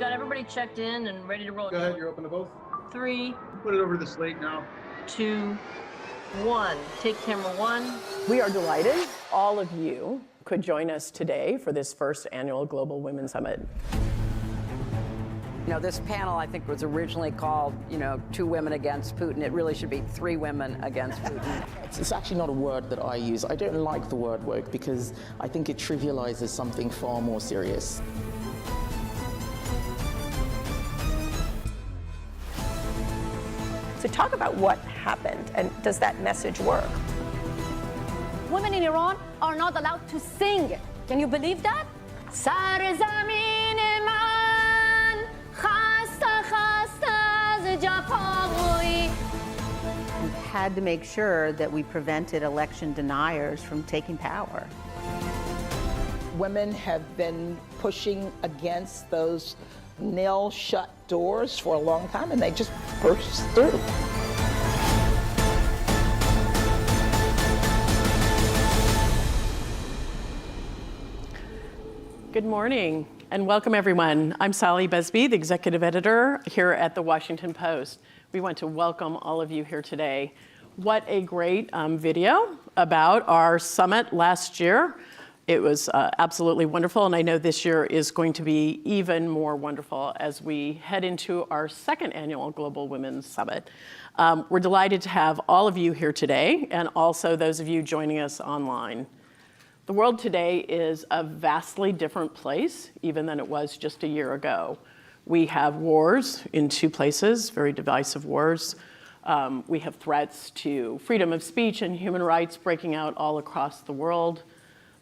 got everybody checked in and ready to roll. Go ahead, you're open to both. 3, Put it over to the slate now. 2, 1. Take camera 1. We are delighted all of you could join us today for this first annual Global Women's Summit. You know, this panel, I think, was originally called, 2 women against Putin. It really should be 3 women against Putin. It's actually not a word that I use. I don't like the word woke because I think it trivializes something far more serious. So talk about what happened, and does that message work? Women in Iran are not allowed to sing. Can you believe that? We had to make sure that we prevented election deniers from taking power. Women have been pushing against those nail-shut doors for a long time, and they just burst through. Good morning and welcome everyone. I'm Sally Busby, the executive editor here at the Washington Post. We want to welcome all of you here today. What a great video about our summit last year. It was absolutely wonderful, and I know this year is going to be even more wonderful as we head into our second annual Global Women's Summit. We're delighted to have all of you here today, and also those of you joining us online. The world today is a vastly different place, even than it was just a year ago. We have wars in 2 places, very divisive wars. We have threats to freedom of speech and human rights breaking out all across the world.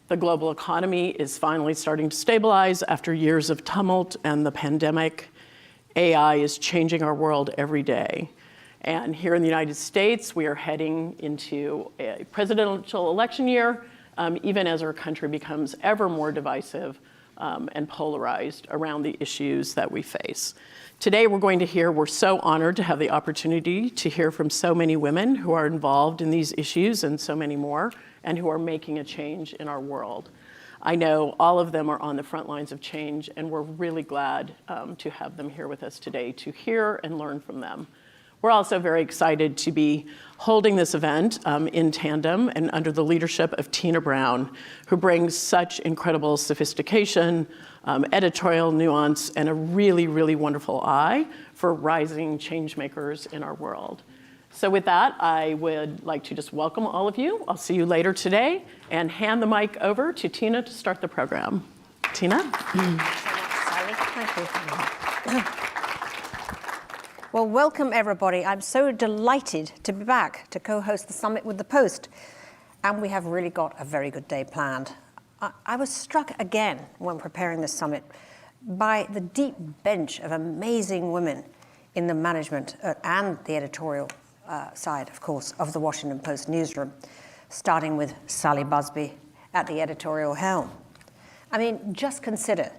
The global economy is finally starting to stabilize after years of tumult and the pandemic. AI is changing our world every day. And here in the United States, we are heading into a presidential election year, even as our country becomes ever more divisive and polarized around the issues that we face. Today we're so honored to have the opportunity to hear from so many women who are involved in these issues and so many more, and who are making a change in our world. I know all of them are on the front lines of change, and we're really glad to have them here with us today to hear and learn from them. We're also very excited to be holding this event in tandem and under the leadership of Tina Brown, who brings such incredible sophistication, editorial nuance, and a really, really wonderful eye for rising change makers in our world. So with that, I would like to just welcome all of you. I'll see you later today, and hand the mic over to Tina to start the program. Tina? Thank you. Well, welcome everybody. I'm so delighted to be back to co-host the summit with the Post. And we have really got a very good day planned. I was struck again when preparing this summit by the deep bench of amazing women in the management and the editorial side, of course, of the Washington Post newsroom, starting with Sally Busby at the editorial helm. I mean, just consider,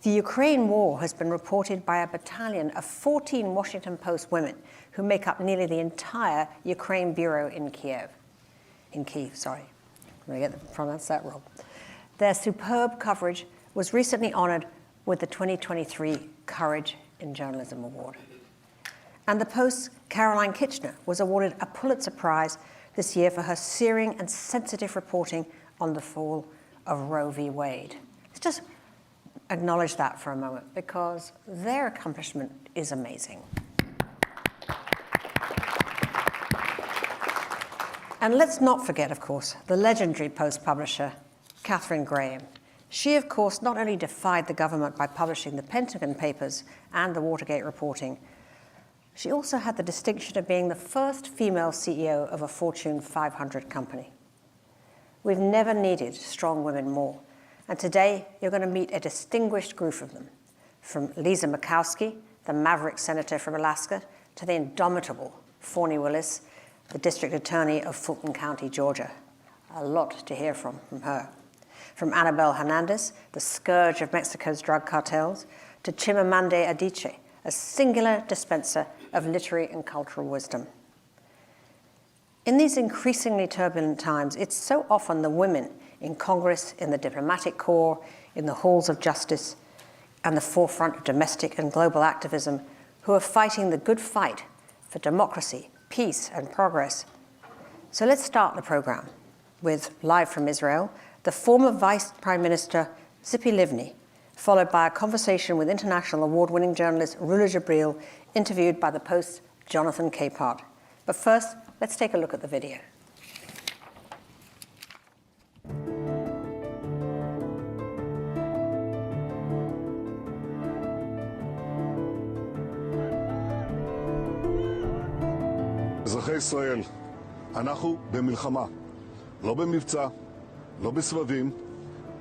the Ukraine war has been reported by a battalion of 14 Washington Post women who make up nearly the entire Ukraine bureau in Kiev. I'm going to pronounce that wrong. Their superb coverage was recently honored with the 2023 Courage in Journalism Award. And the Post's Caroline Kitchener was awarded a Pulitzer Prize this year for her searing and sensitive reporting on the fall of Roe v. Wade. Let's just acknowledge that for a moment, because their accomplishment is amazing. And let's not forget, of course, the legendary Post publisher, Katharine Graham. She, of course, not only defied the government by publishing the Pentagon Papers and the Watergate reporting, she also had the distinction of being the first female CEO of a Fortune 500 company. We've never needed strong women more. And today, you're going to meet a distinguished group of them, from Lisa Murkowski, the maverick senator from Alaska, to the indomitable Fani Willis, the district attorney of Fulton County, Georgia. A lot to hear from her. From Anabel Hernandez, the scourge of Mexico's drug cartels, to Chimamanda Adichie, a singular dispenser of literary and cultural wisdom. In these increasingly turbulent times, it's so often the women in Congress, in the diplomatic corps, in the halls of justice, and the forefront of domestic and global activism who are fighting the good fight for democracy, peace, and progress. So let's start the program with, live from Israel, the former Vice Prime Minister Tzipi Livni, followed by a conversation with international award-winning journalist Rula Jibril, interviewed by the Post's Jonathan Capehart. But first, let's take a look at the video. אזרחי ישראל, אנחנו במלחמה, לא במבצע, לא בסבבים,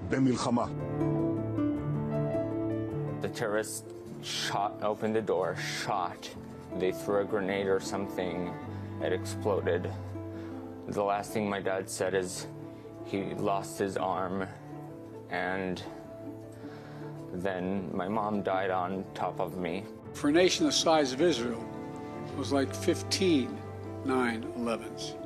במלחמה. The terrorists opened the door, shot. They threw a grenade or something. It exploded. The last thing my dad said is he lost his arm, and then my mom died on top of me. For a nation the size of Israel, it was like 15 9/11s.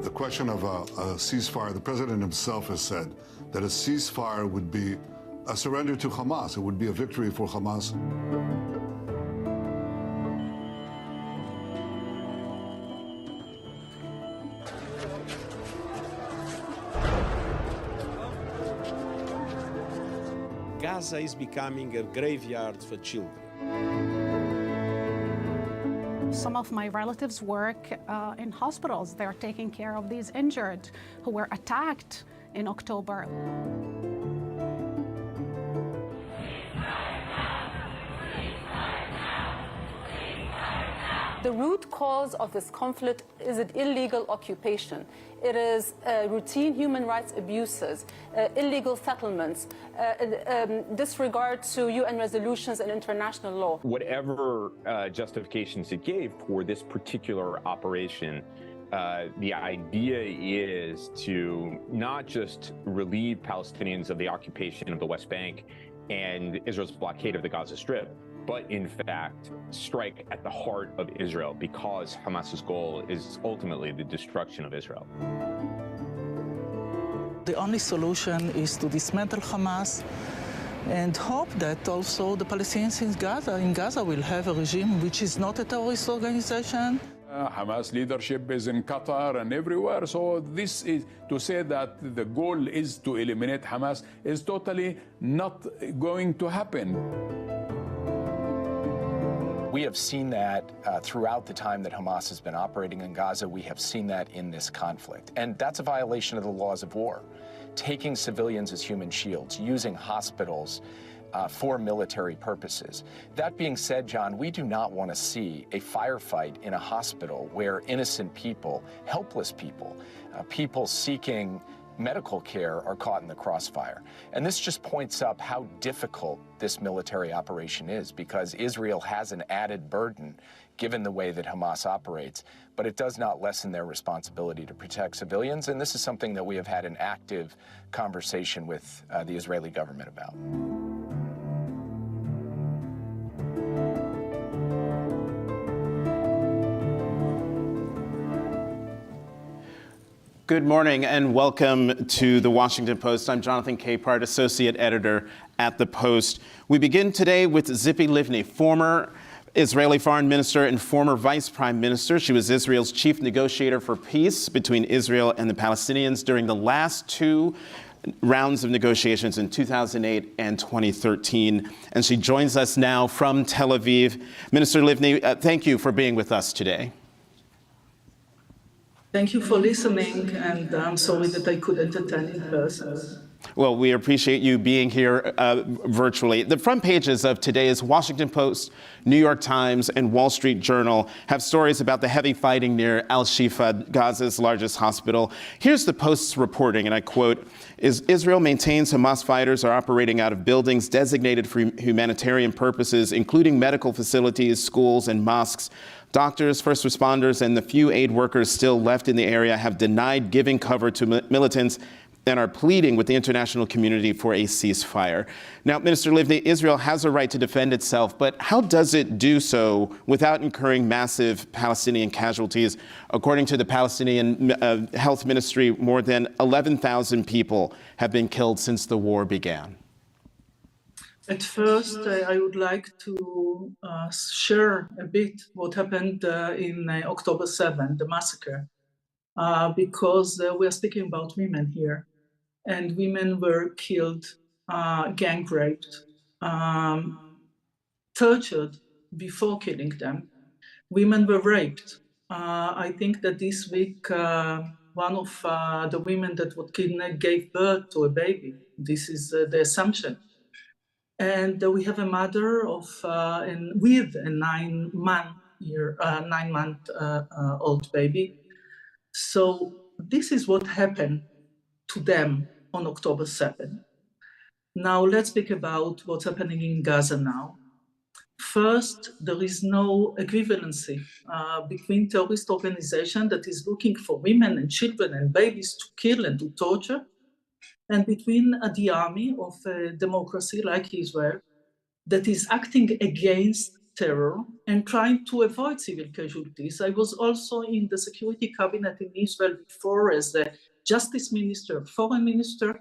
The question of a ceasefire, the president himself has said that a ceasefire would be a surrender to Hamas. It would be a victory for Hamas. Gaza is becoming a graveyard for children. Some of my relatives work in hospitals. They're taking care of these injured who were attacked in October. The root cause of this conflict is an illegal occupation. It is routine human rights abuses, illegal settlements, disregard to UN resolutions and international law. Whatever justifications it gave for this particular operation, the idea is to not just relieve Palestinians of the occupation of the West Bank and Israel's blockade of the Gaza Strip, but in fact strike at the heart of Israel, because Hamas's goal is ultimately the destruction of Israel. The only solution is to dismantle Hamas and hope that also the Palestinians in Gaza will have a regime which is not a terrorist organization. Hamas leadership is in Qatar and everywhere, so this is to say that the goal is to eliminate Hamas is totally not going to happen. We have seen that throughout the time that Hamas has been operating in Gaza. We have seen that in this conflict. And that's a violation of the laws of war. Taking civilians as human shields, using hospitals for military purposes. That being said, John, we do not want to see a firefight in a hospital where innocent people, helpless people, people seeking medical care are caught in the crossfire. And this just points up how difficult this military operation is, because Israel has an added burden given the way that Hamas operates, but it does not lessen their responsibility to protect civilians. And this is something that we have had an active conversation with the Israeli government about. Good morning and welcome to the Washington Post. I'm Jonathan Capehart, Associate Editor at the Post. We begin today with Tzipi Livni, former Israeli Foreign Minister and former Vice Prime Minister. She was Israel's chief negotiator for peace between Israel and the Palestinians during the last two rounds of negotiations in 2008 and 2013. And she joins us now from Tel Aviv. Minister Livni, thank you for being with us today. Thank you for listening, and I'm sorry that I couldn't attend in person. Well, we appreciate you being here virtually. The front pages of today's Washington Post, New York Times, and Wall Street Journal have stories about the heavy fighting near Al-Shifa, Gaza's largest hospital. Here's the Post's reporting, and I quote, Israel maintains Hamas fighters are operating out of buildings designated for humanitarian purposes, including medical facilities, schools, and mosques. Doctors, first responders, and the few aid workers still left in the area have denied giving cover to militants and are pleading with the international community for a ceasefire. Now, Minister Livni, Israel has a right to defend itself, but how does it do so without incurring massive Palestinian casualties? According to the Palestinian Health Ministry, more than 11,000 people have been killed since the war began. At first, I would like to share a bit what happened in October 7, the massacre, because we are speaking about women here, and women were killed, gang raped, tortured before killing them. Women were raped. I think that this week, one of the women that was kidnapped gave birth to a baby. This is the assumption. And we have a mother of with a 9-month-old baby. So this is what happened to them on October 7. Now let's speak about what's happening in Gaza now. First, there is no equivalency between terrorist organization that is looking for women and children and babies to kill and to torture, and between the army of a democracy like Israel that is acting against terror and trying to avoid civil casualties. I was also in the security cabinet in Israel before as the justice minister, foreign minister,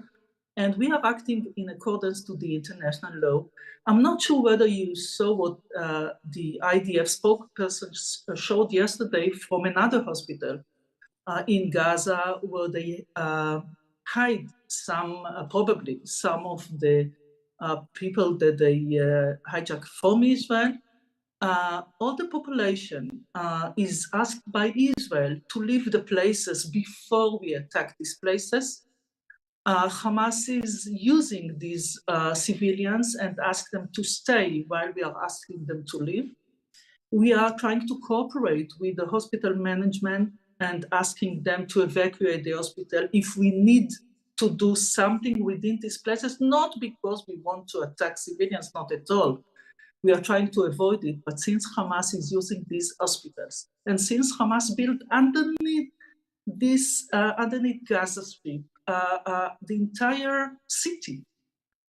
and we are acting in accordance to the international law. I'm not sure whether you saw what the IDF spokesperson showed yesterday from another hospital in Gaza, where they hide probably some of the people that they hijacked from Israel. All the population is asked by Israel to leave the places before we attack these places. Hamas is using these civilians and ask them to stay while we are asking them to leave. We are trying to cooperate with the hospital management and asking them to evacuate the hospital if we need to do something within these places, not because we want to attack civilians, not at all. We are trying to avoid it, but since Hamas is using these hospitals, and since Hamas built underneath Gaza Strip, the entire city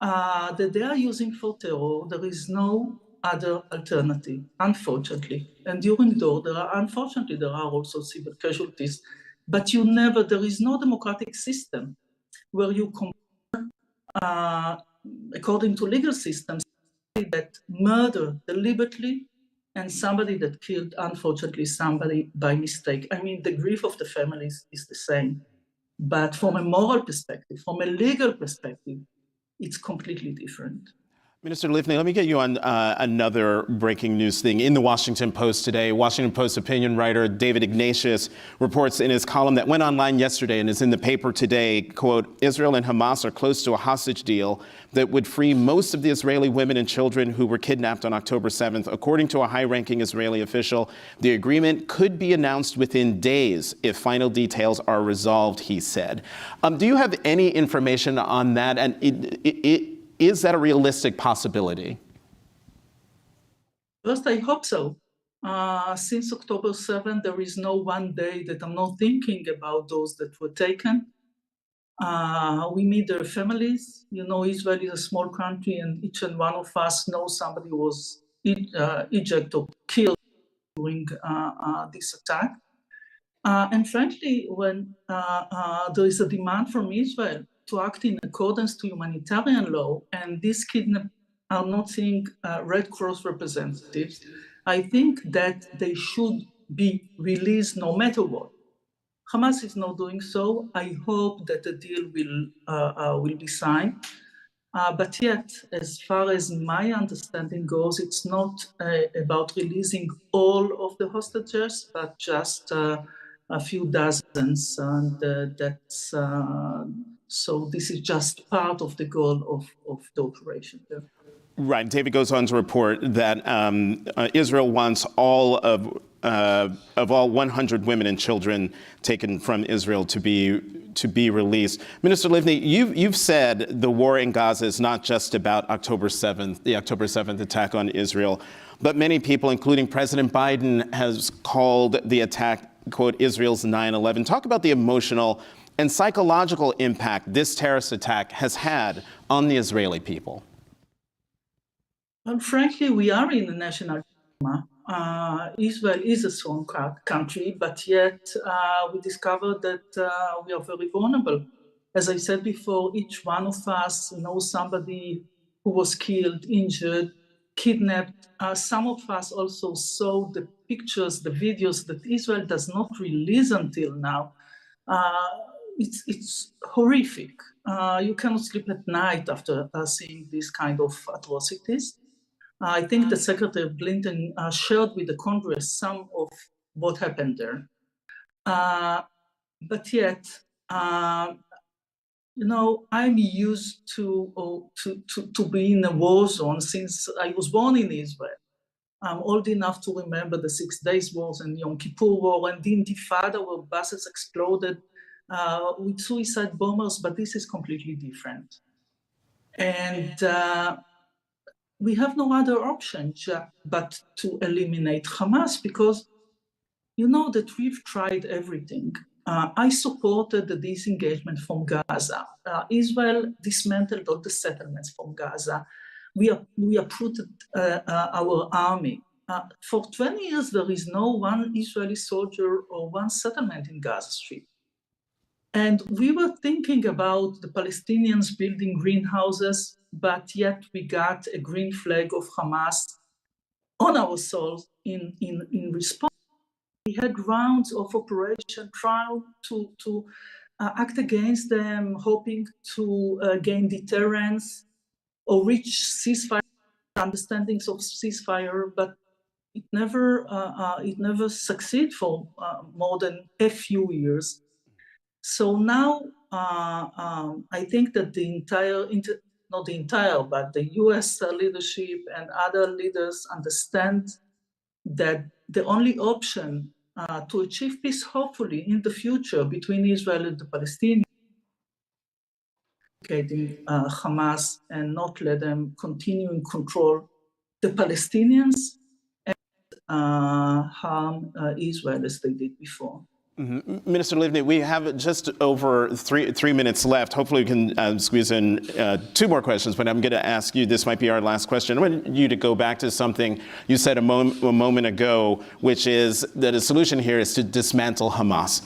that they are using for terror, there is no other alternative, unfortunately. And during the war, there are also civil casualties, but there is no democratic system where you compare, according to legal systems, that murder deliberately and somebody that killed, unfortunately, somebody by mistake. I mean, the grief of the families is the same. But from a moral perspective, from a legal perspective, it's completely different. Minister Livni, let me get you on another breaking news thing. In the Washington Post today, Washington Post opinion writer David Ignatius reports in his column that went online yesterday and is in the paper today, quote, Israel and Hamas are close to a hostage deal that would free most of the Israeli women and children who were kidnapped on October 7th. According to a high-ranking Israeli official, the agreement could be announced within days if final details are resolved, he said. Do you have any information on that? And is that a realistic possibility? First, I hope so. Since October 7, there is no one day that I'm not thinking about those that were taken. We meet their families. You know, Israel is a small country, and each and one of us knows somebody who was ejected or killed during this attack. And frankly, when there is a demand from Israel to act in accordance to humanitarian law, and these kidnapped are not seeing Red Cross representatives, I think that they should be released no matter what. Hamas is not doing so. I hope that the deal will be signed. But yet, as far as my understanding goes, it's not about releasing all of the hostages, but just a few dozens, and that's so this is just part of the goal of the operation. Yeah. Right. David goes on to report that Israel wants all of all 100 women and children taken from Israel to be released. Minister Livni, you've said the war in Gaza is not just about October 7th, the October 7th attack on Israel, but many people, including President Biden, has called the attack, quote, Israel's 9/11. Talk about the emotional and psychological impact this terrorist attack has had on the Israeli people? Well, frankly, we are in a national dilemma. Israel is a strong country, but yet we discovered that we are very vulnerable. As I said before, each one of us knows somebody who was killed, injured, kidnapped. Some of us also saw the pictures, the videos that Israel does not release until now. It's horrific. You cannot sleep at night after seeing these kind of atrocities. I think that Secretary Blinken shared with the Congress some of what happened there. But yet, I'm used to be in a war zone since I was born in Israel. I'm old enough to remember the 6 Days Wars and Yom Kippur War and the Intifada, where buses exploded with suicide bombers, but this is completely different. And we have no other option but to eliminate Hamas, because you know that we've tried everything. I supported the disengagement from Gaza. Israel dismantled all the settlements from Gaza. We uprooted our army. For 20 years, there is no one Israeli soldier or one settlement in Gaza Strip. And we were thinking about the Palestinians building greenhouses, but yet we got a green flag of Hamas on our soils in response. We had rounds of operation trial to act against them, hoping to gain deterrence or reach ceasefire understandings of ceasefire, but it never succeeded for more than a few years. So now I think that not the entire, but the US leadership and other leaders understand that the only option to achieve peace, hopefully in the future, between Israel and the Palestinians, Hamas and not let them continue and control the Palestinians and harm Israel as they did before. Mm-hmm. Minister Livni, we have just over three minutes left. Hopefully we can squeeze in 2 more questions, but I'm going to ask you, this might be our last question. I want you to go back to something you said a moment ago, which is that a solution here is to dismantle Hamas.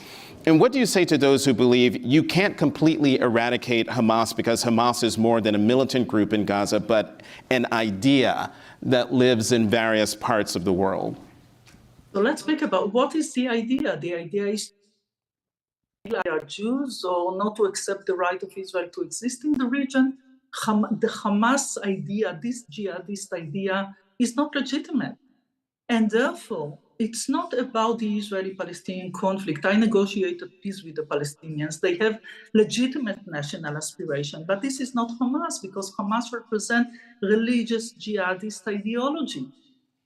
And what do you say to those who believe you can't completely eradicate Hamas because Hamas is more than a militant group in Gaza, but an idea that lives in various parts of the world? So let's think about what is the idea. The idea is they are Jews or not to accept the right of Israel to exist in the region. The Hamas idea, this jihadist idea, is not legitimate. And therefore, it's not about the Israeli-Palestinian conflict. I negotiated peace with the Palestinians. They have legitimate national aspiration, but this is not Hamas, because Hamas represents religious jihadist ideology.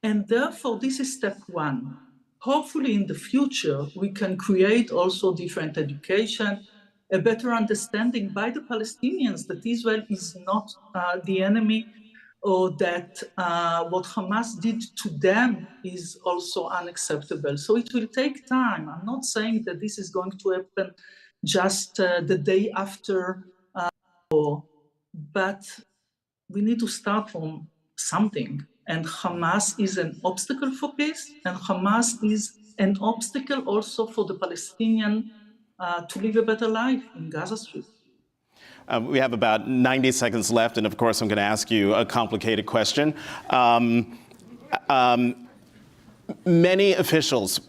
And therefore, this is step 1. Hopefully, in the future, we can create also different education, a better understanding by the Palestinians that Israel is not the enemy, or that what Hamas did to them is also unacceptable. So it will take time. I'm not saying that this is going to happen just the day after war, but we need to start from something. And Hamas is an obstacle for peace, and Hamas is an obstacle also for the Palestinian to live a better life in Gaza Strip. We have about 90 seconds left, and of course I'm going to ask you a complicated question. Many officials,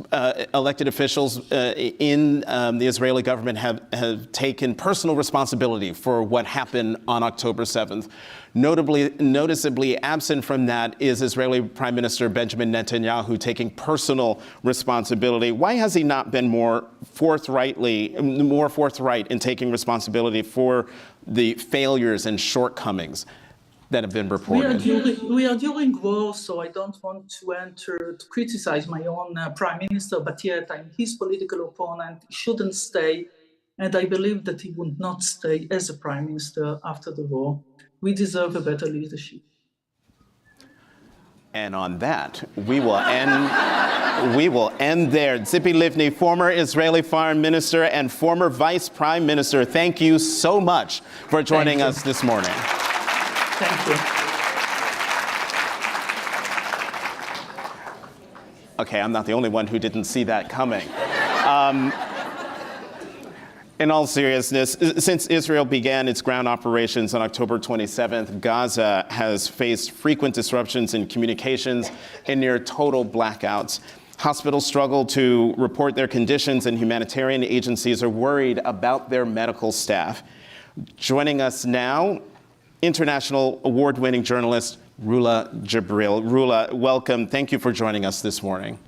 elected officials in the Israeli government have taken personal responsibility for what happened on October 7th. Noticeably absent from that is Israeli Prime Minister Benjamin Netanyahu taking personal responsibility. Why has he not been more forthright in taking responsibility for the failures and shortcomings that have been reported? We are during war, so I don't want to criticize my own prime minister, but yet I'm his political opponent. He shouldn't stay, and I believe that he would not stay as a prime minister after the war. We deserve a better leadership. And on that, we will end We will end there. Tzipi Livni, former Israeli foreign minister and former vice prime minister, thank you so much for joining us this morning. Thank you. Okay, I'm not the only one who didn't see that coming. In all seriousness, since Israel began its ground operations on October 27th, Gaza has faced frequent disruptions in communications and near total blackouts. Hospitals struggle to report their conditions, and humanitarian agencies are worried about their medical staff. Joining us now, international award-winning journalist Rula Jibril. Rula, welcome. Thank you for joining us this morning.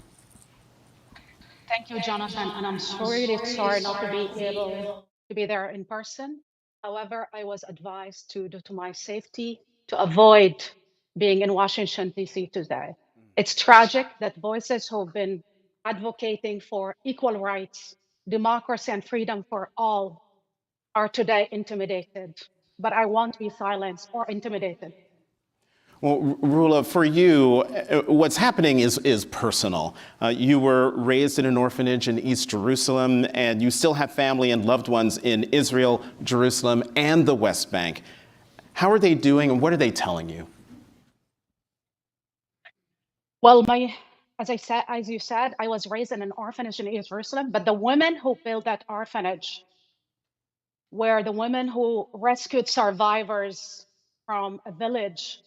Thank you, Jonathan, and I'm really sorry not to be able to be there in person. However, I was advised due to my safety to avoid being in Washington, D.C. today. It's tragic that voices who've been advocating for equal rights, democracy, and freedom for all are today intimidated, but I won't be silenced or intimidated. Well, Rula, for you, what's happening is personal. You were raised in an orphanage in East Jerusalem, and you still have family and loved ones in Israel, Jerusalem, and the West Bank. How are they doing, and what are they telling you? Well, as you said, I was raised in an orphanage in East Jerusalem, but the women who built that orphanage were the women who rescued survivors from a village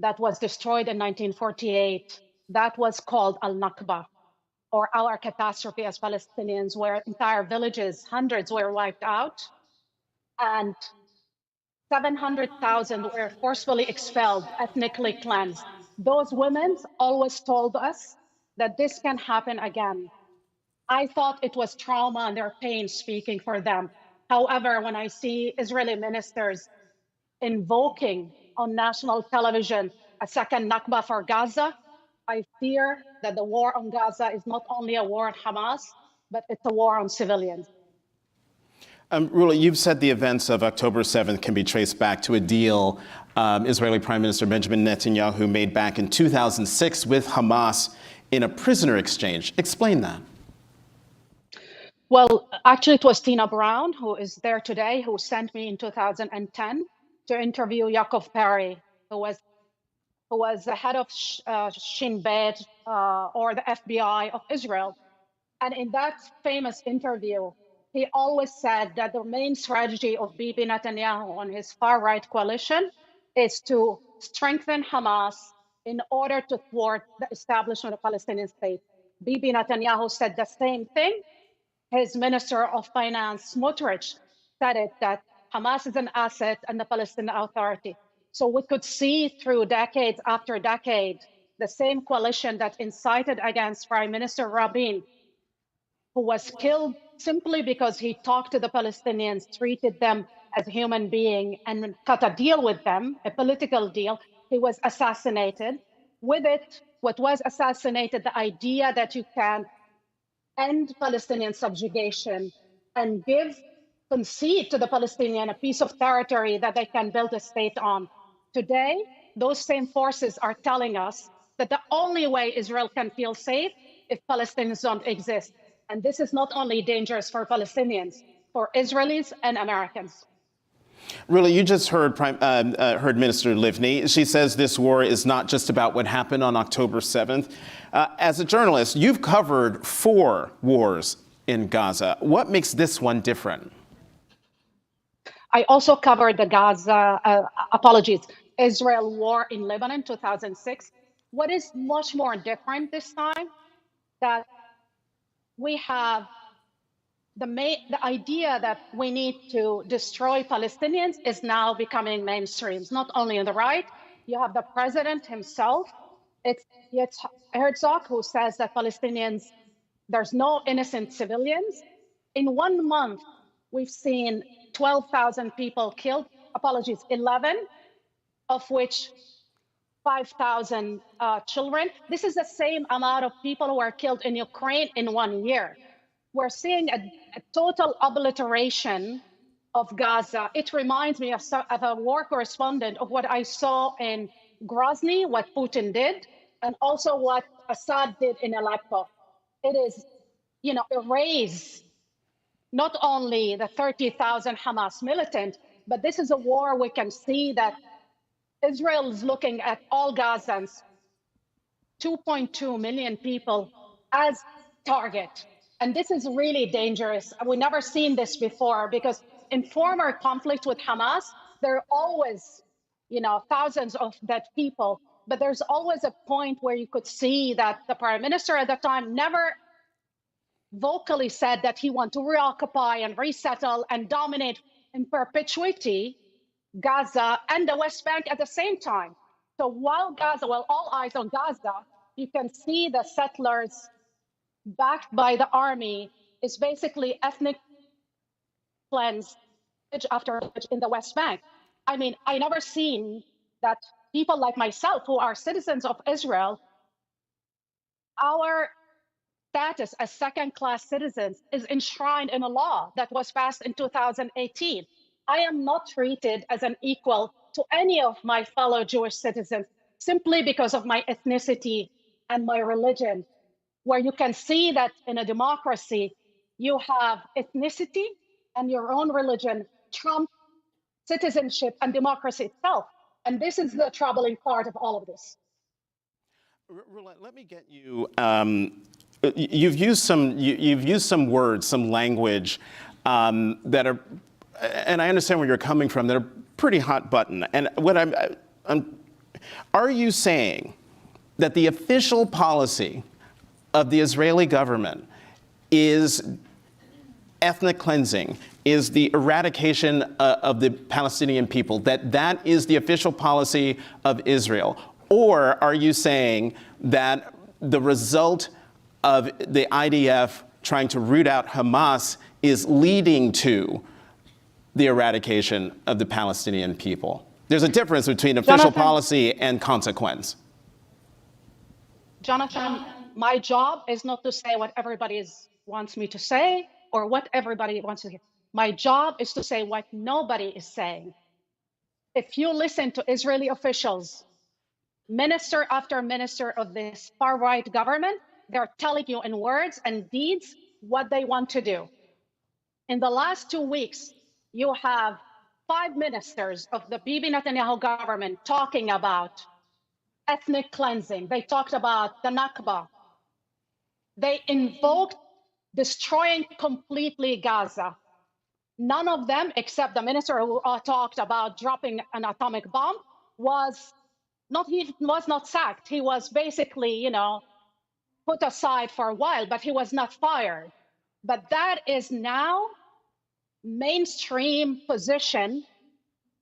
that was destroyed in 1948. That was called Al-Nakba, or our catastrophe as Palestinians, where entire villages, hundreds were wiped out, and 700,000 were forcefully expelled, ethnically cleansed. Those women always told us that this can happen again. I thought it was trauma and their pain speaking for them. However, when I see Israeli ministers invoking on national television a second Nakba for Gaza, I fear that the war on Gaza is not only a war on Hamas, but it's a war on civilians. Rula, you've said the events of October 7th can be traced back to a deal Israeli Prime Minister Benjamin Netanyahu made back in 2006 with Hamas in a prisoner exchange. Explain that. Well, actually, it was Tina Brown, who is there today, who sent me in 2010 to interview Yaakov Perry, who was the head of Shin Bet, or the FBI of Israel. And in that famous interview, he always said that the main strategy of Bibi Netanyahu and his far-right coalition is to strengthen Hamas in order to thwart the establishment of a Palestinian state. Bibi Netanyahu said the same thing. His Minister of Finance, Smotrich, said it, that Hamas is an asset and the Palestinian Authority. So we could see through decades after decade, the same coalition that incited against Prime Minister Rabin, who was killed simply because he talked to the Palestinians, treated them as a human being, and cut a deal with them, a political deal. He was assassinated. With it, what was assassinated, the idea that you can end Palestinian subjugation and concede to the Palestinian a piece of territory that they can build a state on. Today, those same forces are telling us that the only way Israel can feel safe if Palestinians don't exist. And this is not only dangerous for Palestinians, for Israelis and Americans. Rula, you just heard Minister Livni. She says this war is not just about what happened on October 7th. As a journalist, you've covered 4 wars in Gaza. What makes this one different? I also covered the Israel war in Lebanon, 2006. What is much more different this time, that we have the idea that we need to destroy Palestinians is now becoming mainstream. It's not only on the right. You have the president himself. It's Herzog who says that Palestinians, there's no innocent civilians. In 1 month, we've seen 12,000 people killed, 11, of which 5,000 children. This is the same amount of people who were killed in Ukraine in 1 year. We're seeing a total obliteration of Gaza. It reminds me of a war correspondent of what I saw in Grozny, what Putin did. and also what Assad did in Aleppo. It is, erase not only the 30,000 Hamas militant, but this is a war we can see that Israel is looking at all Gazans, 2.2 million people, as target. And this is really dangerous. We've never seen this before, because in former conflicts with Hamas, there are always, thousands of dead people. But there's always a point where you could see that the prime minister at the time never vocally said that he wants to reoccupy and resettle and dominate in perpetuity Gaza and the West Bank at the same time. So while all eyes on Gaza, you can see the settlers backed by the army is basically ethnic cleanse after in the West Bank. I mean, I never seen that people like myself who are citizens of Israel, our status as second-class citizens is enshrined in a law that was passed in 2018. I am not treated as an equal to any of my fellow Jewish citizens simply because of my ethnicity and my religion, where you can see that in a democracy, you have ethnicity and your own religion trump citizenship and democracy itself. And this is the troubling part of all of this. Roulette, let me get you. You've used some words, some language that are, and I understand where you're coming from, that are pretty hot button. And what are you saying that the official policy of the Israeli government is ethnic cleansing, is the eradication of the Palestinian people, that is the official policy of Israel? Or are you saying that the result of the IDF trying to root out Hamas is leading to the eradication of the Palestinian people? There's a difference between official policy and consequence. Jonathan, my job is not to say what everybody wants me to say or what everybody wants to hear. My job is to say what nobody is saying. If you listen to Israeli officials, minister after minister of this far-right government, they're telling you in words and deeds what they want to do. In the last 2 weeks, you have 5 ministers of the Bibi Netanyahu government talking about ethnic cleansing. They talked about the Nakba. They invoked destroying completely Gaza. None of them, except the minister who talked about dropping an atomic bomb, he was not sacked. He was basically, put aside for a while, but he was not fired. But that is now mainstream position.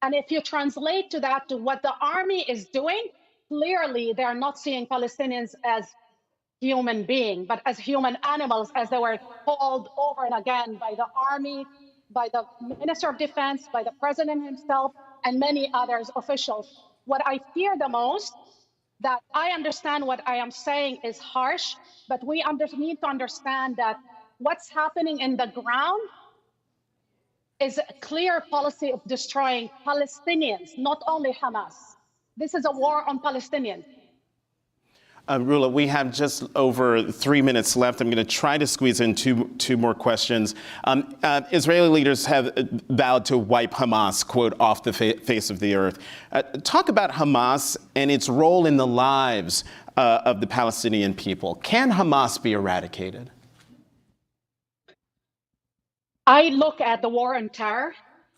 And if you translate to that to what the army is doing, clearly they're not seeing Palestinians as human beings, but as human animals, as they were called over and again by the army, by the Minister of Defense, by the president himself, and many others officials. What I fear the most, that I understand what I am saying is harsh, but we need to understand that what's happening in the ground is a clear policy of destroying Palestinians, not only Hamas. This is a war on Palestinians. Rula, we have just over 3 minutes left. I'm going to try to squeeze in two more questions. Israeli leaders have vowed to wipe Hamas, quote, off the face of the earth. Talk about Hamas and its role in the lives of the Palestinian people. Can Hamas be eradicated? I look at the war on terror,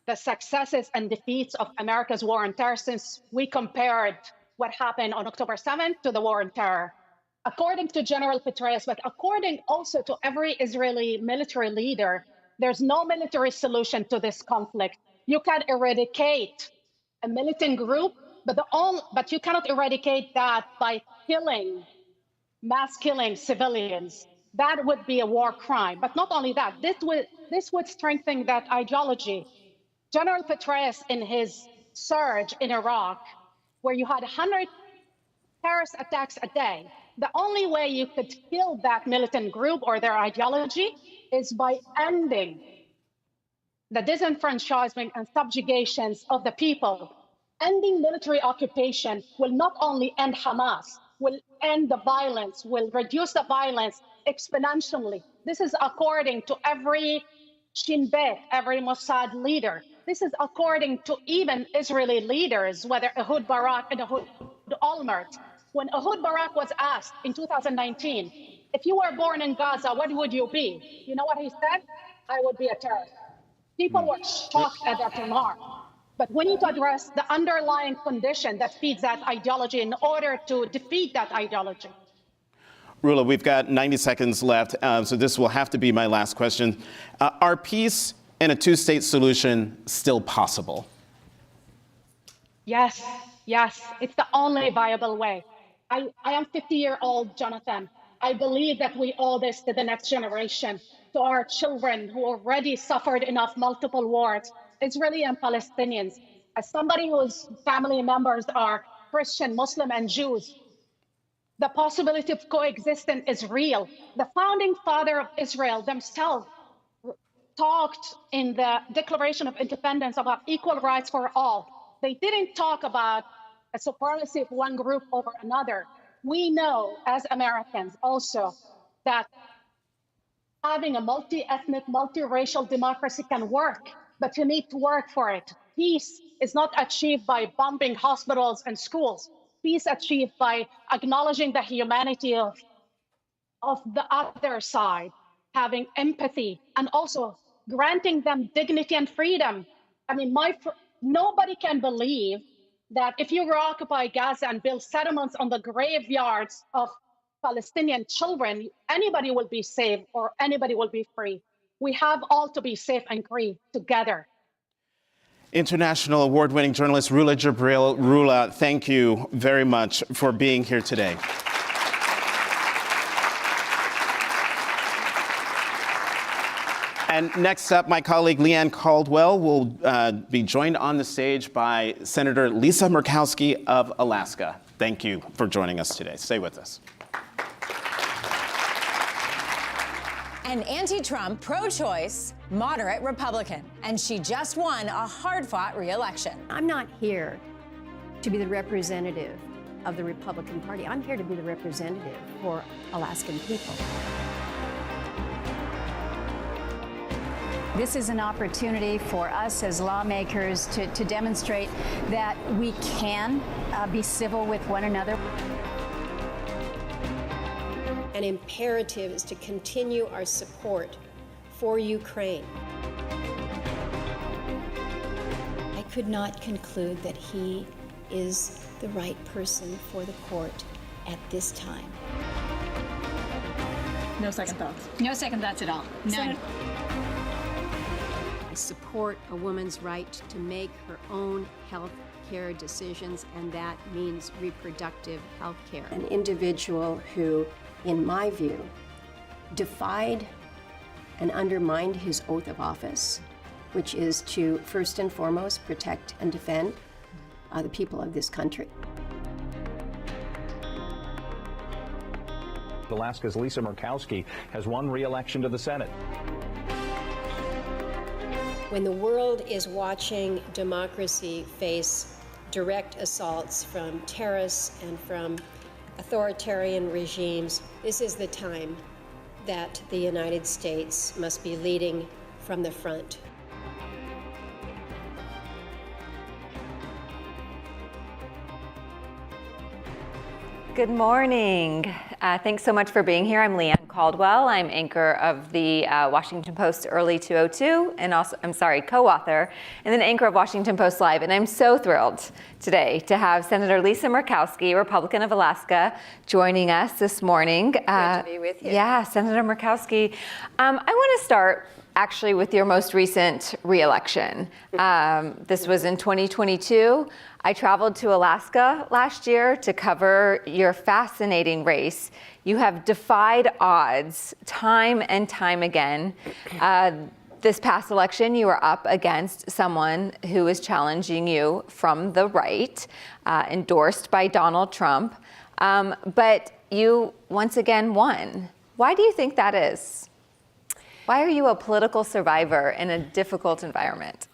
the successes and defeats of America's war on terror since we compared what happened on October 7th to the war on terror. According to General Petraeus, but according also to every Israeli military leader, there's no military solution to this conflict. You can eradicate a militant group, but you cannot eradicate that by mass killing civilians. That would be a war crime. But not only that, this would strengthen that ideology. General Petraeus, in his surge in Iraq, where you had 100 terrorist attacks a day, the only way you could kill that militant group or their ideology is by ending the disenfranchisement and subjugations of the people. Ending military occupation will not only end Hamas, will end the violence, will reduce the violence exponentially. This is according to every Shin Bet, every Mossad leader. This is according to even Israeli leaders, whether Ehud Barak and Ehud Olmert. When Ehud Barak was asked in 2019, if you were born in Gaza, what would you be? You know what he said? I would be a terrorist. People were shocked at that remark. But we need to address the underlying condition that feeds that ideology in order to defeat that ideology. Rula, we've got 90 seconds left, so this will have to be my last question. Are peace and a two-state solution still possible? Yes, yes, it's the only viable way. I am 50-year-old, Jonathan. I believe that we owe this to the next generation, to our children who already suffered enough multiple wars, Israeli and Palestinians. As somebody whose family members are Christian, Muslim, and Jews, the possibility of coexistence is real. The founding father of Israel themselves talked in the Declaration of Independence about equal rights for all. They didn't talk about a supremacy of one group over another. We know as Americans also that having a multi-ethnic, multiracial democracy can work, but you need to work for it. Peace is not achieved by bombing hospitals and schools. Peace achieved by acknowledging the humanity of the other side, having empathy, and also granting them dignity and freedom. I mean, nobody can believe that if you occupy Gaza and build settlements on the graveyards of Palestinian children, anybody will be safe or anybody will be free. We have all to be safe and free together. International award-winning journalist Rula Jibril. Rula, thank you very much for being here today. And next up, my colleague Leanne Caldwell will be joined on the stage by Senator Lisa Murkowski of Alaska. Thank you for joining us today. Stay with us. An anti-Trump, pro-choice, moderate Republican. And she just won a hard-fought re-election. I'm not here to be the representative of the Republican Party. I'm here to be the representative for Alaskan people. This is an opportunity for us as lawmakers to demonstrate that we can be civil with one another. An imperative is to continue our support for Ukraine. I could not conclude that he is the right person for the court at this time. No second thoughts. No second thoughts at all. None. I support a woman's right to make her own health care decisions, and that means reproductive health care. An individual who, in my view, defied and undermined his oath of office, which is to first and foremost protect and defend the people of this country. Alaska's Lisa Murkowski has won re-election to the Senate. When the world is watching democracy face direct assaults from terrorists and from authoritarian regimes, this is the time that the United States must be leading from the front. Good morning. Thanks so much for being here. I'm Leanne Caldwell. I'm anchor of the Washington Post Early 202, and also, co-author, and then anchor of Washington Post Live. And I'm so thrilled today to have Senator Lisa Murkowski, Republican of Alaska, joining us this morning. Great to be with you. Yeah, Senator Murkowski. I want to start actually with your most recent re-election. This was in 2022. I traveled to Alaska last year to cover your fascinating race. You have defied odds time and time again. This past election, you were up against someone who is challenging you from the right, endorsed by Donald Trump, but you once again won. Why do you think that is? Why are you a political survivor in a difficult environment?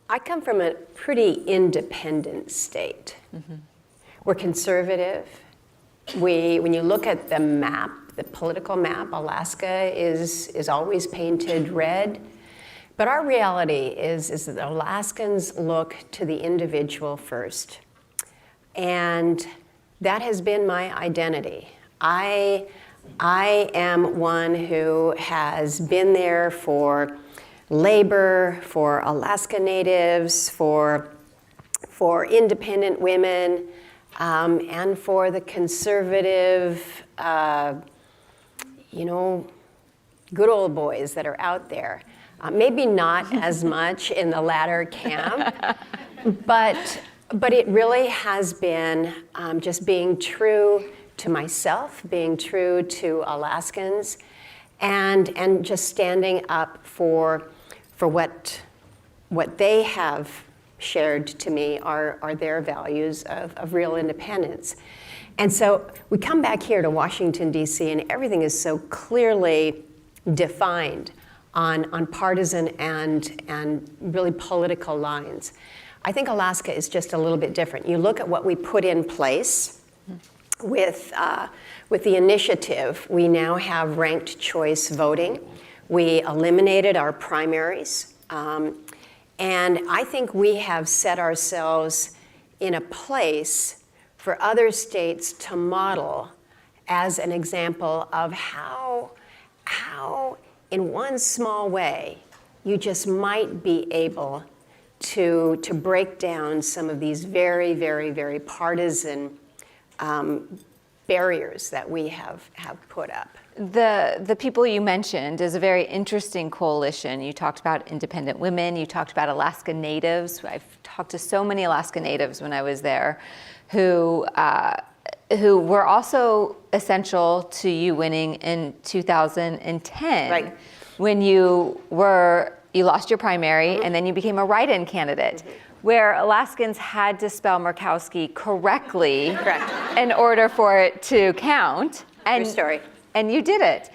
I come from a pretty independent state We're conservative. When you look at the map, the political map, Alaska is always painted red. But our reality is that Alaskans look to the individual first. And that has been my identity. I am one who has been there for labor, for Alaska Natives, for independent women, and for the conservative, good old boys that are out there. Maybe not as much in the latter camp, but it really has been just being true to myself, being true to Alaskans, and just standing up for what they have shared to me are their values of real independence. And so we come back here to Washington, D.C., and everything is so clearly defined on partisan and really political lines. I think Alaska is just a little bit different. You look at what we put in place with the initiative. We now have ranked choice voting. We eliminated our primaries. And I think we have set ourselves in a place for other states to model as an example of how in one small way, you just might be able to break down some of these very, very, very partisan barriers that we have put up. The people you mentioned is a very interesting coalition. You talked about independent women, you talked about Alaska Natives. I've talked to so many Alaska Natives when I was there who were also essential to you winning in 2010. Right. When you lost your primary and then you became a write-in candidate. Where Alaskans had to spell Murkowski correctly in order for it to count. True story. And you did it.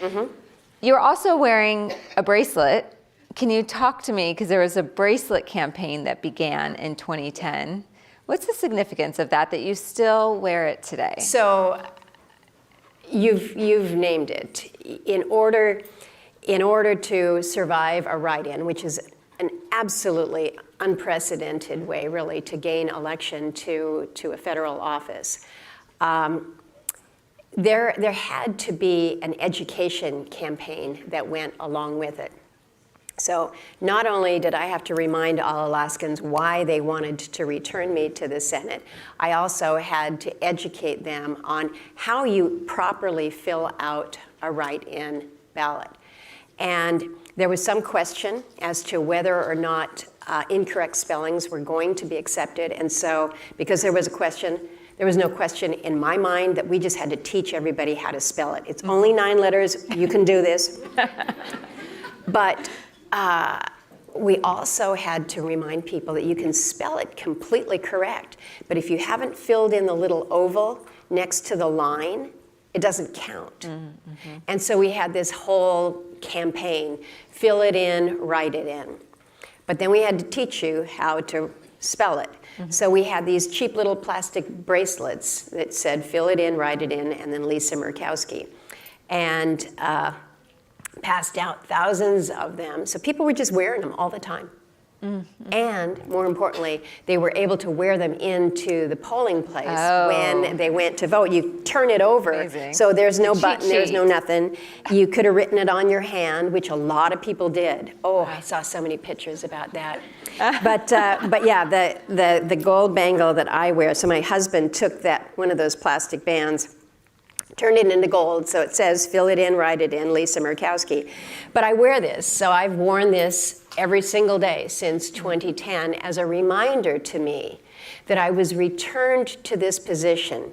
You're also wearing a bracelet. Can you talk to me, because there was a bracelet campaign that began in 2010. What's the significance of that you still wear it today? So you've named it. In order to survive a write-in, which is an absolutely unprecedented way, really, to gain election to a federal office, there had to be an education campaign that went along with it. So not only did I have to remind all Alaskans why they wanted to return me to the Senate, I also had to educate them on how you properly fill out a write-in ballot. And there was some question as to whether or not incorrect spellings were going to be accepted. And so because there was a question, there was no question in my mind that we just had to teach everybody how to spell it. It's only 9 letters. You can do this. But we also had to remind people that you can spell it completely correct. But if you haven't filled in the little oval next to the line, it doesn't count. And so we had this whole campaign, fill it in, write it in. But then we had to teach you how to spell it. So we had these cheap little plastic bracelets that said, fill it in, write it in, and then Lisa Murkowski. And passed out thousands of them. So people were just wearing them all the time. And more importantly, they were able to wear them into the polling place when they went to vote. You turn it over, Amazing. So there's no Cheat button, there's no sheet. nothing. You could have written it on your hand, which a lot of people did. Oh, I saw so many pictures about that. But yeah, the gold bangle that I wear. So my husband took one of those plastic bands, turned it into gold, so it says, fill it in, write it in, Lisa Murkowski. But I wear this, so I've worn this every single day since 2010 as a reminder to me that I was returned to this position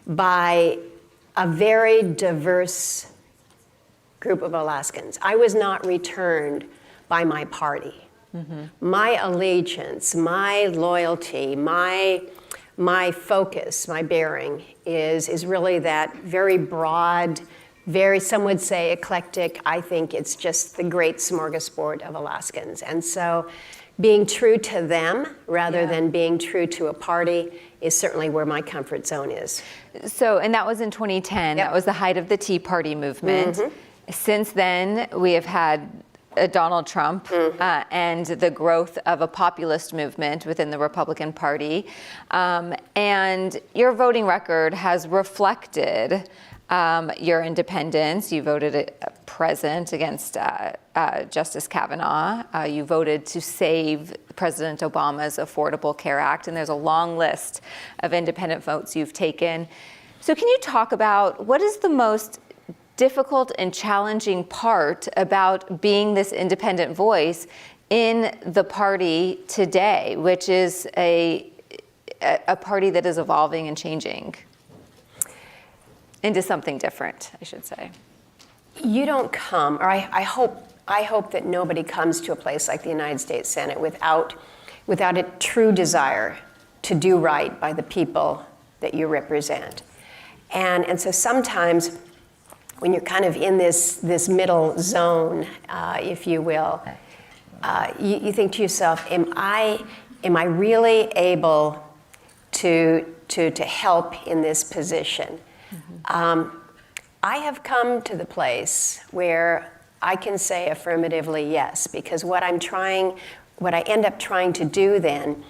by a very diverse group of Alaskans. I was not returned by my party. My allegiance, my loyalty, my focus, my bearing is really that very broad, very, some would say eclectic. I think it's just the great smorgasbord of Alaskans. And so being true to them rather than being true to a party is certainly where my comfort zone is. So, and that was in 2010. That was the height of the Tea Party movement. Since then, we have had Donald Trump and the growth of a populist movement within the Republican Party. And your voting record has reflected your independence. You voted present against Justice Kavanaugh. You voted to save President Obama's Affordable Care Act. And there's a long list of independent votes you've taken. So can you talk about what is the most difficult and challenging part about being this independent voice in the party today, which is a party that is evolving and changing into something different, I should say? You don't come, or I hope that nobody comes to a place like the United States Senate without a true desire to do right by the people that you represent. And so sometimes when you're kind of in this middle zone, if you will, you think to yourself, am I really able to help in this position? I have come to the place where I can say affirmatively yes, because what I end up trying to do then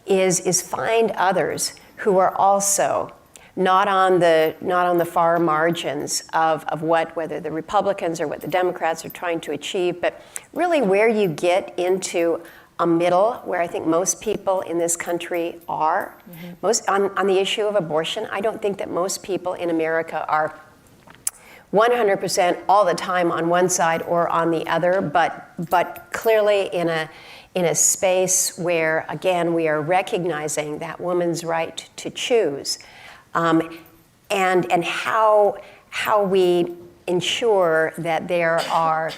is find others who are also not on the far margins of whether the Republicans or what the Democrats are trying to achieve, but really where you get into a middle, where I think most people in this country are. Most on the issue of abortion, I don't think that most people in America are 100% all the time on one side or on the other, but clearly in a space where, again, we are recognizing that woman's right to choose. And how we ensure that there are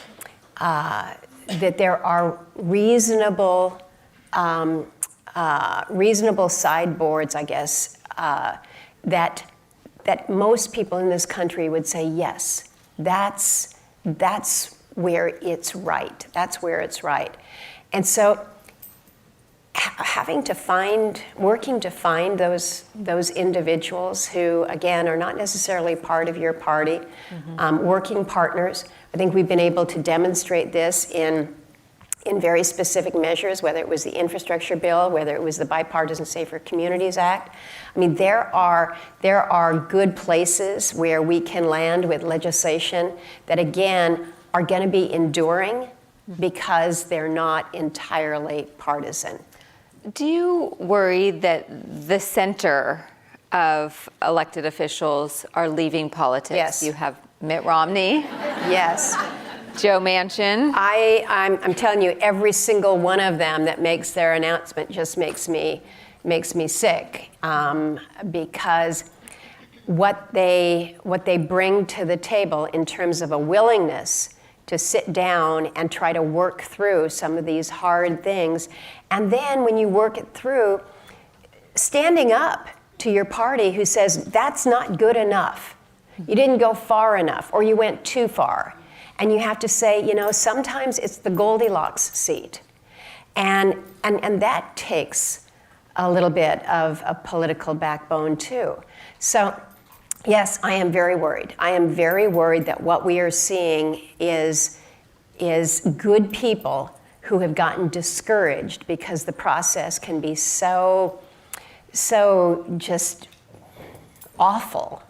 reasonable sideboards, I guess, that most people in this country would say yes, that's where it's right. That's where it's right. And so working to find those individuals who, again, are not necessarily part of your party, working partners. I think we've been able to demonstrate this in very specific measures, whether it was the infrastructure bill, whether it was the Bipartisan Safer Communities Act. I mean, there are good places where we can land with legislation that, again, are going to be enduring because they're not entirely partisan. Do you worry that the center of elected officials are leaving politics? Yes. You have Mitt Romney. Yes. Joe Manchin. I'm telling you, every single one of them that makes their announcement just makes me sick, because what they bring to the table in terms of a willingness to sit down and try to work through some of these hard things. And then when you work it through, standing up to your party who says, that's not good enough. You didn't go far enough, or you went too far. And you have to say, sometimes it's the Goldilocks seat. And that takes a little bit of a political backbone too. So yes, I am very worried. I am very worried that what we are seeing is good people who have gotten discouraged because the process can be so just awful.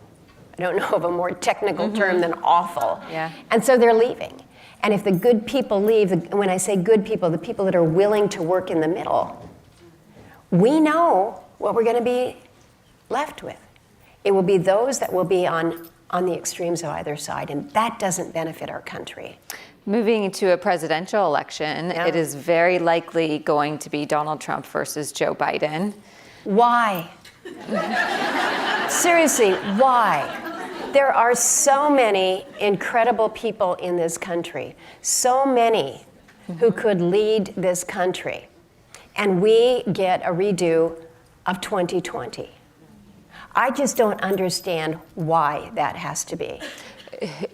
I don't know of a more technical term than awful. Yeah. And so they're leaving. And if the good people leave, when I say good people, the people that are willing to work in the middle, we know what we're going to be left with. It will be those that will be on the extremes of either side, and that doesn't benefit our country. Moving to a presidential election, it is very likely going to be Donald Trump versus Joe Biden. Why? Seriously, why? There are so many incredible people in this country, so many who could lead this country, and we get a redo of 2020. I just don't understand why that has to be.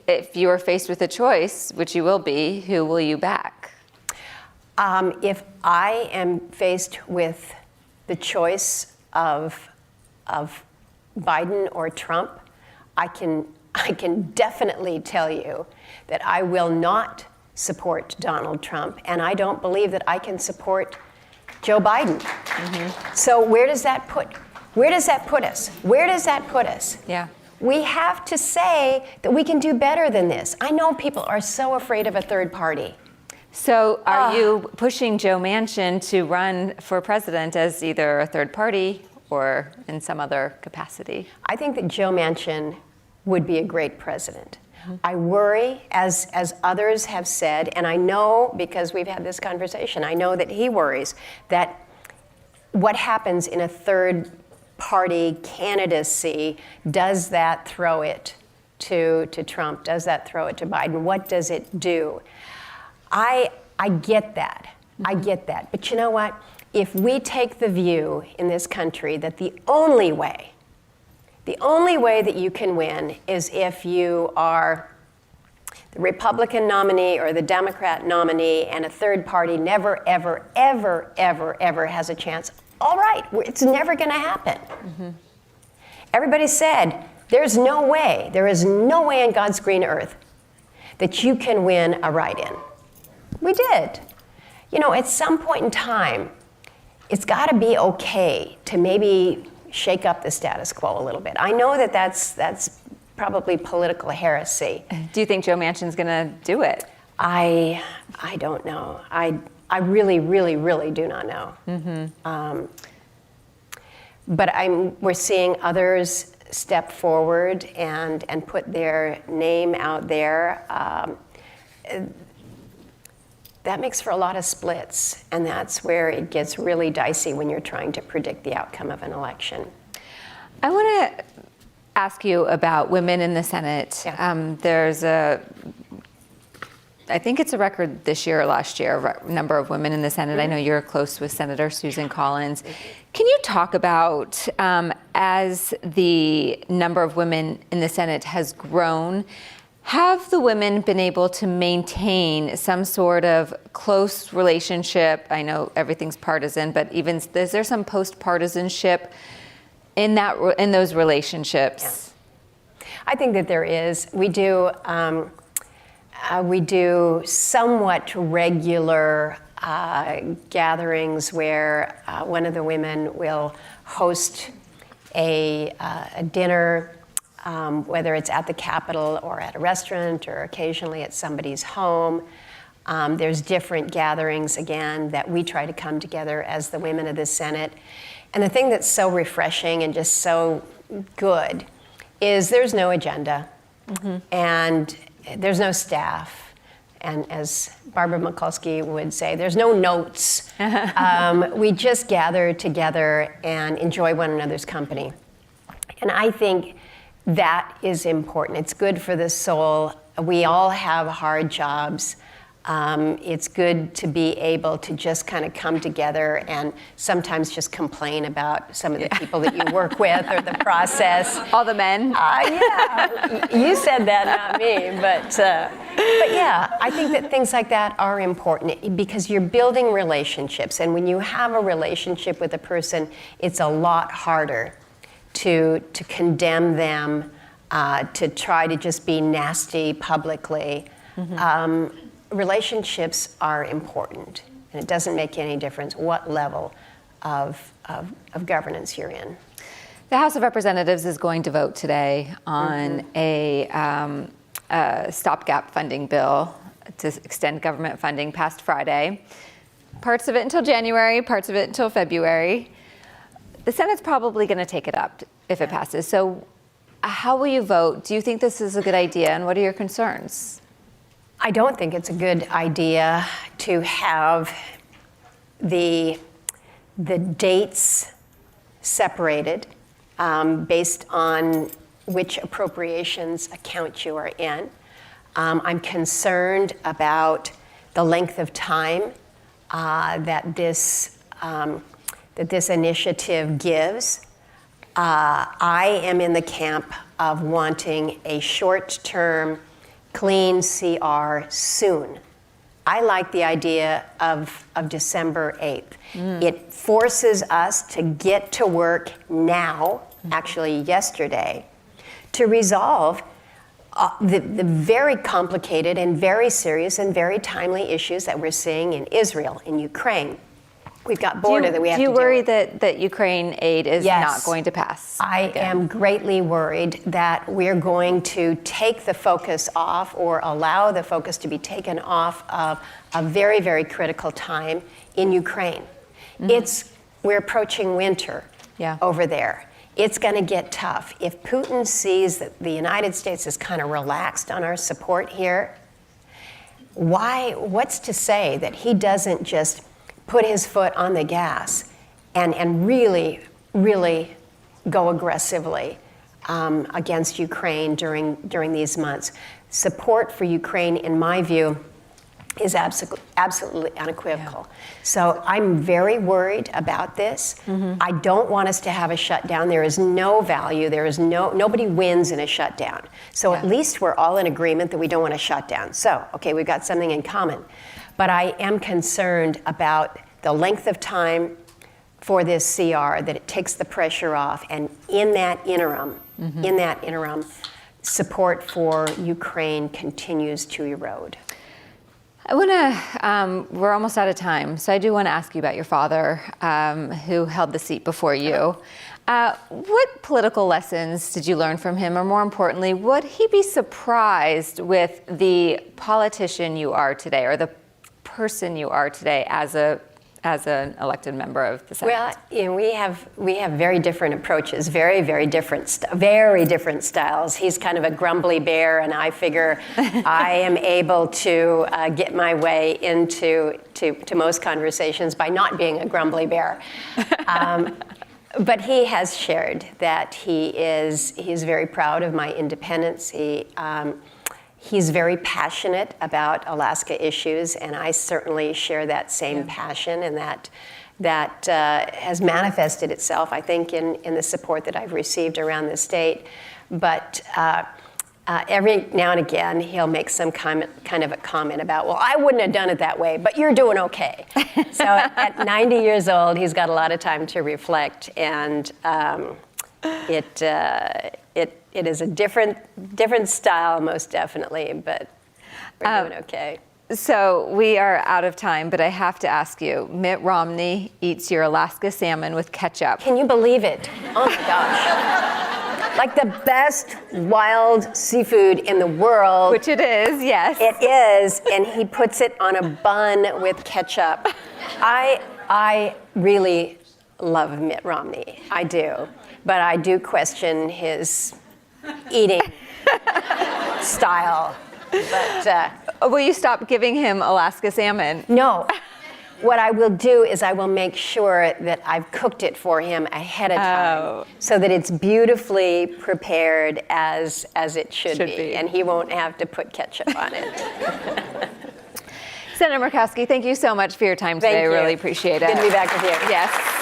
If you are faced with a choice, which you will be, who will you back? If I am faced with the choice of Biden or Trump, I can definitely tell you that I will not support Donald Trump, and I don't believe that I can support Joe Biden. So where does that put us? Where does that put us? Yeah. We have to say that we can do better than this. I know people are so afraid of a third party. So are you pushing Joe Manchin to run for president as either a third party or in some other capacity? I think that Joe Manchin would be a great president. I worry, as others have said, and I know because we've had this conversation, I know that he worries that what happens in a third party candidacy, does that throw it to Trump? Does that throw it to Biden? What does it do? I get that. I get that. But you know what? If we take the view in this country that the only way that you can win is if you are the Republican nominee or the Democrat nominee and a third party never, ever, ever, ever, ever has a chance, all right, it's never going to happen. Everybody said, there is no way in God's green earth that you can win a write-in. We did. You know, at some point in time, it's got to be okay to maybe shake up the status quo a little bit. I know that that's probably political heresy. Do you think Joe Manchin's going to do it? I don't know. I really, really, really do not know. But we're seeing others step forward and put their name out there. That makes for a lot of splits, and that's where it gets really dicey when you're trying to predict the outcome of an election. I want to ask you about women in the Senate. There's I think it's a record this year or last year, number of women in the Senate. I know you're close with Senator Susan Collins. Can you talk about, as the number of women in the Senate has grown, have the women been able to maintain some sort of close relationship? I know everything's partisan, but even is there some post-partisanship in those relationships? Yeah. I think that there is. We do somewhat regular gatherings where one of the women will host a dinner, whether it's at the Capitol or at a restaurant or occasionally at somebody's home. There's different gatherings, again, that we try to come together as the women of the Senate. And the thing that's so refreshing and just so good is there's no agenda and there's no staff. And as Barbara Mikulski would say, there's no notes. We just gather together and enjoy one another's company. And I think that is important. It's good for the soul. We all have hard jobs. It's good to be able to just kind of come together and sometimes just complain about some of the people that you work with or the process. All the men? Yeah, you said that, not me. But yeah, I think that things like that are important because you're building relationships. And when you have a relationship with a person, it's a lot harder to condemn them, to try to just be nasty publicly. Relationships are important, and it doesn't make any difference what level of governance you're in. The House of Representatives is going to vote today on a stopgap funding bill to extend government funding past Friday. Parts of it until January, parts of it until February. The Senate's probably going to take it up if it passes. So how will you vote? Do you think this is a good idea, and what are your concerns? I don't think it's a good idea to have the dates separated based on which appropriations account you are in. I'm concerned about the length of time that this initiative gives. I am in the camp of wanting a short-term clean CR soon. I like the idea of December 8th. It forces us to get to work now, actually yesterday, to resolve the very complicated and very serious and very timely issues that we're seeing in Israel, in Ukraine. We've got border that we have to deal with. Do you worry that Ukraine aid is not going to pass? I am greatly worried that we're going to take the focus off or allow the focus to be taken off of a very, very critical time in Ukraine. We're approaching winter over there. It's going to get tough. If Putin sees that the United States is kind of relaxed on our support here, what's to say that he doesn't just put his foot on the gas and really, really go aggressively against Ukraine during these months? Support for Ukraine, in my view, is absolutely unequivocal. So I'm very worried about this. I don't want us to have a shutdown. There is no value. There is nobody wins in a shutdown. So at least we're all in agreement that we don't want to shut down. So, okay, we've got something in common. But I am concerned about the length of time for this CR, that it takes the pressure off. And in that interim, support for Ukraine continues to erode. I want to, we're almost out of time, so I do want to ask you about your father, who held the seat before you. What political lessons did you learn from him? Or more importantly, would he be surprised with the politician you are today, or the person you are today as an elected member of the Senate? Well, you know, we have very different approaches, very, very different styles. He's kind of a grumbly bear, and I figure I am able to get my way into most conversations by not being a grumbly bear. But he has shared that he's very proud of my independence. He's very passionate about Alaska issues, and I certainly share that same passion, and that has manifested itself, I think, in the support that I've received around the state. But every now and again, he'll make some kind of a comment about, well, I wouldn't have done it that way, but you're doing okay. So at 90 years old, he's got a lot of time to reflect, and it is a different style, most definitely, but we're doing okay. So we are out of time, but I have to ask you, Mitt Romney eats your Alaska salmon with ketchup. Can you believe it? Oh my gosh. Like the best wild seafood in the world. Which it is, yes. It is, and he puts it on a bun with ketchup. I really love Mitt Romney, I do. But I do question his eating style. But will you stop giving him Alaska salmon? No. What I will do is I will make sure that I've cooked it for him ahead of time, so that it's beautifully prepared as it should be, and he won't have to put ketchup on it. Senator Murkowski, thank you so much for your time today. Thank you. I really appreciate it. Good to be back with you. Yes.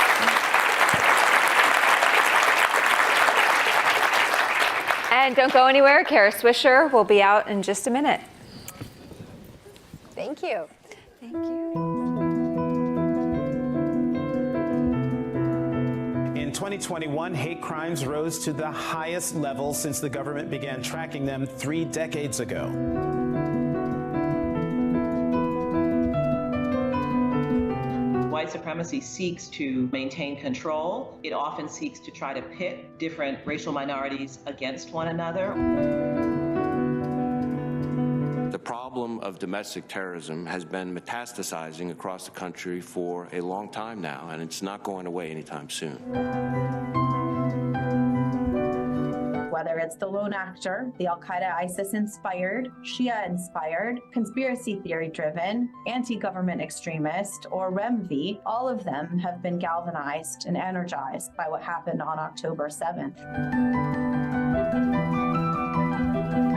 And don't go anywhere. Kara Swisher will be out in just a minute. Thank you. Thank you. In 2021, hate crimes rose to the highest level since the government began tracking them 3 decades ago. White supremacy seeks to maintain control. It often seeks to try to pit different racial minorities against one another. The problem of domestic terrorism has been metastasizing across the country for a long time now, and it's not going away anytime soon. Whether it's the lone actor, the Al-Qaeda ISIS-inspired, Shia-inspired, conspiracy theory-driven, anti-government extremist, or REMV, all of them have been galvanized and energized by what happened on October 7th.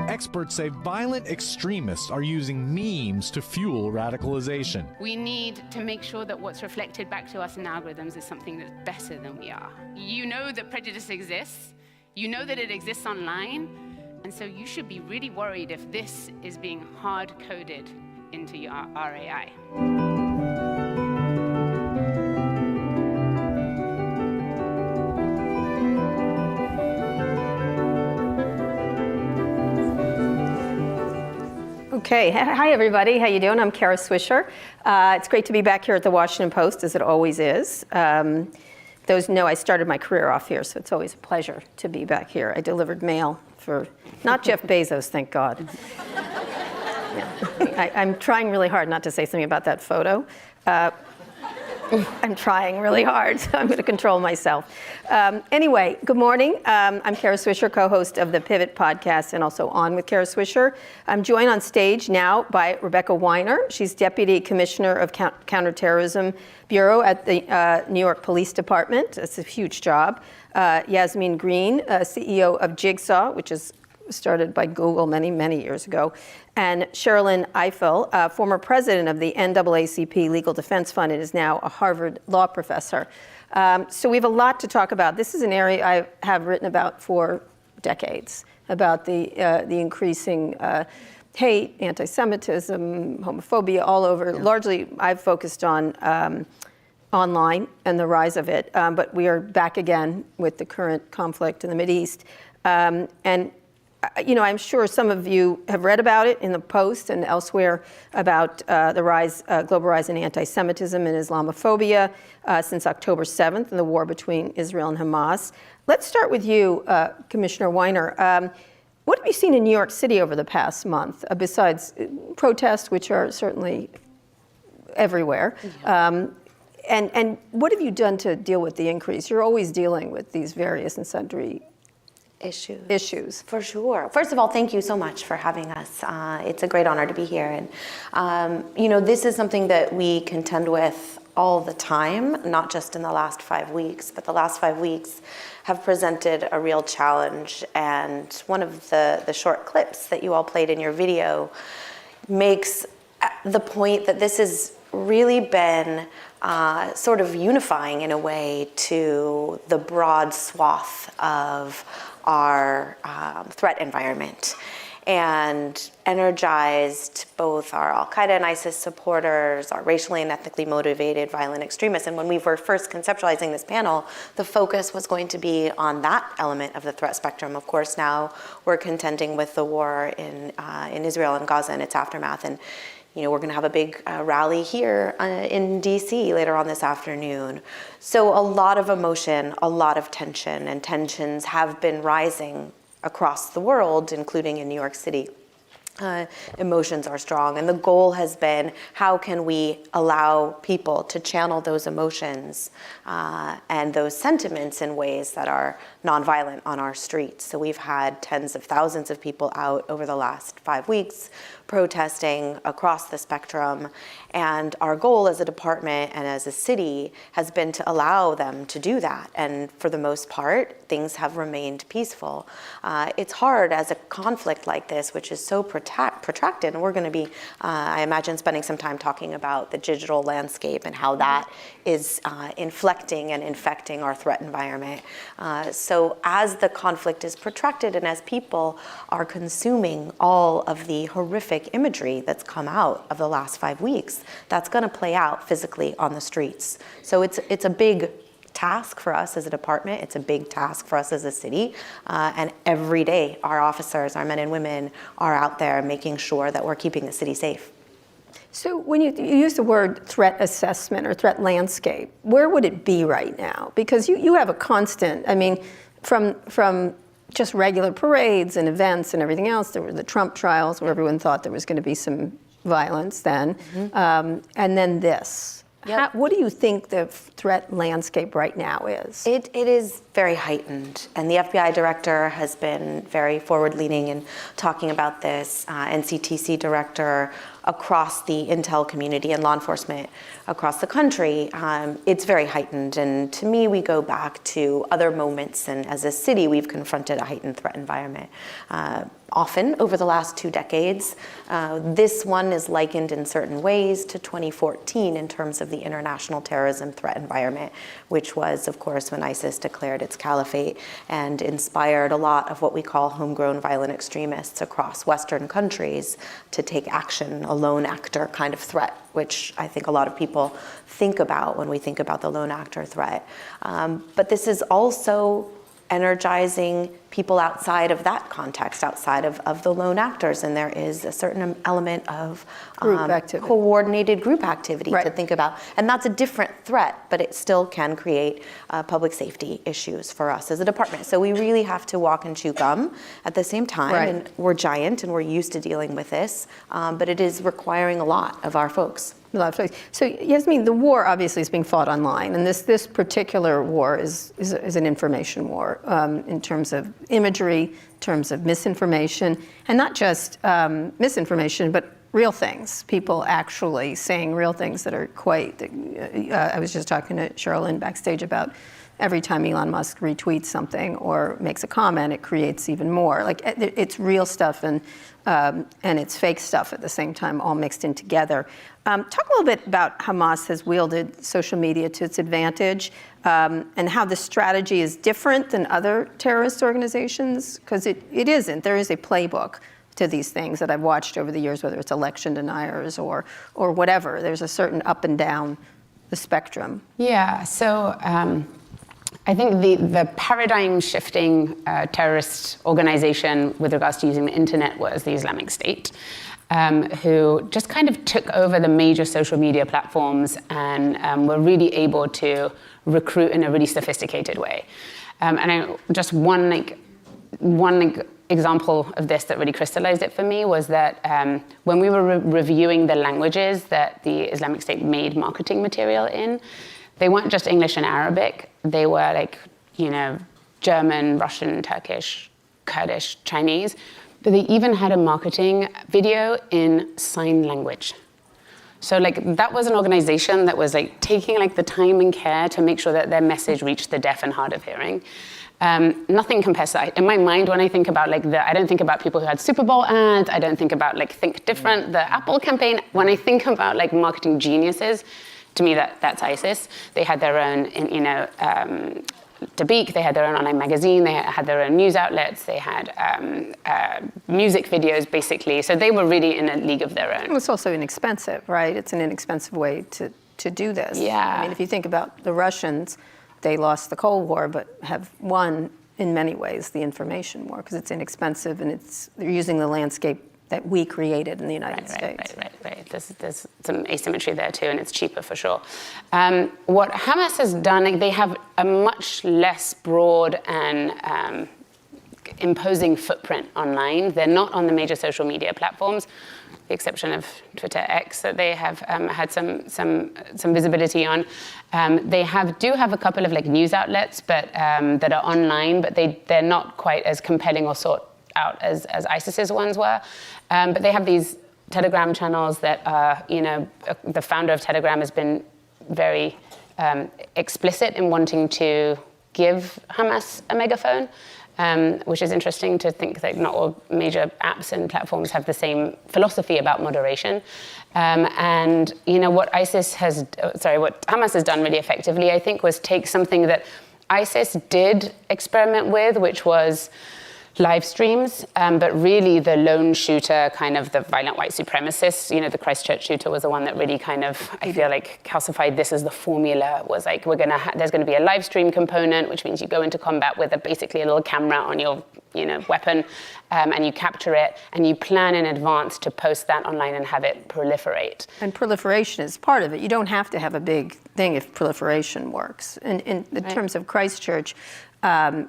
Experts say violent extremists are using memes to fuel radicalization. We need to make sure that what's reflected back to us in algorithms is something that's better than we are. You know that prejudice exists. You know that it exists online. And so you should be really worried if this is being hard-coded into your RAI. Okay, hi everybody, how you doing? I'm Kara Swisher. It's great to be back here at the Washington Post, as it always is. Those know I started my career off here, so it's always a pleasure to be back here. I delivered mail for, not Jeff Bezos, thank God. Yeah. I'm trying really hard not to say something about that photo. I'm trying really hard, so I'm going to control myself. Anyway, good morning. I'm Kara Swisher, co-host of the Pivot podcast and also On with Kara Swisher. I'm joined on stage now by Rebecca Weiner. She's Deputy Commissioner of Counterterrorism Bureau at the New York Police Department. It's a huge job. Yasmin Green, CEO of Jigsaw, which is started by Google many, many years ago, and Sherilyn Ifill, former president of the NAACP Legal Defense Fund and is now a Harvard law professor. So we have a lot to talk about. This is an area I have written about for decades, about the increasing hate, anti-Semitism, homophobia all over. Yeah. Largely, I've focused on online and the rise of it, but we are back again with the current conflict in the Mideast. And you know, I'm sure some of you have read about it in the Post and elsewhere about the rise, global rise in anti-Semitism and Islamophobia since October 7th and the war between Israel and Hamas. Let's start with you, Commissioner Weiner. What have you seen in New York City over the past month, besides protests, which are certainly everywhere? Yeah. And what have you done to deal with the increase? You're always dealing with these various and sundry issues. For sure. First of all, thank you so much for having us. It's a great honor to be here. And, you know, this is something that we contend with all the time, not just in the last 5 weeks, but the last 5 weeks have presented a real challenge. And one of the short clips that you all played in your video makes the point that this has really been sort of unifying in a way to the broad swath of our threat environment, and energized both our Al-Qaeda and ISIS supporters, our racially and ethnically motivated violent extremists. And when we were first conceptualizing this panel, the focus was going to be on that element of the threat spectrum. Of course, now we're contending with the war in Israel and Gaza and its aftermath. And you know, we're going to have a big rally here in DC later on this afternoon. So a lot of emotion, a lot of tension, and tensions have been rising across the world, including in New York City. Emotions are strong, and the goal has been, how can we allow people to channel those emotions and those sentiments in ways that are nonviolent on our streets? So we've had tens of thousands of people out over the last 5 weeks protesting across the spectrum, and our goal as a department and as a city has been to allow them to do that. And for the most part, things have remained peaceful. It's hard as a conflict like this, which is so protracted, and we're going to be, I imagine, spending some time talking about the digital landscape and how that is inflecting and infecting our threat environment. So as the conflict is protracted and as people are consuming all of the horrific imagery that's come out of the last 5 weeks, that's going to play out physically on the streets. So it's a big task for us as a department. It's a big task for us as a city. And every day, our officers, our men and women, are out there making sure that we're keeping the city safe. So when you use the word threat assessment or threat landscape, where would it be right now? Because you have a constant, I mean, from just regular parades and events and everything else. There were the Trump trials where everyone thought there was going to be some violence then. Mm-hmm. And then this. Yep. What do you think the threat landscape right now is? It is very heightened, and the FBI director has been very forward-leaning in talking about this, NCTC director across the intel community and law enforcement across the country. It's very heightened, and to me, we go back to other moments, and as a city, we've confronted a heightened threat environment. often over the last 2 decades. This one is likened in certain ways to 2014 in terms of the international terrorism threat environment, which was, of course, when ISIS declared its caliphate and inspired a lot of what we call homegrown violent extremists across Western countries to take action, a lone actor kind of threat, which I think a lot of people think about when we think about the lone actor threat. But this is also energizing people outside of that context, outside of the lone actors, and there is a certain element of coordinated group activity to think about. And that's a different threat, but it still can create public safety issues for us as a department. So we really have to walk and chew gum at the same time, and we're giant and we're used to dealing with this, but it is requiring a lot of our folks. So Yasmin, the war obviously is being fought online, and this particular war is an information war in terms of imagery, in terms of misinformation, and not just misinformation, but real things. People actually saying real things that are quite. I was just talking to Sherilyn backstage about every time Elon Musk retweets something or makes a comment, it creates even more. Like it's real stuff and it's fake stuff at the same time, all mixed in together. Talk a little bit about Hamas has wielded social media to its advantage and how the strategy is different than other terrorist organizations, because it isn't. There is a playbook to these things that I've watched over the years, whether it's election deniers or whatever. There's a certain up and down the spectrum. Yeah, so I think the paradigm shifting terrorist organization with regards to using the internet was the Islamic State, who just kind of took over the major social media platforms and were really able to recruit in a really sophisticated way. Just one example of this that really crystallized it for me was that when we were reviewing the languages that the Islamic State made marketing material in, they weren't just English and Arabic. They were German, Russian, Turkish, Kurdish, Chinese. But they even had a marketing video in sign language. So that was an organization that was taking the time and care to make sure that their message reached the deaf and hard of hearing. Nothing compares to that. In my mind, when I think about I don't think about people who had Super Bowl ads. I don't think about Think Different, the Apple campaign. When I think about marketing geniuses, to me that's ISIS. They had their own, Dabiq, they had their own online magazine, they had their own news outlets, they had music videos, basically. So they were really in a league of their own. It's also inexpensive, right? It's an inexpensive way to do this. Yeah. I mean, if you think about the Russians, they lost the Cold War, but have won, in many ways, the information war, because it's inexpensive and they're using the landscape that we created in the United States. Right. There's some asymmetry there too, and it's cheaper for sure. What Hamas has done, they have a much less broad and imposing footprint online. They're not on the major social media platforms, with the exception of Twitter X, that they have had some visibility on. They do have a couple of news outlets, but that are online, but they're not quite as compelling or sought out as ISIS's ones were. But they have these Telegram channels that are, the founder of Telegram has been very explicit in wanting to give Hamas a megaphone, which is interesting to think that not all major apps and platforms have the same philosophy about moderation. And what Hamas has done really effectively, I think, was take something that ISIS did experiment with, which was live streams, but really the lone shooter, kind of the violent white supremacist, the Christchurch shooter was the one that really kind of, I feel calcified this as the formula, was there's gonna be a live stream component, which means you go into combat with basically a little camera on your, weapon, and you capture it, and you plan in advance to post that online and have it proliferate. And proliferation is part of it. You don't have to have a big thing if proliferation works. In terms of Christchurch,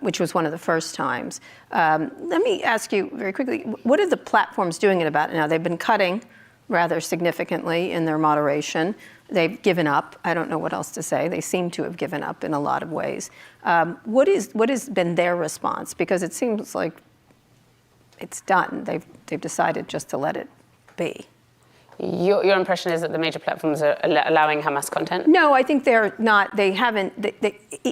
which was one of the first times. Let me ask you very quickly, what are the platforms doing it about now? They've been cutting rather significantly in their moderation. They've given up. I don't know what else to say. They seem to have given up in a lot of ways. What has been their response? Because it seems like it's done. They've decided just to let it be. Your impression is that the major platforms are allowing Hamas content? No, I think they're not. They haven't.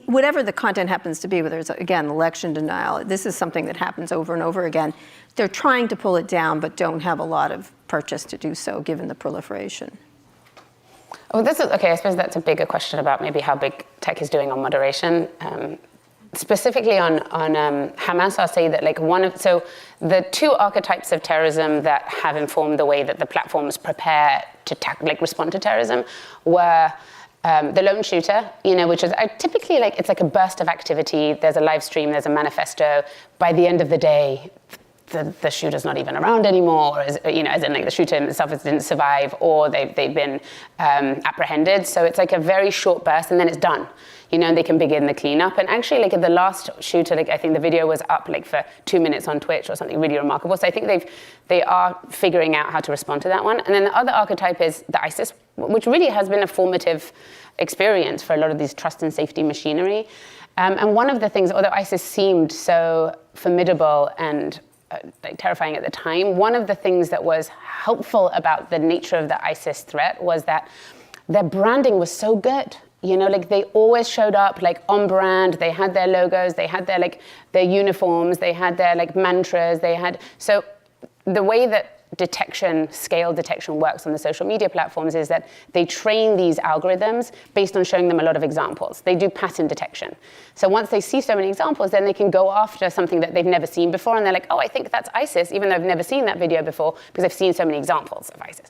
Whatever the content happens to be, whether it's, again, election denial, this is something that happens over and over again. They're trying to pull it down, but don't have a lot of purchase to do so, given the proliferation. Oh, okay, I suppose that's a bigger question about maybe how big tech is doing on moderation. Specifically on Hamas, I'll say that so the two archetypes of terrorism that have informed the way that the platforms prepare to respond to terrorism were the lone shooter, which is typically it's like a burst of activity. There's a live stream, there's a manifesto. By the end of the day, the shooter's not even around anymore, as in the shooter himself didn't survive, or they've been apprehended. So it's like a very short burst, and then it's done. And they can begin the cleanup. And actually, the last shooter, I think the video was up for 2 minutes on Twitch or something really remarkable. So I think they are figuring out how to respond to that one. And then the other archetype is the ISIS, which really has been a formative experience for a lot of these trust and safety machinery. And one of the things, although ISIS seemed so formidable and terrifying at the time, one of the things that was helpful about the nature of the ISIS threat was that their branding was so good. They always showed up on brand. They had their logos, they had their uniforms, they had their mantras, so the way that scale detection works on the social media platforms is that they train these algorithms based on showing them a lot of examples. They do pattern detection. So once they see so many examples, then they can go after something that they've never seen before, and they're like, oh, I think that's ISIS, even though I've never seen that video before, because I've seen so many examples of ISIS.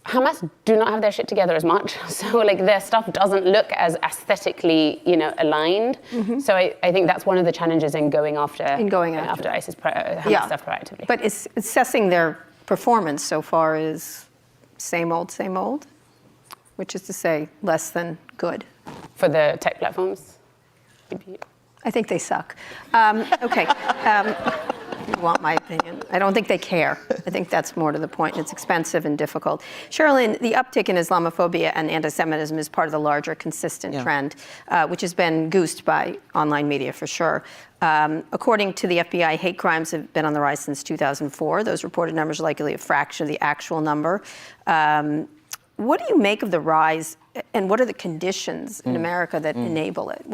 Hamas do not have their shit together as much, so their stuff doesn't look as aesthetically, aligned. Mm-hmm. So I think that's one of the challenges in going after ISIS Hamas stuff proactively. But assessing their performance so far is same old, which is to say less than good. For the tech platforms? I think they suck. Okay. You want my opinion. I don't think they care. I think that's more to the point. It's expensive and difficult. Sherilyn, the uptick in Islamophobia and anti-Semitism is part of the larger consistent trend, which has been goosed by online media for sure. According to the FBI, hate crimes have been on the rise since 2004. Those reported numbers are likely a fraction of the actual number. What do you make of the rise, and what are the conditions in America that enable it?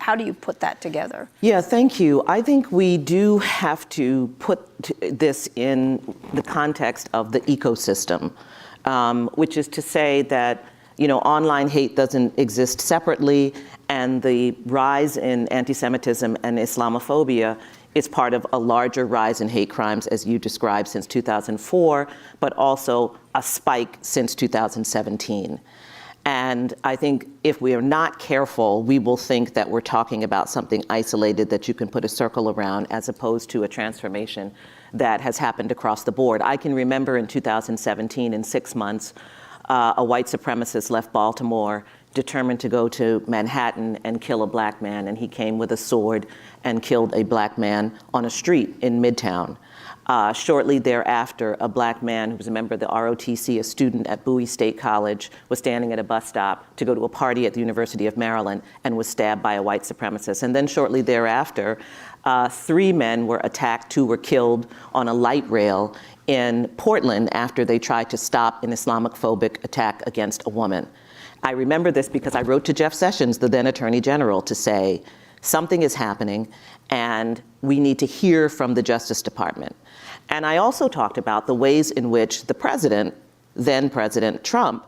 How do you put that together? Yeah, thank you. I think we do have to put this in the context of the ecosystem, which is to say that online hate doesn't exist separately, and the rise in anti-Semitism and Islamophobia is part of a larger rise in hate crimes, as you described, since 2004, but also a spike since 2017. And I think if we are not careful, we will think that we're talking about something isolated that you can put a circle around, as opposed to a transformation that has happened across the board. I can remember in 2017, in 6 months, a white supremacist left Baltimore determined to go to Manhattan and kill a black man, and he came with a sword and killed a black man on a street in Midtown. Shortly thereafter, a black man who was a member of the ROTC, a student at Bowie State College, was standing at a bus stop to go to a party at the University of Maryland and was stabbed by a white supremacist. And then shortly thereafter, 3 men were attacked, 2 were killed on a light rail in Portland after they tried to stop an Islamophobic attack against a woman. I remember this because I wrote to Jeff Sessions, the then Attorney General, to say something is happening and we need to hear from the Justice Department. And I also talked about the ways in which the president, then President Trump,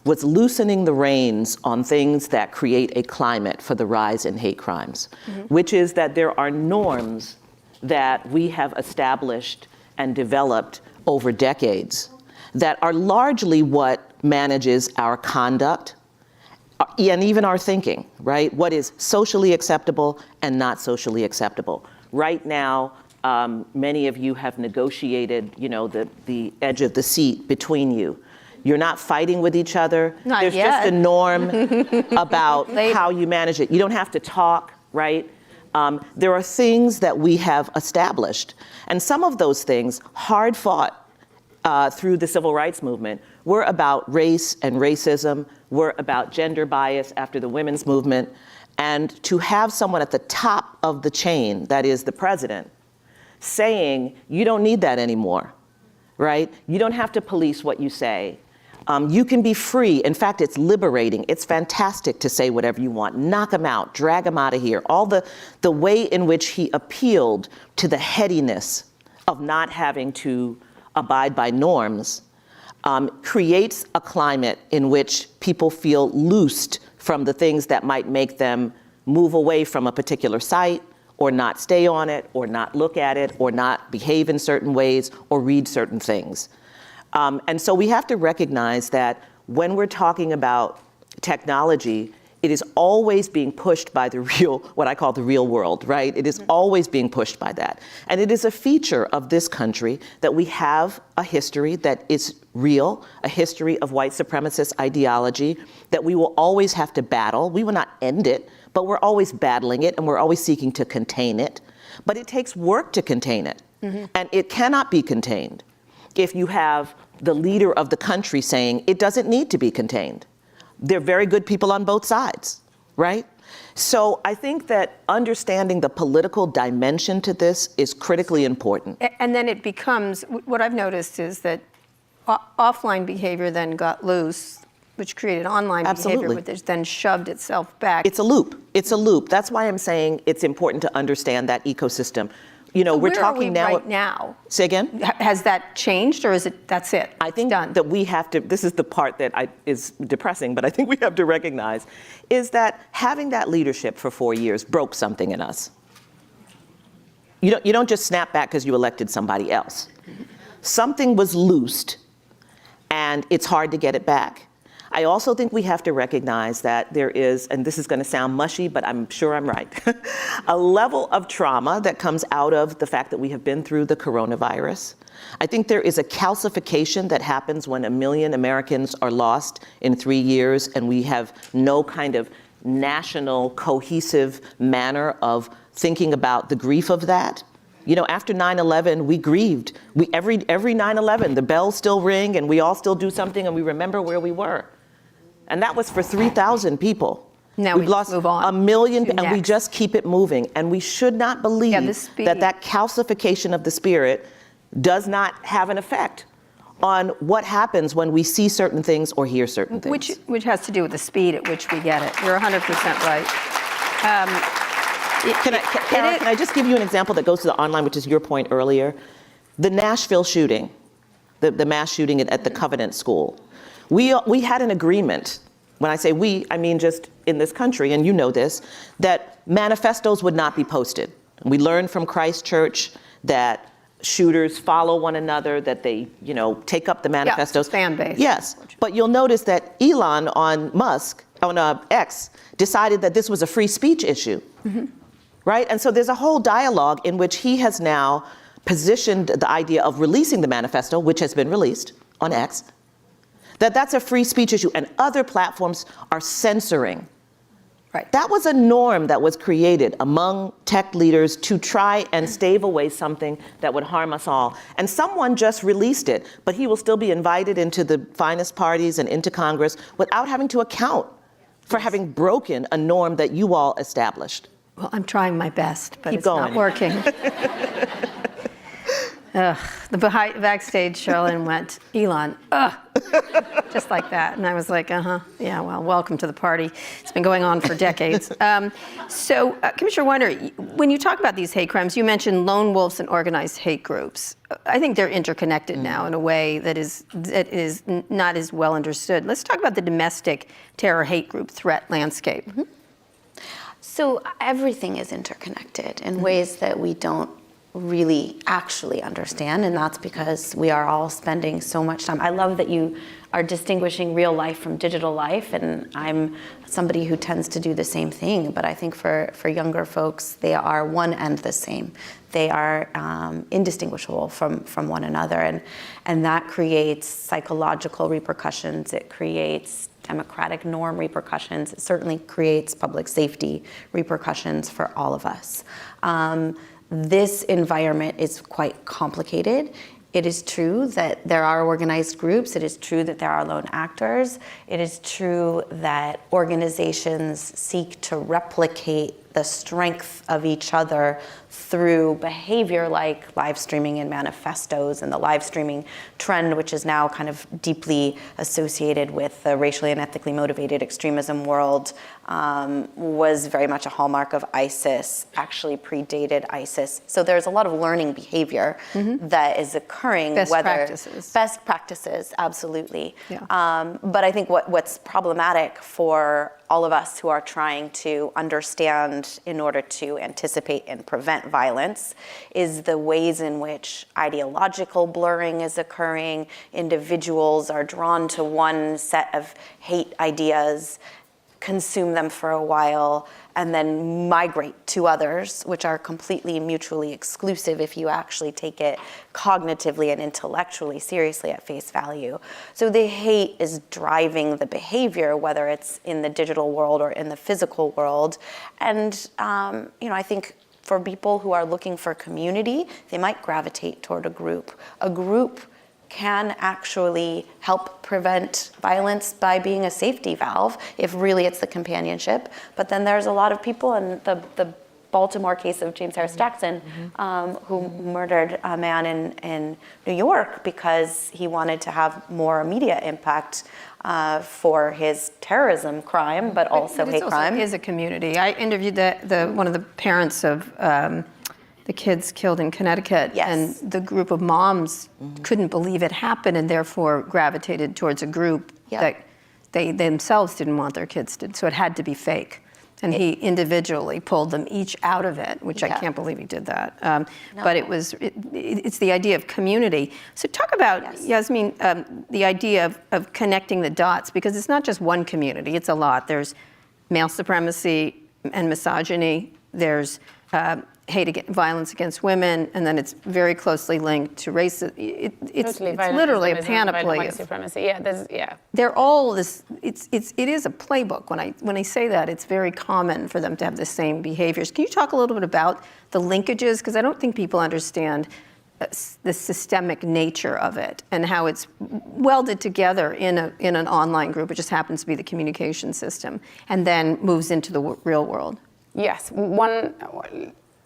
was loosening the reins on things that create a climate for the rise in hate crimes, which is that there are norms that we have established and developed over decades that are largely what manages our conduct and even our thinking, right? What is socially acceptable and not socially acceptable. Right now, many of you have negotiated, the edge of the seat between you. You're not fighting with each other. Not There's yet. just a norm about how you manage it. You don't have to talk, right? There are things that we have established. And some of those things, hard fought through the civil rights movement, were about race and racism, were about gender bias after the women's movement. And to have someone at the top of the chain, that is the president, saying, you don't need that anymore. right? You don't have to police what you say. You can be free. In fact, it's liberating. It's fantastic to say whatever you want. Knock him out, drag him out of here. All the way in which he appealed to the headiness of not having to abide by norms creates a climate in which people feel loosed from the things that might make them move away from a particular site, or not stay on it, or not look at it, or not behave in certain ways, or read certain things. And so we have to recognize that when we're talking about technology, it is always being pushed by the real, what I call the real world, right? It is always being pushed by that. And it is a feature of this country that we have a history that is real, a history of white supremacist ideology that we will always have to battle. We will not end it, but we're always battling it, and we're always seeking to contain it. But it takes work to contain it. And it cannot be contained if you have the leader of the country saying it doesn't need to be contained. They're very good people on both sides, right? So I think that understanding the political dimension to this is critically important. And then it becomes, what I've noticed is that offline behavior then got loose, which created online behavior, which then shoved itself back. It's a loop. It's a loop. That's why I'm saying it's important to understand that ecosystem. You know, So we're where talking are we now. right now? Say again? Has that changed, or is it, that's it? I think that we have to, this is the part that is depressing, but I think we have to recognize, is that having that leadership for 4 years broke something in us. You don't just snap back because you elected somebody else. Something was loosed, and it's hard to get it back. I also think we have to recognize that there is, and this is going to sound mushy, but I'm sure I'm right, a level of trauma that comes out of the fact that we have been through the coronavirus. I think there is a calcification that happens when 1 million Americans are lost in 3 years, and we have no kind of national cohesive manner of thinking about the grief of that. You know, after 9/11, we grieved. Every 9/11, the bells still ring, and we all still do something, and we remember where we were. And that was for 3,000 people. Now We've lost move on 1 million, and we next. just keep it moving. And we should not believe that calcification of the spirit does not have an effect on what happens when we see certain things or hear certain things. Which has to do with the speed at which we get it. You're 100% right. Can I just give you an example that goes to the online, which is your point earlier? The Nashville shooting, the mass shooting at the Covenant School. We had an agreement. When I say we, I mean just in this country, and you know this, that manifestos would not be posted. We learned from Christchurch that shooters follow one another, that they, take up the manifestos. Yeah, fan base. Yes, but you'll notice that Elon on X, decided that this was a free speech issue, right? And so there's a whole dialogue in which he has now positioned the idea of releasing the manifesto, which has been released on X, that's a free speech issue, and other platforms are censoring. Right. That was a norm that was created among tech leaders to try and stave away something that would harm us all. And someone just released it, but he will still be invited into the finest parties and into Congress without having to account for having broken a norm that you all established. Well, I'm trying my best, but Keep it's going. not working. Backstage, Sherilyn went, Elon, just like that. And I was like, yeah, well, welcome to the party. It's been going on for decades. Commissioner Weiner, when you talk about these hate crimes, you mentioned lone wolves and organized hate groups. I think they're interconnected now in a way that is not as well understood. Let's talk about the domestic terror hate group threat landscape. So everything is interconnected in ways that we don't really actually understand, and that's because we are all spending so much time. I love that you are distinguishing real life from digital life, and I'm somebody who tends to do the same thing, but I think for younger folks, they are one and the same. They are indistinguishable from one another, and that creates psychological repercussions. It creates democratic norm repercussions. It certainly creates public safety repercussions for all of us. This environment is quite complicated. It is true that there are organized groups. It is true that there are lone actors. It is true that organizations seek to replicate the strength of each other through behavior like live streaming and manifestos, and the live streaming trend, which is now kind of deeply associated with the racially and ethically motivated extremism world, was very much a hallmark of ISIS, actually predated ISIS. So there's a lot of learning behavior that is occurring. Best practices. Best practices, absolutely. Yeah. But I think what's problematic for all of us who are trying to understand in order to anticipate and prevent violence is the ways in which ideological blurring is occurring. Individuals are drawn to one set of hate ideas, consume them for a while, and then migrate to others, which are completely mutually exclusive if you actually take it cognitively and intellectually seriously at face value. So the hate is driving the behavior, whether it's in the digital world or in the physical world. And I think for people who are looking for community, they might gravitate toward a group. A group can actually help prevent violence by being a safety valve, if really it's the companionship. But then there's a lot of people, in the Baltimore case of James Harris Jackson, who murdered a man in New York because he wanted to have more immediate impact for his terrorism crime, but also hate crime. It is a community. I interviewed one of the parents of the kids killed in Connecticut, and the group of moms couldn't believe it happened and therefore gravitated towards a group that they themselves didn't want their kids to, so it had to be fake. And he individually pulled them each out of it, which I can't believe he did that. But it's the idea of community. So talk about, Yasmin, the idea of connecting the dots, because it's not just one community, it's a lot. There's male supremacy and misogyny, there's violence against women, and then it's very closely linked to race. It's literally a panoply. White supremacy. They're all this. It is a playbook. When I say that, it's very common for them to have the same behaviors. Can you talk a little bit about the linkages? Because I don't think people understand the systemic nature of it and how it's welded together in an online group. It just happens to be the communication system, and then moves into the real world. Yes,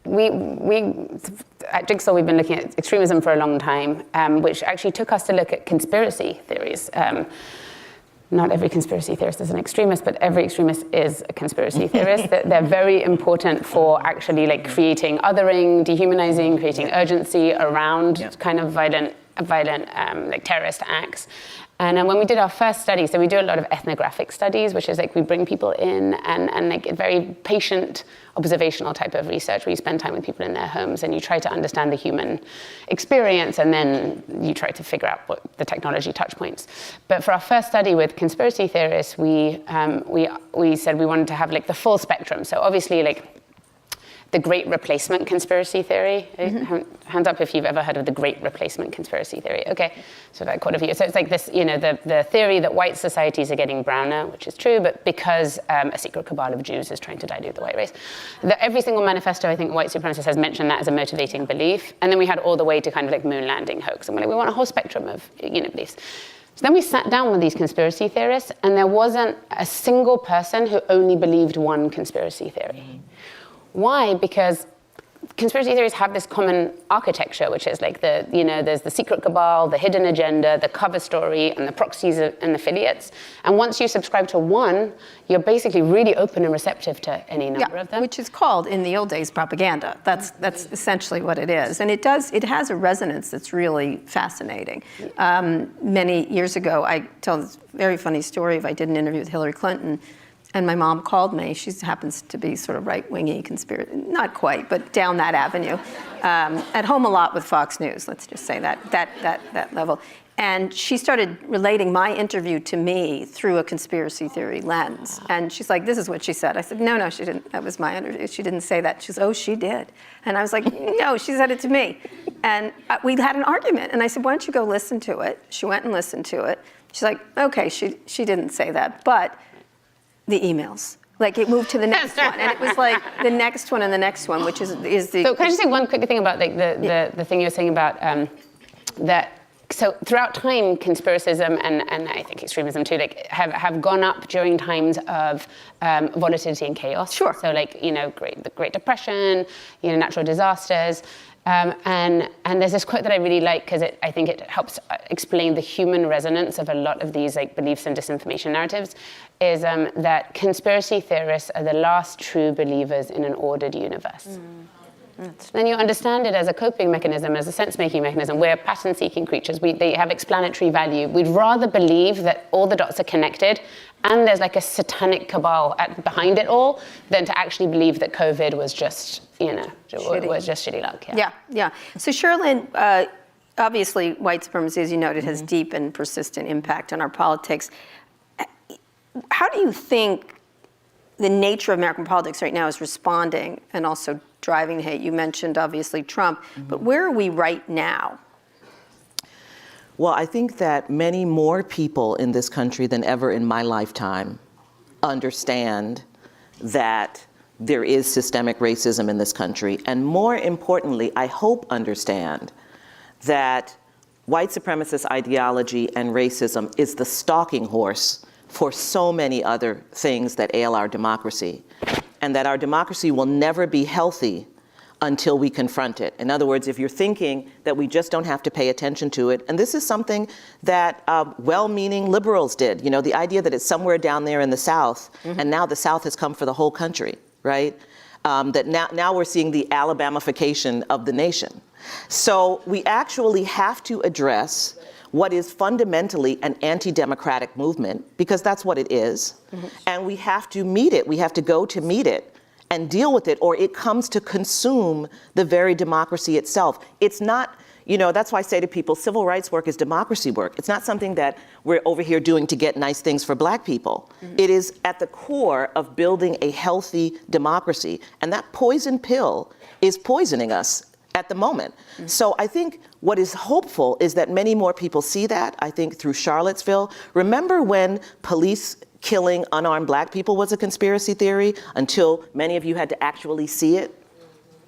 we at Jigsaw, we've been looking at extremism for a long time, which actually took us to look at conspiracy theories. Not every conspiracy theorist is an extremist, but every extremist is a conspiracy theorist. They're very important for actually creating othering, dehumanizing, creating urgency around kind of violent terrorist acts. And when we did our first study, so we do a lot of ethnographic studies, which is we bring people in and a very patient observational type of research where you spend time with people in their homes and you try to understand the human experience, and then you try to figure out what the technology touch points. But for our first study with conspiracy theorists, we said we wanted to have the full spectrum. So obviously the Great Replacement conspiracy theory. Hands up if you've ever heard of the Great Replacement conspiracy theory. Okay, so about a quarter of you. So it's this, the theory that white societies are getting browner, which is true, but because a secret cabal of Jews is trying to dilute the white race. Every single manifesto, I think, white supremacist has mentioned that as a motivating belief. And then we had all the way to kind of moon landing hoax. And we want a whole spectrum of beliefs. So then we sat down with these conspiracy theorists, and there wasn't a single person who only believed one conspiracy theory. Why? Because conspiracy theories have this common architecture, which is there's the secret cabal, the hidden agenda, the cover story, and the proxies and affiliates. And once you subscribe to one, you're basically really open and receptive to any number of them. Which is called, in the old days, propaganda. That's essentially what it is. And it has a resonance that's really fascinating. Many years ago, I tell this very funny story I did an interview with Hillary Clinton. And my mom called me. She happens to be sort of right-wingy conspiracy, not quite, but down that avenue. At home a lot with Fox News, let's just say that level. And she started relating my interview to me through a conspiracy theory lens. And she's like, this is what she said. I said, no, she didn't. That was my interview. She didn't say that. She said, oh, she did. And I was like, no, she said it to me. And we had an argument. And I said, why don't you go listen to it? She went and listened to it. She's like, okay, she didn't say that, but the emails. It moved to the next one, and it was the next one and the next one, which is the. So can I just say one quick thing about the thing you were saying about that so throughout time, conspiracism and I think extremism too, like have gone up during times of volatility and chaos. Sure. So like, the Great Depression, natural disasters. And there's this quote that I really like because I think it helps explain the human resonance of a lot of these like beliefs and disinformation narratives, is that conspiracy theorists are the last true believers in an ordered universe. Then you understand it as a coping mechanism, as a sense-making mechanism. We're pattern-seeking creatures. They have explanatory value. We'd rather believe that all the dots are connected and there's like a satanic cabal behind it all than to actually believe that COVID was just, was just shitty luck. Yeah. So Sherilyn, obviously white supremacy, as you noted, has deep and persistent impact on our politics. How do you think the nature of American politics right now is responding and also driving hate? You mentioned obviously Trump, but where are we right now? Well, I think that many more people in this country than ever in my lifetime understand that there is systemic racism in this country. And more importantly, I hope understand that white supremacist ideology and racism is the stalking horse for so many other things that ail our democracy, and that our democracy will never be healthy until we confront it. In other words, if you're thinking that we just don't have to pay attention to it, and this is something that well-meaning liberals did, the idea that it's somewhere down there in the South, and now the South has come for the whole country, right? That now we're seeing the Alabamification of the nation. So we actually have to address what is fundamentally an anti-democratic movement, because that's what it is, and we have to meet it. We have to go to meet it and deal with it, or it comes to consume the very democracy itself. It's not, that's why I say to people, civil rights work is democracy work. It's not something that we're over here doing to get nice things for Black people. It is at the core of building a healthy democracy, and that poison pill is poisoning us at the moment. So I think what is hopeful is that many more people see that. I think through Charlottesville, remember when police killing unarmed Black people was a conspiracy theory until many of you had to actually see it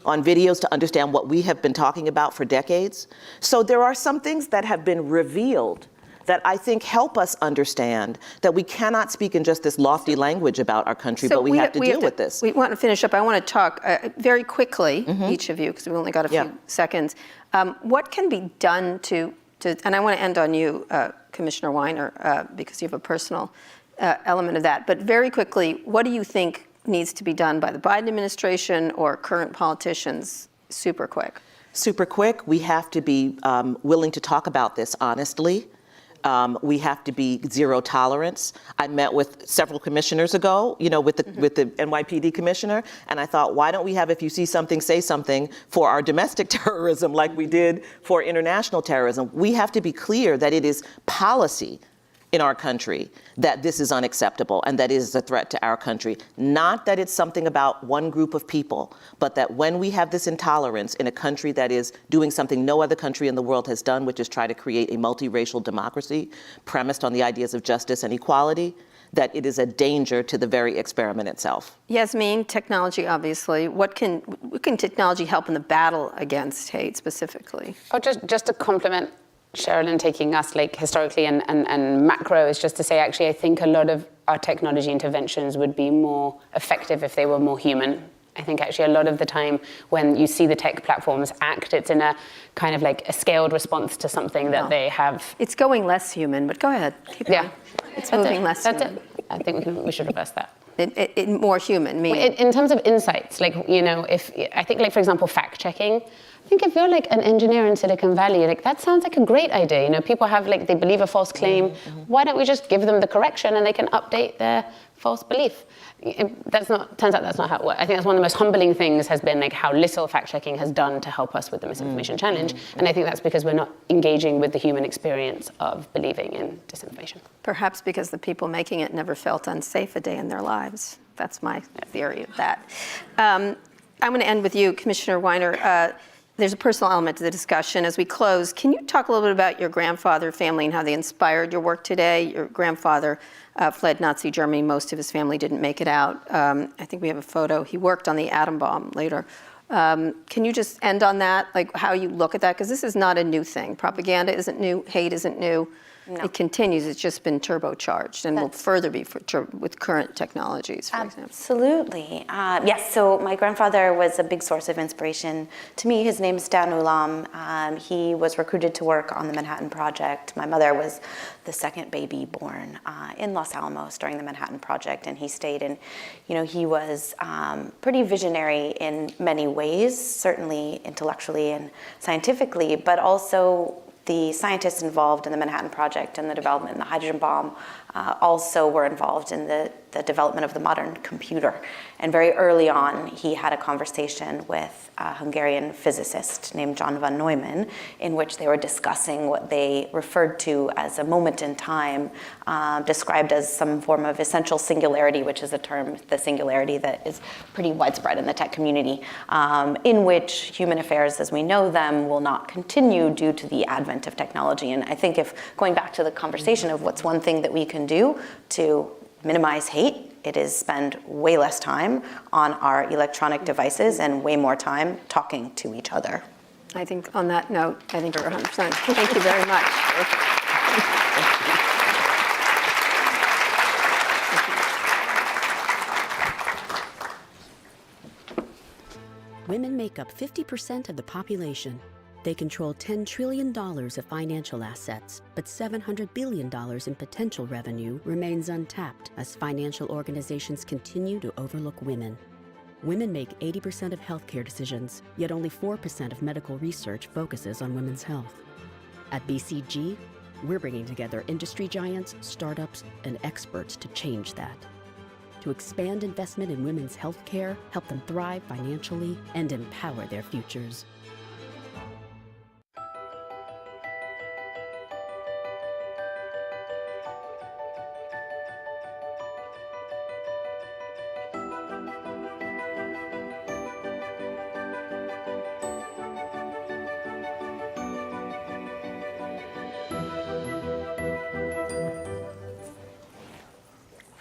on videos to understand what we have been talking about for decades? So there are some things that have been revealed that I think help us understand that we cannot speak in just this lofty language about our country, but we have to deal with this. We want to finish up. I want to talk very quickly, each of you, because we've only got a few seconds. What can be done to, and I want to end on you, Commissioner Weiner, because you have a personal element of that. But very quickly, what do you think needs to be done by the Biden administration or current politicians? Super quick. Super quick. We have to be willing to talk about this honestly. We have to be zero tolerance. I met with several commissioners ago, with the NYPD commissioner, and I thought, why don't we have, if you see something, say something for our domestic terrorism like we did for international terrorism? We have to be clear that it is policy in our country that this is unacceptable and that it is a threat to our country. Not that it's something about one group of people, but that when we have this intolerance in a country that is doing something no other country in the world has done, which is try to create a multiracial democracy premised on the ideas of justice and equality, that it is a danger to the very experiment itself. Yasmin, technology, obviously. What can technology help in the battle against hate specifically? Oh, just to compliment Sherilyn taking us like historically and macro is just to say, actually, I think a lot of our technology interventions would be more effective if they were more human. I think actually a lot of the time when you see the tech platforms act, it's in a kind of like a scaled response to something that they have. It's going less human, but go ahead. Keep going. It's moving less human. I think we should reverse that. More human, meaning? In terms of insights, like, if I think, like, for example, fact checking. I think if you're like an engineer in Silicon Valley, like that sounds like a great idea. People have like, they believe a false claim. Why don't we just give them the correction and they can update their false belief? Turns out that's not how it works. I think that's one of the most humbling things has been like how little fact checking has done to help us with the misinformation challenge. And I think that's because we're not engaging with the human experience of believing in disinformation. Perhaps because the people making it never felt unsafe a day in their lives. That's my theory of that. I'm going to end with you, Commissioner Weiner. There's a personal element to the discussion. As we close, can you talk a little bit about your grandfather, family, and how they inspired your work today? Your grandfather fled Nazi Germany. Most of his family didn't make it out. I think we have a photo. He worked on the atom bomb later. Can you just end on that, like how you look at that? Because this is not a new thing. Propaganda isn't new, hate isn't new. No. It continues, it's just been turbocharged and will further be with current technologies, for example. Absolutely. Yes, so my grandfather was a big source of inspiration to me. His name is Dan Ulam. He was recruited to work on the Manhattan Project. My mother was the second baby born in Los Alamos during the Manhattan Project, and he stayed. And, he was pretty visionary in many ways, certainly intellectually and scientifically, but also the scientists involved in the Manhattan Project and the development of the hydrogen bomb also were involved in the development of the modern computer. And very early on, he had a conversation with a Hungarian physicist named John von Neumann, in which they were discussing what they referred to as a moment in time, described as some form of essential singularity, which is a term, the singularity that is pretty widespread in the tech community, in which human affairs as we know them will not continue due to the advent of technology. And I think if going back to the conversation of what's one thing that we can do to minimize hate, it is spend way less time on our electronic devices and way more time talking to each other. I think on that note, I think you're 100%. Thank you very much. Women make up 50% of the population. They control $10 trillion of financial assets, but $700 billion in potential revenue remains untapped as financial organizations continue to overlook women. Women make 80% of healthcare decisions, yet only 4% of medical research focuses on women's health. At BCG, we're bringing together industry giants, startups, and experts to change that. To expand investment in women's healthcare, help them thrive financially, and empower their futures.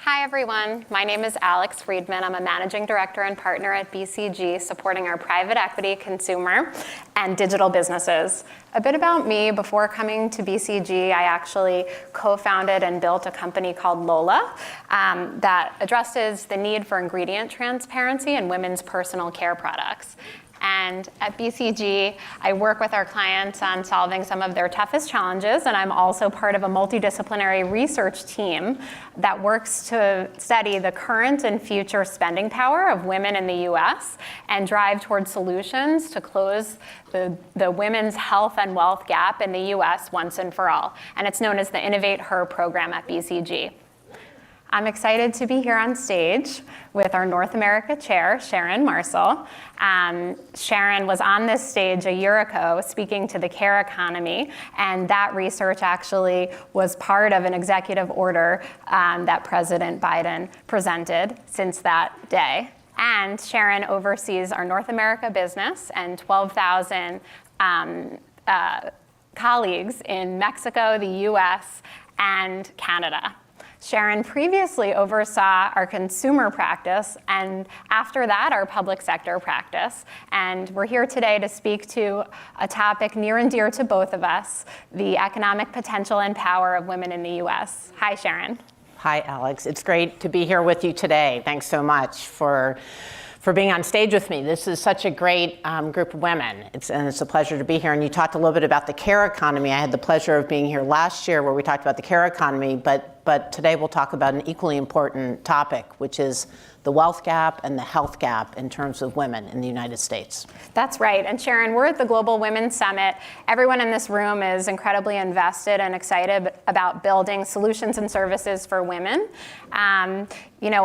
Hi everyone, my name is Alex Friedman. I'm a managing director and partner at BCG, supporting our private equity, consumer, and digital businesses. A bit about me: before coming to BCG, I actually co-founded and built a company called Lola that addresses the need for ingredient transparency in women's personal care products. And at BCG, I work with our clients on solving some of their toughest challenges, and I'm also part of a multidisciplinary research team that works to study the current and future spending power of women in the US and drive towards solutions to close the women's health and wealth gap in the US once and for all. And it's known as the Innovate Her program at BCG. I'm excited to be here on stage with our North America chair, Sharon Marcel. Sharon was on this stage a year ago speaking to the care economy, and that research actually was part of an executive order that President Biden presented since that day. And Sharon oversees our North America business and 12,000 colleagues in Mexico, the US, and Canada. Sharon previously oversaw our consumer practice, and after that, our public sector practice. And we're here today to speak to a topic near and dear to both of us: the economic potential and power of women in the US. Hi, Sharon. Hi, Alex. It's great to be here with you today. Thanks so much for being on stage with me. This is such a great group of women. It's a pleasure to be here. And you talked a little bit about the care economy. I had the pleasure of being here last year where we talked about the care economy, but today we'll talk about an equally important topic, which is the wealth gap and the health gap in terms of women in the United States. That's right. And Sharon, we're at the Global Women's Summit. Everyone in this room is incredibly invested and excited about building solutions and services for women.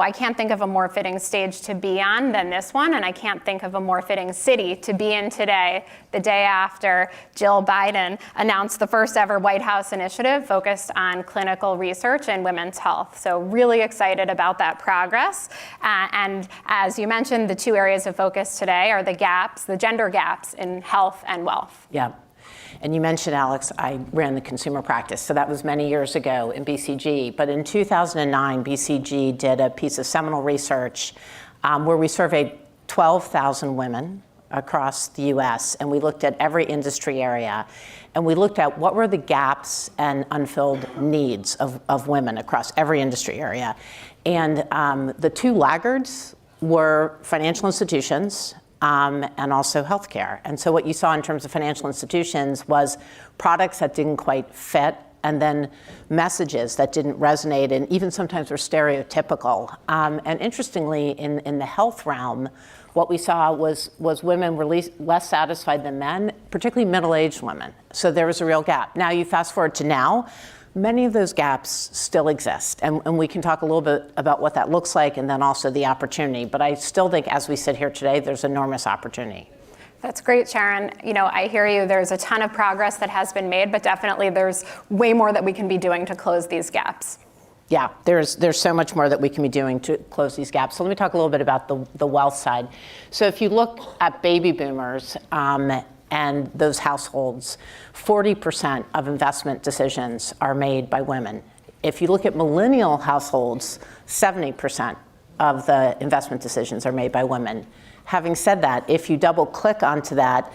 I can't think of a more fitting stage to be on than this one, and I can't think of a more fitting city to be in today, the day after Jill Biden announced the first ever White House initiative focused on clinical research and women's health. So really excited about that progress. And as you mentioned, the two areas of focus today are the gender gaps in health and wealth. Yeah. And you mentioned, Alex, I ran the consumer practice, so that was many years ago in BCG. But in 2009, BCG did a piece of seminal research where we surveyed 12,000 women across the US, and we looked at every industry area, and we looked at what were the gaps and unfilled needs of women across every industry area. And the two laggards were financial institutions and also healthcare. And so what you saw in terms of financial institutions was products that didn't quite fit, and then messages that didn't resonate and even sometimes were stereotypical. And interestingly, in the health realm, what we saw was women were less satisfied than men, particularly middle-aged women. So there was a real gap. Now you fast forward to now, many of those gaps still exist. And we can talk a little bit about what that looks like and then also the opportunity. But I still think as we sit here today, there's enormous opportunity. That's great, Sharon. You know, I hear you. There's a ton of progress that has been made, but definitely there's way more that we can be doing to close these gaps. Yeah, there's so much more that we can be doing to close these gaps. So let me talk a little bit about the wealth side. So if you look at baby boomers and those households, 40% of investment decisions are made by women. If you look at millennial households, 70% of the investment decisions are made by women. Having said that, if you double click onto that,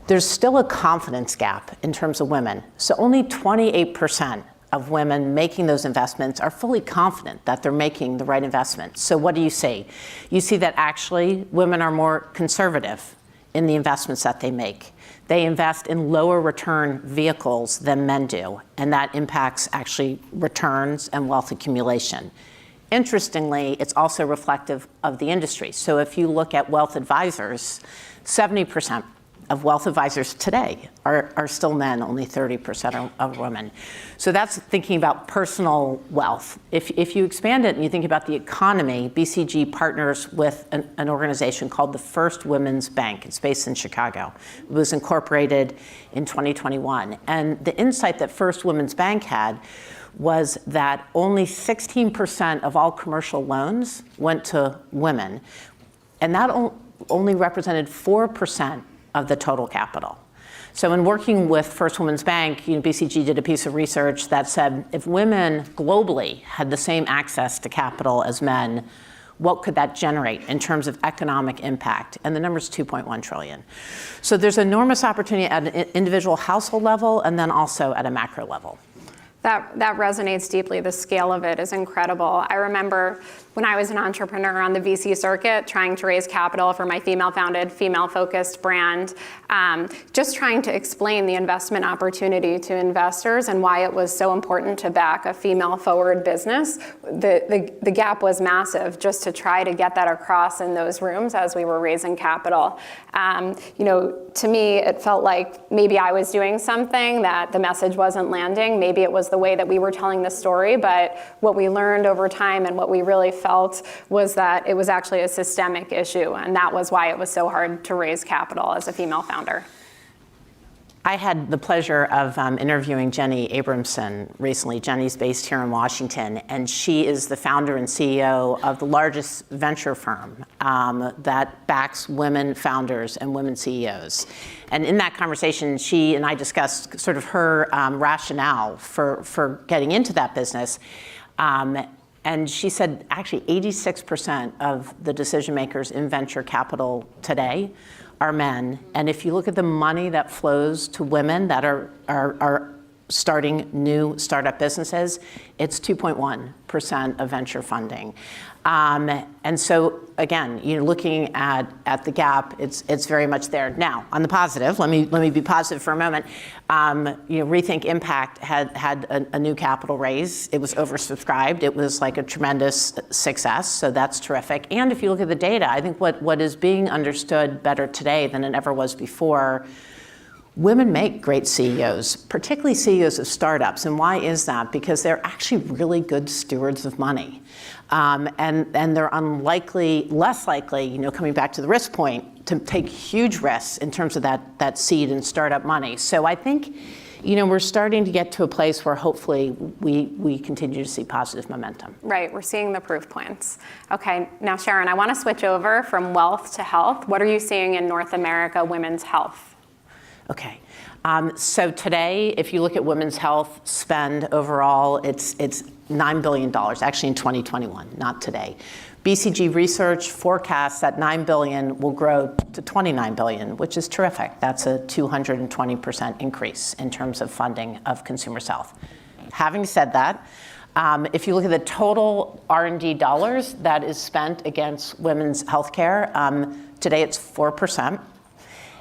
there's still a confidence gap in terms of women. So only 28% of women making those investments are fully confident that they're making the right investment. So what do you see? You see that actually women are more conservative in the investments that they make. They invest in lower return vehicles than men do, and that impacts actually returns and wealth accumulation. Interestingly, it's also reflective of the industry. So if you look at wealth advisors, 70% of wealth advisors today are still men, only 30% are women. So that's thinking about personal wealth. If you expand it and you think about the economy, BCG partners with an organization called the First Women's Bank. It's based in Chicago. It was incorporated in 2021. And the insight that First Women's Bank had was that only 16% of all commercial loans went to women, and that only represented 4% of the total capital. So in working with First Women's Bank, BCG did a piece of research that said if women globally had the same access to capital as men, what could that generate in terms of economic impact? And the number is 2.1 trillion. So there's enormous opportunity at an individual household level and then also at a macro level. That resonates deeply. The scale of it is incredible. I remember when I was an entrepreneur on the VC circuit, trying to raise capital for my female-founded, female-focused brand, just trying to explain the investment opportunity to investors and why it was so important to back a female-forward business. The gap was massive just to try to get that across in those rooms as we were raising capital. To me, it felt like maybe I was doing something that the message wasn't landing. Maybe it was the way that we were telling the story, but what we learned over time and what we really felt was that it was actually a systemic issue, and that was why it was so hard to raise capital as a female founder. I had the pleasure of interviewing Jenny Abramson recently. Jenny's based here in Washington, and she is the founder and CEO of the largest venture firm that backs women founders and women CEOs. And in that conversation, she and I discussed sort of her rationale for getting into that business. And she said actually 86% of the decision makers in venture capital today are men. And if you look at the money that flows to women that are starting new startup businesses, it's 2.1% of venture funding. And so again, looking at the gap, it's very much there. Now, on the positive, let me be positive for a moment. Rethink Impact had a new capital raise. It was oversubscribed. It was like a tremendous success, so that's terrific. And if you look at the data, I think what is being understood better today than it ever was before, women make great CEOs, particularly CEOs of startups. And why is that? Because they're actually really good stewards of money. And they're less likely, coming back to the risk point, to take huge risks in terms of that seed and startup money. So I think, we're starting to get to a place where hopefully we continue to see positive momentum. Right, we're seeing the proof points. Okay, now Sharon, I want to switch over from wealth to health. What are you seeing in North America women's health? Okay, so today, if you look at women's health spend overall, it's $9 billion, actually in 2021, not today. BCG Research forecasts that $9 billion will grow to $29 billion, which is terrific. That's a 220% increase in terms of funding of consumer health. Having said that, if you look at the total R&D dollars that is spent against women's healthcare, today it's 4%.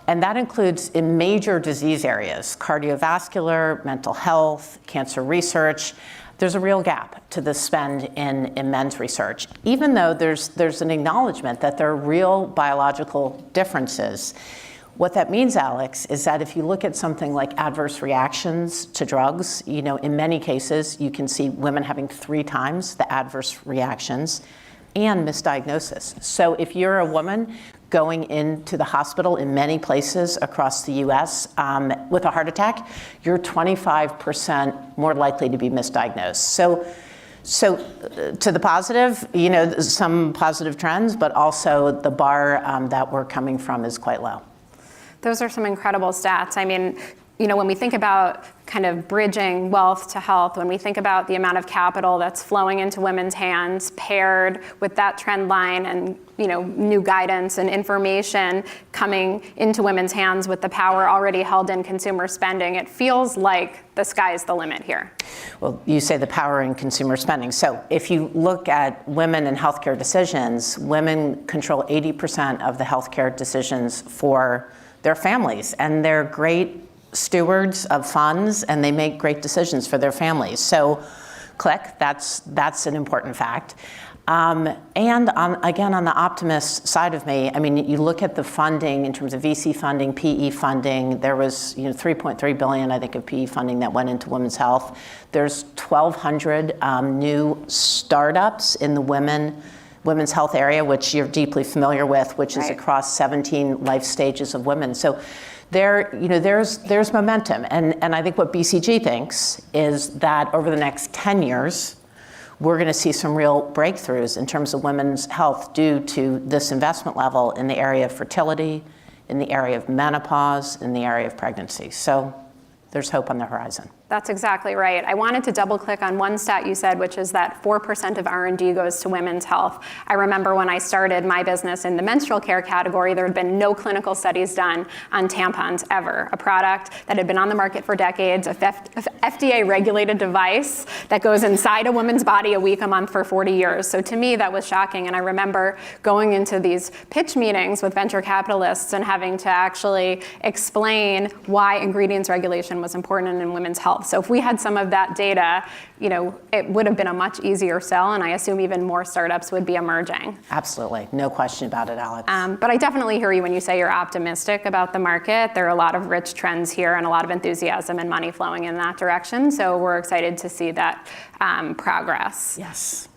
And that includes in major disease areas, cardiovascular, mental health, cancer research. There's a real gap to the spend in men's research, even though there's an acknowledgement that there are real biological differences. What that means, Alex, is that if you look at something like adverse reactions to drugs, in many cases, you can see women having 3 times the adverse reactions and misdiagnosis. So if you're a woman going into the hospital in many places across the US with a heart attack, you're 25% more likely to be misdiagnosed. So to the positive, some positive trends, but also the bar that we're coming from is quite low. Those are some incredible stats. I mean, when we think about kind of bridging wealth to health, when we think about the amount of capital that's flowing into women's hands paired with that trend line and new guidance and information coming into women's hands with the power already held in consumer spending, it feels like the sky's the limit here. Well, you say the power in consumer spending. So if you look at women and healthcare decisions, women control 80% of the healthcare decisions for their families, and they're great stewards of funds, and they make great decisions for their families. So, click, that's an important fact. And again, on the optimist side of me, I mean, you look at the funding in terms of VC funding, PE funding. There was, $3.3 billion, I think, of PE funding that went into women's health. There's 1,200 new startups in the women's health area, which you're deeply familiar with, which is across 17 life stages of women. So there's momentum. And I think what BCG thinks is that over the next 10 years, we're going to see some real breakthroughs in terms of women's health due to this investment level in the area of fertility, in the area of menopause, in the area of pregnancy. So there's hope on the horizon. That's exactly right. I wanted to double click on one stat you said, which is that 4% of R&D goes to women's health. I remember when I started my business in the menstrual care category, there had been no clinical studies done on tampons ever, a product that had been on the market for decades, a FDA-regulated device that goes inside a woman's body a week, a month for 40 years. So to me, that was shocking. And I remember going into these pitch meetings with venture capitalists and having to actually explain why ingredients regulation was important in women's health. So if we had some of that data, it would have been a much easier sell, and I assume even more startups would be emerging. Absolutely. No question about it, Alex. But I definitely hear you when you say you're optimistic about the market. There are a lot of rich trends here and a lot of enthusiasm and money flowing in that direction. So we're excited to see that progress. Yes.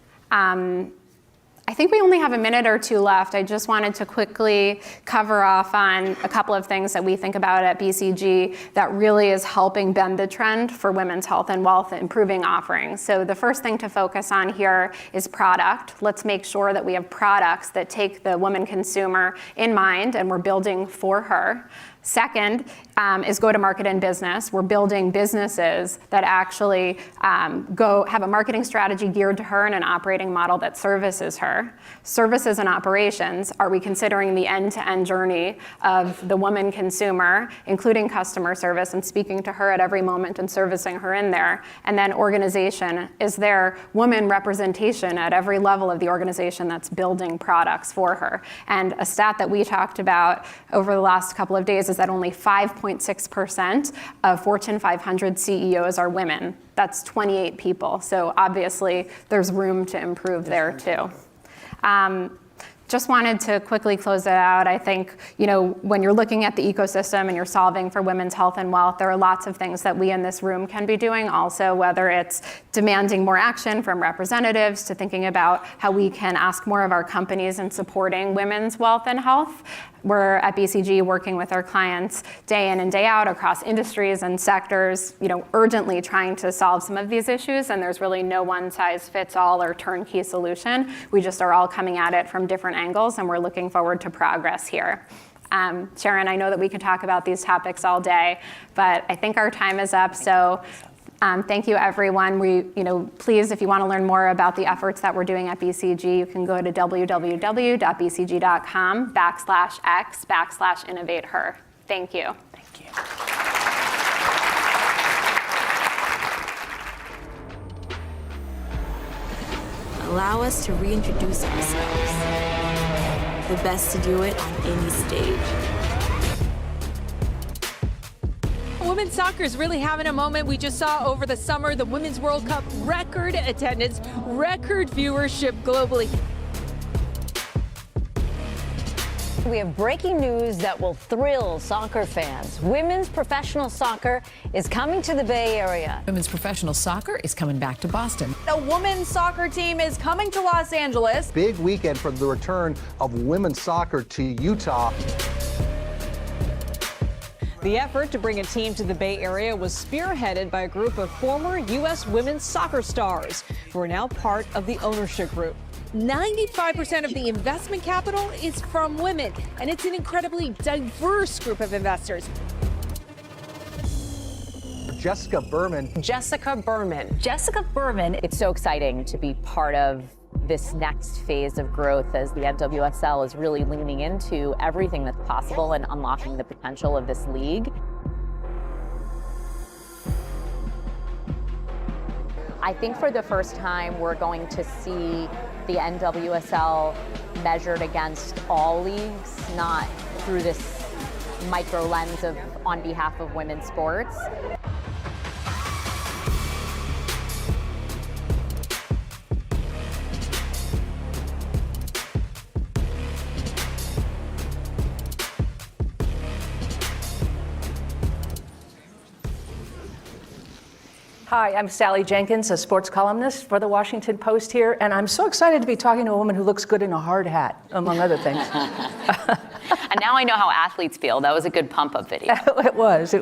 I think we only have a minute or two left. I just wanted to quickly cover off on a couple of things that we think about at BCG that really is helping bend the trend for women's health and wealth, improving offerings. So the first thing to focus on here is product. Let's make sure that we have products that take the woman consumer in mind and we're building for her. Second is go-to-market and business. We're building businesses that actually have a marketing strategy geared to her and an operating model that services her. Services and operations, are we considering the end-to-end journey of the woman consumer, including customer service and speaking to her at every moment and servicing her in there? And then organization, is there woman representation at every level of the organization that's building products for her? And a stat that we talked about over the last couple of days is that only 5.6% of Fortune 500 CEOs are women. That's 28 people. So obviously there's room to improve there too. Just wanted to quickly close it out. I think, when you're looking at the ecosystem and you're solving for women's health and wealth, there are lots of things that we in this room can be doing also, whether it's demanding more action from representatives to thinking about how we can ask more of our companies in supporting women's wealth and health. We're at BCG working with our clients day in and day out across industries and sectors, urgently trying to solve some of these issues, and there's really no one size fits all or turnkey solution. We just are all coming at it from different angles, and we're looking forward to progress here. Sharon, I know that we could talk about these topics all day, but I think our time is up, so Thank you, everyone. Please, if you want to learn more about the efforts that we're doing at BCG, you can go to www.bcg.com/x/innovate-her. Thank you. Thank you. Allow us to reintroduce ourselves. The best to do it on any stage. Women's soccer is really having a moment. We just saw over the summer the Women's World Cup, record attendance, record viewership globally. We have breaking news that will thrill soccer fans. Women's professional soccer is coming to the Bay Area. Women's professional soccer is coming back to Boston. The women's soccer team is coming to Los Angeles. Big weekend for the return of women's soccer to Utah. The effort to bring a team to the Bay Area was spearheaded by a group of former U.S. women's soccer stars who are now part of the ownership group. 95% of the investment capital is from women, and it's an incredibly diverse group of investors. Jessica Berman. Jessica Berman. Jessica Berman. It's so exciting to be part of this next phase of growth as the NWSL is really leaning into everything that's possible and unlocking the potential of this league. I think for the first time, we're going to see the NWSL measured against all leagues, not through this micro lens of on behalf of women's sports. Hi, I'm Sally Jenkins, a sports columnist for the Washington Post here, and I'm so excited to be talking to a woman who looks good in a hard hat, among other things. And now I know how athletes feel. That was a good pump-up video. It was.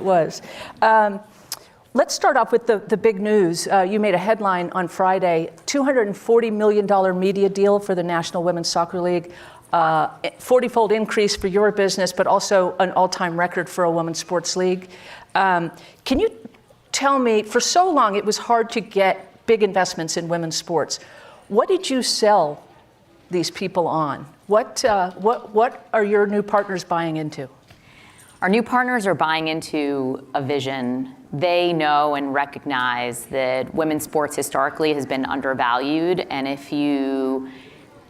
Let's start off with the big news. You made a headline on Friday, $240 million media deal for the National Women's Soccer League, 40-fold increase for your business, but also an all-time record for a women's sports league. Can you tell me, for so long it was hard to get big investments in women's sports. What did you sell these people on? What are your new partners buying into? Our new partners are buying into a vision. They know and recognize that women's sports historically has been undervalued, and if you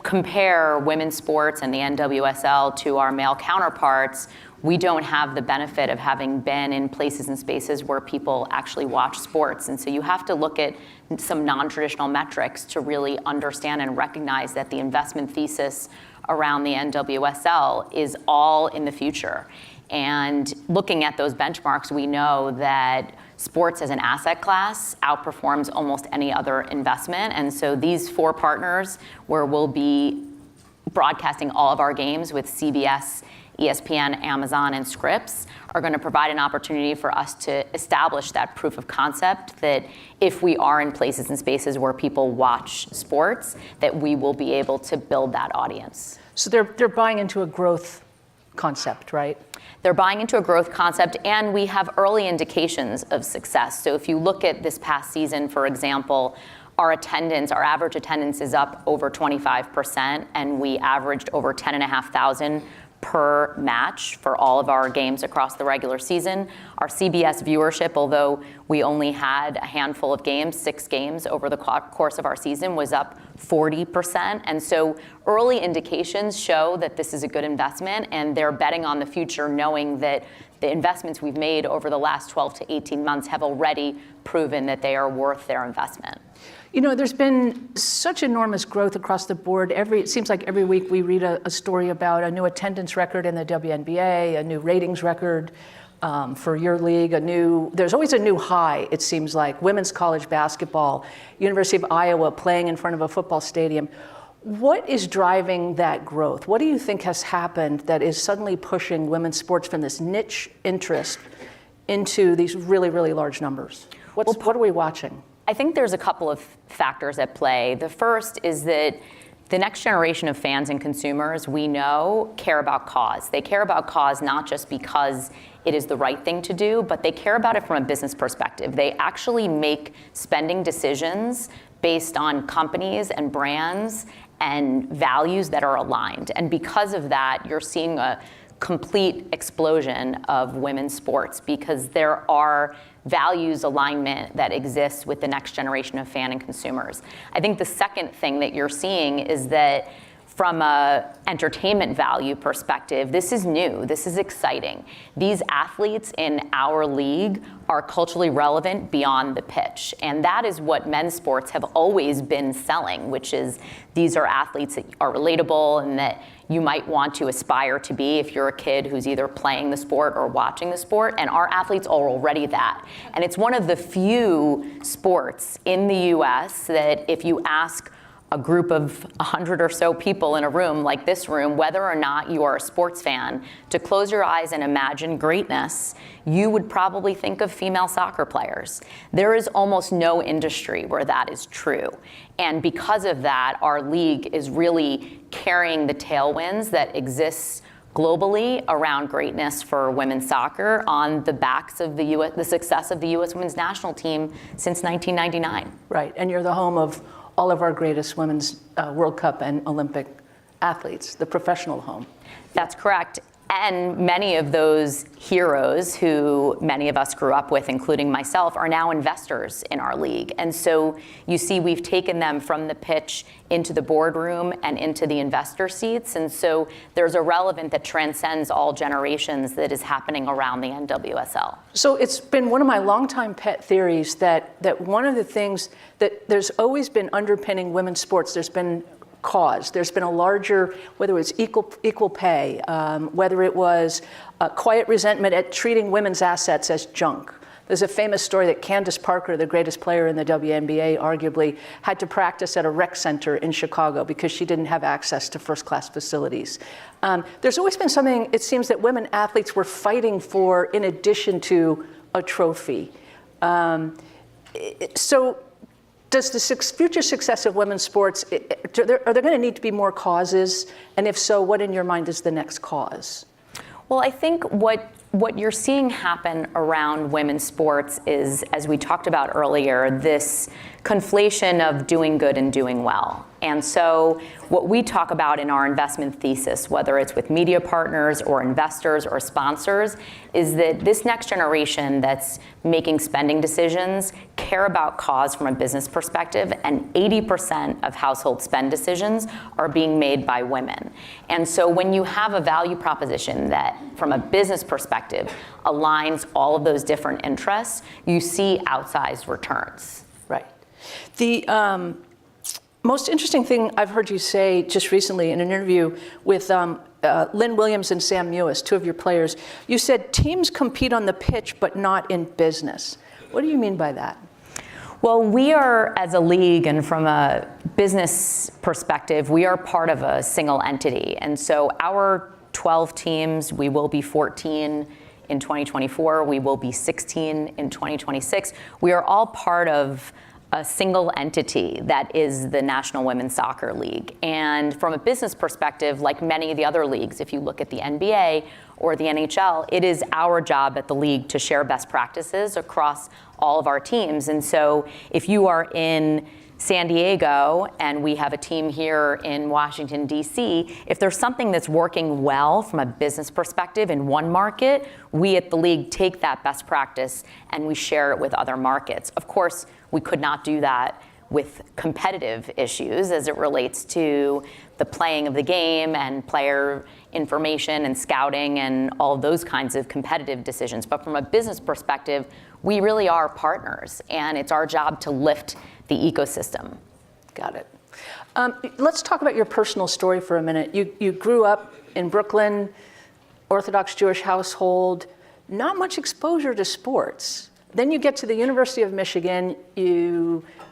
compare women's sports and the NWSL to our male counterparts, we don't have the benefit of having been in places and spaces where people actually watch sports. And so you have to look at some non-traditional metrics to really understand and recognize that the investment thesis around the NWSL is all in the future. And looking at those benchmarks, we know that sports as an asset class outperforms almost any other investment. And so these four partners, where we'll be broadcasting all of our games with CBS, ESPN, Amazon, and Scripps, are going to provide an opportunity for us to establish that proof of concept that if we are in places and spaces where people watch sports, that we will be able to build that audience. So they're buying into a growth concept, right? They're buying into a growth concept, and we have early indications of success. So if you look at this past season, for example, our average attendance is up over 25%, and we averaged over 10,500 per match for all of our games across the regular season. Our CBS viewership, although we only had a handful of games, 6 games over the course of our season, was up 40%. And so early indications show that this is a good investment, and they're betting on the future, knowing that the investments we've made over the last 12 to 18 months have already proven that they are worth their investment. You know, there's been such enormous growth across the board. It seems like every week we read a story about a new attendance record in the WNBA, a new ratings record for your league, there's always a new high, it seems like. Women's college basketball, University of Iowa playing in front of a football stadium. What is driving that growth? What do you think has happened that is suddenly pushing women's sports from this niche interest into these really, really large numbers? What are we watching? I think there's a couple of factors at play. The first is that The next generation of fans and consumers, we know, care about cause. They care about cause not just because it is the right thing to do, but they care about it from a business perspective. They actually make spending decisions based on companies and brands and values that are aligned. And because of that, you're seeing a complete explosion of women's sports because there are values alignment that exists with the next generation of fan and consumers. I think the second thing that you're seeing is that from a entertainment value perspective, this is new, this is exciting. These athletes in our league are culturally relevant beyond the pitch. And that is what men's sports have always been selling, which is these are athletes that are relatable and that you might want to aspire to be if you're a kid who's either playing the sport or watching the sport, and our athletes are already that. And it's one of the few sports in the US that if you ask a group of 100 or so people in a room like this room, whether or not you are a sports fan, to close your eyes and imagine greatness, you would probably think of female soccer players. There is almost no industry where that is true. And because of that, our league is really carrying the tailwinds that exist globally around greatness for women's soccer on the backs of the success of the U.S. women's national team since 1999. Right, and you're the home of all of our greatest women's World Cup and Olympic athletes, the professional home. That's correct. And many of those heroes who many of us grew up with, including myself, are now investors in our league. And so you see we've taken them from the pitch into the boardroom and into the investor seats. And so there's a relevance that transcends all generations that is happening around the NWSL. So it's been one of my longtime pet theories that one of the things that there's always been underpinning women's sports, there's been cause. There's been a larger, whether it was equal pay, whether it was a quiet resentment at treating women's assets as junk. There's a famous story that Candace Parker, the greatest player in the WNBA, arguably had to practice at a rec center in Chicago because she didn't have access to first-class facilities. There's always been something, it seems, that women athletes were fighting for in addition to a trophy. So does the future success of women's sports, are there going to need to be more causes? And if so, what in your mind is the next cause? Well, I think what you're seeing happen around women's sports is, as we talked about earlier, this conflation of doing good and doing well. And so what we talk about in our investment thesis, whether it's with media partners or investors or sponsors, is that this next generation that's making spending decisions care about cause from a business perspective, and 80% of household spend decisions are being made by women. And so when you have a value proposition that, from a business perspective, aligns all of those different interests, you see outsized returns. Right. The most interesting thing I've heard you say just recently in an interview with Lynn Williams and Sam Mewis, two of your players, you said teams compete on the pitch but not in business. What do you mean by that? Well, we are, as a league and from a business perspective, we are part of a single entity. And so our 12 teams, we will be 14 in 2024, we will be 16 in 2026. We are all part of a single entity that is the National Women's Soccer League. And from a business perspective, like many of the other leagues, if you look at the NBA or the NHL, it is our job at the league to share best practices across all of our teams. And so if you are in San Diego and we have a team here in Washington, D.C., if there's something that's working well from a business perspective in one market, we at the league take that best practice and we share it with other markets. Of course, we could not do that with competitive issues as it relates to the playing of the game and player information and scouting and all of those kinds of competitive decisions. But from a business perspective, we really are partners, and it's our job to lift the ecosystem. Got it. Let's talk about your personal story for a minute. You grew up in Brooklyn, Orthodox Jewish household, not much exposure to sports. Then you get to the University of Michigan,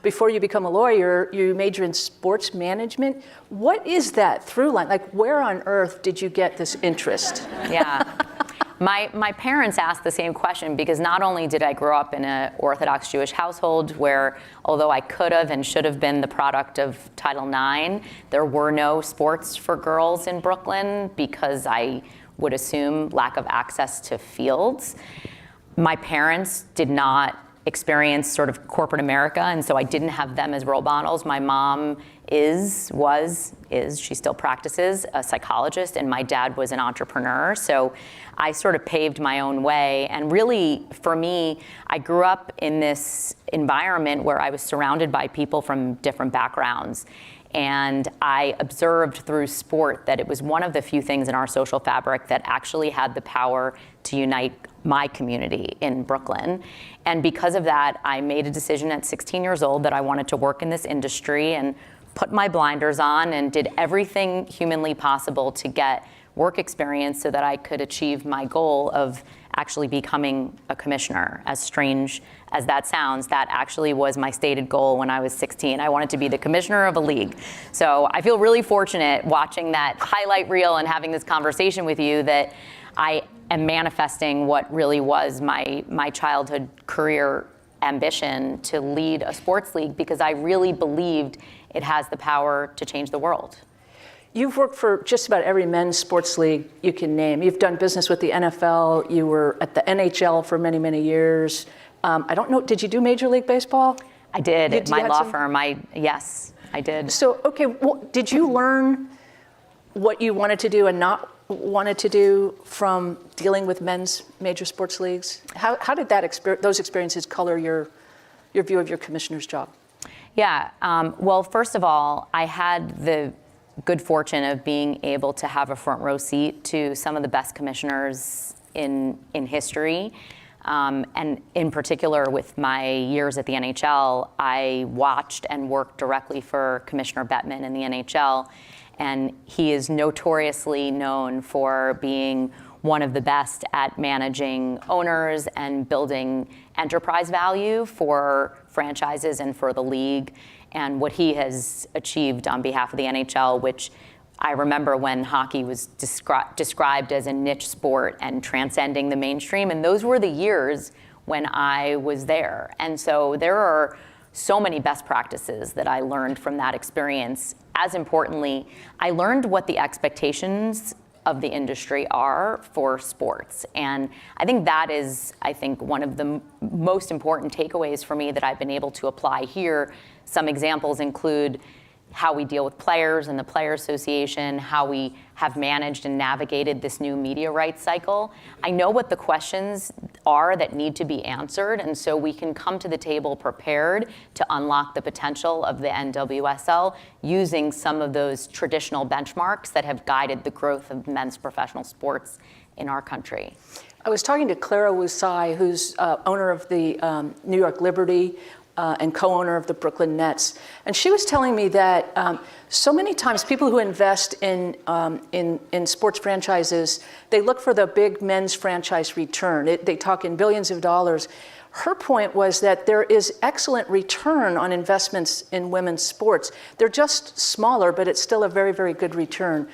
before you become a lawyer, you major in sports management. What is that through line? Like, where on earth did you get this interest? Yeah. My parents asked the same question because not only did I grow up in an Orthodox Jewish household where, although I could have and should have been the product of Title IX, there were no sports for girls in Brooklyn because I would assume lack of access to fields. My parents did not experience sort of corporate America, and so I didn't have them as role models. My mom she still practices, a psychologist, and my dad was an entrepreneur. So I sort of paved my own way. And really, for me, I grew up in this environment where I was surrounded by people from different backgrounds. And I observed through sport that it was one of the few things in our social fabric that actually had the power to unite my community in Brooklyn. And because of that, I made a decision at 16 years old that I wanted to work in this industry and put my blinders on and did everything humanly possible to get work experience so that I could achieve my goal of actually becoming a commissioner. As strange as that sounds, that actually was my stated goal when I was 16. I wanted to be the commissioner of a league. So I feel really fortunate watching that highlight reel and having this conversation with you that I am manifesting what really was my childhood career ambition to lead a sports league because I really believed it has the power to change the world. You've worked for just about every men's sports league you can name. You've done business with the NFL. You were at the NHL for many, many years. I don't know, did you do Major League Baseball? I did at my law firm. Yes, I did. So, okay, did you learn what you wanted to do and not wanted to do from dealing with men's major sports leagues? How did those experiences color your view of your commissioner's job? Yeah, well, first of all, I had the good fortune of being able to have a front row seat to some of the best commissioners in history. And in particular, with my years at the NHL, I watched and worked directly for Commissioner Bettman in the NHL. And he is notoriously known for being one of the best at managing owners and building enterprise value for franchises and for the league. And what he has achieved on behalf of the NHL, which I remember when hockey was described as a niche sport and transcending the mainstream. And those were the years when I was there. And so there are so many best practices that I learned from that experience. As importantly, I learned what the expectations of the industry are for sports. And I think that is, one of the most important takeaways for me that I've been able to apply here. Some examples include how we deal with players and the Player Association, how we have managed and navigated this new media rights cycle. I know what the questions are that need to be answered, and so we can come to the table prepared to unlock the potential of the NWSL using some of those traditional benchmarks that have guided the growth of men's professional sports in our country. I was talking to Clara Wusai, who's owner of the New York Liberty, and co-owner of the Brooklyn Nets. And she was telling me that so many times people who invest in sports franchises, they look for the big men's franchise return. They talk in billions of dollars. Her point was that there is excellent return on investments in women's sports. They're just smaller, but it's still a very, very good return.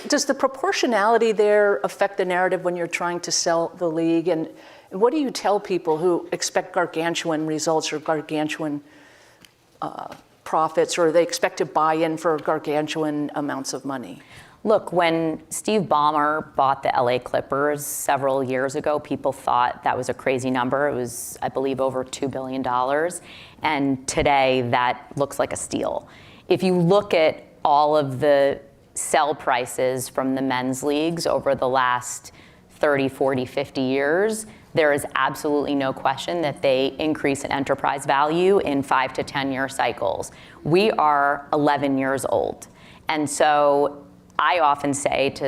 Does the proportionality there affect the narrative when you're trying to sell the league? And what do you tell people who expect gargantuan results or gargantuan profits, or they expect to buy in for gargantuan amounts of money? Look, when Steve Ballmer bought the LA Clippers several years ago, people thought that was a crazy number. It was, I believe, over $2 billion. And today, that looks like a steal. If you look at all of the sell prices from the men's leagues over the last 30, 40, 50 years, there is absolutely no question that they increase in enterprise value in 5 to 10 year cycles. We are 11 years old. And so I often say to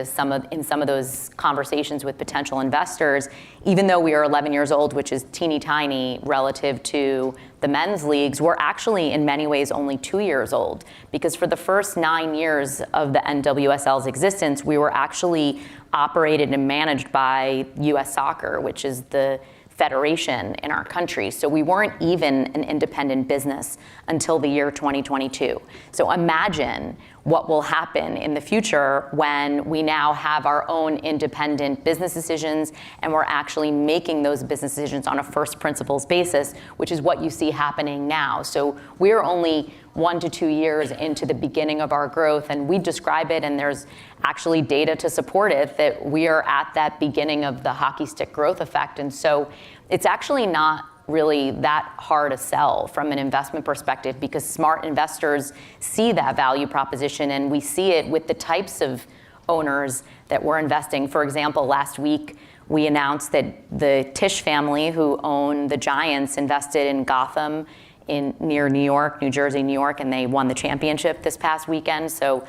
in some of those conversations with potential investors, even though we are 11 years old, which is teeny tiny relative to the men's leagues, we're actually in many ways only 2 years old, because for the first 9 years of the NWSL's existence, we were actually operated and managed by US Soccer, which is the federation in our country. So we weren't even an independent business until the year 2022. So imagine what will happen in the future when we now have our own independent business decisions and we're actually making those business decisions on a first principles basis, which is what you see happening now. So we're only 1 to 2 years into the beginning of our growth, and we describe it, and there's actually data to support it, that we are at that beginning of the hockey stick growth effect. And so it's actually not really that hard to sell from an investment perspective, because smart investors see that value proposition, and we see it with the types of owners that we're investing. For example, last week we announced that the Tisch family, who own the Giants, invested in Gotham near New York, New Jersey, New York, and they won the championship this past weekend. So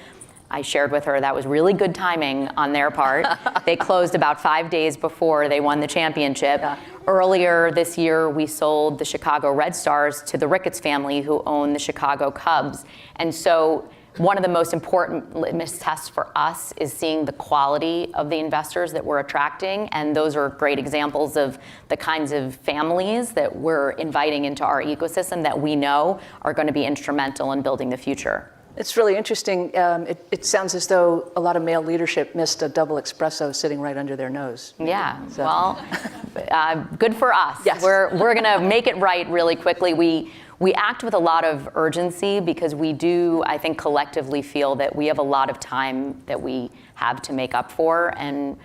I shared with her that was really good timing on their part. They closed about 5 days before they won the championship. Yeah. Earlier this year, we sold the Chicago Red Stars to the Ricketts family, who own the Chicago Cubs. And so one of the most important litmus tests for us is seeing the quality of the investors that we're attracting. And those are great examples of the kinds of families that we're inviting into our ecosystem that we know are going to be instrumental in building the future. It's really interesting. It sounds as though a lot of male leadership missed a double espresso sitting right under their nose. Yeah, so. Well, good for us. Yes. We're going to make it right really quickly. We act with a lot of urgency because we do, I think, collectively feel that we have a lot of time that we have to make up for. And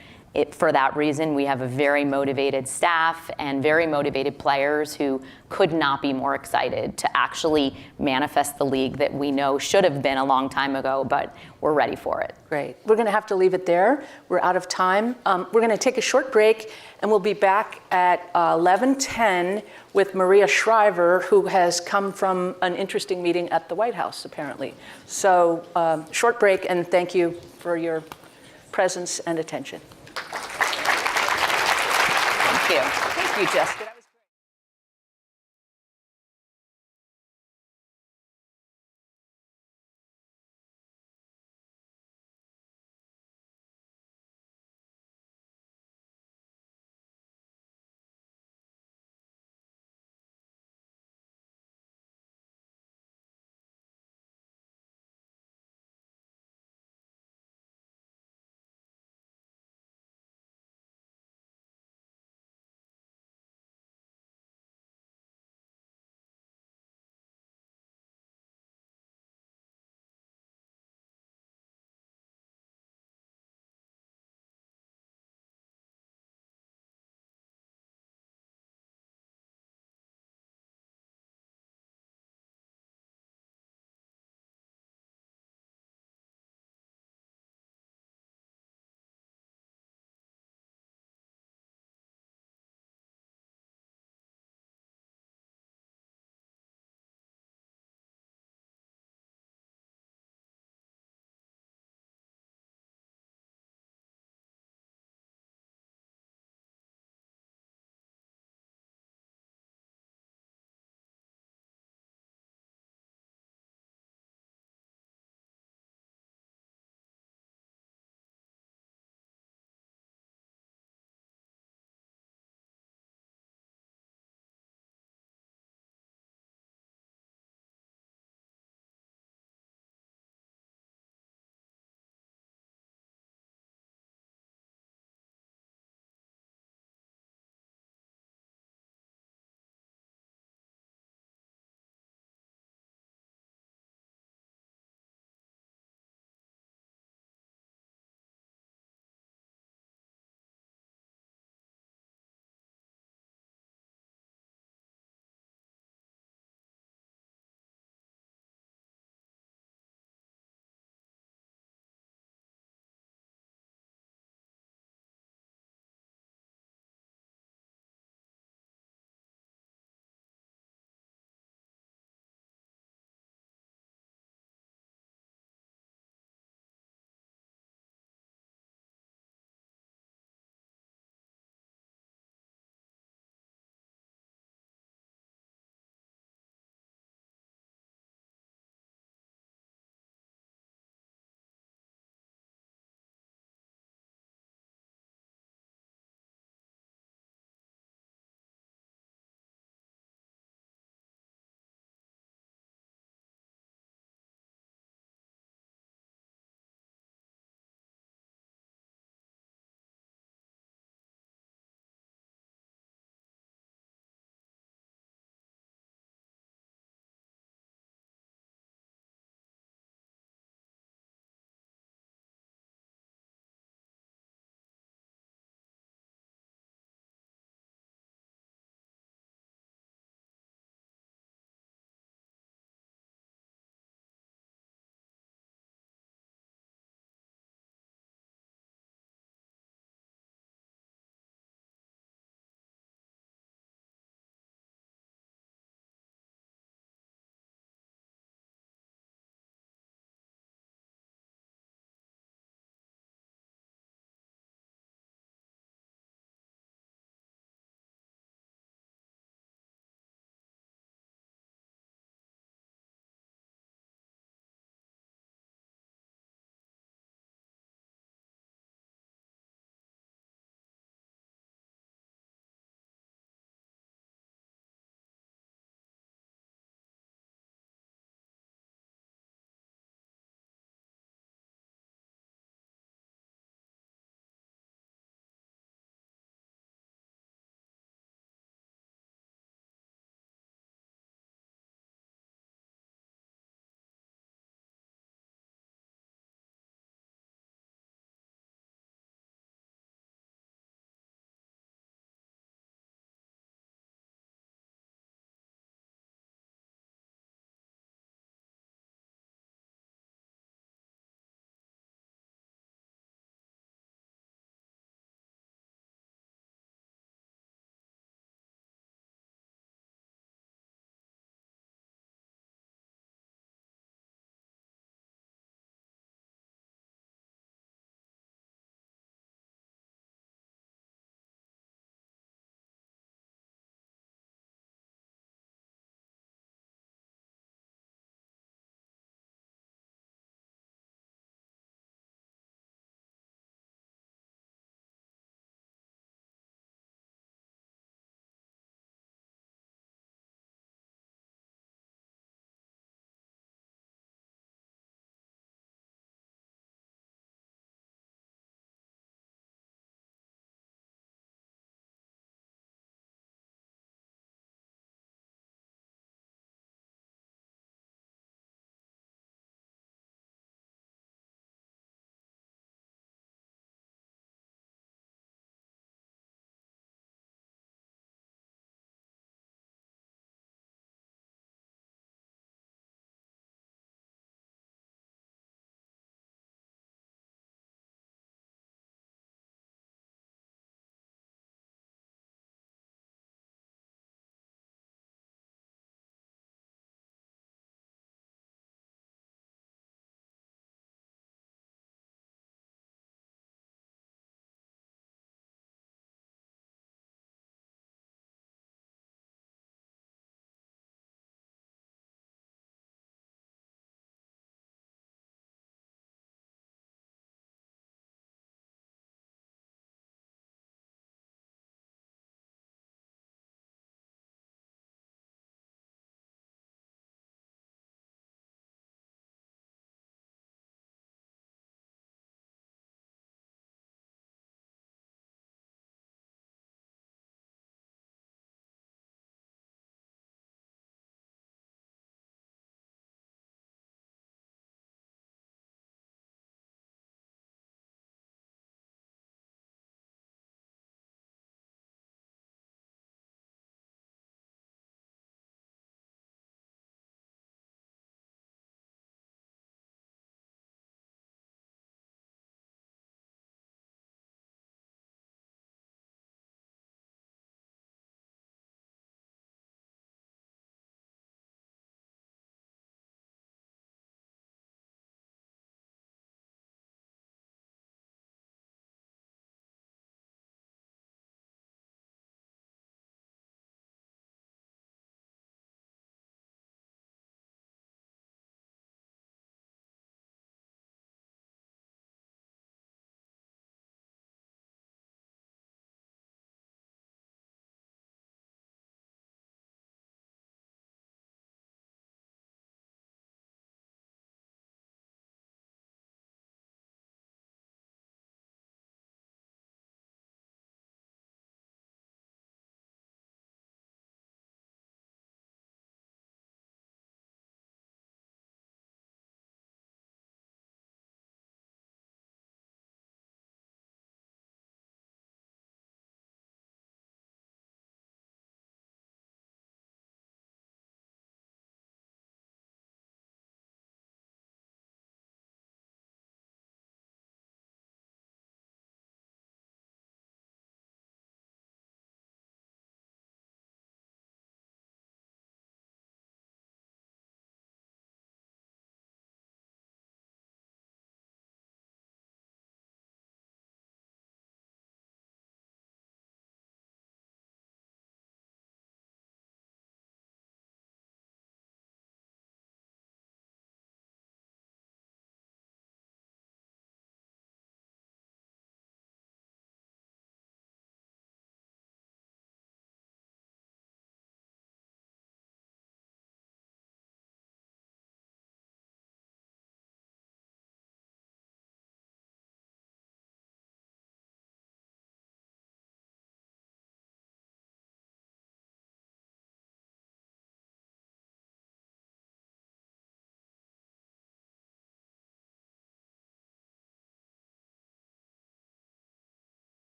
for that reason, we have a very motivated staff and very motivated players who could not be more excited to actually manifest the league that we know should have been a long time ago, but we're ready for it. Great. We're going to have to leave it there. We're out of time. We're going to take a short break, and we'll be back at 11:10 with Maria Shriver, who has come from an interesting meeting at the White House, apparently. So short break, and thank you for your presence and attention. Thank you. Thank you, Jessica.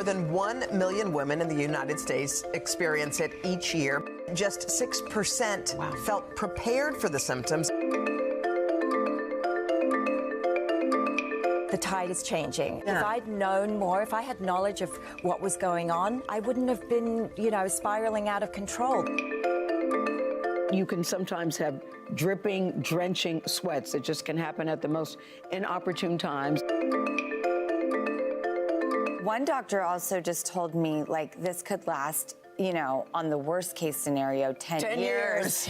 More than 1 million women in the United States experience it each year. Just 6% felt prepared for the symptoms. The tide is changing. If I'd known more, if I had knowledge of what was going on, I wouldn't have been, spiraling out of control. You can sometimes have dripping, drenching sweats. It just can happen at the most inopportune times. One doctor also just told me, this could last, on the worst case scenario, 10 years.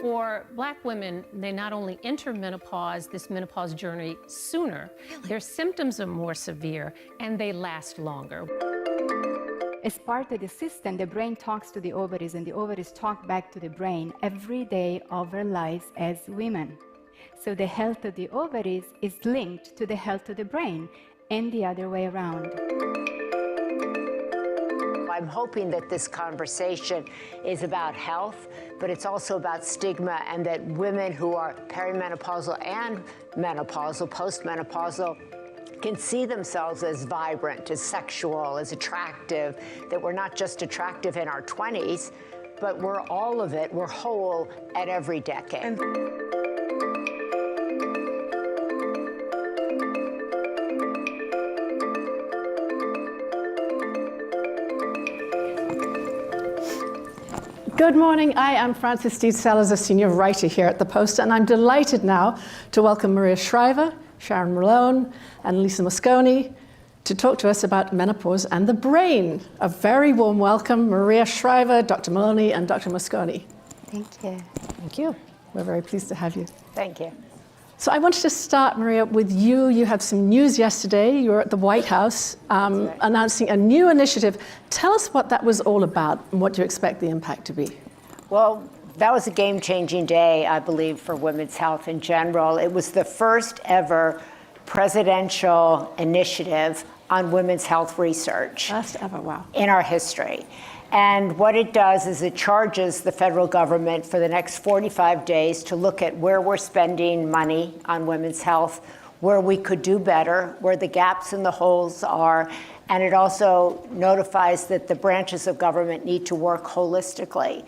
For Black women, they not only enter menopause, this menopause journey sooner, their symptoms are more severe and they last longer. As part of the system, the brain talks to the ovaries and the ovaries talk back to the brain every day of our lives as women. So the health of the ovaries is linked to the health of the brain and the other way around. I'm hoping that this conversation is about health, but it's also about stigma, and that women who are perimenopausal and menopausal, postmenopausal, can see themselves as vibrant, as sexual, as attractive, that we're not just attractive in our 20s, but we're all of it, we're whole at every decade. Good morning. I am Frances Steed Sellers, a senior writer here at The Post, and I'm delighted now to welcome Maria Shriver, Sharon Malone, and Lisa Mosconi to talk to us about menopause and the brain. A very warm welcome, Maria Shriver, Dr. Maloney, and Dr. Mosconi. Thank you. Thank you. We're very pleased to have you. Thank you. So I wanted to start, Maria, with you. You had some news yesterday. You were at the White House announcing a new initiative. Tell us what that was all about and what you expect the impact to be. Well, that was a game-changing day, I believe, for women's health in general. It was the first ever presidential initiative on women's health research. First ever, wow. In our history. And what it does is it charges the federal government for the next 45 days to look at where we're spending money on women's health, where we could do better, where the gaps and the holes are. And it also notifies that the branches of government need to work holistically.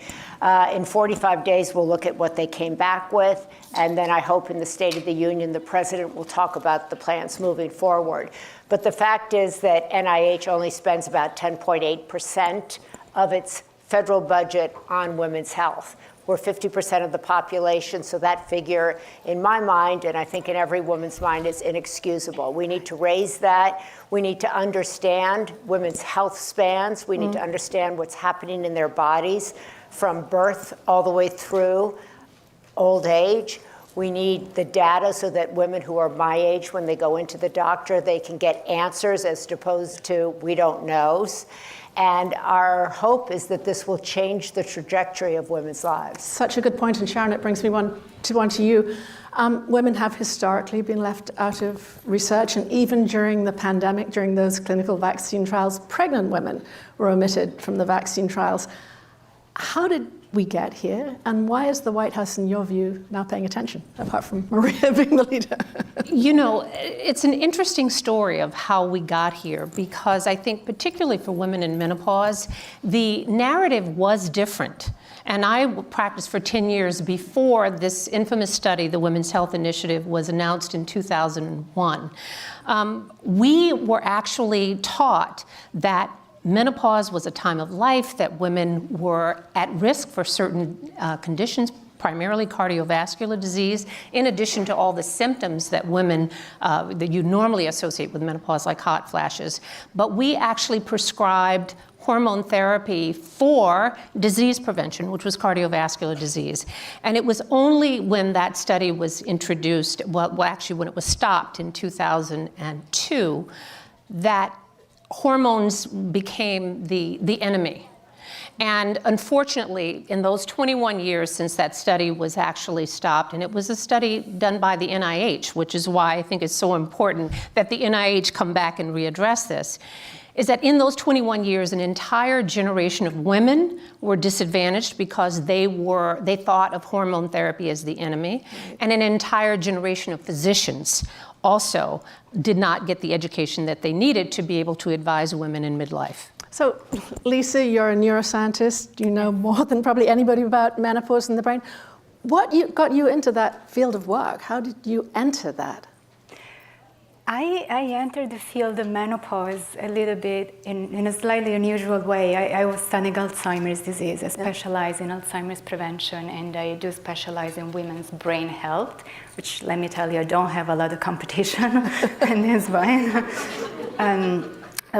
In 45 days, we'll look at what they came back with. And then I hope in the State of the Union, the president will talk about the plans moving forward. But the fact is that NIH only spends about 10.8% of its federal budget on women's health. We're 50% of the population, so that figure, in my mind, and I think in every woman's mind, is inexcusable. We need to raise that. We need to understand women's health spans. We need to understand what's happening in their bodies from birth all the way through old age. We need the data so that women who are my age, when they go into the doctor, they can get answers as opposed to we don't knows. And our hope is that this will change the trajectory of women's lives. Such a good point, and Sharon, it brings me one to you. Women have historically been left out of research, and even during the pandemic, during those clinical vaccine trials, pregnant women were omitted from the vaccine trials. How did we get here, and why is the White House, in your view, now paying attention, apart from Maria being the leader? You know, it's an interesting story of how we got here, because I think particularly for women in menopause, the narrative was different. And I practiced for 10 years before this infamous study, the Women's Health Initiative, was announced in 2001. We were actually taught that menopause was a time of life that women were at risk for certain conditions, primarily cardiovascular disease, in addition to all the symptoms that women that you normally associate with menopause, like hot flashes. But we actually prescribed hormone therapy for disease prevention, which was cardiovascular disease. And it was only when that study was introduced, well actually when it was stopped in 2002, that hormones became the enemy. And unfortunately, in those 21 years since that study was actually stopped, and it was a study done by the NIH, which is why I think it's so important that the NIH come back and readdress this, is that in those 21 years, an entire generation of women were disadvantaged because they thought of hormone therapy as the enemy, and an entire generation of physicians also did not get the education that they needed to be able to advise women in midlife. So, Lisa, you're a neuroscientist. You know more than probably anybody about menopause and the brain. What got you into that field of work? How did you enter that? I entered the field of menopause a little bit in a slightly unusual way. I was studying Alzheimer's disease. I specialize in Alzheimer's prevention, and I do specialize in women's brain health, which, let me tell you, I don't have a lot of competition in this one.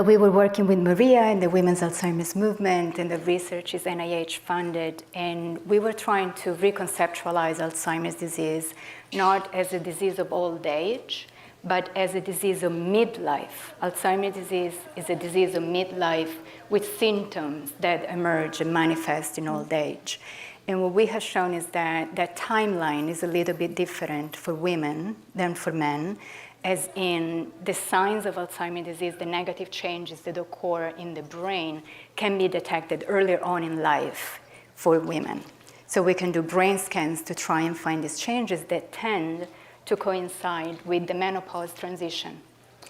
We were working with Maria and the Women's Alzheimer's Movement, and the research is NIH funded, and we were trying to reconceptualize Alzheimer's disease, not as a disease of old age, but as a disease of midlife. Alzheimer's disease is a disease of midlife with symptoms that emerge and manifest in old age. And what we have shown is that that timeline is a little bit different for women than for men, as in the signs of Alzheimer's disease, the negative changes that occur in the brain can be detected earlier on in life for women. So we can do brain scans to try and find these changes that tend to coincide with the menopause transition.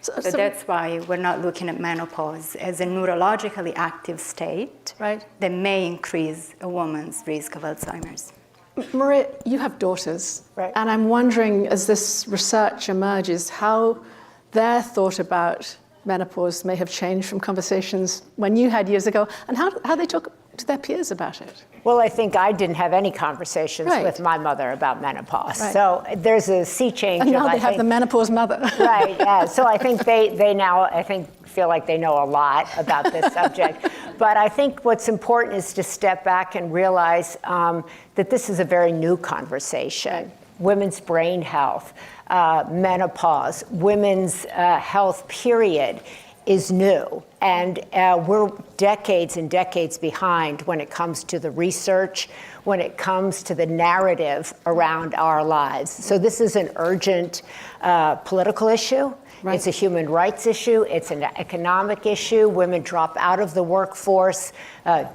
So that's why we're not looking at menopause as a neurologically active state that may increase a woman's risk of Alzheimer's. Maria, you have daughters, and I'm wondering, as this research emerges, how their thought about menopause may have changed from conversations when you had years ago, and how they talk to their peers about it. Well, I think I didn't have any conversations with my mother about menopause. So there's a sea change. And now they have the menopause mother. Right, yeah. So I think they now, feel like they know a lot about this subject. But I think what's important is to step back and realize that this is a very new conversation. Women's brain health, menopause, women's health, period, is new. And we're decades and decades behind when it comes to the research, when it comes to the narrative around our lives. So this is an urgent political issue. It's a human rights issue. It's an economic issue. Women drop out of the workforce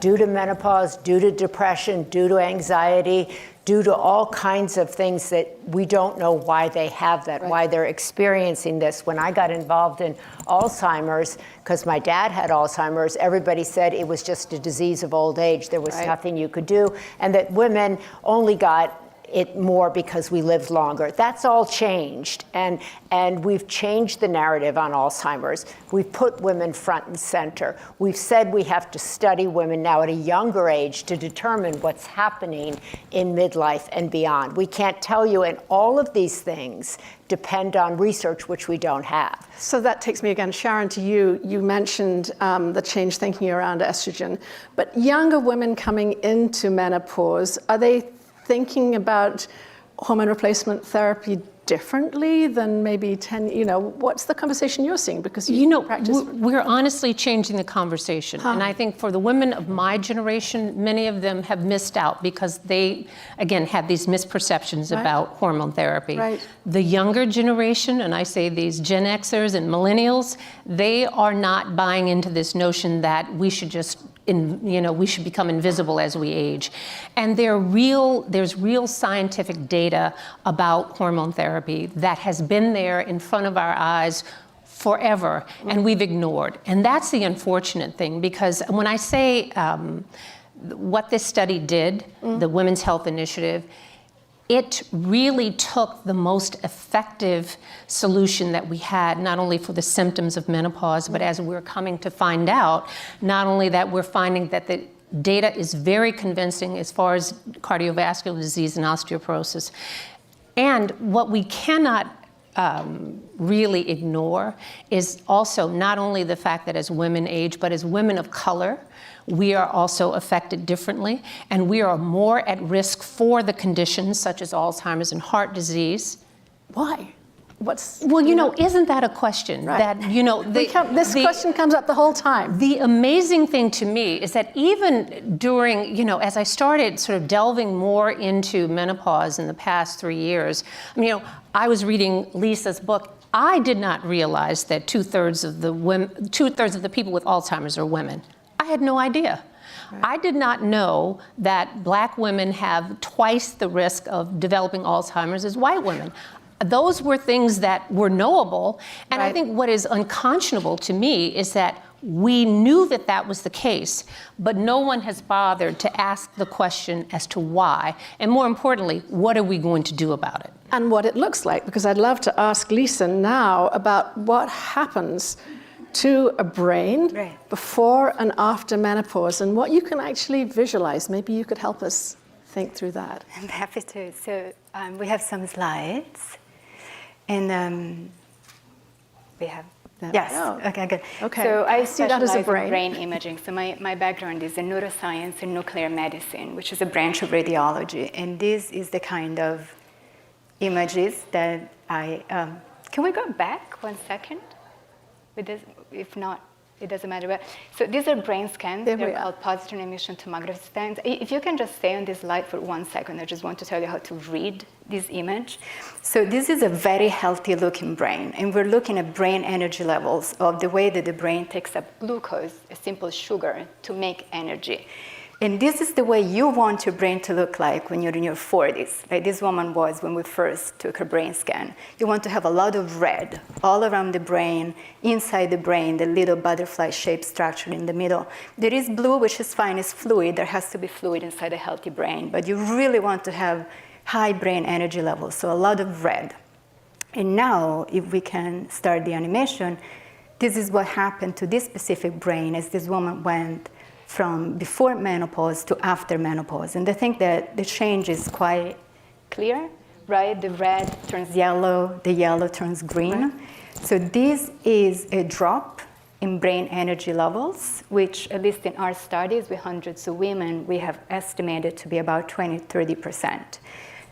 due to menopause, due to depression, due to anxiety, due to all kinds of things that we don't know why they have that, why they're experiencing this. When I got involved in Alzheimer's, because my dad had Alzheimer's, everybody said it was just a disease of old age. There was nothing you could do, and that women only got it more because we lived longer. That's all changed, and we've changed the narrative on Alzheimer's. We've put women front and center. We've said we have to study women now at a younger age to determine what's happening in midlife and beyond. We can't tell you, and all of these things depend on research which we don't have. So that takes me again, Sharon, to you. You mentioned the change thinking around estrogen, but younger women coming into menopause, are they thinking about hormone replacement therapy differently than maybe 10, what's the conversation you're seeing? Because we're honestly changing the conversation. And I think for the women of my generation, many of them have missed out because they, again, had these misperceptions about hormone therapy. The younger generation, and I say these Gen Xers and millennials, they are not buying into this notion that we should just we should become invisible as we age. And there's real scientific data about hormone therapy that has been there in front of our eyes forever, and we've ignored. And that's the unfortunate thing, because when I say what this study did, the Women's Health Initiative, it really took the most effective solution that we had, not only for the symptoms of menopause, but as we're coming to find out, not only that we're finding that the data is very convincing as far as cardiovascular disease and osteoporosis. And what we cannot really ignore is also not only the fact that as women age, but as women of color, we are also affected differently, and we are more at risk for the conditions such as Alzheimer's and heart disease. Why? Isn't that a question? That this question comes up the whole time. The amazing thing to me is that even during, as I started sort of delving more into menopause in the past 3 years, I was reading Lisa's book. I did not realize that two-thirds of the people with Alzheimer's are women. I had no idea. I did not know that Black women have twice the risk of developing Alzheimer's as white women. those were things that were knowable. And I think what is unconscionable to me is that we knew that that was the case, but no one has bothered to ask the question as to why. And more importantly, what are we going to do about it? And what it looks like, because I'd love to ask Lisa now about what happens to a brain before and after menopause and what you can actually visualize. Maybe you could help us think through that. I'm happy to. So we have some slides. And we have yes. Okay, good. Okay. So I see that as a specialize in brain imaging. So my background is in neuroscience and nuclear medicine, which is a branch of radiology. And this is the kind of images that I. Can we go back 1 second? With this, if not, it doesn't matter. But, so these are brain scans. They're called positron emission tomography scans. If you can just stay on this slide for 1 second, I just want to tell you how to read this image. So this is a very healthy looking brain, and we're looking at brain energy levels of the way that the brain takes up glucose, a simple sugar, to make energy. And this is the way you want your brain to look like when you're in your 40s, like this woman was when we first took her brain scan. You want to have a lot of red all around the brain, inside the brain, the little butterfly-shaped structure in the middle. There is blue, which is fine, it's fluid. There has to be fluid inside a healthy brain, but you really want to have high brain energy levels, so a lot of red. And now, if we can start the animation, this is what happened to this specific brain as this woman went from before menopause to after menopause. And I think that the change is quite clear, right? The red turns yellow, the yellow turns green. Right. So this is a drop in brain energy levels, which at least in our studies with hundreds of women, we have estimated to be about 20-30%.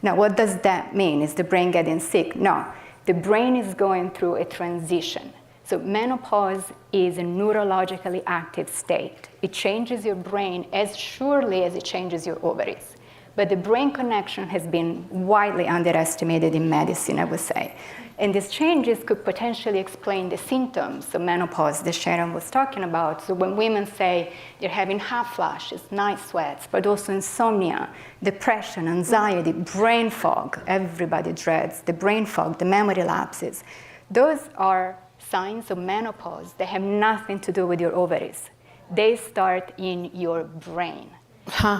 Now, what does that mean? Is the brain getting sick? No, the brain is going through a transition. So menopause is a neurologically active state. It changes your brain as surely as it changes your ovaries. But the brain connection has been widely underestimated in medicine, I would say. And these changes could potentially explain the symptoms of menopause that Sharon was talking about. So when women say they're having hot flashes, night sweats, but also insomnia, depression, anxiety, brain fog, everybody dreads the brain fog, the memory lapses. Those are signs of menopause that have nothing to do with your ovaries. They start in your brain.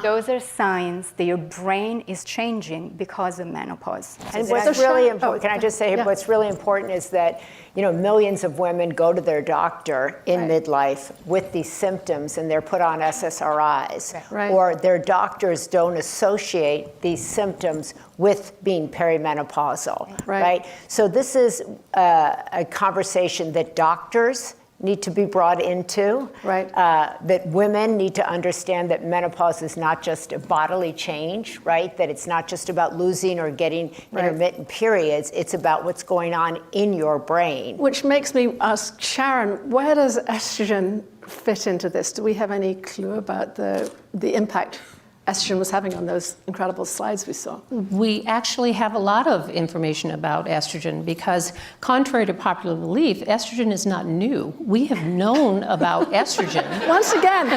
Those are signs that your brain is changing because of menopause. And what's really important, can I just say, what's really important is that, millions of women go to their doctor in midlife with these symptoms and they're put on SSRIs. Or their doctors don't associate these symptoms with being perimenopausal, right? So this is a conversation that doctors need to be brought into, that women need to understand that menopause is not just a bodily change, right? That it's not just about losing or getting intermittent periods, it's about what's going on in your brain. Which makes me ask Sharon, where does estrogen fit into this? Do we have any clue about the impact estrogen was having on those incredible slides we saw? We actually have a lot of information about estrogen because, contrary to popular belief, estrogen is not new. We have known about estrogen. Once again.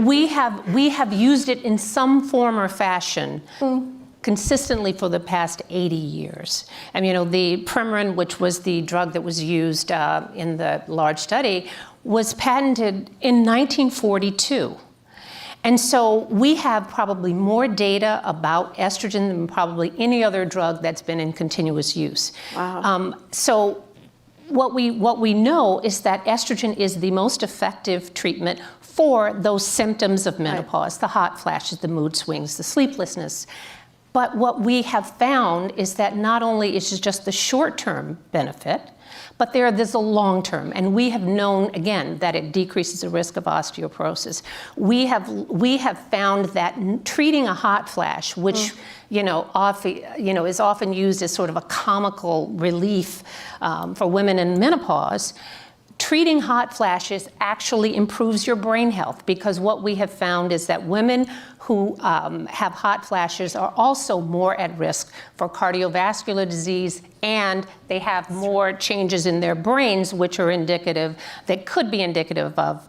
We have used it in some form or fashion consistently for the past 80 years. And the Premarin, which was the drug that was used in the large study, was patented in 1942. And so we have probably more data about estrogen than probably any other drug that's been in continuous use. Wow. So what we know is that estrogen is the most effective treatment for those symptoms of menopause, the hot flashes, the mood swings, the sleeplessness. But what we have found is that not only is it just the short-term benefit, but there's a long term, and we have known, again, that it decreases the risk of osteoporosis. We have found that treating a hot flash, which is often used as sort of a comical relief for women in menopause, treating hot flashes actually improves your brain health, because what we have found is that women who have hot flashes are also more at risk for cardiovascular disease, and they have more changes in their brains, which are that could be indicative of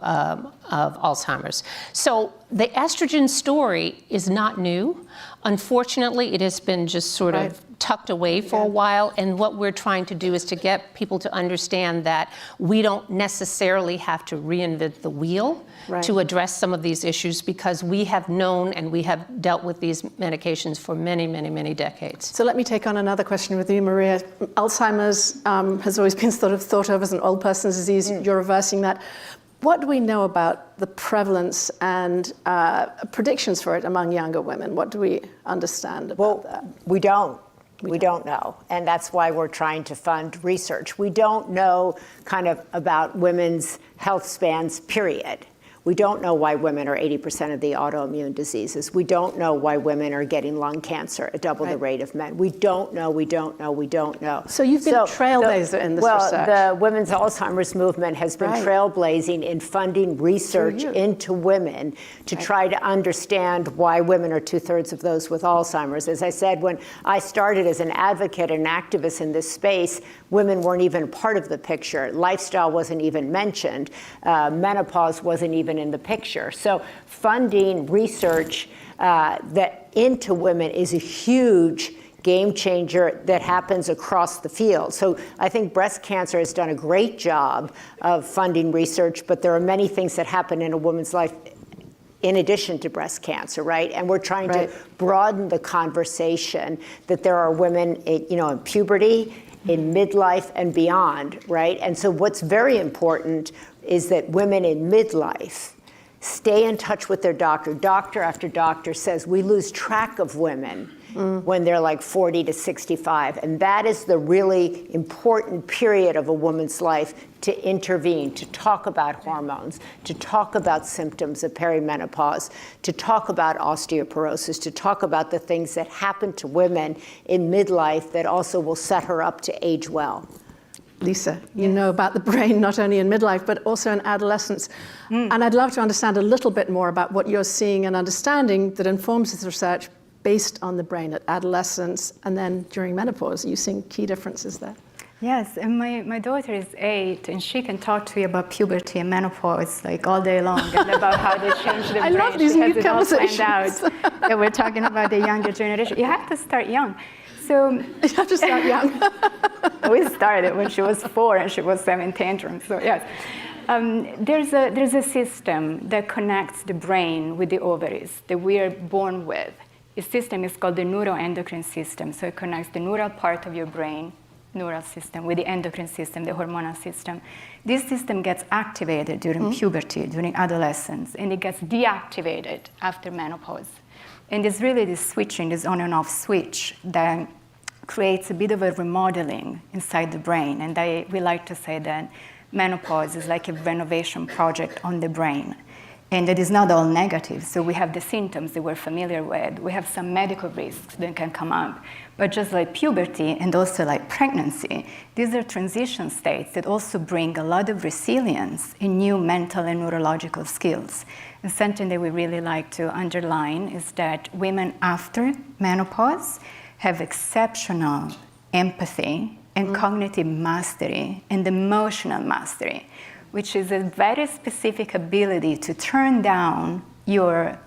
Alzheimer's. So the estrogen story is not new. Unfortunately, it has been just sort of tucked away for a while, and what we're trying to do is to get people to understand that we don't necessarily have to reinvent the wheel to address some of these issues, because we have known and we have dealt with these medications for many, many, many decades. So let me take on another question with you, Maria. Alzheimer's has always been sort of thought of as an old person's disease. You're reversing that. What do we know about the prevalence and predictions for it among younger women? What do we understand about that? We don't. We don't know. And that's why we're trying to fund research. We don't know kind of about women's health spans, period. We don't know why women are 80% of the autoimmune diseases. We don't know why women are getting lung cancer at double the rate of men. We don't know, we don't know, we don't know. So you've been a trailblazer in this research. Well, the women's Alzheimer's movement has been trailblazing in funding research into women to try to understand why women are 2/3 of those with Alzheimer's. As I said, when I started as an advocate and activist in this space, women weren't even part of the picture. Lifestyle wasn't even mentioned. Menopause wasn't even in the picture. So funding research that into women is a huge game changer that happens across the field. So I think breast cancer has done a great job of funding research, but there are many things that happen in a woman's life in addition to breast cancer, right? And we're trying to broaden the conversation that there are women, in puberty, in midlife and beyond, right? And so what's very important is that women in midlife stay in touch with their doctor. Doctor after doctor says we lose track of women when they're like 40 to 65. And that is the really important period of a woman's life to intervene, to talk about hormones, to talk about symptoms of perimenopause, to talk about osteoporosis, to talk about the things that happen to women in midlife that also will set her up to age well. Lisa, you know about the brain not only in midlife, but also in adolescence. And I'd love to understand a little bit more about what you're seeing and understanding that informs this research based on the brain at adolescence and then during menopause. Are you seeing key differences there? Yes, and my daughter is 8, and she can talk to you about puberty and menopause like all day long, and about how they change the brain. I love these new conversations. That we're talking about the younger generation. You have to start young. So you have to start young. We started when she was 4 and she was 7 tantrums. So yes, there's a system that connects the brain with the ovaries that we are born with. The system is called the neuroendocrine system. So it connects the neural part of your brain, neural system, with the endocrine system, the hormonal system. This system gets activated during puberty, during adolescence, and it gets deactivated after menopause. And it's really this switching, this on and off switch that creates a bit of a remodeling inside the brain. And we like to say that menopause is like a renovation project on the brain. And it is not all negative. So we have the symptoms that we're familiar with. We have some medical risks that can come up. But just like puberty and also like pregnancy, these are transition states that also bring a lot of resilience in new mental and neurological skills. And something that we really like to underline is that women after menopause have exceptional empathy and cognitive mastery and emotional mastery, which is a very specific ability to turn down your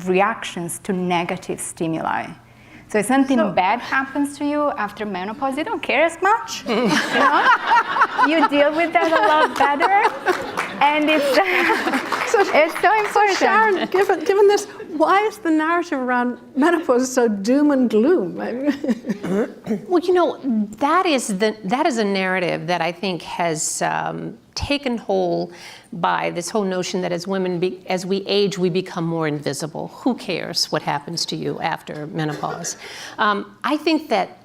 reactions to negative stimuli. So if something bad happens to you after menopause, you don't care as much. You deal with that a lot better. And it's so important. So Sharon, given this, why is the narrative around menopause so doom and gloom? Well, that is a narrative that I think has taken hold by this whole notion that as women, as we age, we become more invisible. Who cares what happens to you after menopause? I think that,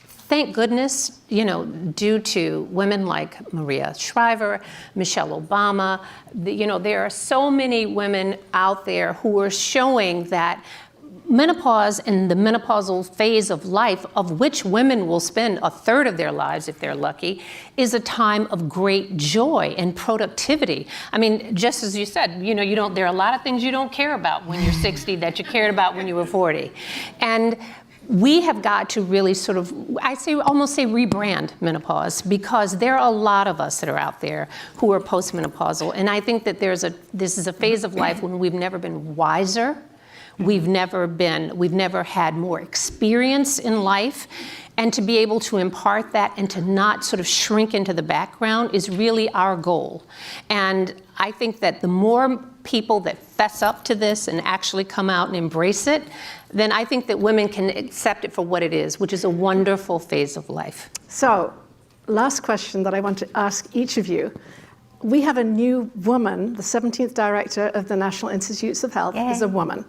thank goodness, due to women like Maria Shriver, Michelle Obama, there are so many women out there who are showing that menopause and the menopausal phase of life, of which women will spend 1/3 of their lives if they're lucky, is a time of great joy and productivity. I mean, just as you said, there are a lot of things you don't care about when you're 60 that you cared about when you were 40. And we have got to really sort of, almost say rebrand menopause, because there are a lot of us that are out there who are postmenopausal. And I think that this is a phase of life when we've never been wiser. We've never had more experience in life. And to be able to impart that and to not sort of shrink into the background is really our goal. And I think that the more people that fess up to this and actually come out and embrace it, then I think that women can accept it for what it is, which is a wonderful phase of life. So, last question that I want to ask each of you. We have a new woman, the 17th director of the National Institutes of Health is a woman.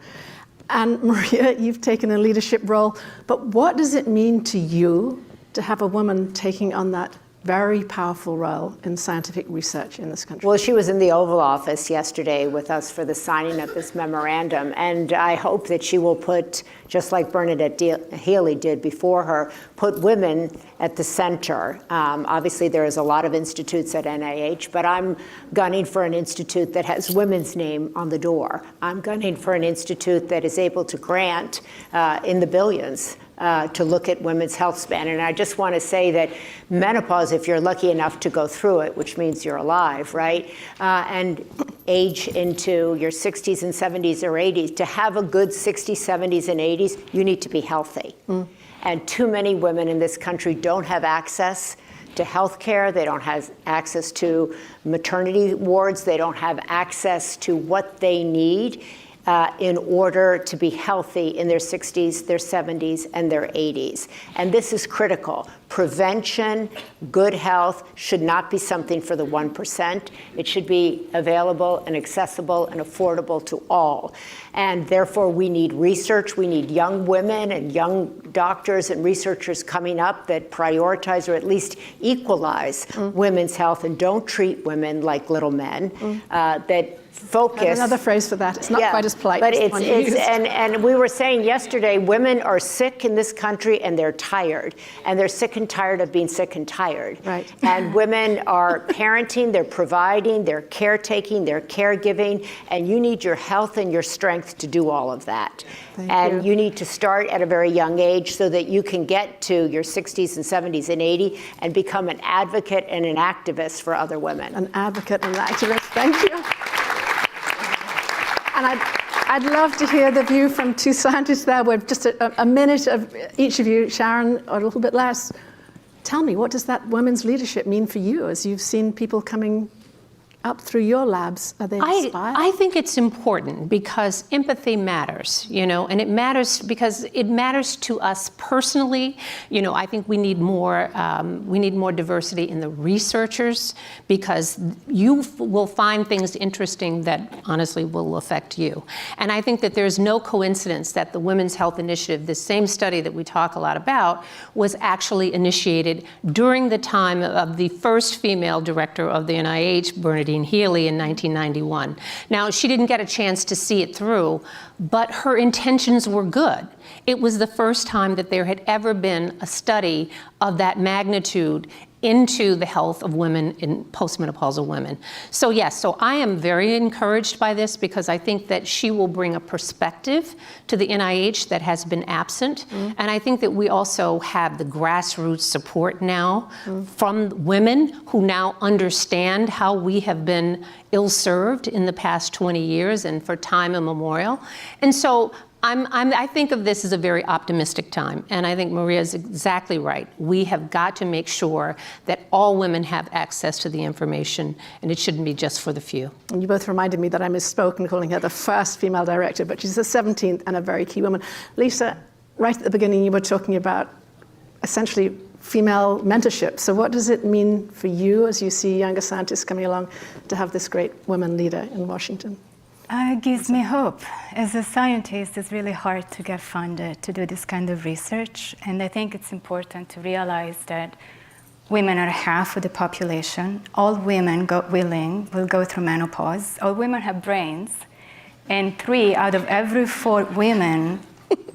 And Maria, you've taken a leadership role, but what does it mean to you to have a woman taking on that very powerful role in scientific research in this country? Well, she was in the Oval Office yesterday with us for the signing of this memorandum, and I hope that she will put, just like Bernadette Healy did before her, put women at the center. Obviously, there is a lot of institutes at NIH, but I'm gunning for an institute that has women's name on the door. I'm gunning for an institute that is able to grant in the billions to look at women's health span. And I just want to say that menopause, if you're lucky enough to go through it, which means you're alive, right? And age into your 60s and 70s or 80s, to have a good 60s, 70s, and 80s, you need to be healthy. And too many women in this country don't have access to health care. They don't have access to maternity wards. They don't have access to what they need in order to be healthy in their 60s, their 70s, and their 80s. And this is critical. Prevention, good health should not be something for the 1%. It should be available and accessible and affordable to all. And therefore, we need research. We need young women and young doctors and researchers coming up that prioritize or at least equalize women's health and don't treat women like little men, that focus. Another phrase for that. It's not quite as polite. But as and we were saying yesterday, women are sick in this country and they're tired. And they're sick and tired of being sick and tired. Right. And women are parenting, they're providing, they're caretaking, they're caregiving, and you need your health and your strength to do all of that. Thank you need to start at a very young age so that you can get to your 60s and 70s and 80s and become an advocate and an activist for other women. An advocate and an activist. Thank you. And I'd love to hear the view from two scientists there. We're just a minute of each of you. Sharon, or a little bit less. Tell me, what does that women's leadership mean for you as you've seen people coming up through your labs? Are they inspired? I think it's important because empathy matters, and it matters because it matters to us personally. I think we need more diversity in the researchers because you will find things interesting that honestly will affect you. And I think that there's no coincidence that the Women's Health Initiative, the same study that we talk a lot about, was actually initiated during the time of the first female director of the NIH, Bernadette Healy, in 1991. Now, she didn't get a chance to see it through, but her intentions were good. It was the first time that there had ever been a study of that magnitude into the health of women in postmenopausal women. So yes, so I am very encouraged by this because I think that she will bring a perspective to the NIH that has been absent. And I think that we also have the grassroots support now from women who now understand how we have been ill-served in the past 20 years and for time immemorial. And so I think of this as a very optimistic time, and I think Maria is exactly right. We have got to make sure that all women have access to the information, and it shouldn't be just for the few. And you both reminded me that I misspoke in calling her the first female director, but she's the 17th and a very key woman. Lisa, right at the beginning, you were talking about essentially female mentorship. So what does it mean for you as you see younger scientists coming along to have this great woman leader in Washington? It gives me hope. As a scientist, it's really hard to get funded to do this kind of research. And I think it's important to realize that women are half of the population. All women will go through menopause. All women have brains. And 3 out of every 4 women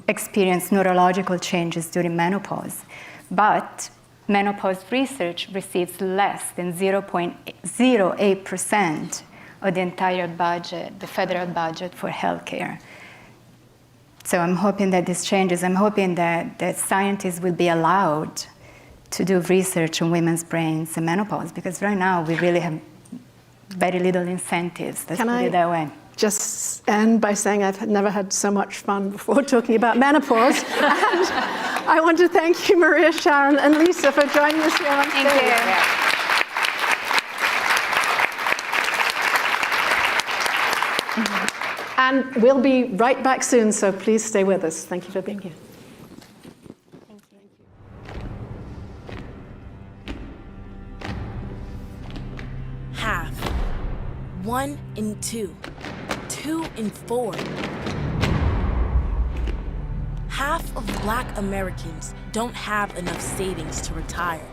experience neurological changes during menopause. But menopause research receives less than 0.08% of the entire budget, the federal budget for healthcare. So I'm hoping that this changes. I'm hoping that scientists will be allowed to do research on women's brains and menopause, because right now we really have very little incentives. Let's Can put I it that way. just end by saying I've never had so much fun before talking about menopause. And I want to thank you, Maria, Sharon, and Lisa, for joining us here on stage. Thank you. And we'll be right back soon, so please stay with us. Thank you for being here. Half. 1 in 2. 2 in 4. Half of Black Americans don't have enough savings to retire.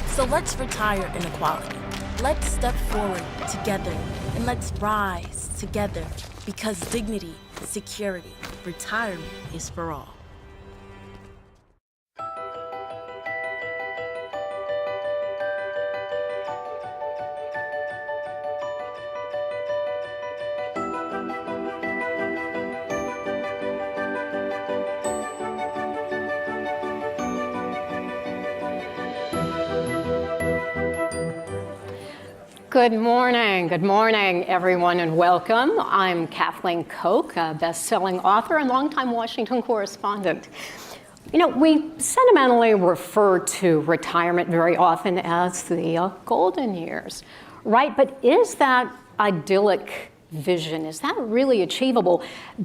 So let's retire inequality. Let's step forward together and let's rise together because dignity, security, retirement is for all. Good morning, everyone, and welcome. I'm Kathleen Koch, a best-selling author and longtime Washington correspondent. You know, we sentimentally refer to retirement very often as the golden years, right? But is that idyllic vision, is that really achievable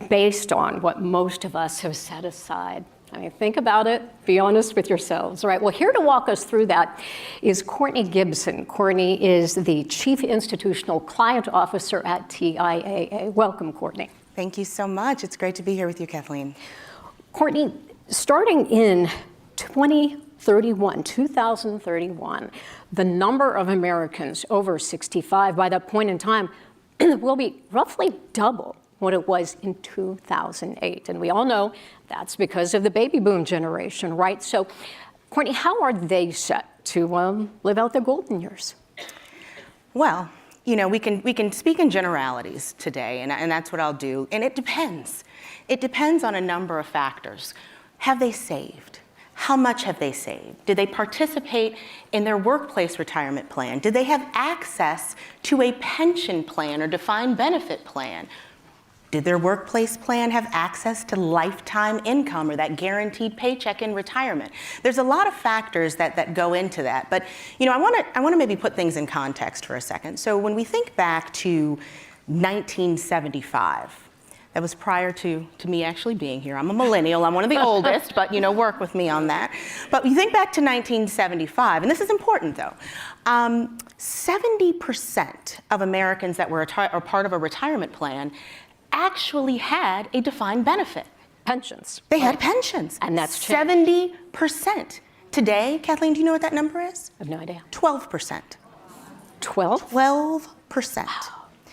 based on what most of us have set aside? I mean, think about it, be honest with yourselves, right? Well, here to walk us through that is Courtney Gibson. Courtney is the Chief Institutional Client Officer at TIAA. Welcome, Courtney. Thank you so much. It's great to be here with you, Kathleen. Courtney, starting in 2031, the number of Americans over 65 by that point in time will be roughly double what it was in 2008. And we all know that's because of the baby boom generation, right? So, Courtney, how are they set to live out their golden years? Well, you know, we can speak in generalities today, and that's what I'll do. And it depends. It depends on a number of factors. Have they saved? How much have they saved? Did they participate in their workplace retirement plan? Did they have access to a pension plan or defined benefit plan? Did their workplace plan have access to lifetime income or that guaranteed paycheck in retirement? There's a lot of factors that go into that. But you know, I want to maybe put things in context for a second. So when we think back to 1975, that was prior to me actually being here. I'm a millennial. I'm one of the oldest, but you know, work with me on that. But you think back to 1975, and this is important though. 70% of Americans that were part of a retirement plan actually had a defined benefit. Pensions. They had pensions. And that's 70%. Today, Kathleen, do you know what that number is? I have no idea. 12%. 12? 12%.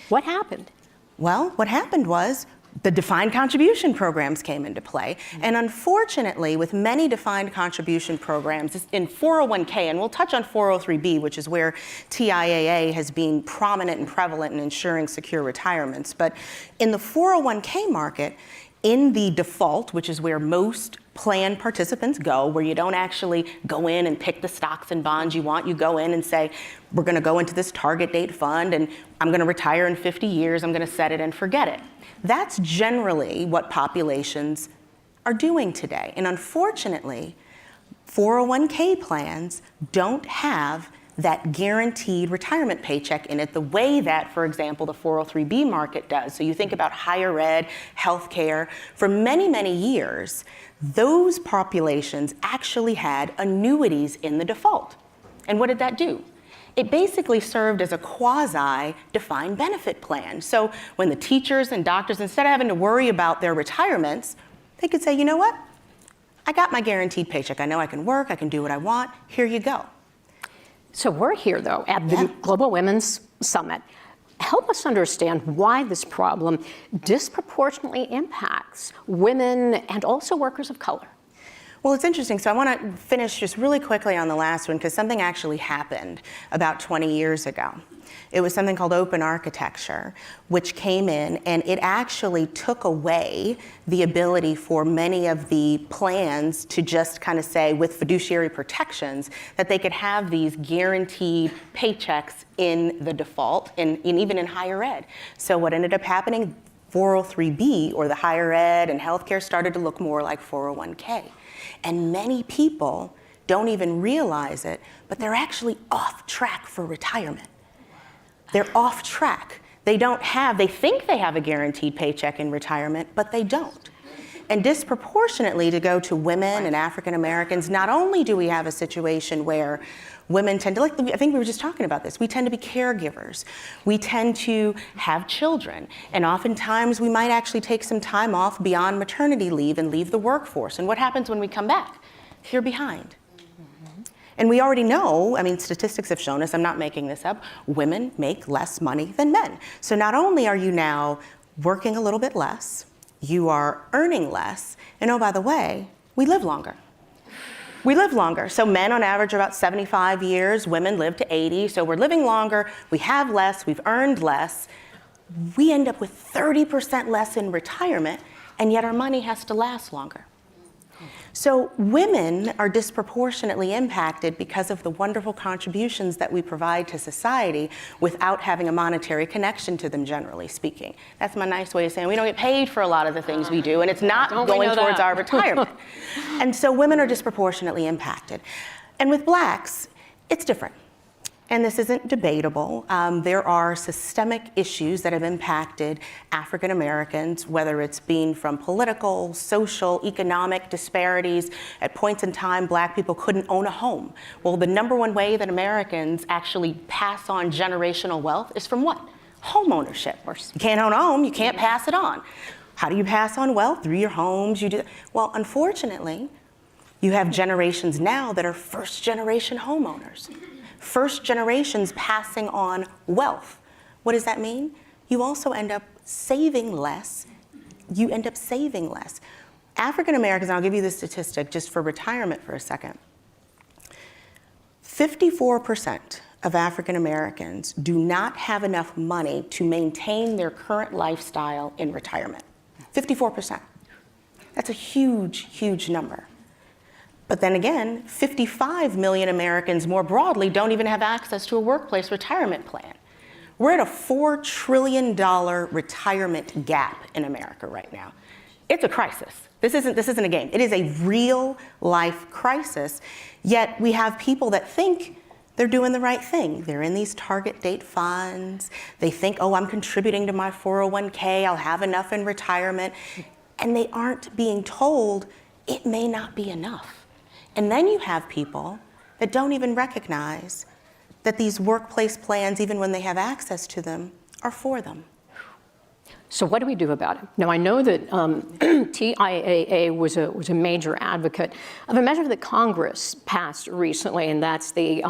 What happened? Well, what happened was the defined contribution programs came into play. And unfortunately, with many defined contribution programs in 401k, and we'll touch on 403b, which is where TIAA has been prominent and prevalent in ensuring secure retirements. But in the 401k market, in the default, which is where most plan participants go, where you don't actually go in and pick the stocks and bonds you want. You go in and say, we're going to go into this target date fund and I'm going to retire in 50 years. I'm going to set it and forget it. That's generally what populations are doing today. And unfortunately, 401k plans don't have that guaranteed retirement paycheck in it the way that, for example, the 403b market does. So you think about higher ed, healthcare. For many, many years, those populations actually had annuities in the default. And what did that do? It basically served as a quasi-defined benefit plan. So when the teachers and doctors, instead of having to worry about their retirements, they could say, you know what? I got my guaranteed paycheck. I know I can work, I can do what I want. Here you go. So we're here, though, at the Global Women's Summit. Help us understand why this problem disproportionately impacts women and also workers of color. Well, it's interesting. So I want to finish just really quickly on the last one because something actually happened about 20 years ago. It was something called open architecture, which came in and it actually took away the ability for many of the plans to just kind of say with fiduciary protections that they could have these guaranteed paychecks in the default and even in higher ed. So what ended up happening, 403B or the higher ed and healthcare started to look more like 401k. And many people don't even realize it, but they're actually off track for retirement. They're off track. They think they have a guaranteed paycheck in retirement, but they don't. And disproportionately to go to women and African Americans, not only do we have a situation where women tend to, like I think we were just talking about this, we tend to be caregivers. We tend to have children. And oftentimes we might actually take some time off beyond maternity leave and leave the workforce. And what happens when we come back? You're behind. And we already know, I mean, statistics have shown us, I'm not making this up, women make less money than men. So not only are you now working a little bit less, you are earning less, and oh, by the way, we live longer. We live longer. So men on average are about 75 years, women live to 80, so we're living longer, we have less, we've earned less. We end up with 30% less in retirement, and yet our money has to last longer. So women are disproportionately impacted because of the wonderful contributions that we provide to society without having a monetary connection to them, generally speaking. That's my nice way of saying we don't get paid for a lot of the things we do, and it's not going towards our retirement. And so women are disproportionately impacted. And with blacks, it's different. And this isn't debatable. There are systemic issues that have impacted African Americans, whether it's been from political, social, economic disparities. At points in time, black people couldn't own a home. Well, the number one way that Americans actually pass on generational wealth is from what? Home ownership. You can't own a home, you can't pass it on. How do you pass on wealth? Through your homes. Well, unfortunately, you have generations now that are first-generation homeowners. First generations passing on wealth. What does that mean? You also end up saving less. African Americans, and I'll give you this statistic just for retirement for a second. 54% of African Americans do not have enough money to maintain their current lifestyle in retirement. 54%. That's a huge, huge number. But then again, 55 million Americans more broadly don't even have access to a workplace retirement plan. We're at a $4 trillion retirement gap in America right now. It's a crisis. This isn't a game. It is a real life crisis. Yet we have people that think they're doing the right thing. They're in these target date funds. They think, oh, I'm contributing to my 401k. I'll have enough in retirement. And they aren't being told it may not be enough. And then you have people that don't even recognize that these workplace plans, even when they have access to them, are for them. So what do we do about it? Now, I know that TIAA was a major advocate of a measure that Congress passed recently, and that's the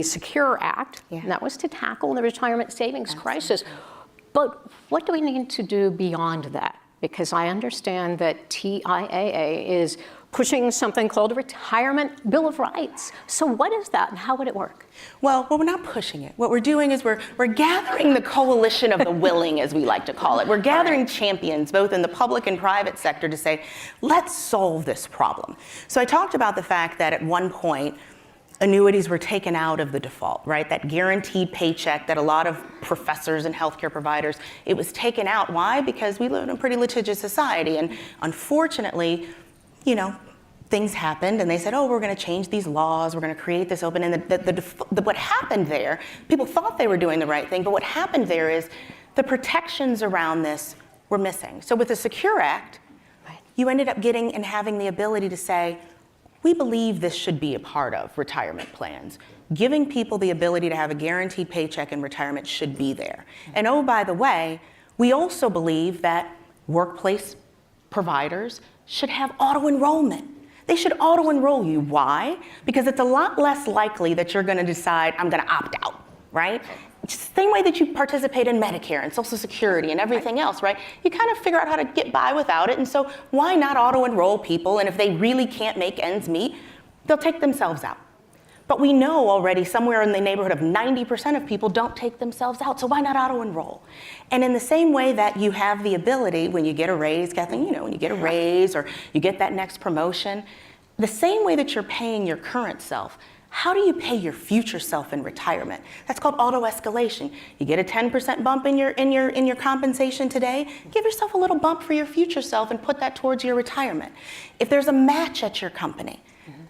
Secure Act. Yeah. And that was to tackle the retirement savings crisis. But what do we need to do beyond that? Because I understand that TIAA is pushing something called a Retirement Bill of Rights. So what is that and how would it work? Well, we're not pushing it. What we're doing is we're gathering the coalition of the willing, as we like to call it. We're gathering champions, both in the public and private sector, to say, let's solve this problem. So I talked about the fact that at one point, annuities were taken out of the default, right? That guaranteed paycheck that a lot of professors and healthcare providers, it was taken out. Why? Because we live in a pretty litigious society. And unfortunately, things happened and they said, oh, we're going to change these laws, we're going to create this open. And what happened there, people thought they were doing the right thing, but what happened there is the protections around this were missing. So with the Secure Act, you ended up getting and having the ability to say, we believe this should be a part of retirement plans. Giving people the ability to have a guaranteed paycheck in retirement should be there. And oh, by the way, we also believe that workplace providers should have auto-enrollment. They should auto-enroll you. Why? Because it's a lot less likely that you're going to decide, I'm going to opt out, right? It's the same way that you participate in Medicare and Social Security and everything else, right? You kind of figure out how to get by without it. And so why not auto-enroll people? And if they really can't make ends meet, they'll take themselves out. But we know already somewhere in the neighborhood of 90% of people don't take themselves out, so why not auto-enroll? And in the same way that you have the ability, when you get a raise, Kathleen, when you get a raise or you get that next promotion, the same way that you're paying your current self, how do you pay your future self in retirement? That's called auto-escalation. You get a 10% bump in your compensation today, give yourself a little bump for your future self and put that towards your retirement. If there's a match at your company,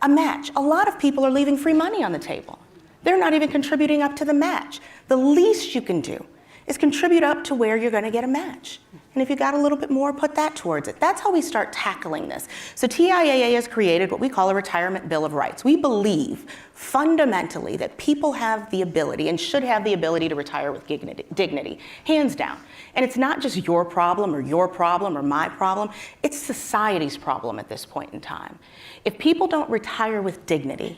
a match. A lot of people are leaving free money on the table. They're not even contributing up to the match. The least you can do is contribute up to where you're going to get a match. And if you got a little bit more, put that towards it. That's how we start tackling this. So TIAA has created what we call a retirement bill of rights. We believe fundamentally that people have the ability and should have the ability to retire with dignity, hands down. And it's not just your problem or my problem. It's society's problem at this point in time. If people don't retire with dignity,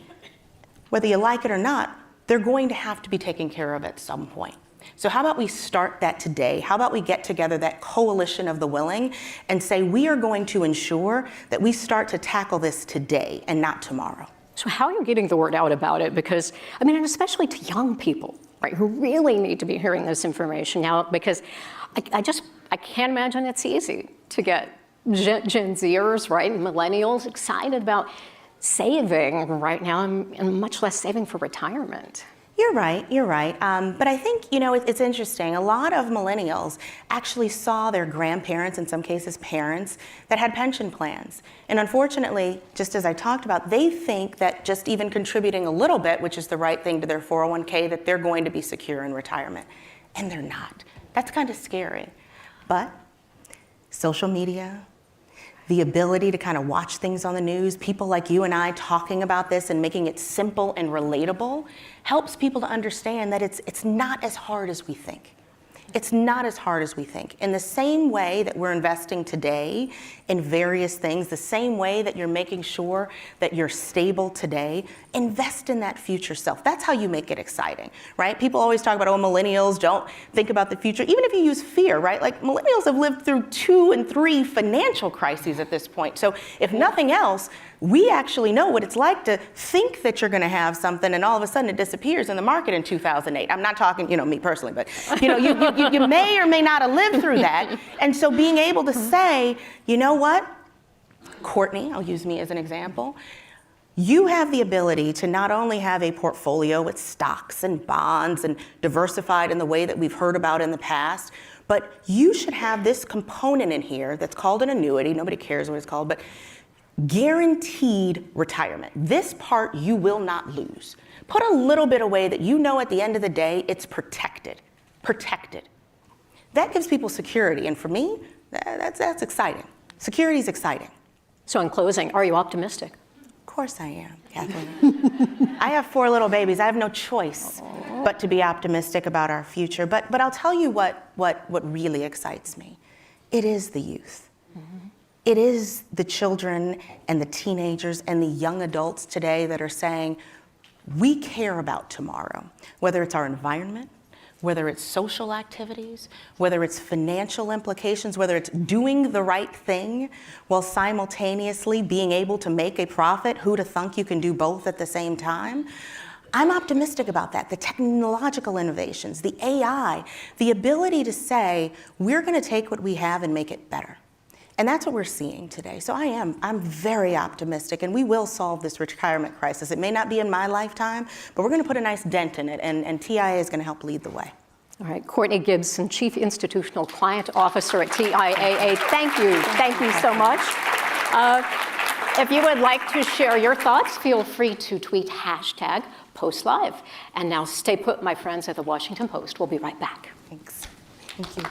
whether you like it or not, they're going to have to be taken care of at some point. So how about we start that today? How about we get together that coalition of the willing and say we are going to ensure that we start to tackle this today and not tomorrow? So how are you getting the word out about it? Because, I mean, and especially to young people, right, who really need to be hearing this information now, because I can't imagine it's easy to get Gen Zers, right, and millennials excited about saving right now and much less saving for retirement. You're right. But I think, it's interesting. A lot of millennials actually saw their grandparents, in some cases parents, that had pension plans. And unfortunately, just as I talked about, they think that just even contributing a little bit, which is the right thing to their 401k, that they're going to be secure in retirement. And they're not. That's kind of scary. But social media, the ability to kind of watch things on the news, people like you and I talking about this and making it simple and relatable, helps people to understand that it's not as hard as we think. It's not as hard as we think. In the same way that we're investing today in various things, the same way that you're making sure that you're stable today, invest in that future self. That's how you make it exciting, right? People always talk about, millennials don't think about the future. Even if you use fear, right? Like millennials have lived through 2 and 3 financial crises at this point. So if nothing else, we actually know what it's like to think that you're going to have something and all of a sudden it disappears in the market in 2008. I'm not talking, me personally, but you may or may not have lived through that. And so being able to say, you know what, Courtney, I'll use me as an example. You have the ability to not only have a portfolio with stocks and bonds and diversified in the way that we've heard about in the past, but you should have this component in here that's called an annuity. Nobody cares what it's called, but guaranteed retirement. This part you will not lose. Put a little bit away that at the end of the day, it's protected. Protected. That gives people security, and for me, that's exciting. Security is exciting. So in closing, are you optimistic? Of course I am, Kathleen. I have 4 little babies. I have no choice but to be optimistic about our future. But I'll tell you what really excites me. It is the youth. Mm-hmm. It is the children and the teenagers and the young adults today that are saying, we care about tomorrow, whether it's our environment, whether it's social activities, whether it's financial implications, whether it's doing the right thing while simultaneously being able to make a profit. Who'd have thunk you can do both at the same time? I'm optimistic about that. The technological innovations, the AI, the ability to say, we're going to take what we have and make it better. And that's what we're seeing today. So I'm very optimistic, and we will solve this retirement crisis. It may not be in my lifetime, but we're going to put a nice dent in it, and TIAA is going to help lead the way. All right, Courtney Gibson, Chief Institutional Client Officer at TIAA. Thank you so much. If you would like to share your thoughts, feel free to tweet #PostLive. And now stay put, my friends at the Washington Post. We'll be right back. Thanks. Thank you.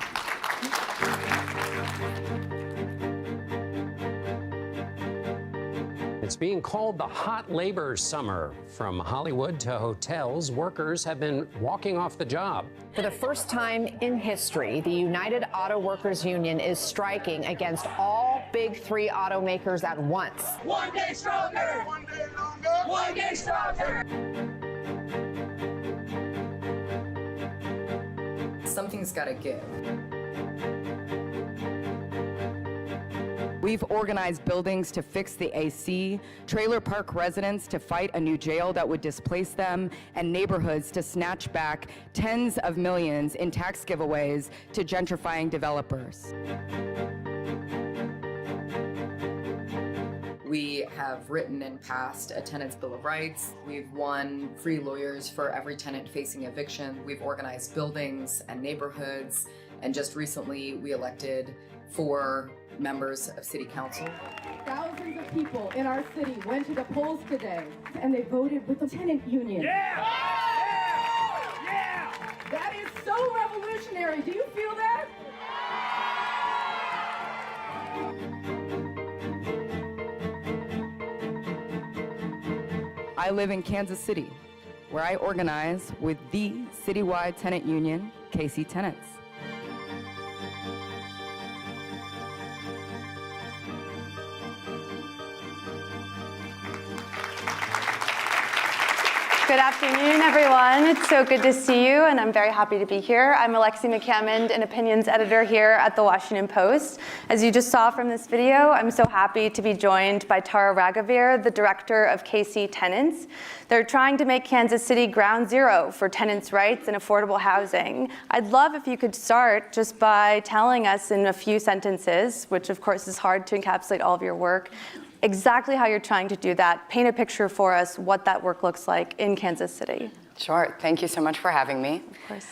It's being called the hot labor summer. From Hollywood to hotels, workers have been walking off the job. For the first time in history, the United Auto Workers Union is striking against all big 3 automakers at once. One day stronger, one day longer, one day stronger. Something's got to give. We've organized buildings to fix the AC, trailer park residents to fight a new jail that would displace them, and neighborhoods to snatch back tens of millions in tax giveaways to gentrifying developers. We have written and passed a tenant's bill of rights. We've won free lawyers for every tenant facing eviction. We've organized buildings and neighborhoods. And just recently, we elected 4 members of city council. Thousands of people in our city went to the polls today, and they voted with the tenant union. Yeah! Yeah! Yeah! That is so revolutionary. Do you feel that? I live in Kansas City, where I organize with the citywide tenant union, KC Tenants. Good afternoon, everyone. It's so good to see you, and I'm very happy to be here. I'm Alexi McCammond, an opinions editor here at The Washington Post. As you just saw from this video, I'm so happy to be joined by Tara Raghavir, the director of KC Tenants. They're trying to make Kansas City ground zero for tenants' rights and affordable housing. I'd love if you could start just by telling us in a few sentences, which of course is hard to encapsulate all of your work, exactly how you're trying to do that. Paint a picture for us what that work looks like in Kansas City. Sure. Thank you so much for having me. Of course.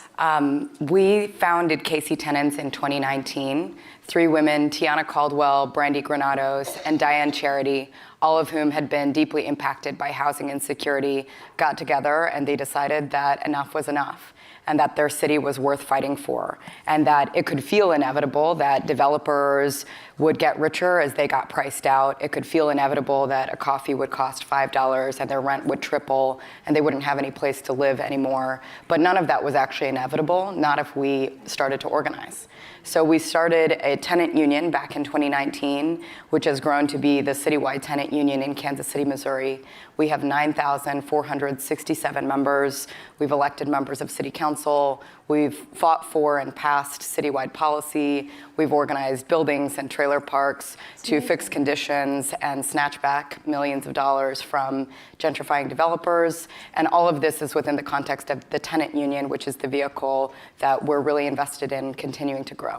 We founded KC Tenants in 2019. 3 women, Tiana Caldwell, Brandy Granados, and Diane Charity, all of whom had been deeply impacted by housing insecurity, got together and they decided that enough was enough, and that their city was worth fighting for, and that it could feel inevitable that developers would get richer as they got priced out. It could feel inevitable that a coffee would cost $5 and their rent would triple and they wouldn't have any place to live anymore. But none of that was actually inevitable, not if we started to organize. So we started a tenant union back in 2019, which has grown to be the citywide tenant union in Kansas City, Missouri. We have 9,467 members. We've elected members of city council. We've fought for and passed citywide policy. We've organized buildings and trailer parks to fix conditions and snatch back millions of dollars from gentrifying developers. And all of this is within the context of the tenant union, which is the vehicle that we're really invested in continuing to grow.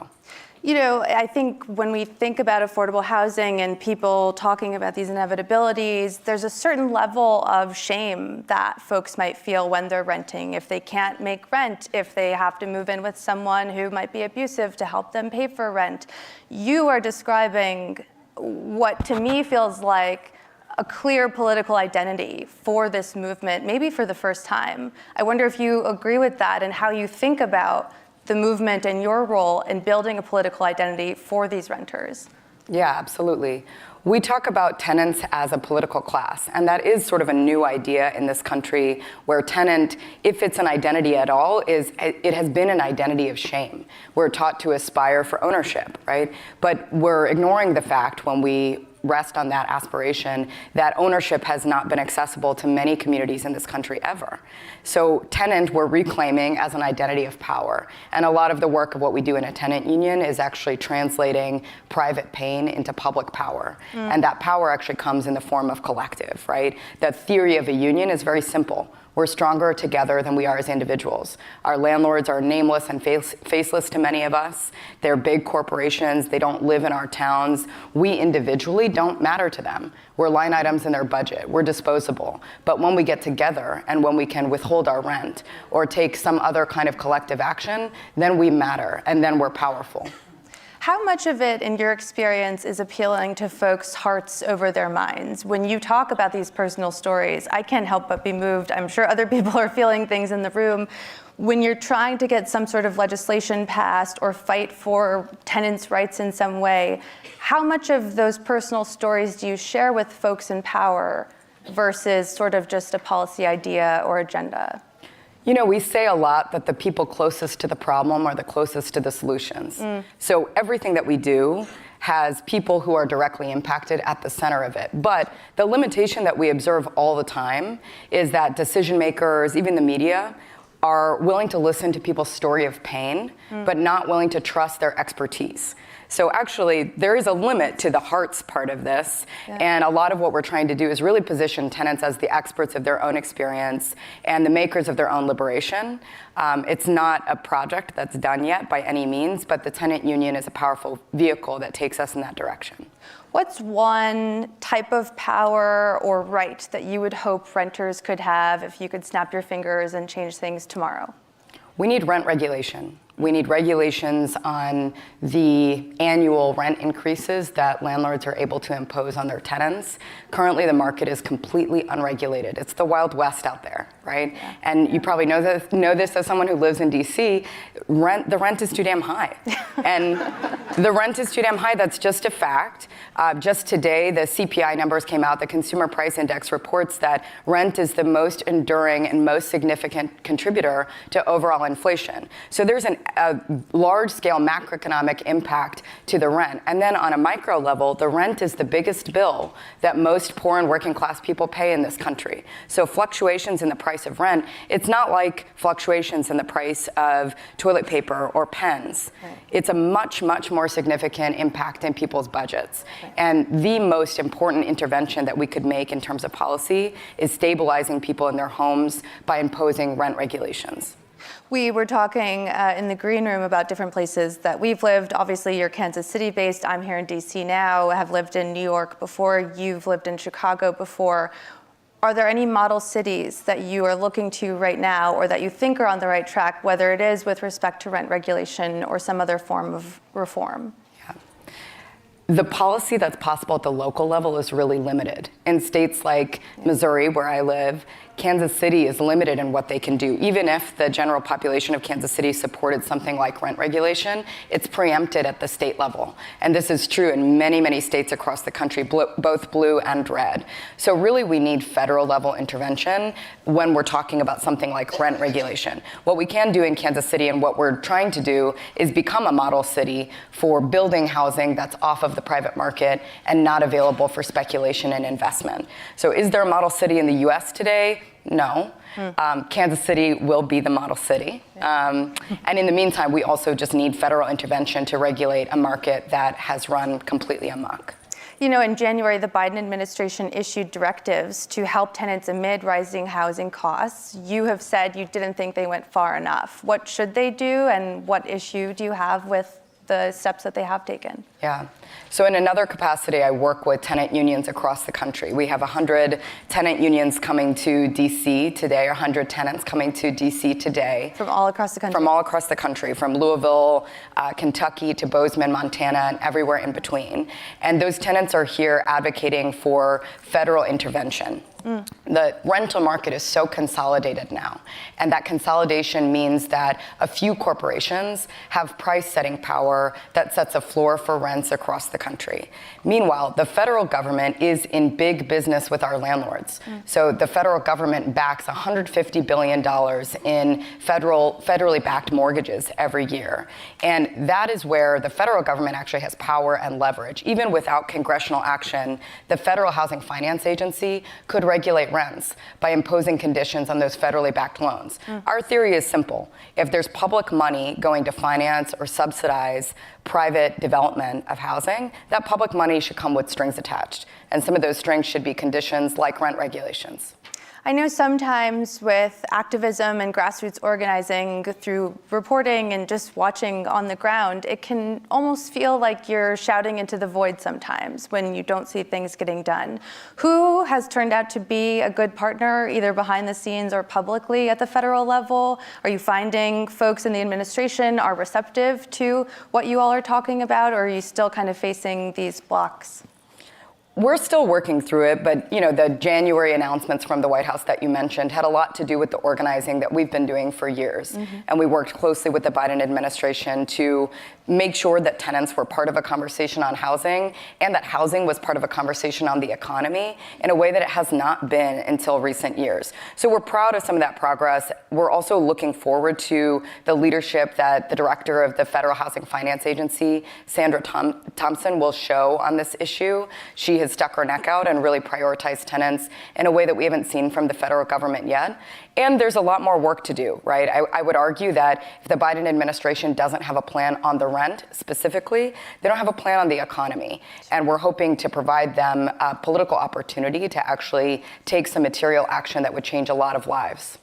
You know, I think when we think about affordable housing and people talking about these inevitabilities, there's a certain level of shame that folks might feel when they're renting. If they can't make rent, if they have to move in with someone who might be abusive to help them pay for rent. You are describing what to me feels like a clear political identity for this movement, maybe for the first time. I wonder if you agree with that and how you think about the movement and your role in building a political identity for these renters. Yeah, absolutely. We talk about tenants as a political class, and that is sort of a new idea in this country where tenant, if it's an identity at all, it has been an identity of shame. We're taught to aspire for ownership, right? But we're ignoring the fact when we rest on that aspiration that ownership has not been accessible to many communities in this country ever. So tenant we're reclaiming as an identity of power. And a lot of the work of what we do in a tenant union is actually translating private pain into public power. And that power actually comes in the form of collective, right? The theory of a union is very simple. We're stronger together than we are as individuals. Our landlords are nameless and faceless to many of us. They're big corporations. They don't live in our towns. We individually don't matter to them. We're line items in their budget. We're disposable. But when we get together and when we can withhold our rent or take some other kind of collective action, then we matter and then we're powerful. How much of it, in your experience, is appealing to folks' hearts over their minds? When you talk about these personal stories, I can't help but be moved. I'm sure other people are feeling things in the room. When you're trying to get some sort of legislation passed or fight for tenants' rights in some way, how much of those personal stories do you share with folks in power versus sort of just a policy idea or agenda? You know, we say a lot that the people closest to the problem are the closest to the solutions. So everything that we do has people who are directly impacted at the center of it. But the limitation that we observe all the time is that decision makers, even the media, are willing to listen to people's story of pain, but not willing to trust their expertise. So actually, there is a limit to the hearts part of this, and a lot of what we're trying to do is really position tenants as the experts of their own experience and the makers of their own liberation. It's not a project that's done yet by any means, but the tenant union is a powerful vehicle that takes us in that direction. What's one type of power or right that you would hope renters could have if you could snap your fingers and change things tomorrow? We need rent regulation. We need regulations on the annual rent increases that landlords are able to impose on their tenants. Currently, the market is completely unregulated. It's the Wild West out there, right? And you probably know this as someone who lives in DC. The rent is too damn high. And the rent is too damn high. That's just a fact. Just today, the CPI numbers came out. The Consumer Price Index reports that rent is the most enduring and most significant contributor to overall inflation. So there's a large-scale macroeconomic impact to the rent. And then on a micro level, the rent is the biggest bill that most poor and working class people pay in this country. So fluctuations in the price of rent, it's not like fluctuations in the price of toilet paper or pens. Right. It's a much, much more significant impact in people's budgets. Right. And the most important intervention that we could make in terms of policy is stabilizing people in their homes by imposing rent regulations. We were talking in the green room about different places that we've lived. Obviously, you're Kansas City based. I'm here in DC now. I have lived in New York before. You've lived in Chicago before. Are there any model cities that you are looking to right now or that you think are on the right track, whether it is with respect to rent regulation or some other form of reform? The policy that's possible at the local level is really limited. In states like Missouri, where I live, Kansas City is limited in what they can do. Even if the general population of Kansas City supported something like rent regulation, it's preempted at the state level. And this is true in many, many states across the country, both blue and red. So really we need federal level intervention when we're talking about something like rent regulation. What we can do in Kansas City and what we're trying to do is become a model city for building housing that's off of the private market and not available for speculation and investment. So is there a model city in the US today? No. Kansas City will be the model city. And in the meantime, we also just need federal intervention to regulate a market that has run completely amok. You know, in January, the Biden administration issued directives to help tenants amid rising housing costs. You have said you didn't think they went far enough. What should they do, and what issue do you have with the steps that they have taken? Yeah. So in another capacity, I work with tenant unions across the country. We have 100 tenant unions coming to DC today, or 100 tenants coming to DC today. From all across the country? From all across the country, from Louisville, Kentucky to Bozeman, Montana, and everywhere in between. And those tenants are here advocating for federal intervention. The rental market is so consolidated now, and that consolidation means that a few corporations have price-setting power that sets a floor for rents across the country. Meanwhile, the federal government is in big business with our landlords. So the federal government backs $150 billion in federally backed mortgages every year. And that is where the federal government actually has power and leverage. Even without congressional action, the Federal Housing Finance Agency could regulate rents by imposing conditions on those federally backed loans. Our theory is simple. If there's public money going to finance or subsidize private development of housing, that public money should come with strings attached. And some of those strings should be conditions like rent regulations. I know sometimes with activism and grassroots organizing through reporting and just watching on the ground, it can almost feel like you're shouting into the void sometimes when you don't see things getting done. Who has turned out to be a good partner, either behind the scenes or publicly at the federal level? Are you finding folks in the administration are receptive to what you all are talking about, or are you still kind of facing these blocks? We're still working through it, but the January announcements from the White House that you mentioned had a lot to do with the organizing that we've been doing for years. And we worked closely with the Biden administration to make sure that tenants were part of a conversation on housing and that housing was part of a conversation on the economy in a way that it has not been until recent years. So we're proud of some of that progress. We're also looking forward to the leadership that the director of the Federal Housing Finance Agency, Sandra Thompson, will show on this issue. She has stuck her neck out and really prioritized tenants in a way that we haven't seen from the federal government yet. And there's a lot more work to do, right? I would argue that if the Biden administration doesn't have a plan on the rent specifically, they don't have a plan on the economy. And we're hoping to provide them a political opportunity to actually take some material action that would change a lot of lives.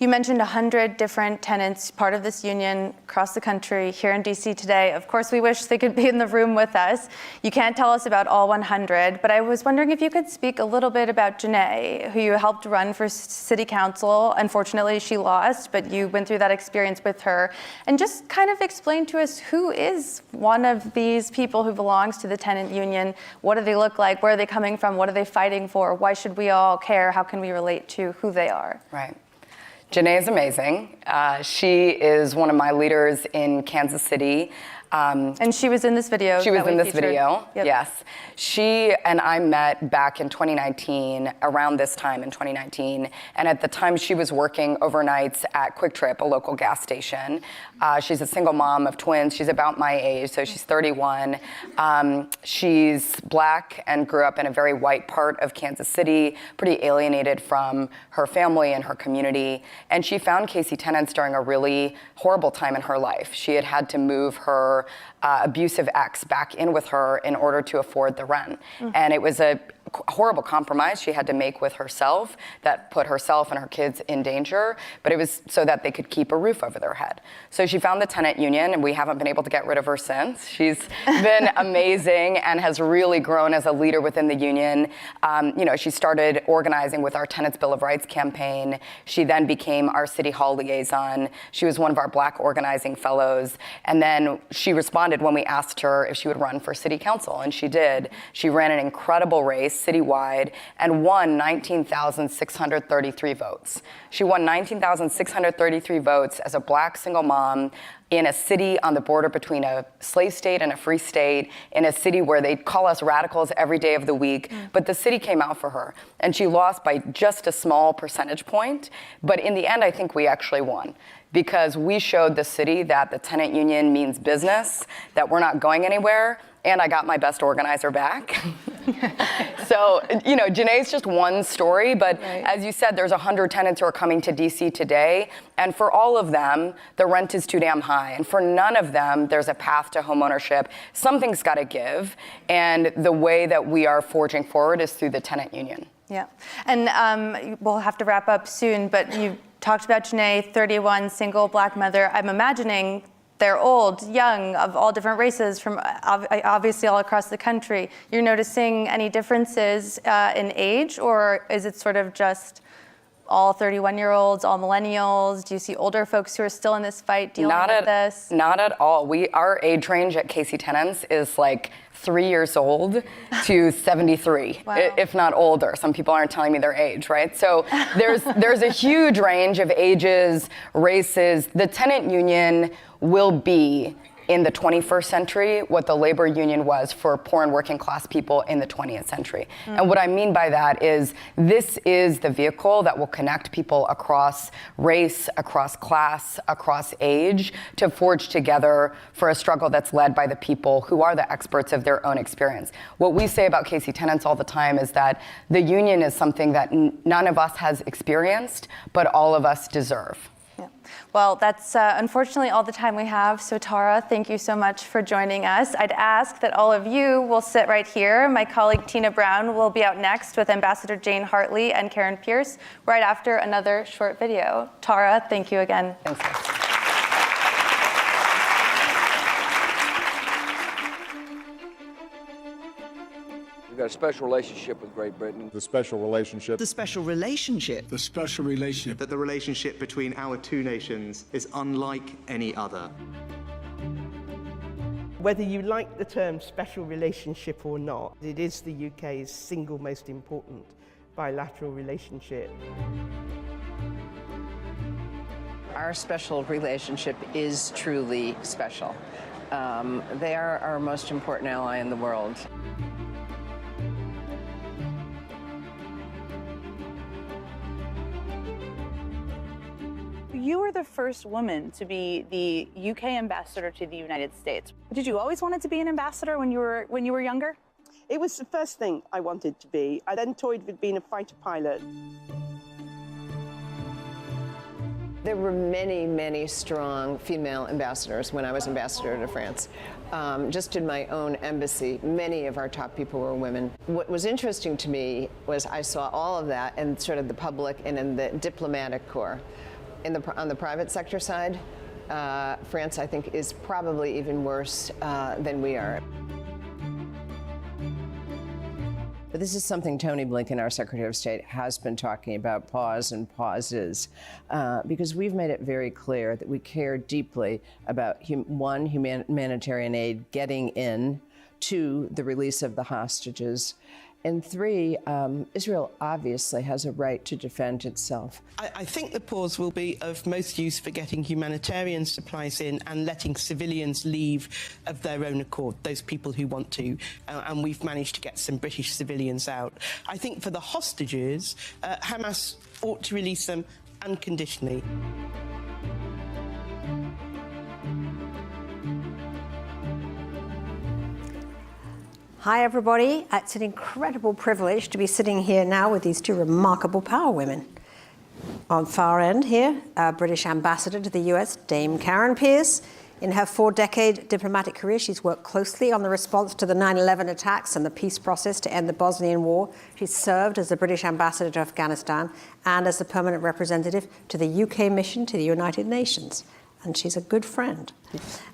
You mentioned 100 different tenants, part of this union across the country, here in DC today. Of course, we wish they could be in the room with us. You can't tell us about all 100, but I was wondering if you could speak a little bit about Janae, who you helped run for city council. Unfortunately, she lost, but you went through that experience with her. And just kind of explain to us, who is one of these people who belongs to the tenant union? What do they look like? Where are they coming from? What are they fighting for? Why should we all care? How can we relate to who they are? Right. Janae is amazing. She is one of my leaders in Kansas City. And she was in this video. She was in this video, yep. Yes. She and I met back in 2019, around this time in 2019. And at the time, she was working overnights at Quick Trip, a local gas station. She's a single mom of twins. She's about my age, so she's 31. She's Black and grew up in a very white part of Kansas City, pretty alienated from her family and her community. And she found Casey Tenants during a really horrible time in her life. She had had to move her abusive ex back in with her in order to afford the rent. And it was a horrible compromise she had to make with herself that put herself and her kids in danger, but it was so that they could keep a roof over their head. So she found the tenant union, and we haven't been able to get rid of her since. She's been amazing and has really grown as a leader within the union. She started organizing with our Tenants Bill of Rights campaign. She then became our City Hall liaison. She was one of our Black organizing fellows. And then she responded when we asked her if she would run for city council, and she did. She ran an incredible race citywide and won 19,633 votes. She won 19,633 votes as a Black single mom in a city on the border between a slave state and a free state, in a city where they call us radicals every day of the week, but the city came out for her. And she lost by just a small percentage point, but in the end, I think we actually won, because we showed the city that the tenant union means business, that we're not going anywhere, and I got my best organizer back. So, Janae's just one story, but as you said, there's 100 tenants who are coming to DC today, and for all of them, the rent is too damn high, and for none of them, there's a path to homeownership. Something's gotta give, and the way that we are forging forward is through the tenant union. Yeah, and we'll have to wrap up soon, but you talked about Janae, 31, single Black mother. I'm imagining they're old, young, of all different races, from obviously all across the country. You're noticing any differences in age, or is it sort of just all 31-year-olds, all millennials? Do you see older folks who are still in this fight dealing with this? Not at all. Our age range at Casey Tenants is like 3 years old to 73, if not older. Some people aren't telling me their age, right? So there's a huge range of ages, races. The tenant union will be, in the 21st century, what the labor union was for poor and working class people in the 20th century. And what I mean by that is this is the vehicle that will connect people across race, across class, across age, to forge together for a struggle that's led by the people who are the experts of their own experience. What we say about Casey Tenants all the time is that the union is something that none of us has experienced, but all of us deserve. Well, that's unfortunately all the time we have. So Tara, thank you so much for joining us. I'd ask that all of you will sit right here. My colleague Tina Brown will be out next with Ambassador Jane Hartley and Karen Pierce right after another short video. Tara, thank you again. Thanks. We've got a special relationship with Great Britain. The special relationship. The special relationship. The special relationship. That the relationship between our two nations is unlike any other. Whether you like the term special relationship or not, it is the UK's single most important bilateral relationship. Our special relationship is truly special. They are our most important ally in the world. You were the first woman to be the UK ambassador to the United States. Did you always want to be an ambassador when you were younger? It was the first thing I wanted to be. I then toyed with being a fighter pilot. There were many, many strong female ambassadors when I was ambassador to France. Just in my own embassy, many of our top people were women. What was interesting to me was I saw all of that in sort of the public and in the diplomatic corps. On the private sector side, France, I think, is probably even worse than we are. But this is something Tony Blinken, our Secretary of State, has been talking about, pause and pauses, because we've made it very clear that we care deeply about, one, humanitarian aid getting in, two, the release of the hostages, and three, Israel obviously has a right to defend itself. I think the pause will be of most use for getting humanitarian supplies in and letting civilians leave of their own accord, those people who want to, and we've managed to get some British civilians out. I think for the hostages, Hamas ought to release them unconditionally. Hi everybody, it's an incredible privilege to be sitting here now with these two remarkable power women. On far end here, British Ambassador to the US, Dame Karen Pierce. In her 4-decade diplomatic career, she's worked closely on the response to the 9/11 attacks and the peace process to end the Bosnian War. She's served as the British Ambassador to Afghanistan and as the permanent representative to the UK mission to the United Nations. And she's a good friend.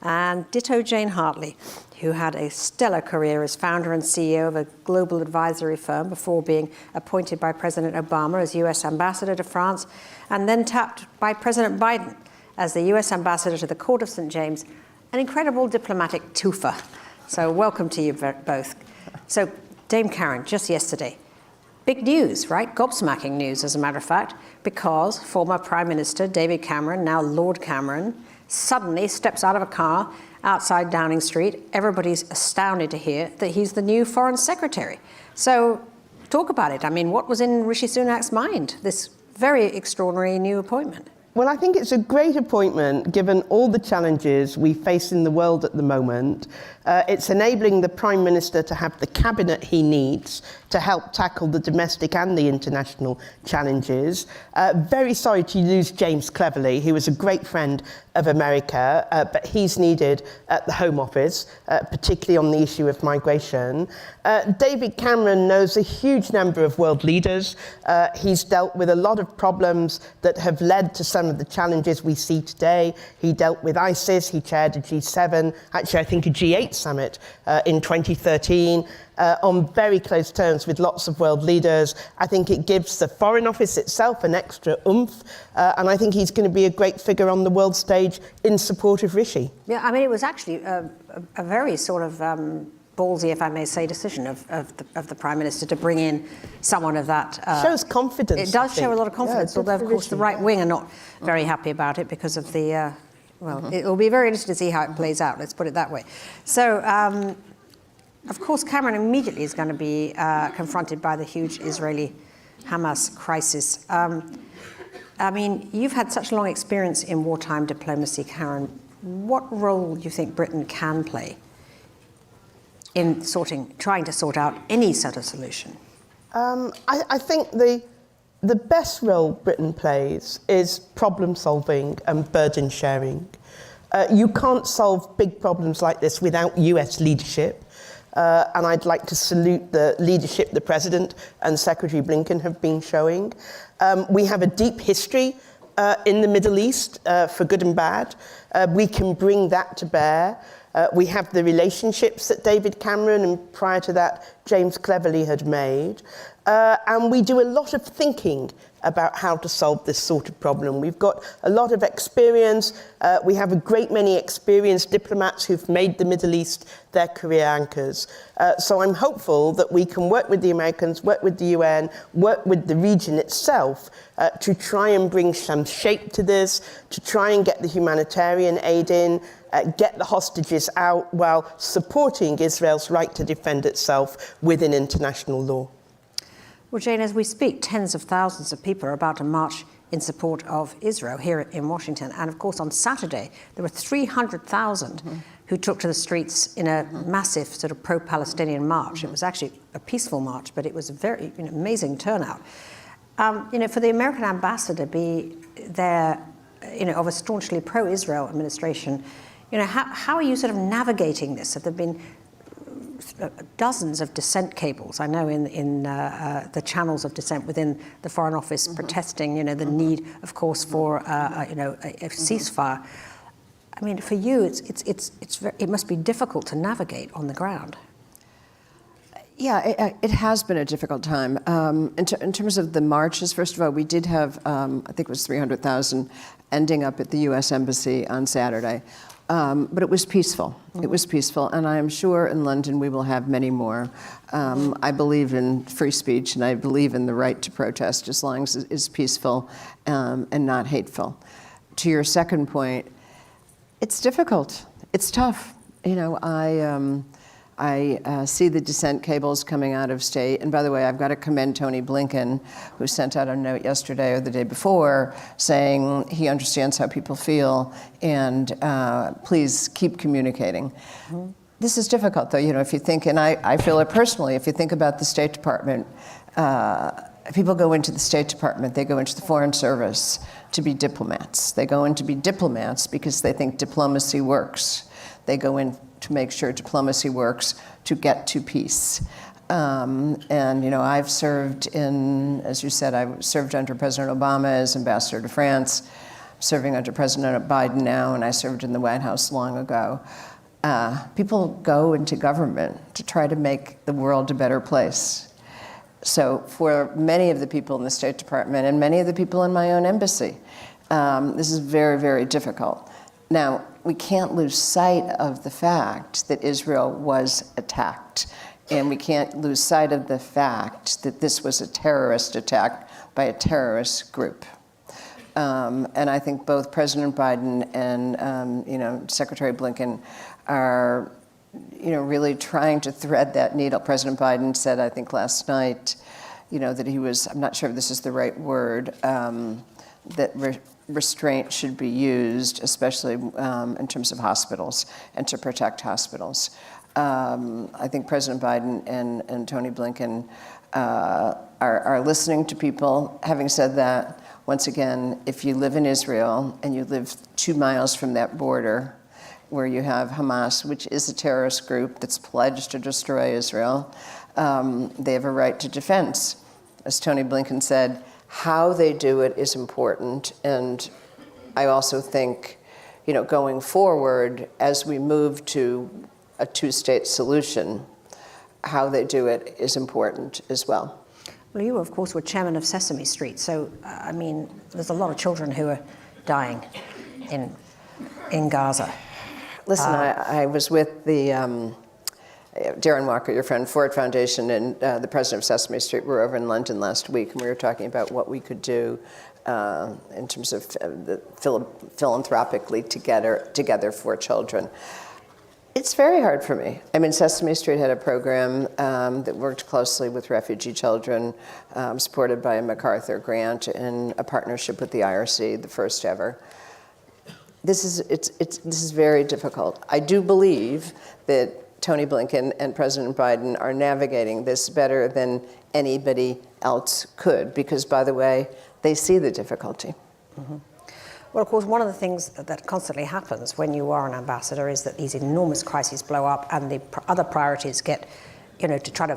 And ditto Jane Hartley, who had a stellar career as founder and CEO of a global advisory firm before being appointed by President Obama as US Ambassador to France, and then tapped by President Biden as the US Ambassador to the Court of St. James, an incredible diplomatic twofer. So welcome to you both. So Dame Karen, just yesterday, big news, right? Gobsmacking news, as a matter of fact, because former Prime Minister David Cameron, now Lord Cameron, suddenly steps out of a car outside Downing Street. Everybody's astounded to hear that he's the new Foreign Secretary. So talk about it. I mean, what was in Rishi Sunak's mind, this very extraordinary new appointment? Well, I think it's a great appointment, given all the challenges we face in the world at the moment. It's enabling the Prime Minister to have the cabinet he needs to help tackle the domestic and the international challenges. Very sorry to lose James Cleverly, who was a great friend of America, but he's needed at the Home Office, particularly on the issue of migration. David Cameron knows a huge number of world leaders. He's dealt with a lot of problems that have led to some of the challenges we see today. He dealt with ISIS, he chaired a G7, actually I think a G8 summit in 2013, on very close terms with lots of world leaders. I think it gives the Foreign Office itself an extra oomph, and I think he's going to be a great figure on the world stage in support of Rishi. Yeah, I mean, it was actually a very sort of ballsy, if I may say, decision of the Prime Minister to bring in someone of that. Shows confidence. It does show a lot of confidence, although, of course, the right wing are not very happy about it because of the, it will be very interesting to see how it plays out, let's put it that way. So, of course, Cameron immediately is going to be confronted by the huge Israeli-Hamas crisis. I mean, you've had such long experience in wartime diplomacy, Karen. What role do you think Britain can play in trying to sort out any sort of solution? I think the best role Britain plays is problem solving and burden sharing. You can't solve big problems like this without US leadership. And I'd like to salute the leadership the President and Secretary Blinken have been showing. We have a deep history in the Middle East, for good and bad. We can bring that to bear. We have the relationships that David Cameron and prior to that James Cleverly had made. And we do a lot of thinking about how to solve this sort of problem. We've got a lot of experience. We have a great many experienced diplomats who've made the Middle East their career anchors. So I'm hopeful that we can work with the Americans, work with the UN, work with the region itself to try and bring some shape to this, to try and get the humanitarian aid in, get the hostages out while supporting Israel's right to defend itself within international law. Well, Jane, as we speak, tens of thousands of people are about to march in support of Israel here in Washington. And of course, on Saturday, there were 300,000 who took to the streets in a massive sort of pro-Palestinian march. It was actually a peaceful march, but it was a very amazing turnout. For the American ambassador to be there of a staunchly pro-Israel administration, how are you sort of navigating this? Have there been dozens of dissent cables, I know, in the channels of dissent within the Foreign Office protesting, the need, of course, for a ceasefire. I mean, for you, it must be difficult to navigate on the ground. Yeah, it has been a difficult time. In terms of the marches, first of all, we did have, I think it was 300,000 ending up at the U.S. Embassy on Saturday. But it was peaceful. It was peaceful, and I am sure in London we will have many more. I believe in free speech, and I believe in the right to protest as long as it's peaceful and not hateful. To your second point, it's difficult. It's tough. I see the dissent cables coming out of state. And by the way, I've got to commend Tony Blinken, who sent out a note yesterday or the day before saying he understands how people feel and please keep communicating. This is difficult, though. If you think, and I feel it personally, if you think about the State Department, people go into the State Department, they go into the Foreign Service to be diplomats. They go in to be diplomats because they think diplomacy works. They go in to make sure diplomacy works to get to peace. I've served in, as you said, I served under President Obama as ambassador to France, serving under President Biden now, and I served in the White House long ago. People go into government to try to make the world a better place. So for many of the people in the State Department and many of the people in my own embassy, this is very, very difficult. Now, we can't lose sight of the fact that Israel was attacked, and we can't lose sight of the fact that this was a terrorist attack by a terrorist group. And I think both President Biden and Secretary Blinken are really trying to thread that needle. President Biden said, I think last night, that he was, I'm not sure if this is the right word, that restraint should be used, especially in terms of hospitals and to protect hospitals. I think President Biden and Tony Blinken are listening to people. Having said that, once again, if you live in Israel and you live 2 miles from that border where you have Hamas, which is a terrorist group that's pledged to destroy Israel, they have a right to defense. As Tony Blinken said, how they do it is important, and I also think, going forward, as we move to a two-state solution, how they do it is important as well. Well, you, of course, were chairman of Sesame Street, so, there's a lot of children who are dying in Gaza. Listen, I was with the Darren Walker, your friend, Ford Foundation, and the president of Sesame Street were over in London last week, and we were talking about what we could do in terms of philanthropically together for children. It's very hard for me. Sesame Street had a program that worked closely with refugee children, supported by a MacArthur grant in a partnership with the IRC, the first ever. This is very difficult. I do believe that Tony Blinken and President Biden are navigating this better than anybody else could, because, by the way, they see the difficulty. Mm-hmm. Well, of course, one of the things that constantly happens when you are an ambassador is that these enormous crises blow up and the other priorities get, to try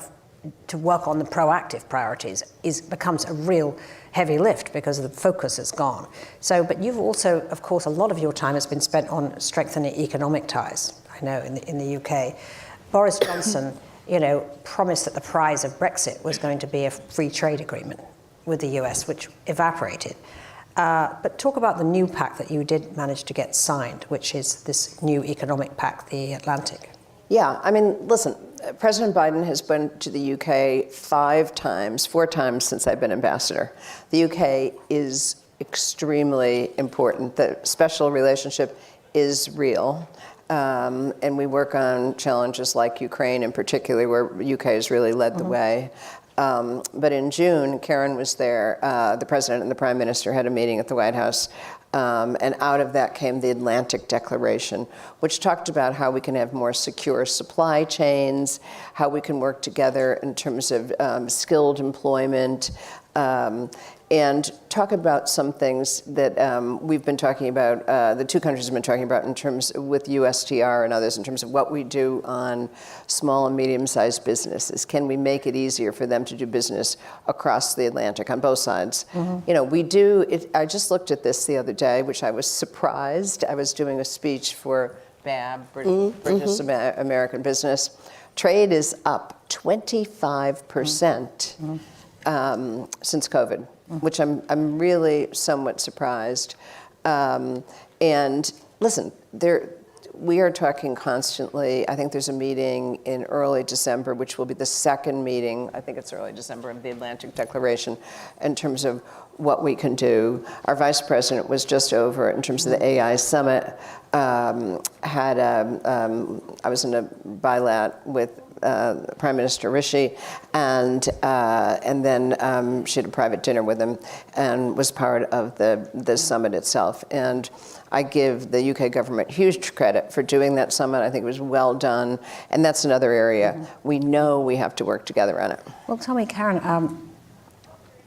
to work on the proactive priorities becomes a real heavy lift because the focus is gone. So, but you've also, of course, a lot of your time has been spent on strengthening economic ties. I know in the UK, Boris Johnson, promised that the prize of Brexit was going to be a free trade agreement with the US, which evaporated. But talk about the new pact that you did manage to get signed, which is this new economic pact, the Atlantic. Yeah, listen, President Biden has been to the UK 4 times since I've been ambassador. The UK is extremely important. The special relationship is real. And we work on challenges like Ukraine in particular, where UK has really led the way. But in June, Karen was there. The president and the prime minister had a meeting at the White House. And out of that came the Atlantic Declaration, which talked about how we can have more secure supply chains, how we can work together in terms of skilled employment. and talk about some things that we've been talking about, the two countries have been talking about in terms with USTR and others in terms of what we do on small and medium-sized businesses. Can we make it easier for them to do business across the Atlantic on both sides? You know, we do, I just looked at this the other day, which I was surprised. I was doing a speech for BAB, British American Business. Trade is up 25% since COVID. Which I'm really somewhat surprised. And listen, we are talking constantly. I think there's a meeting in early December, which will be the second meeting, I think it's early December, of the Atlantic Declaration in terms of what we can do. Our vice president was just over in terms of the AI summit. I was in a bilat with Prime Minister Rishi, and then she had a private dinner with him and was part of the summit itself. And I give the UK government huge credit for doing that summit. I think it was well done, and that's another area we know we have to work together on it. Well, tell me, Karen,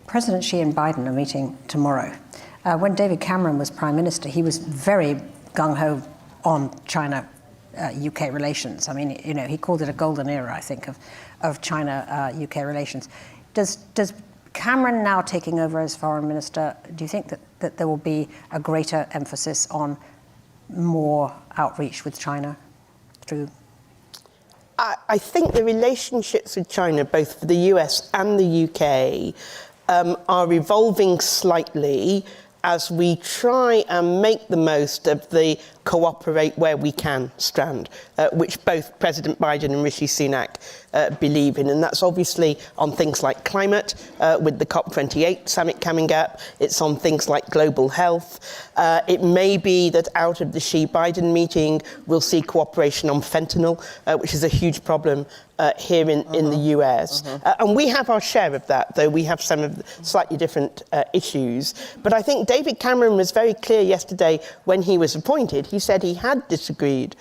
President Xi and Biden are meeting tomorrow. When David Cameron was Prime Minister, he was very gung-ho on China UK relations. I mean, you know, he called it a golden era, I think, of China UK relations. Does Cameron now taking over as foreign minister, do you think that there will be a greater emphasis on more outreach with China through? I think the relationships with China, both for the US and the UK, are evolving slightly as we try and make the most of the cooperate where we can strand, which both President Biden and Rishi Sunak believe in. And that's obviously on things like climate, with the COP28 summit coming up. It's on things like global health. It may be that out of the Xi-Biden meeting, we'll see cooperation on fentanyl, which is a huge problem here in the US. And we have our share of that, though we have some of the slightly different issues. But I think David Cameron was very clear yesterday when he was appointed. He said he had disagreed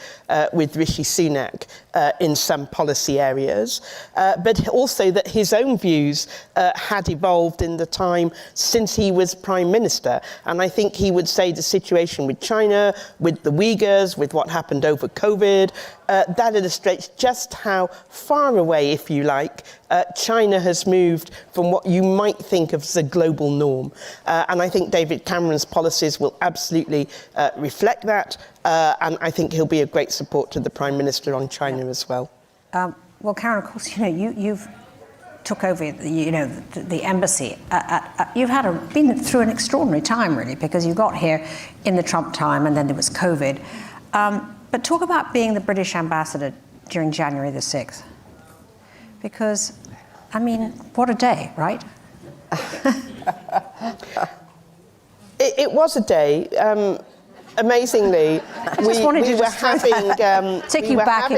with Rishi Sunak in some policy areas, but also that his own views had evolved in the time since he was Prime Minister. And I think he would say the situation with China, with the Uyghurs, with what happened over COVID, that illustrates just how far away, if you like, China has moved from what you might think of as a global norm. And I think David Cameron's policies will absolutely reflect that. And I think he'll be a great support to the Prime Minister on China as well. Well, Karen, of course, you know, you've took over, the embassy. You've been through an extraordinary time, really, because you got here in the Trump time, and then there was COVID. But talk about being the British ambassador during January the 6th. Because, I mean, what a day, right? It was a day. Amazingly, we were having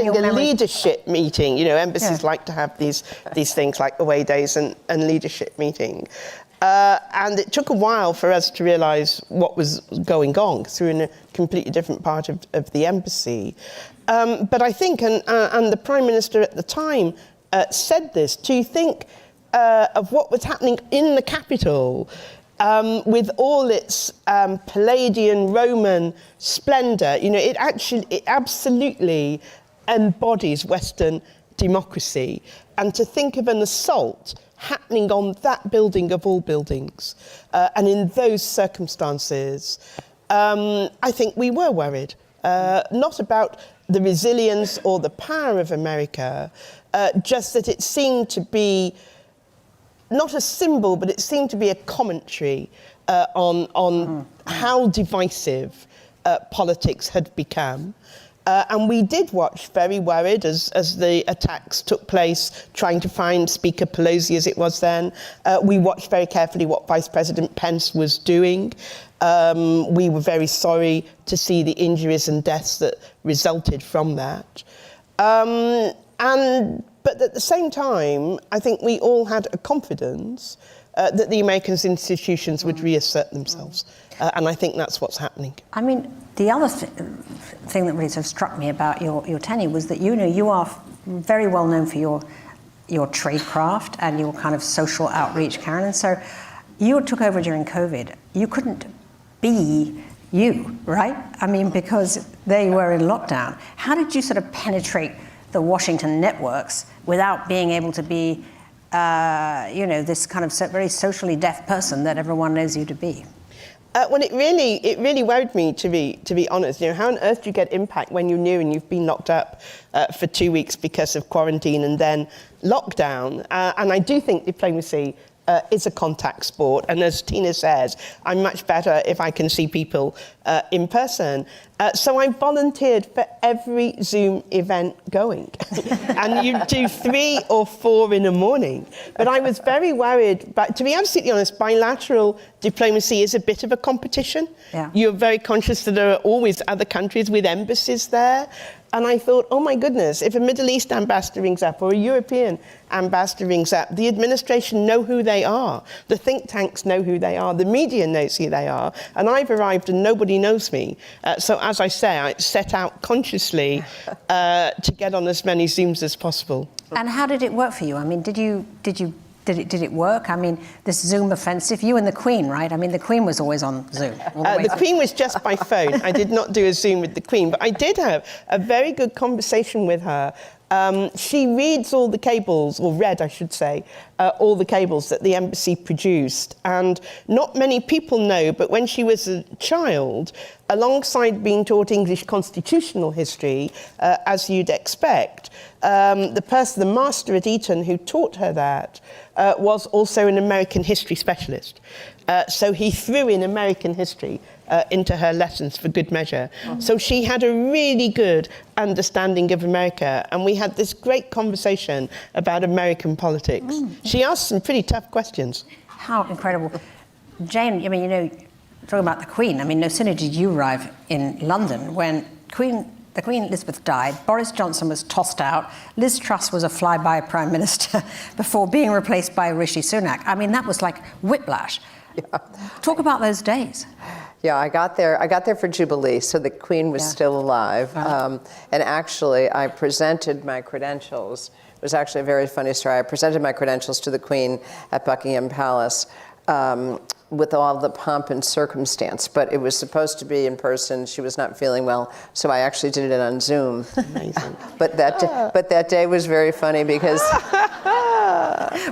a leadership meeting. You know, embassies like to have these things like away days and leadership meeting. And it took a while for us to realise what was going on, because we were in a completely different part of the embassy. But I think, and the Prime Minister at the time said this, to think of what was happening in the capital, with all its Palladian Roman splendour, you know, it absolutely embodies Western democracy. And to think of an assault happening on that building of all buildings, and in those circumstances, I think we were worried, not about the resilience or the power of America, just that it seemed to be not a symbol, but it seemed to be a commentary on how divisive politics had become. And we did watch very worried as the attacks took place, trying to find Speaker Pelosi as it was then. We watched very carefully what Vice President Pence was doing. We were very sorry to see the injuries and deaths that resulted from that. But at the same time, I think we all had a confidence that the American institutions would reassert themselves. And I think that's what's happening. I mean, the other thing that really sort of struck me about your tenure was that, you are very well known for your tradecraft and your kind of social outreach, Karen. And so, you took over during COVID. You couldn't be you, right? I mean, because they were in lockdown. How did you sort of penetrate the Washington networks without being able to be, this kind of very socially deaf person that everyone knows you to be? Well, it really worried me, to be honest. How on earth do you get impact when you're new and you've been locked up for 2 weeks because of quarantine and then lockdown? And I do think diplomacy is a contact sport. And as Tina says, I'm much better if I can see people in person. So I volunteered for every Zoom event going. And you do 3 or 4 in the morning. But I was very worried. But to be absolutely honest, bilateral diplomacy is a bit of a competition. Yeah. You're very conscious that there are always other countries with embassies there. And I thought, oh my goodness, if a Middle East ambassador rings up or a European ambassador rings up, the administration know who they are. The think tanks know who they are. The media knows who they are. And I've arrived and nobody knows me. So as I say, I set out consciously to get on as many Zooms as possible. And how did it work for you? I mean, did it work? I mean, this Zoom offensive, you and the Queen, right? I mean, the Queen was always on Zoom. The Queen was just by phone. I did not do a Zoom with the Queen, but I did have a very good conversation with her. She reads all the cables, or read, I should say, all the cables that the embassy produced. And not many people know, but when she was a child, alongside being taught English constitutional history, as you'd expect, the master at Eton who taught her that was also an American history specialist. So he threw in American history into her lessons for good measure. So she had a really good understanding of America, and we had this great conversation about American politics. She asked some pretty tough questions. How incredible. Jane, I mean, talking about the Queen, I mean, no sooner did you arrive in London when the Queen Elizabeth died, Boris Johnson was tossed out, Liz Truss was a flyby prime minister before being replaced by Rishi Sunak. I mean, that was like whiplash. Yeah. Talk about those days. Yeah, I got there for Jubilee, so the Queen was still alive. Right. And actually, I presented my credentials. It was actually a very funny story. I presented my credentials to the Queen at Buckingham Palace with all the pomp and circumstance, but it was supposed to be in person. She was not feeling well, so I actually did it on Zoom. Amazing. But that day was very funny because...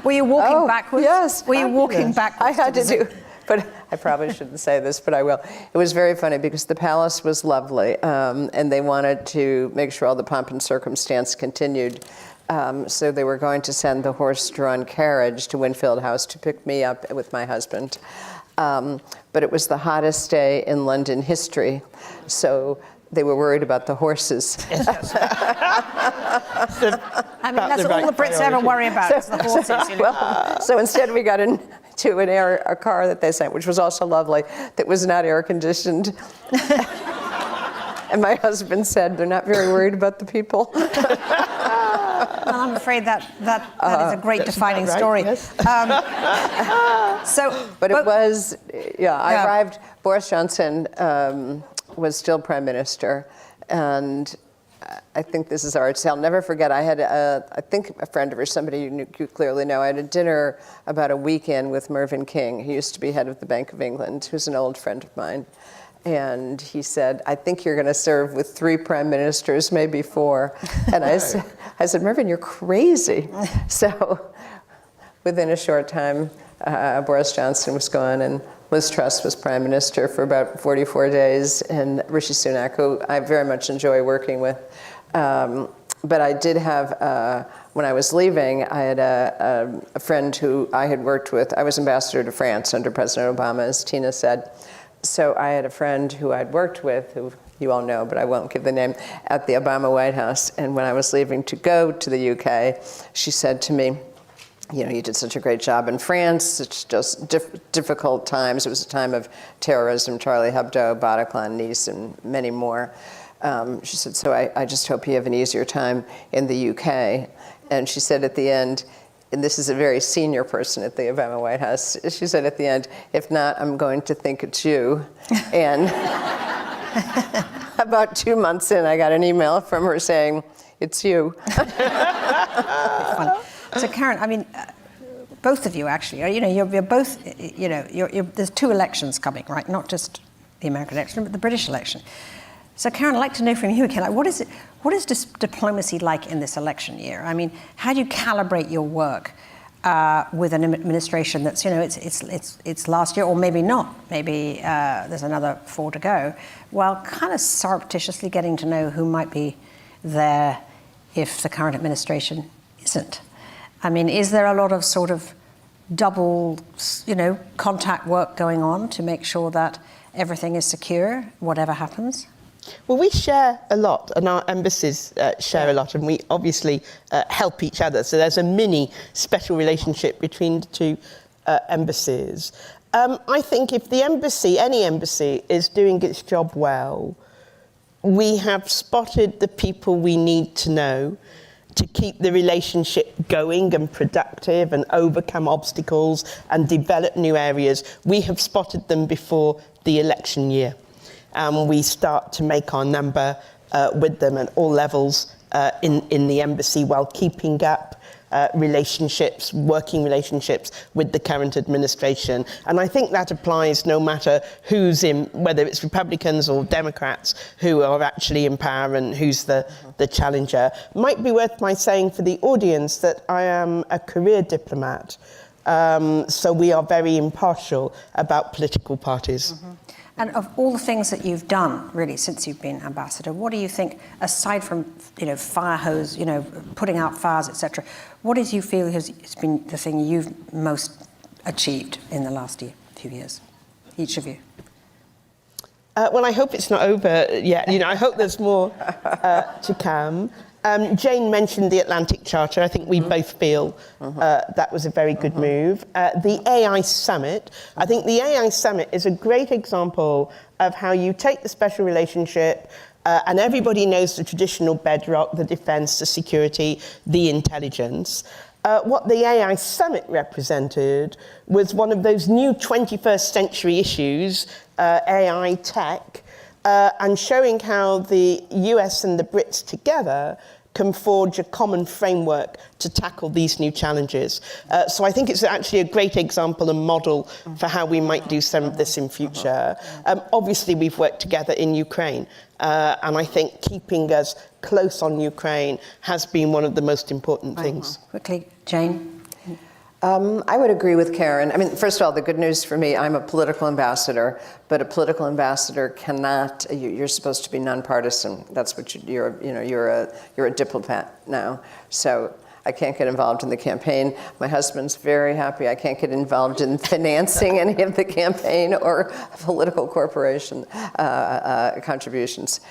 Were you walking backwards? Yes. Were you walking backwards? I had to do... But I probably shouldn't say this, but I will. It was very funny because the palace was lovely, and they wanted to make sure all the pomp and circumstance continued. So they were going to send the horse-drawn carriage to Winfield House to pick me up with my husband. But it was the hottest day in London history, so they were worried about the horses. Yes. I mean, that's all the Brits ever worry about, is the horses. Well, so instead we got into a car that they sent, which was also lovely, that was not air conditioned. And my husband said, they're not very worried about the people. Well, I'm afraid that is a great defining story. Yes. But it was, I arrived, Boris Johnson was still prime minister, and I think this is ours. I'll never forget, I had, I think a friend of or somebody you clearly know, I had a dinner about a weekend with Mervyn King, who used to be head of the Bank of England, who's an old friend of mine. And he said, I think you're going to serve with 3 prime ministers, maybe 4. And I said, Mervyn, you're crazy. So within a short time, Boris Johnson was gone, and Liz Truss was prime minister for about 44 days, and Rishi Sunak, who I very much enjoy working with. But I did have, when I was leaving, I had a friend who I had worked with. I was ambassador to France under President Obama, as Tina said. So I had a friend who I'd worked with, who you all know, but I won't give the name, at the Obama White House. And when I was leaving to go to the UK, she said to me, you did such a great job in France. It's just difficult times. It was a time of terrorism, Charlie Hebdo, Bataclan, Nice, and many more. She said, so I just hope you have an easier time in the UK. And she said at the end, and this is a very senior person at the Obama White House, she said at the end, if not, I'm going to think it's you. And about 2 months in, I got an email from her saying, it's you. So Karen, I mean, both of you actually, you're both, there's 2 elections coming, right? Not just the American election, but the British election. So Karen, I'd like to know from you again, what is diplomacy like in this election year? I mean, how do you calibrate your work with an administration that's, it's last year, or maybe not, maybe there's another 4 to go, while kind of surreptitiously getting to know who might be there if the current administration isn't? I mean, is there a lot of sort of double, contact work going on to make sure that everything is secure, whatever happens? Well, we share a lot, and our embassies share a lot, and we obviously help each other. So there's a mini special relationship between the 2 embassies. I think if the embassy, any embassy, is doing its job well, we have spotted the people we need to know to keep the relationship going and productive and overcome obstacles and develop new areas. We have spotted them before the election year. We start to make our number with them at all levels in the embassy, while keeping up relationships, working relationships with the current administration. And I think that applies no matter who's in, whether it's Republicans or Democrats who are actually in power and who's the challenger. Might be worth my saying for the audience that I am a career diplomat, so we are very impartial about political parties. Mm-hmm. And of all the things that you've done, really, since you've been ambassador, what do you think, aside from, fire hose, putting out fires, etc., what do you feel has been the thing you've most achieved in the last few years, each of you? Well, I hope it's not over yet. I hope there's more to come. Jane mentioned the Atlantic Charter. I think we both feel that was a very good move. The AI Summit. I think the AI Summit is a great example of how you take the special relationship, and everybody knows the traditional bedrock, the defense, the security, the intelligence. What the AI Summit represented was one of those new 21st century issues, AI tech, and showing how the US and the Brits together can forge a common framework to tackle these new challenges. So I think it's actually a great example and model for how we might do some of this in future. Obviously, we've worked together in Ukraine, and I think keeping us close on Ukraine has been one of the most important things. Quickly, Jane. I would agree with Karen. I mean, first of all, the good news for me, I'm a political ambassador, but a political ambassador cannot, you're supposed to be nonpartisan. That's what you're a diplomat now. So I can't get involved in the campaign. My husband's very happy I can't get involved in financing any of the campaign or political corporation contributions.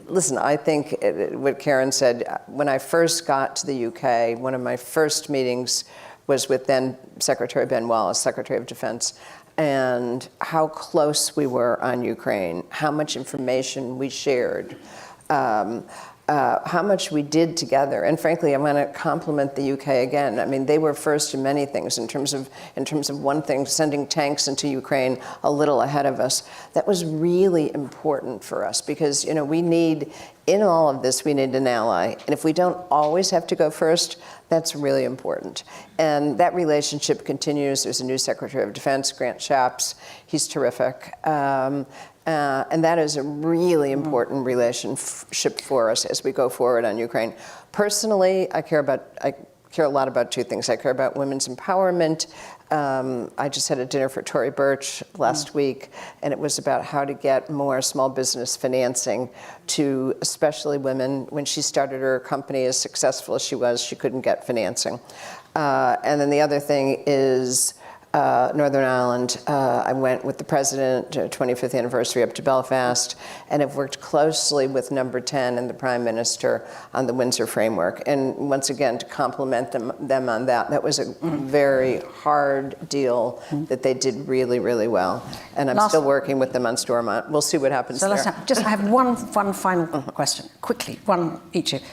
Listen, I think what Karen said, when I first got to the UK, one of my first meetings was with then Secretary Ben Wallace, Secretary of Defense, and how close we were on Ukraine, how much information we shared, how much we did together. And frankly, I want to compliment the UK again. I mean, they were first in many things in terms of one thing, sending tanks into Ukraine a little ahead of us. That was really important for us because, we need, in all of this, we need an ally. And if we don't always have to go first, that's really important. And that relationship continues. There's a new Secretary of Defense, Grant Shapps. He's terrific. And that is a really important relationship for us as we go forward on Ukraine. Personally, I care a lot about 2 things. I care about women's empowerment. I just had a dinner for Tory Burch last week, and it was about how to get more small business financing to especially women. When she started her company, as successful as she was, she couldn't get financing. And then the other thing is Northern Ireland. I went with the president, 25th anniversary up to Belfast, and have worked closely with Number 10 and the Prime Minister on the Windsor Framework. And once again, to compliment them on that. That was a very hard deal that they did really, really well. And I'm still working with them on Stormont. We'll see what happens there. I have one final question, quickly, one each of you.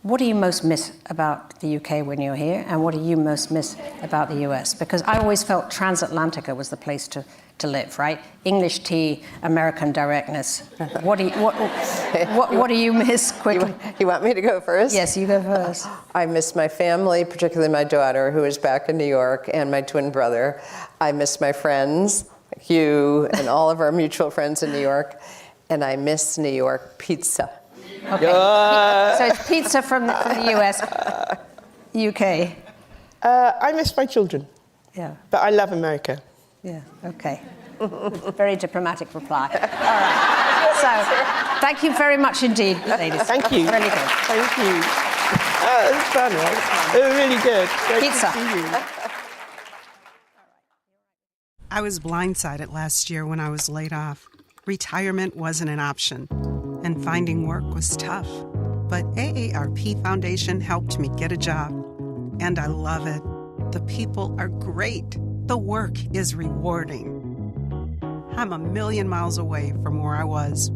What do you most miss about the UK when you're here, and what do you most miss about the US? Because I always felt Transatlantica was the place to to live, right? English tea, American directness. What do you miss quickly? You want me to go first? Yes, you go first. I miss my family, particularly my daughter, who is back in New York, and my twin brother. I miss my friends, like you and all of our mutual friends in New York. And I miss New York pizza. Okay. So it's pizza from the US, UK. I miss my children. Yeah. But I love America. Yeah, okay. Very diplomatic reply. All right. So, thank you very much indeed, ladies. Thank you. Really good. Thank you. It was fun, right? It was really good. Great Pizza. to see you. I was blindsided last year when I was laid off. Retirement wasn't an option, and finding work was tough. But AARP Foundation helped me get a job, and I love it. The people are great. The work is rewarding. I'm a million miles away from where I was.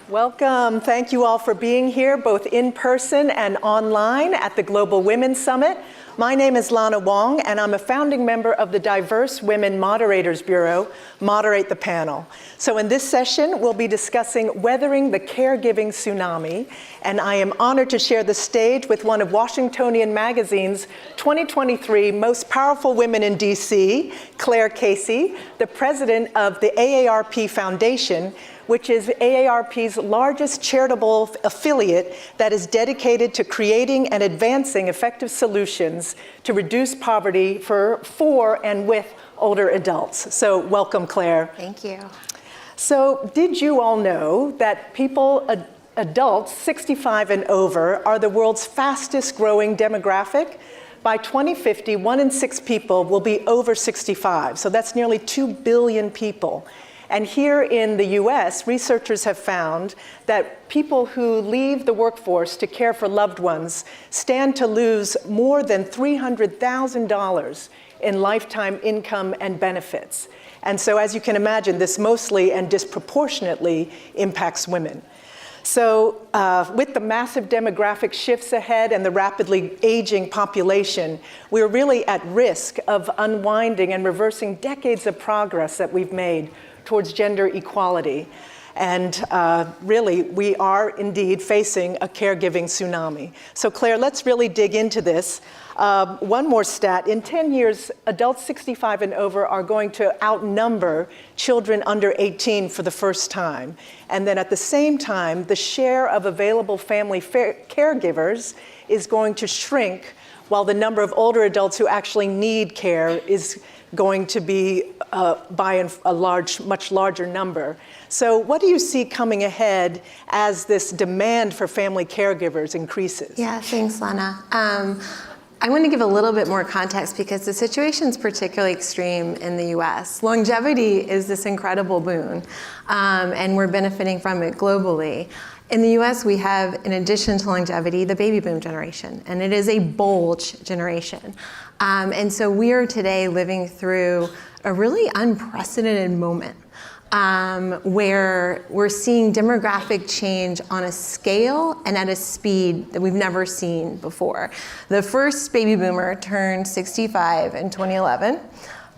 Welcome. Thank you all for being here, both in person and online at the Global Women's Summit. My name is Lana Wong, and I'm a founding member of the Diverse Women Moderators Bureau, Moderate the Panel. So in this session, we'll be discussing weathering the caregiving tsunami, and I am honored to share the stage with one of Washingtonian Magazine's 2023 Most Powerful Women in DC, Claire Casey, the president of the AARP Foundation, which is AARP's largest charitable affiliate that is dedicated to creating and advancing effective solutions to reduce poverty for and with older adults. So welcome, Claire. Thank you. So did you all know that adults 65 and over are the world's fastest growing demographic? By 2050, 1 in 6 people will be over 65. So that's nearly 2 billion people. And here in the US, researchers have found that people who leave the workforce to care for loved ones stand to lose more than $300,000 in lifetime income and benefits. And so as you can imagine, this mostly and disproportionately impacts women. So with the massive demographic shifts ahead and the rapidly aging population, we're really at risk of unwinding and reversing decades of progress that we've made towards gender equality. And really, we are indeed facing a caregiving tsunami. So Claire, let's really dig into this. One more stat, in 10 years, adults 65 and over are going to outnumber children under 18 for the first time. And then at the same time, the share of available family caregivers is going to shrink, while the number of older adults who actually need care is going to be by a much larger number. So what do you see coming ahead as this demand for family caregivers increases? Yeah, thanks, Lana. I'm going to give a little bit more context because the situation is particularly extreme in the US. Longevity is this incredible boon, and we're benefiting from it globally. In the US, we have, in addition to longevity, the baby boom generation, and it is a bulge generation. And so we are today living through a really unprecedented moment where we're seeing demographic change on a scale and at a speed that we've never seen before. The first baby boomer turned 65 in 2011.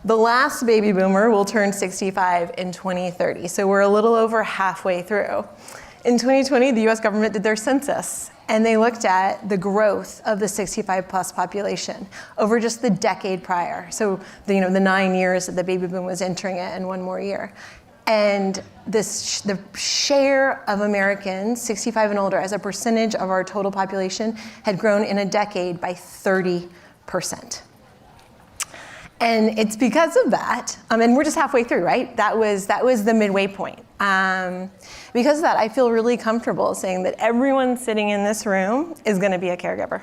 The last baby boomer will turn 65 in 2030. So we're a little over halfway through. In 2020, the US government did their census, and they looked at the growth of the 65 plus population over just the decade prior. So the 9 years that the baby boom was entering it and one more year. And the share of Americans 65 and older as a percentage of our total population had grown in a decade by 30%. And it's because of that, and we're just halfway through, right? That was the midway point. Because of that, I feel really comfortable saying that everyone sitting in this room is gonna be a caregiver.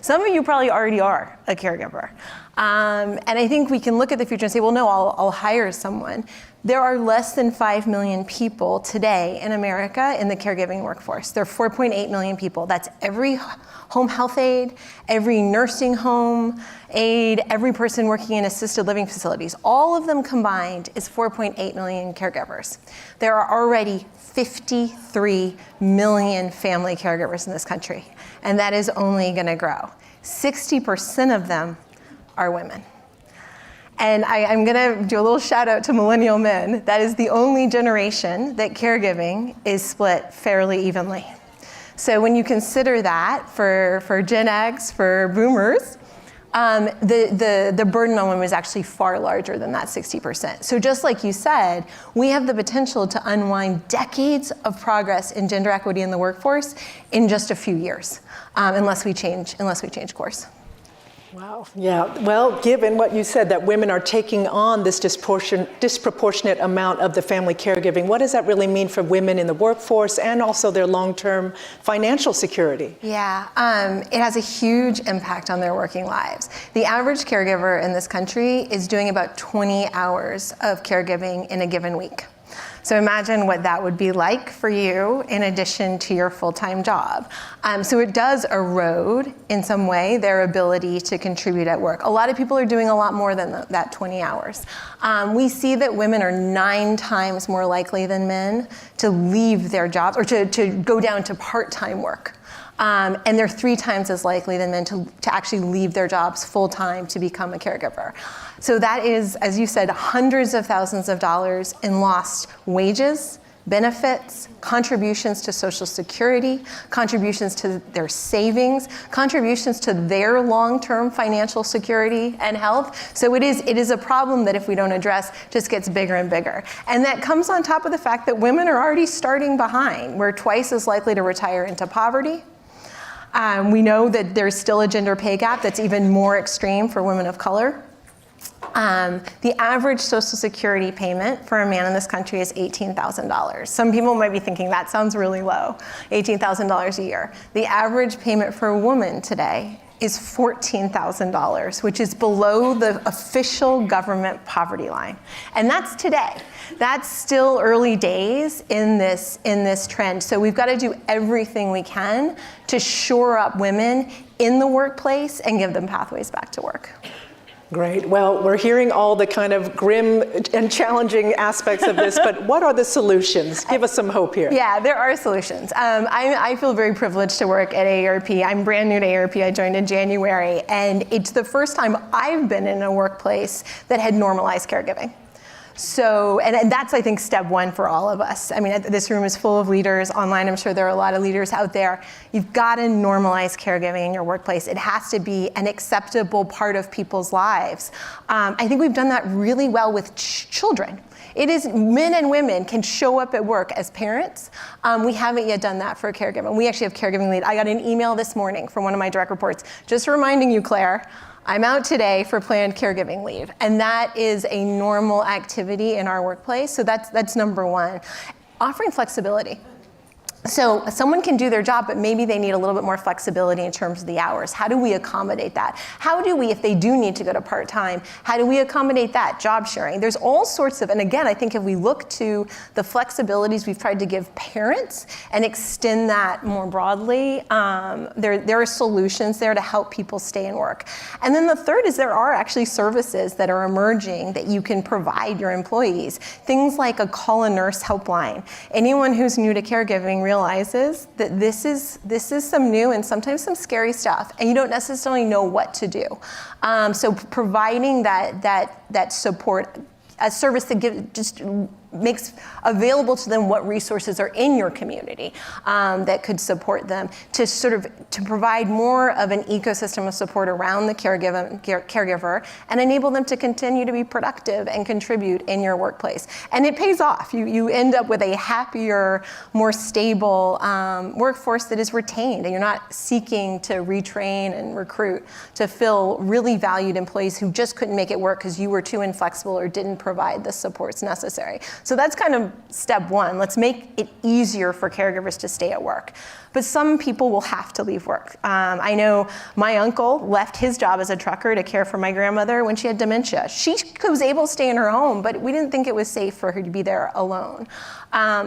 Some of you probably already are a caregiver. And I think we can look at the future and say, well, no, I'll hire someone. There are less than 5 million people today in America in the caregiving workforce. There are 4.8 million people. That's every home health aide, every nursing home aide, every person working in assisted living facilities. All of them combined is 4.8 million caregivers. There are already 53 million family caregivers in this country, and that is only going to grow. 60% of them are women. And I'm going to do a little shout out to millennial men. That is the only generation that caregiving is split fairly evenly. So when you consider that for Gen X, for boomers, the burden on women is actually far larger than that 60%. So just like you said, we have the potential to unwind decades of progress in gender equity in the workforce in just a few years, unless we change course. Wow. Yeah. Well, given what you said, that women are taking on this disproportionate amount of the family caregiving, what does that really mean for women in the workforce and also their long-term financial security? Yeah, it has a huge impact on their working lives. The average caregiver in this country is doing about 20 hours of caregiving in a given week. So imagine what that would be like for you in addition to your full-time job. So it does erode, in some way, their ability to contribute at work. A lot of people are doing a lot more than that 20 hours. We see that women are 9 times more likely than men to leave their jobs or to go down to part-time work. And they're 3 times as likely than men to actually leave their jobs full-time to become a caregiver. So that is, as you said, hundreds of thousands of dollars in lost wages, benefits, contributions to Social Security, contributions to their savings, contributions to their long-term financial security and health. So it is a problem that if we don't address, just gets bigger and bigger. And that comes on top of the fact that women are already starting behind. We're twice as likely to retire into poverty. We know that there's still a gender pay gap that's even more extreme for women of color. The average Social Security payment for a man in this country is $18,000. Some people might be thinking that sounds really low, $18,000 a year. The average payment for a woman today is $14,000, which is below the official government poverty line. And that's today. That's still early days in this trend. So we've got to do everything we can to shore up women in the workplace and give them pathways back to work. Great. Well, we're hearing all the kind of grim and challenging aspects of this, but what are the solutions? Give us some hope here. Yeah, there are solutions. I feel very privileged to work at AARP. I'm brand new to AARP. I joined in January, and it's the first time I've been in a workplace that had normalized caregiving. So, and that's, I think, step one for all of us. I mean, this room is full of leaders. Online, I'm sure there are a lot of leaders out there. You've got to normalize caregiving in your workplace. It has to be an acceptable part of people's lives. I think we've done that really well with children. It is men and women can show up at work as parents. We haven't yet done that for a caregiver. We actually have caregiving lead. I got an email this morning from one of my direct reports just reminding you, Claire, I'm out today for planned caregiving leave. And that is a normal activity in our workplace. So that's number one. Offering flexibility. So someone can do their job, but maybe they need a little bit more flexibility in terms of the hours. How do we accommodate that? How do we, if they do need to go to part-time, how do we accommodate that? Job sharing. There's all sorts of, and again, I think if we look to the flexibilities we've tried to give parents and extend that more broadly, there are solutions there to help people stay in work. And then the third is there are actually services that are emerging that you can provide your employees. Things like a call a nurse helpline. Anyone who's new to caregiving realizes that this is some new and sometimes some scary stuff, and you don't necessarily know what to do. So providing that support, a service that just makes available to them what resources are in your community that could support them to provide more of an ecosystem of support around the caregiver and enable them to continue to be productive and contribute in your workplace. And it pays off. You end up with a happier, more stable workforce that is retained, and you're not seeking to retrain and recruit to fill really valued employees who just couldn't make it work because you were too inflexible or didn't provide the supports necessary. So that's kind of step one. Let's make it easier for caregivers to stay at work. But some people will have to leave work. I know my uncle left his job as a trucker to care for my grandmother when she had dementia. She was able to stay in her home, but we didn't think it was safe for her to be there alone.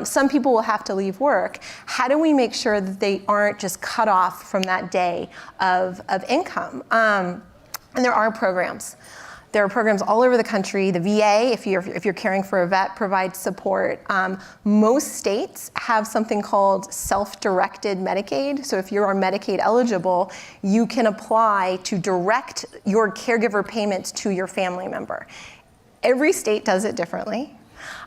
Some people will have to leave work. How do we make sure that they aren't just cut off from that day of income? And there are programs. There are programs all over the country. The VA, if you're caring for a vet, provides support. Most states have something called self-directed Medicaid. So if you are Medicaid eligible, you can apply to direct your caregiver payments to your family member. Every state does it differently.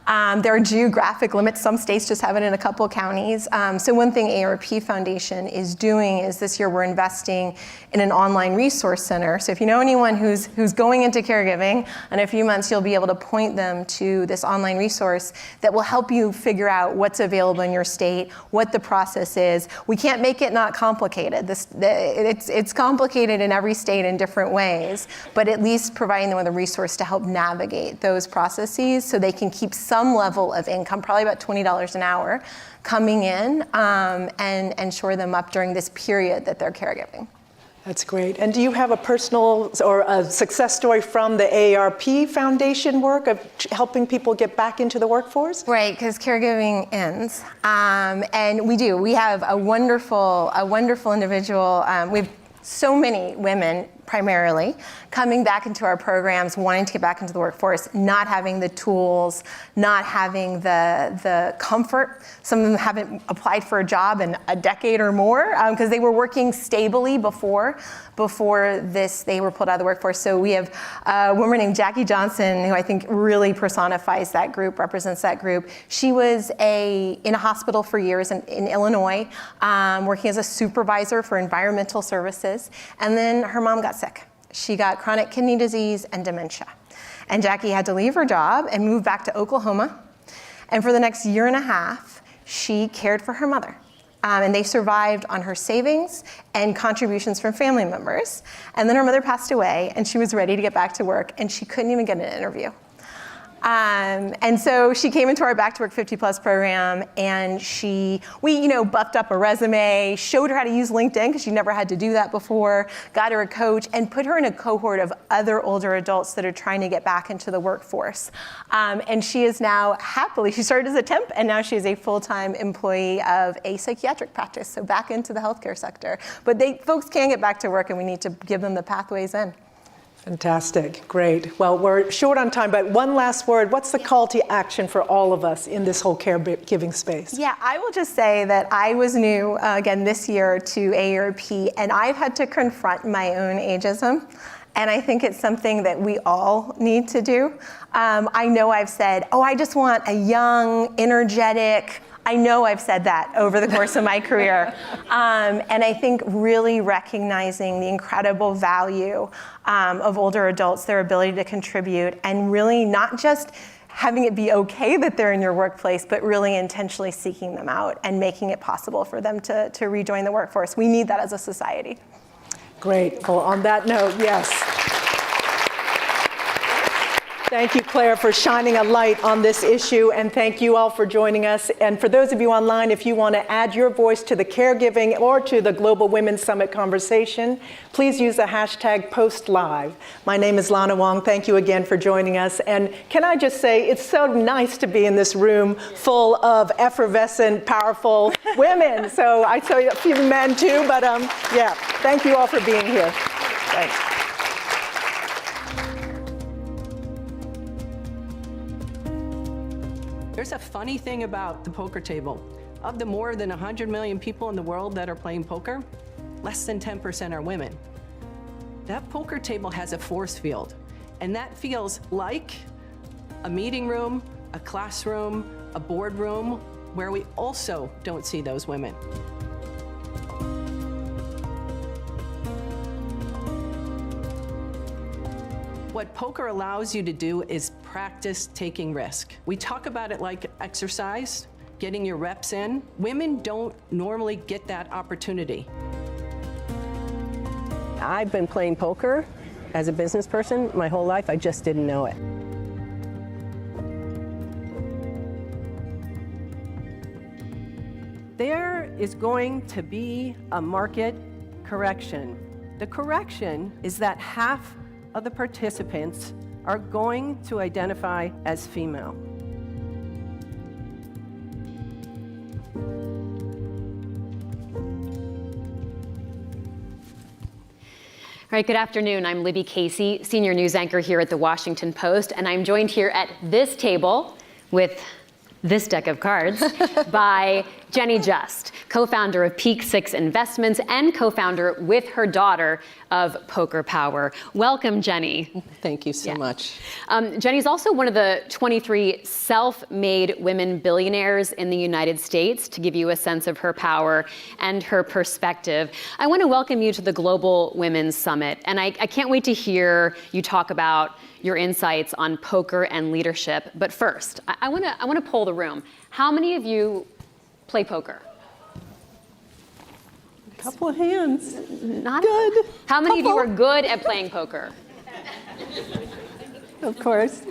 There are geographic limits. Some states just have it in a couple counties. So one thing AARP Foundation is doing is this year we're investing in an online resource center. So if you know anyone who's going into caregiving, in a few months you'll be able to point them to this online resource that will help you figure out what's available in your state, what the process is. We can't make it not complicated. It's complicated in every state in different ways, but at least providing them with a resource to help navigate those processes so they can keep some level of income, probably about $20 an hour, coming in and shore them up during this period that they're caregiving. That's great. And do you have a personal or a success story from the AARP Foundation work of helping people get back into the workforce? Right, because caregiving ends. And we do. We have a wonderful individual. We have so many women primarily coming back into our programs, wanting to get back into the workforce, not having the tools, not having the comfort. Some of them haven't applied for a job in a decade or more because they were working stably before this, they were pulled out of the workforce. So we have a woman named Jackie Johnson, who I think really personifies that group, represents that group. She was in a hospital for years in Illinois, working as a supervisor for environmental services. And then her mom got sick. She got chronic kidney disease and dementia. And Jackie had to leave her job and move back to Oklahoma. And for the next year and a half, she cared for her mother. And they survived on her savings and contributions from family members. And then her mother passed away, and she was ready to get back to work, and she couldn't even get an interview. And so she came into our Back to Work 50 Plus program, and we buffed up a resume, showed her how to use LinkedIn because she never had to do that before, got her a coach, and put her in a cohort of other older adults that are trying to get back into the workforce. And she is now she started as a temp, and now she is a full-time employee of a psychiatric practice, so back into the healthcare sector. But folks can get back to work, and we need to give them the pathways in. Fantastic, great. Well, we're short on time, but one last word. What's the call to action for all of us in this whole caregiving space? Yeah, I will just say that I was new, again, this year to AARP, and I've had to confront my own ageism. And I think it's something that we all need to do. I know I've said, I just want a young, energetic, I know I've said that over the course of my career. And I think really recognizing the incredible value of older adults, their ability to contribute, and really not just having it be okay that they're in your workplace, but really intentionally seeking them out and making it possible for them to rejoin the workforce. We need that as a society. Great. Well, on that note, yes. Thank you, Claire, for shining a light on this issue, and thank you all for joining us. And for those of you online, if you want to add your voice to the caregiving or to the Global Women's Summit conversation, please use the hashtag #PostLive. My name is Lana Wong. Thank you again for joining us. And can I just say, it's so nice to be in this room full of effervescent, powerful women. So I saw a few men too, but yeah, thank you all for being here. Thanks. There's a funny thing about the poker table. Of the more than 100 million people in the world that are playing poker, less than 10% are women. That poker table has a force field, and that feels like a meeting room, a classroom, a boardroom, where we also don't see those women. What poker allows you to do is practice taking risk. We talk about it like exercise, getting your reps in. Women don't normally get that opportunity. I've been playing poker as a business person my whole life. I just didn't know it. is going to be a market correction. The correction is that half of the participants are going to identify as female. All right, good afternoon. I'm Libby Casey, senior news anchor here at the Washington Post, and I'm joined here at this table with this deck of cards by Jenny Just, co-founder of Peak Six Investments and co-founder with her daughter of Poker Power. Welcome, Jenny. Thank you so much. Jenny's also one of the 23 self-made women billionaires in the United States, to give you a sense of her power and her perspective. I want to welcome you to the Global Women's Summit, and I can't wait to hear you talk about your insights on poker and leadership. But first, I want to poll the room. How many of you play poker? A couple of hands. Not good. How many of you are good at playing poker? Of course.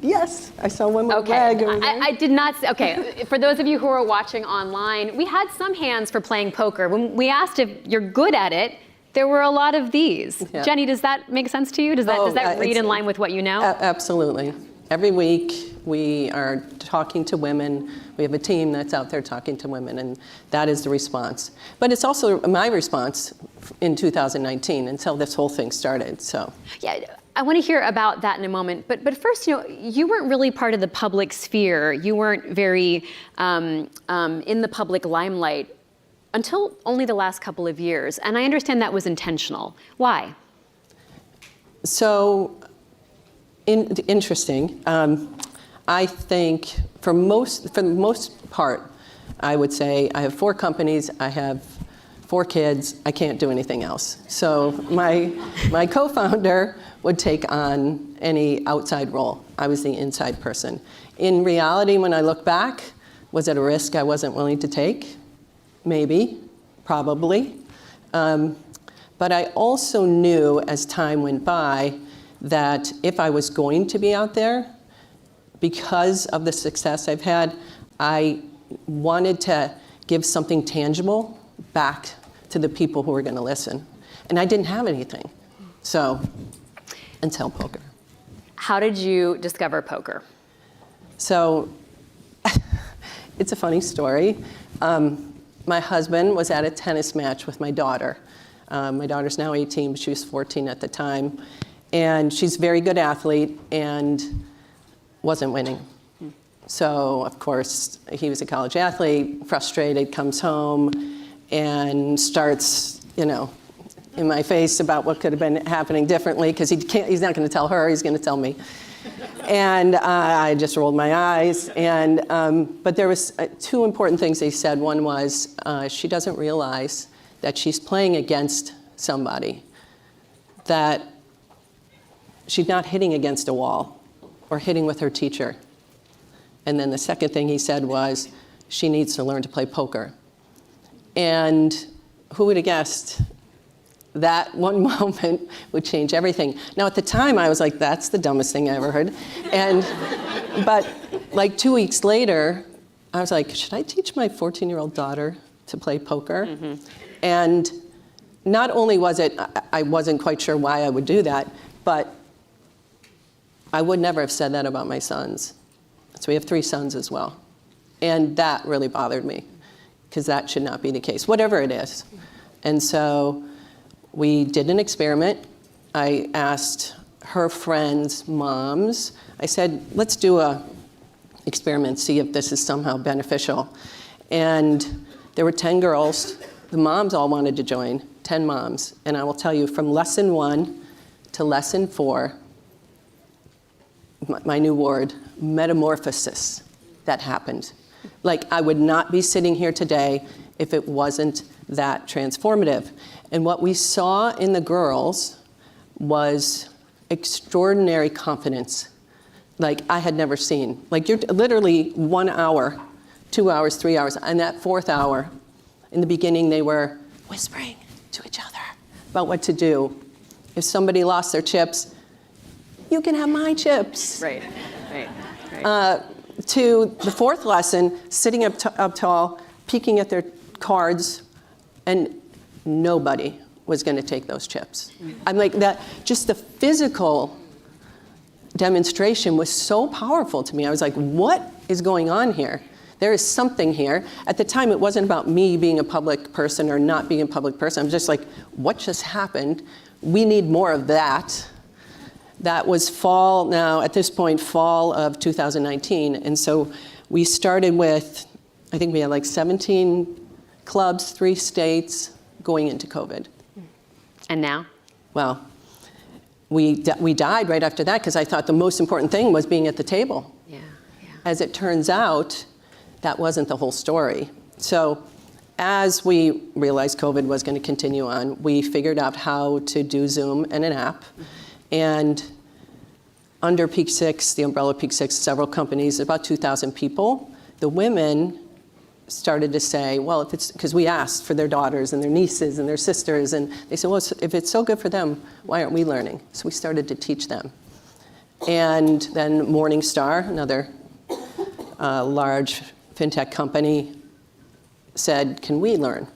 Yes, I saw one with Okay, leg over there. I did not. Okay, for those of you who are watching online, we had some hands for playing poker. When we asked if you're good at it, there were a lot of these. Yeah. Jenny, does that make sense to you? Does that read in line with what you know? Absolutely. Every week we are talking to women. We have a team that's out there talking to women, and that is the response. But it's also my response in 2019 until this whole thing started. So. Yeah, I want to hear about that in a moment. But first, you weren't really part of the public sphere. You weren't very in the public limelight until only the last couple of years. And I understand that was intentional. Why? So, interesting. I think for the most part, I would say I have 4 companies, I have 4 kids, I can't do anything else. So my co-founder would take on any outside role. I was the inside person. In reality, when I look back, was it a risk I wasn't willing to take? Maybe, probably. But I also knew as time went by that if I was going to be out there, because of the success I've had, I wanted to give something tangible back to the people who were going to listen. And I didn't have anything. So, until poker. How did you discover poker? So, it's a funny story. My husband was at a tennis match with my daughter. My daughter's now 18, but she was 14 at the time. And she's a very good athlete and wasn't winning. So, of course, he was a college athlete, frustrated, comes home and starts, in my face about what could have been happening differently, because he's not going to tell her, he's going to tell me. And I just rolled my eyes. But there was 2 important things he said. One was she doesn't realize that she's playing against somebody, that she's not hitting against a wall or hitting with her teacher. And then the second thing he said was she needs to learn to play poker. And who would have guessed that one moment would change everything? Now, at the time, I was like, that's the dumbest thing I ever heard. But like 2 weeks later, I was like, should I teach my 14-year-old daughter to play poker? Mm-hmm. And not only was it, I wasn't quite sure why I would do that, but I would never have said that about my sons. So we have 3 sons as well. And that really bothered me, because that should not be the case, whatever it is. And so we did an experiment. I asked her friends' moms, I said, let's do a experiment, see if this is somehow beneficial. And there were 10 girls. The moms all wanted to join, 10 moms. And I will tell you, from lesson 1 to lesson 4, my new word, metamorphosis, that happened. Like, I would not be sitting here today if it wasn't that transformative. And what we saw in the girls was extraordinary confidence, like I had never seen. Like, you're literally 1 hour, 2 hours, 3 hours, and that 4th hour, in the beginning, they were whispering to each other about what to do. If somebody lost their chips, you can have my chips. Right. To the 4th lesson, sitting up tall, peeking at their cards, and nobody was going to take those chips. I'm like, that, just the physical demonstration was so powerful to me. I was like, what is going on here? There is something here. At the time, it wasn't about me being a public person or not being a public person. I'm just like, what just happened? We need more of that. That was fall, now at this point, fall of 2019. And so we started with, I think we had like 17 clubs, 3 states going into COVID. And now? Well, we died right after that because I thought the most important thing was being at the table. Yeah. As it turns out, that wasn't the whole story. So as we realized COVID was going to continue on, we figured out how to do Zoom and an app. And under Peak 6, the umbrella Peak 6, several companies, about 2,000 people, the women started to say, well, if it's, because we asked for their daughters and their nieces and their sisters, and they said, well, if it's so good for them, why aren't we learning? So we started to teach them. And then Morningstar, another large fintech company, said, can we learn?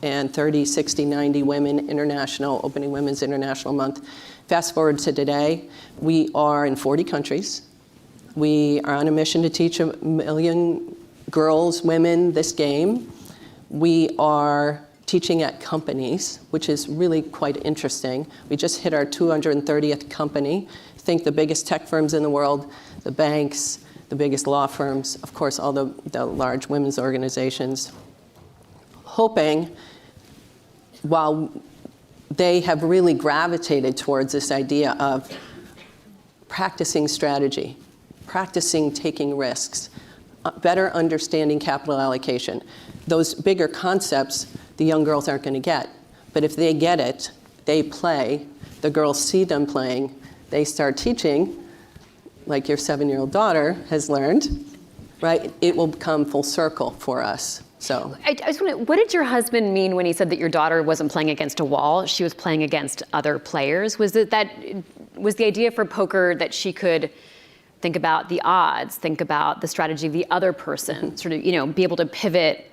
And 30, 60, 90 women international, opening Women's International Month. Fast forward to today, we are in 40 countries. We are on a mission to teach 1 million girls, women, this game. We are teaching at companies, which is really quite interesting. We just hit our 230th company. Think the biggest tech firms in the world, the banks, the biggest law firms, of course, all the large women's organizations, hoping, while they have really gravitated towards this idea of practicing strategy, practicing taking risks, better understanding capital allocation. Those bigger concepts, the young girls aren't going to get. But if they get it, they play, the girls see them playing, they start teaching, like your 7-year-old daughter has learned, right? It will come full circle for us. So I just want to, what did your husband mean when he said that your daughter wasn't playing against a wall, she was playing against other players? Was it that, was the idea for poker that she could think about the odds, think about the strategy of the other person, sort of, be able to pivot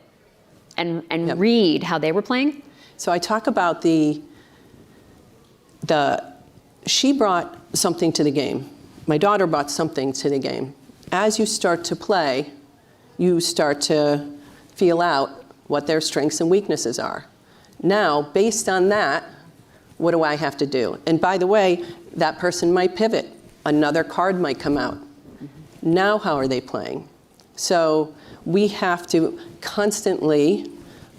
and read how they were playing? So I talk about she brought something to the game. My daughter brought something to the game. As you start to play, you start to feel out what their strengths and weaknesses are. Now, based on that, what do I have to do? And by the way, that person might pivot. Another card might come out. Now, how are they playing? So we have to constantly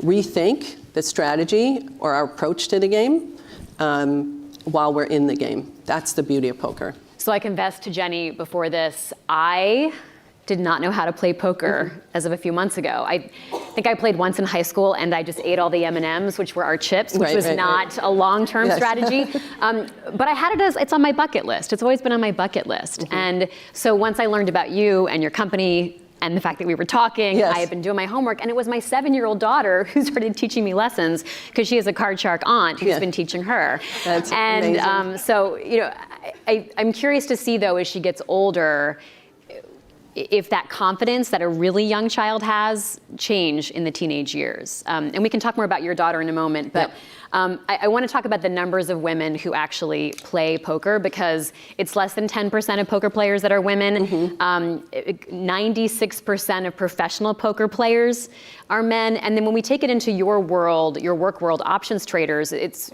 rethink the strategy or our approach to the game while we're in the game. That's the beauty of poker. So I confessed to Jenny before this, I did not know how to play poker as of a few months ago. I think I played once in high school and I just ate all the M&Ms, which were our chips, which was not a long-term strategy. But I had it as, it's on my bucket list. It's always been on my bucket list. And so once I learned about you and your company and the fact that we were talking, I had been doing my homework, and it was my 7-year-old daughter who started teaching me lessons because she has a card shark aunt who's been teaching her. That's and amazing. so, I'm curious to see though, as she gets older, if that confidence that a really young child has change in the teenage years. And we can talk more about your daughter in a moment, but I want to talk about the numbers of women who actually play poker, because it's less than 10% of poker players that are women. 96% of professional poker players are men. And then when we take it into your world, your work world, options traders, it's,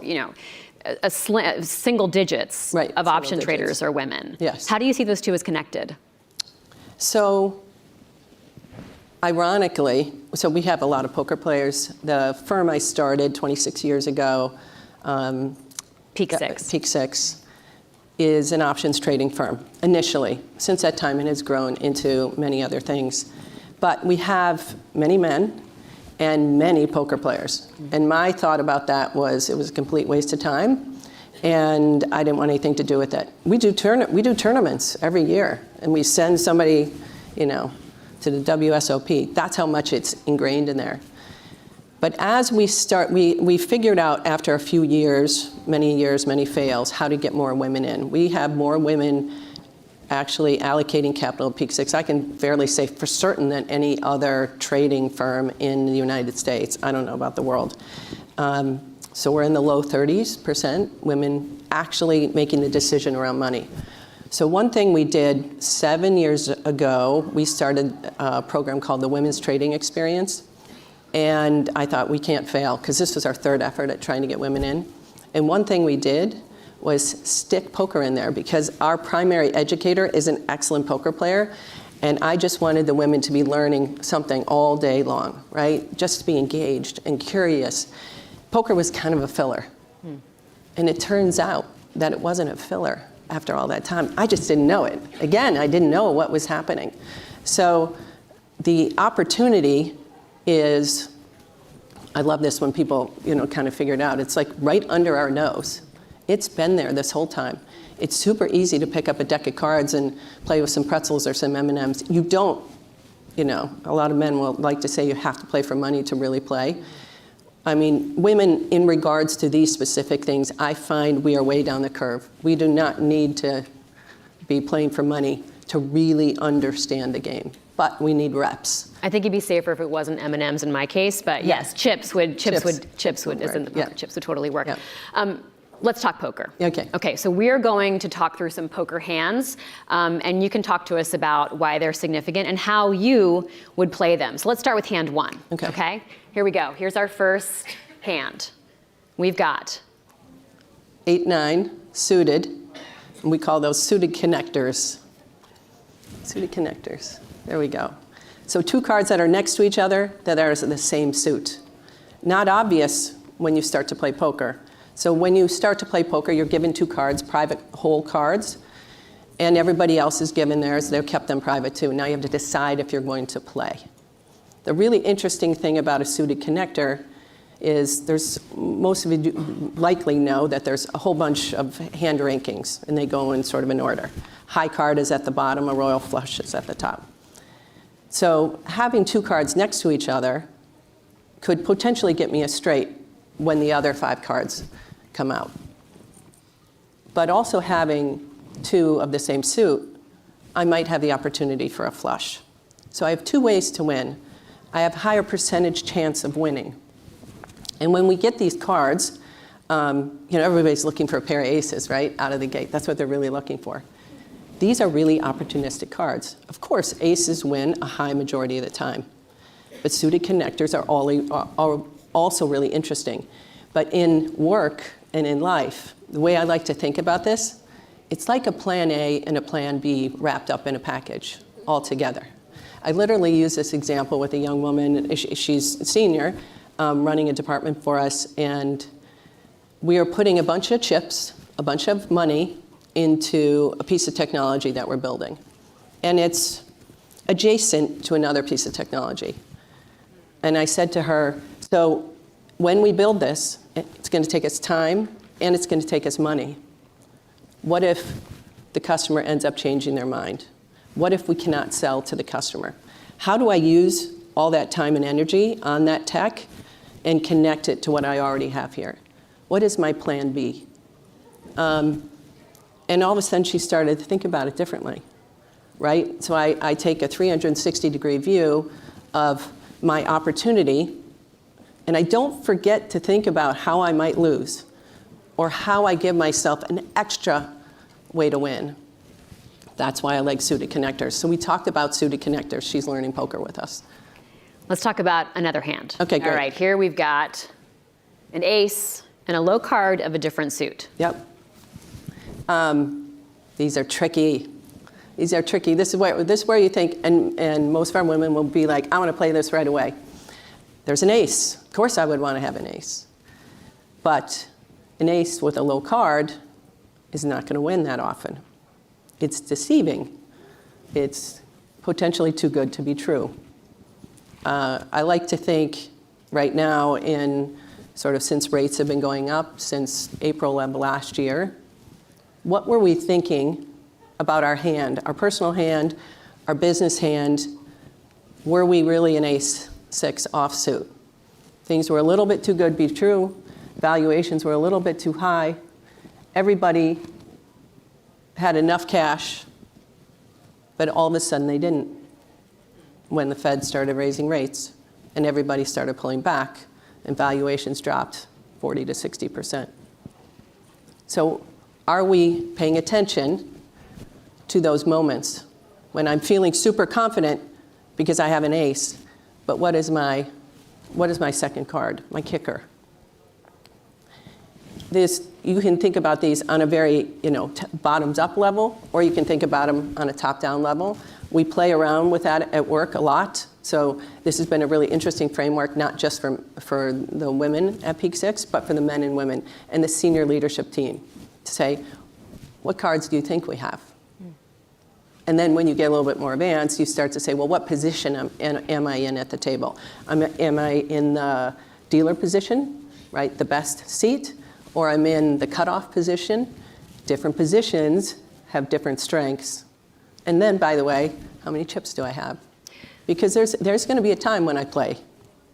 single digits of option traders are women. Yes. How do you see those two as connected? So, ironically, we have a lot of poker players. The firm I started 26 years ago, Peak 6. Peak 6, is an options trading firm initially. Since that time, it has grown into many other things. But we have many men and many poker players. And my thought about that was it was a complete waste of time, and I didn't want anything to do with it. We do tournaments every year, and we send somebody, to the WSOP. That's how much it's ingrained in there. But as we start, we figured out after a few years, many fails, how to get more women in. We have more women actually allocating capital at peak 6. I can fairly say for certain that any other trading firm in the United States. I don't know about the world. So we're in the low 30% women actually making the decision around money. So one thing we did 7 years ago, we started a program called the Women's Trading Experience. And I thought we can't fail, because this was our third effort at trying to get women in. And one thing we did was stick poker in there, because our primary educator is an excellent poker player. And I just wanted the women to be learning something all day long, right? Just to be engaged and curious. Poker was kind of a filler. And it turns out that it wasn't a filler after all that time. I just didn't know it. Again, I didn't know what was happening. So the opportunity is, I love this when people, kind of figure it out. It's like right under our nose. It's been there this whole time. It's super easy to pick up a deck of cards and play with some pretzels or some M&Ms. You don't, a lot of men will like to say you have to play for money to really play. I mean, women, in regards to these specific things, I find we are way down the curve. We do not need to be playing for money to really understand the game, but we need reps. I think it'd be safer if it wasn't M&Ms in my case, but yes, chips would totally work. Yeah. Let's talk poker. Okay. Okay, so we're going to talk through some poker hands, and you can talk to us about why they're significant and how you would play them. So let's start with hand 1. Okay? Here we go. Here's our first hand. We've got 8-9 suited, and we call those suited connectors. Suited connectors. There we go. So 2 cards that are next to each other that are the same suit. Not obvious when you start to play poker. So when you start to play poker, you're given 2 cards, private hole cards, and everybody else is given theirs. They've kept them private too. Now you have to decide if you're going to play. The really interesting thing about a suited connector is most of you likely know that there's a whole bunch of hand rankings, and they go in sort of an order. High card is at the bottom, a royal flush is at the top. So having 2 cards next to each other could potentially get me a straight when the other 5 cards come out. But also having 2 of the same suit, I might have the opportunity for a flush. So I have 2 ways to win. I have higher percentage chance of winning. And when we get these cards, everybody's looking for a pair of aces, right, out of the gate. That's what they're really looking for. These are really opportunistic cards. Of course, aces win a high majority of the time. But suited connectors are also really interesting. But in work and in life, the way I like to think about this, it's like a plan A and a plan B wrapped up in a package all together. I literally use this example with a young woman. She's a senior, running a department for us, and we are putting a bunch of chips, a bunch of money into a piece of technology that we're building. And it's adjacent to another piece of technology. And I said to her, so when we build this, it's going to take us time and it's going to take us money. What if the customer ends up changing their mind? What if we cannot sell to the customer? How do I use all that time and energy on that tech and connect it to what I already have here? What is my plan B? And all of a sudden she started to think about it differently, right? So I take a 360-degree view of my opportunity, and I don't forget to think about how I might lose or how I give myself an extra way to win. That's why I like suited connectors. So we talked about suited connectors. She's learning poker with us. Let's talk about another hand. Okay, great. All right, here we've got an ace and a low card of a different suit. Yep. These are tricky. These are tricky. This is where you think, and most of our women will be like, I want to play this right away. There's an ace. Of course I would want to have an ace. But an ace with a low card is not going to win that often. It's deceiving. It's potentially too good to be true. I like to think right now since rates have been going up since April of last year, what were we thinking about our hand, our personal hand, our business hand? Were we really an ace 6 offsuit? Things were a little bit too good to be true. Valuations were a little bit too high. Everybody had enough cash But all of a sudden they didn't when the Fed started raising rates and everybody started pulling back and valuations dropped 40 to 60%. So are we paying attention to those moments when I'm feeling super confident because I have an ace, but what is my second card, my kicker? You can think about these on a very bottoms-up level, or you can think about them on a top-down level. We play around with that at work a lot. So this has been a really interesting framework, not just for the women at Peak Six, but for the men and women and the senior leadership team to say, what cards do you think we have? And then when you get a little bit more advanced, you start to say, well, what position am I in at the table? Am I in the dealer position, right, the best seat? Or I'm in the cutoff position? Different positions have different strengths. And then, by the way, how many chips do I have? Because there's going to be a time when I play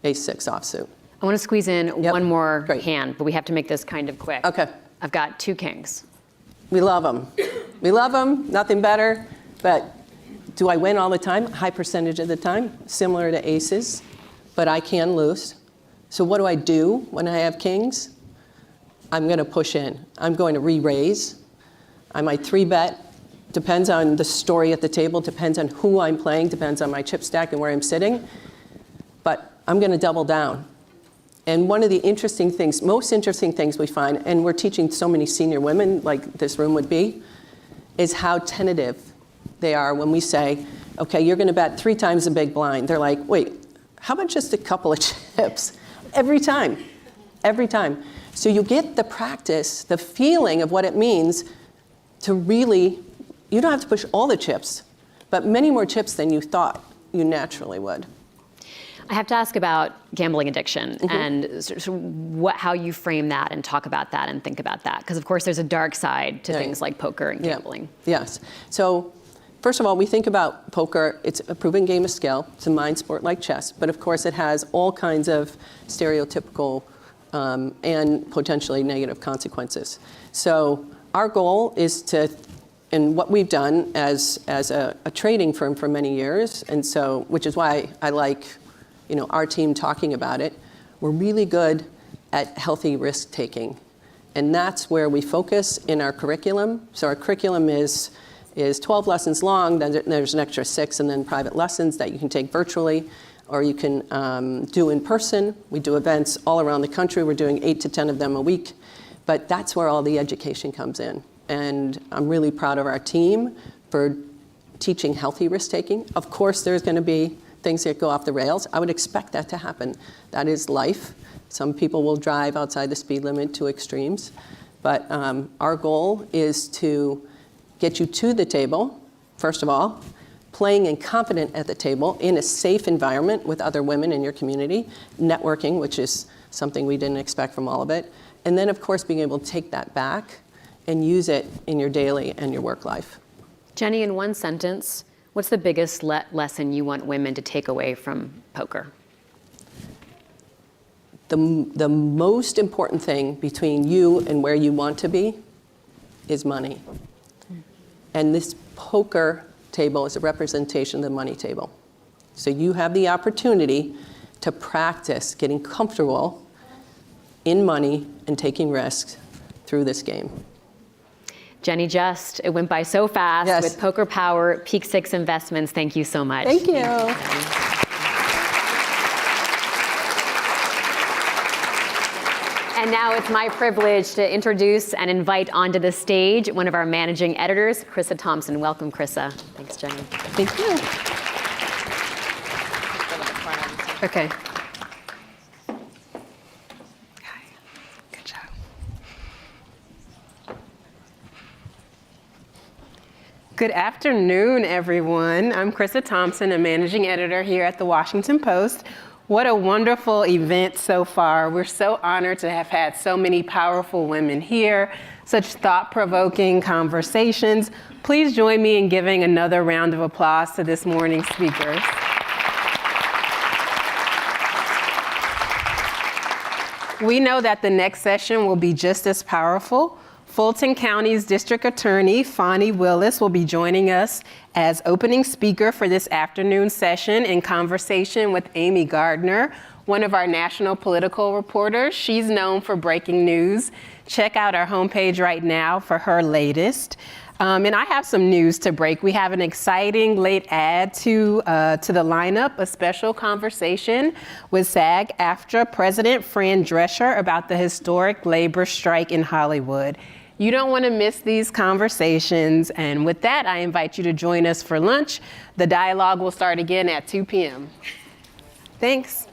ace-6 offsuit. I want to squeeze in one more hand, but we have to make this kind of quick. Okay. I've got 2 kings. We love them. We love them, nothing better. But do I win all the time? High percentage of the time, similar to aces. But I can lose. So what do I do when I have kings? I'm going to push in. I'm going to re-raise. I might 3-bet. Depends on the story at the table, depends on who I'm playing, depends on my chip stack and where I'm sitting. But I'm going to double down. And one of the interesting things, most interesting things we find, and we're teaching so many senior women, like this room would be, is how tentative they are when we say, okay, you're going to bet 3 times the big blind. They're like, wait, how about just a couple of chips? Every time. Every time. So you get the practice, the feeling of what it means to really, you don't have to push all the chips, but many more chips than you thought you naturally would. I have to ask about gambling addiction and sort of how you frame that and talk about that and think about that. Because, of course, there's a dark side to things like poker and gambling. Yes. So first of all, we think about poker. It's a proven game of skill. It's a mind sport like chess. But, of course, it has all kinds of stereotypical and potentially negative consequences. So our goal is to, and what we've done as a trading firm for many years, and so, which is why I like our team talking about it, we're really good at healthy risk taking. And that's where we focus in our curriculum. So our curriculum is 12 lessons long, then there's an extra 6, and then private lessons that you can take virtually, or you can do in person. We do events all around the country. We're doing 8 to 10 of them a week. But that's where all the education comes in. And I'm really proud of our team for teaching healthy risk taking. Of course, there's going to be things that go off the rails. I would expect that to happen. That is life. Some people will drive outside the speed limit to extremes. But our goal is to get you to the table, first of all, playing and confident at the table in a safe environment with other women in your community, networking, which is something we didn't expect from all of it, and then, of course, being able to take that back and use it in your daily and your work life. Jenny, in one sentence, what's the biggest lesson you want women to take away from poker? The most important thing between you and where you want to be is money. And this poker table is a representation of the money table. So you have the opportunity to practice getting comfortable in money and taking risks through this game. Jenny Just, it went by so fast with Poker Power, Peak Six Investments. Thank you so much. Thank you. And now it's my privilege to introduce and invite onto the stage one of our managing editors, Krissa Thompson. Welcome, Krissa. Thanks, Jenny. Thank you. Okay. Good job. Good afternoon, everyone. I'm Krissa Thompson, a managing editor here at the Washington Post. What a wonderful event so far. We're so honored to have had so many powerful women here, such thought-provoking conversations. Please join me in giving another round of applause to this morning's speakers. We know that the next session will be just as powerful. Fulton County's District Attorney, Fonnie Willis, will be joining us as opening speaker for this afternoon session in conversation with Amy Gardner, one of our national political reporters. She's known for breaking news. Check out our homepage right now for her latest. And I have some news to break. We have an exciting late add to the lineup, a special conversation with SAG-AFTRA President Fran Drescher about the historic labor strike in Hollywood. You don't want to miss these conversations. And with that, I invite you to join us for lunch. The dialogue will start again at 2 p.m. Thanks.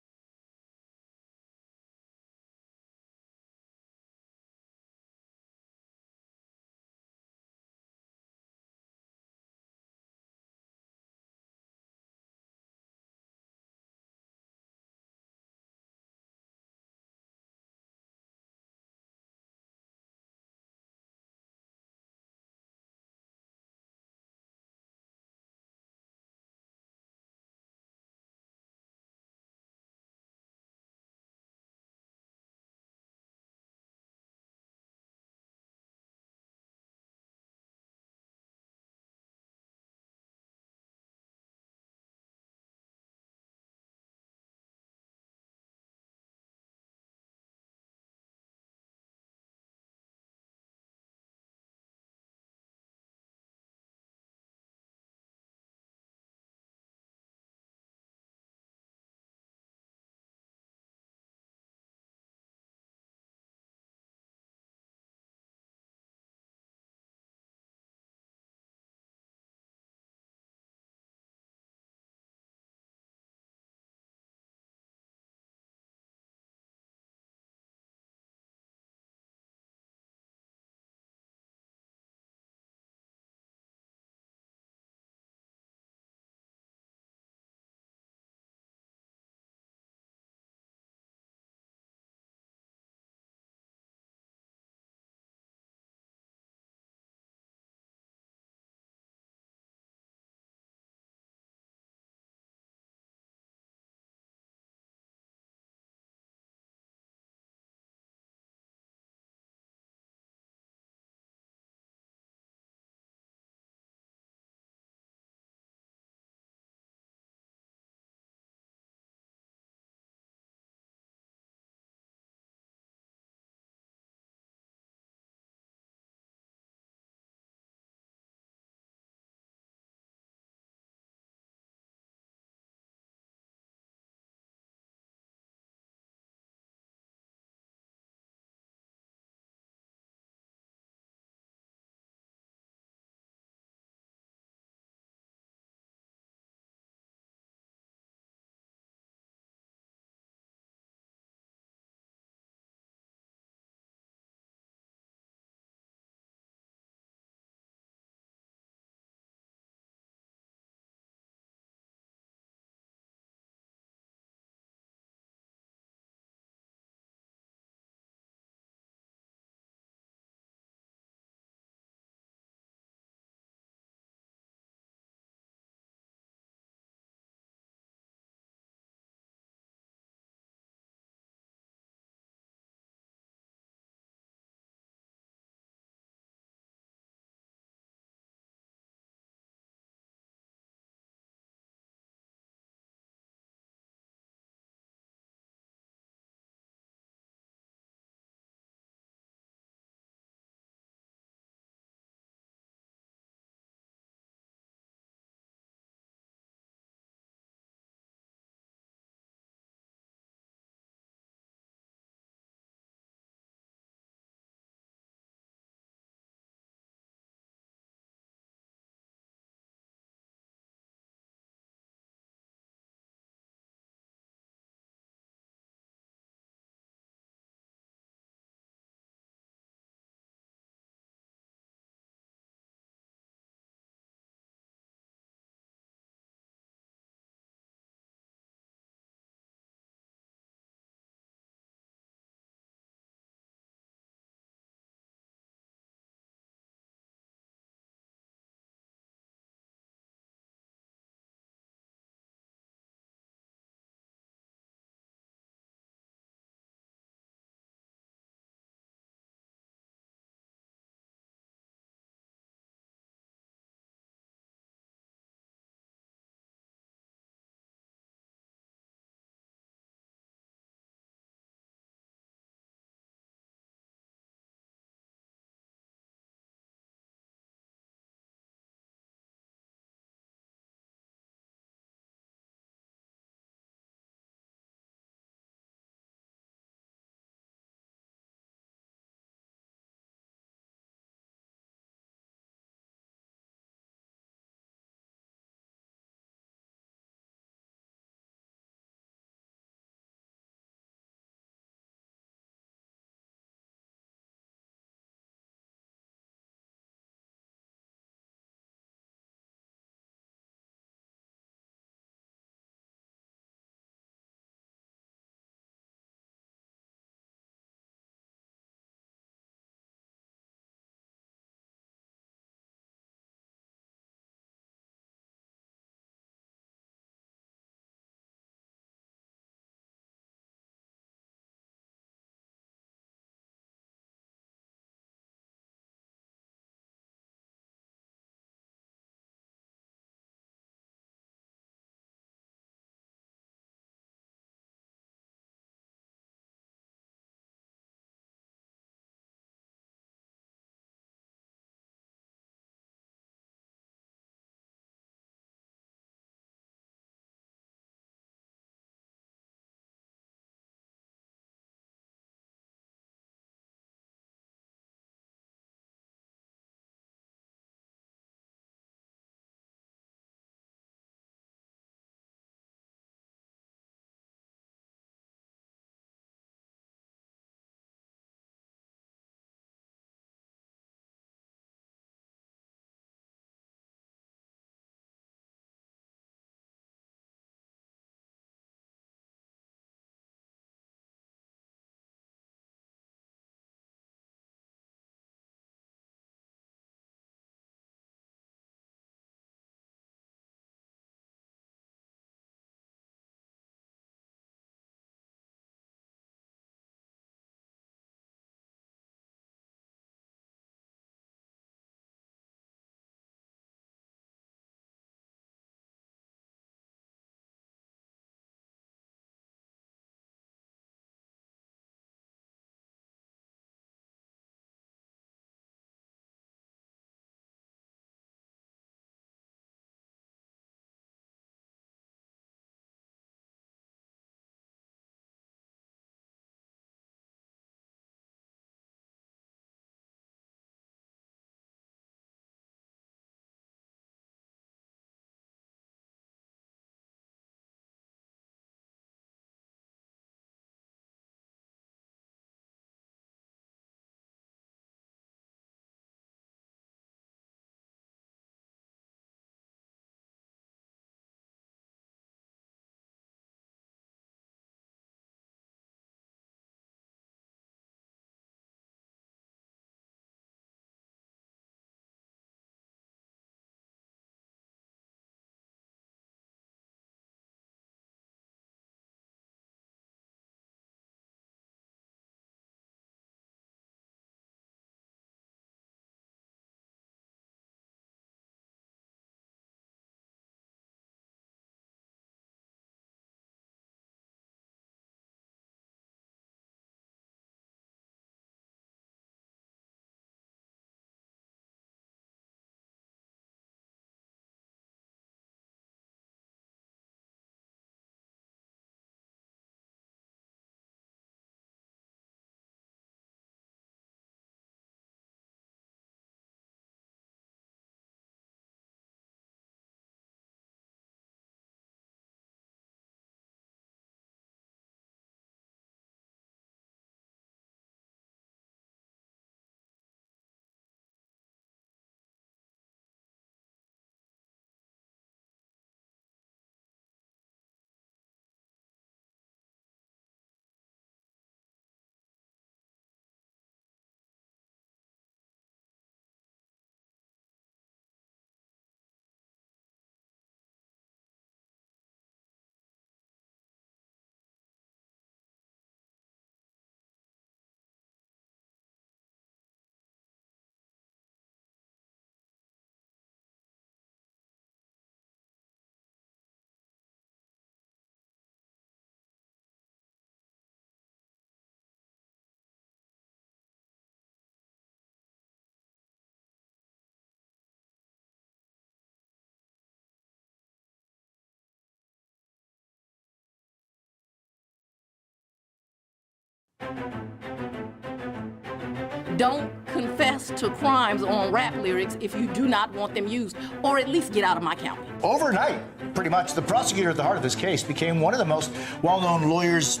Don't confess to crimes on rap lyrics if you do not want them used, or at least get out of my county. Overnight, pretty much, the prosecutor at the heart of this case became one of the most well-known lawyers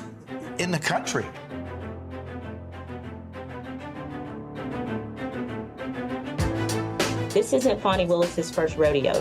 in the country. This isn't Fonnie Willis's first rodeo.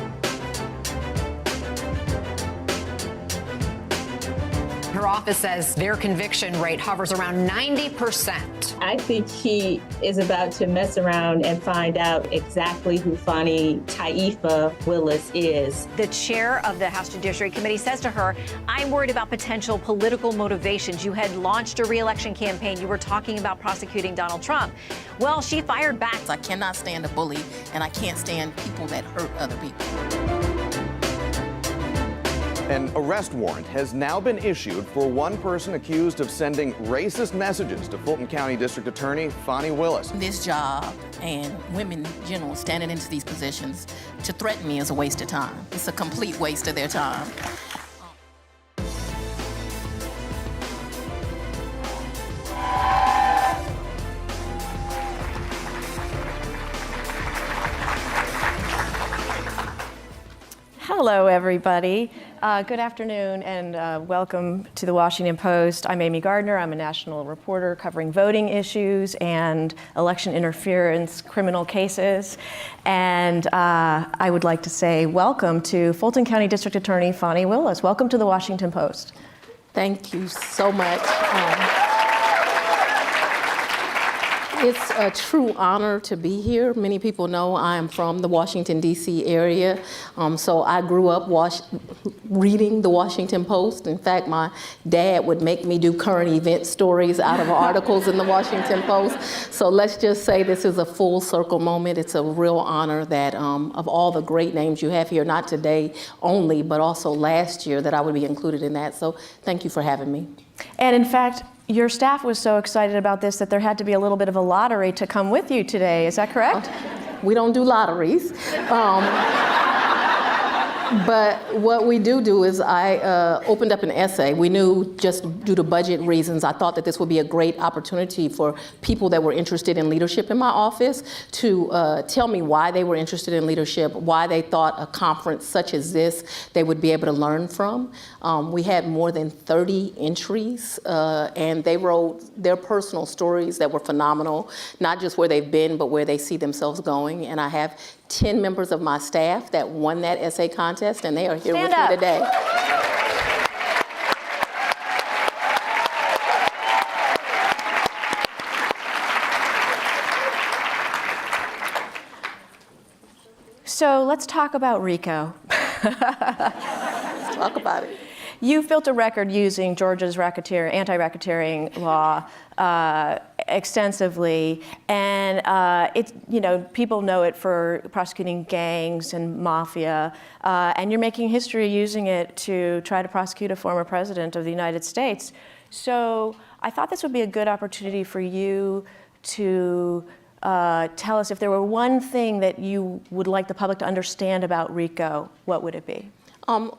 Her office says their conviction rate hovers around 90%. I think he is about to mess around and find out exactly who Fonnie Taifa Willis is. The chair of the House Judiciary Committee says to her, I'm worried about potential political motivations. You had launched a re-election campaign. You were talking about prosecuting Donald Trump. Well, she fired back. I cannot stand a bully, and I can't stand people that hurt other people. An arrest warrant has now been issued for one person accused of sending racist messages to Fulton County District Attorney Fonnie Willis. This job and women in general standing into these positions to threaten me is a waste of time. It's a complete waste of their time. Hello, everybody. Good afternoon and welcome to the Washington Post. I'm Amy Gardner. I'm a national reporter covering voting issues and election interference criminal cases. And I would like to say welcome to Fulton County District Attorney Fonnie Willis. Welcome to the Washington Post. Thank you so much. It's a true honor to be here. Many people know I am from the Washington, D.C. area, so I grew up reading the Washington Post. In fact, my dad would make me do current event stories out of articles in the Washington Post. So let's just say this is a full circle moment. It's a real honor that of all the great names you have here, not today only, but also last year, that I would be included in that. So thank you for having me. And in fact, your staff was so excited about this that there had to be a little bit of a lottery to come with you today. Is that correct? We don't do lotteries. But what we do is I opened up an essay. We knew, just due to budget reasons, I thought that this would be a great opportunity for people that were interested in leadership in my office to tell me why they were interested in leadership, why they thought a conference such as this they would be able to learn from. We had more than 30 entries, and they wrote their personal stories that were phenomenal, not just where they've been, but where they see themselves going. And I have 10 members of my staff that won that essay contest, and they are here with me today. So let's talk about RICO. Let's talk about it. You've built a record using Georgia's anti-racketeering law extensively, and people know it for prosecuting gangs and mafia, and you're making history using it to try to prosecute a former president of the United States. So I thought this would be a good opportunity for you to tell us, if there were one thing that you would like the public to understand about RICO, what would it be?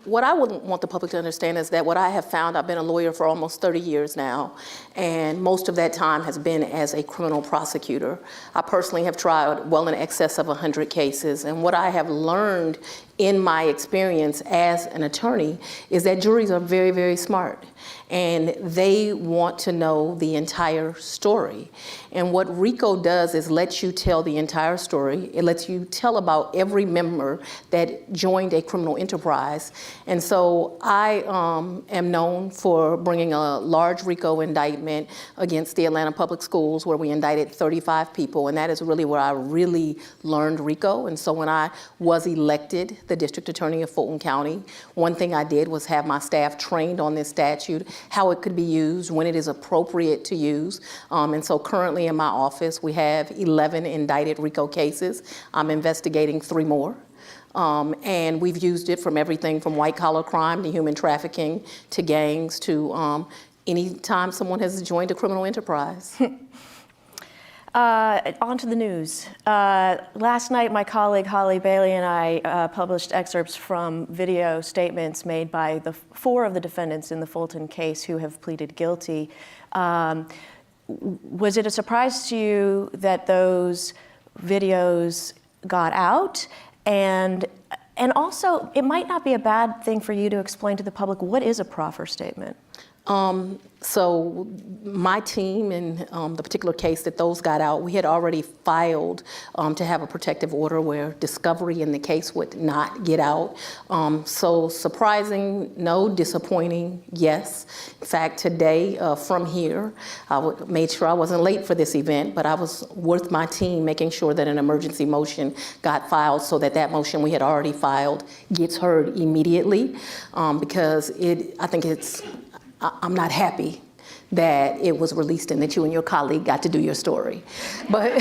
What I would want the public to understand is that what I have found, I've been a lawyer for almost 30 years now, and most of that time has been as a criminal prosecutor. I personally have tried well in excess of 100 cases, and what I have learned in my experience as an attorney is that juries are very, very smart, and they want to know the entire story. And what RICO does is let you tell the entire story. It lets you tell about every member that joined a criminal enterprise. And so I am known for bringing a large RICO indictment against the Atlanta Public Schools, where we indicted 35 people, and that is really where I really learned RICO. And so when I was elected the district attorney of Fulton County, one thing I did was have my staff trained on this statute, how it could be used, when it is appropriate to use. And so currently in my office, we have 11 indicted RICO cases. I'm investigating 3 more. And we've used it from everything from white collar crime to human trafficking to gangs to any time someone has joined a criminal enterprise. On to the news. Last night, my colleague Holly Bailey and I published excerpts from video statements made by 4 of the defendants in the Fulton case who have pleaded guilty. was it a surprise to you that those videos got out? And also, it might not be a bad thing for you to explain to the public, what is a proffer statement? So my team in the particular case that those got out, we had already filed to have a protective order where discovery in the case would not get out. So surprising, no. Disappointing, yes. In fact, today from here, I made sure I wasn't late for this event, but I was with my team making sure that an emergency motion got filed so that that motion we had already filed gets heard immediately, because I think I'm not happy that it was released and that you and your colleague got to do your story. But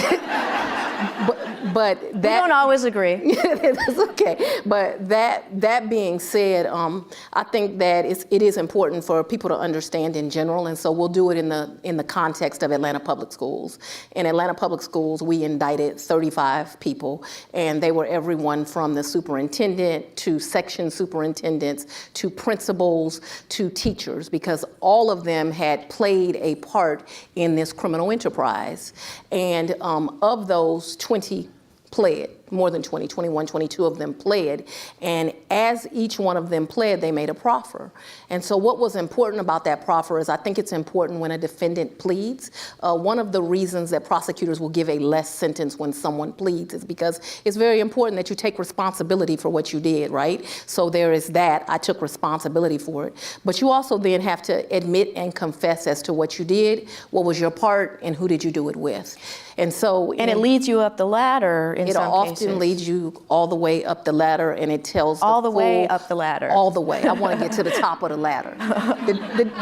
that, we don't always agree. That's okay. But that being said, I think that it is important for people to understand in general, and so we'll do it in the context of Atlanta Public Schools. In Atlanta Public Schools, we indicted 35 people, and they were everyone from the superintendent to section superintendents to principals to teachers, because all of them had played a part in this criminal enterprise. And of those, 20 pled, more than 20, 21, 22 of them pled. And as each one of them pled, they made a proffer. And so what was important about that proffer is I think it's important when a defendant pleads. One of the reasons that prosecutors will give a less sentence when someone pleads is because it's very important that you take responsibility for what you did, right? So there is that, I took responsibility for it. But you also then have to admit and confess as to what you did, what was your part, and who did you do it with. And so, and it leads you up the ladder in some cases. It often leads you all the way up the ladder, and it tells all the way up the ladder. All the way. I want to get to the top of the ladder.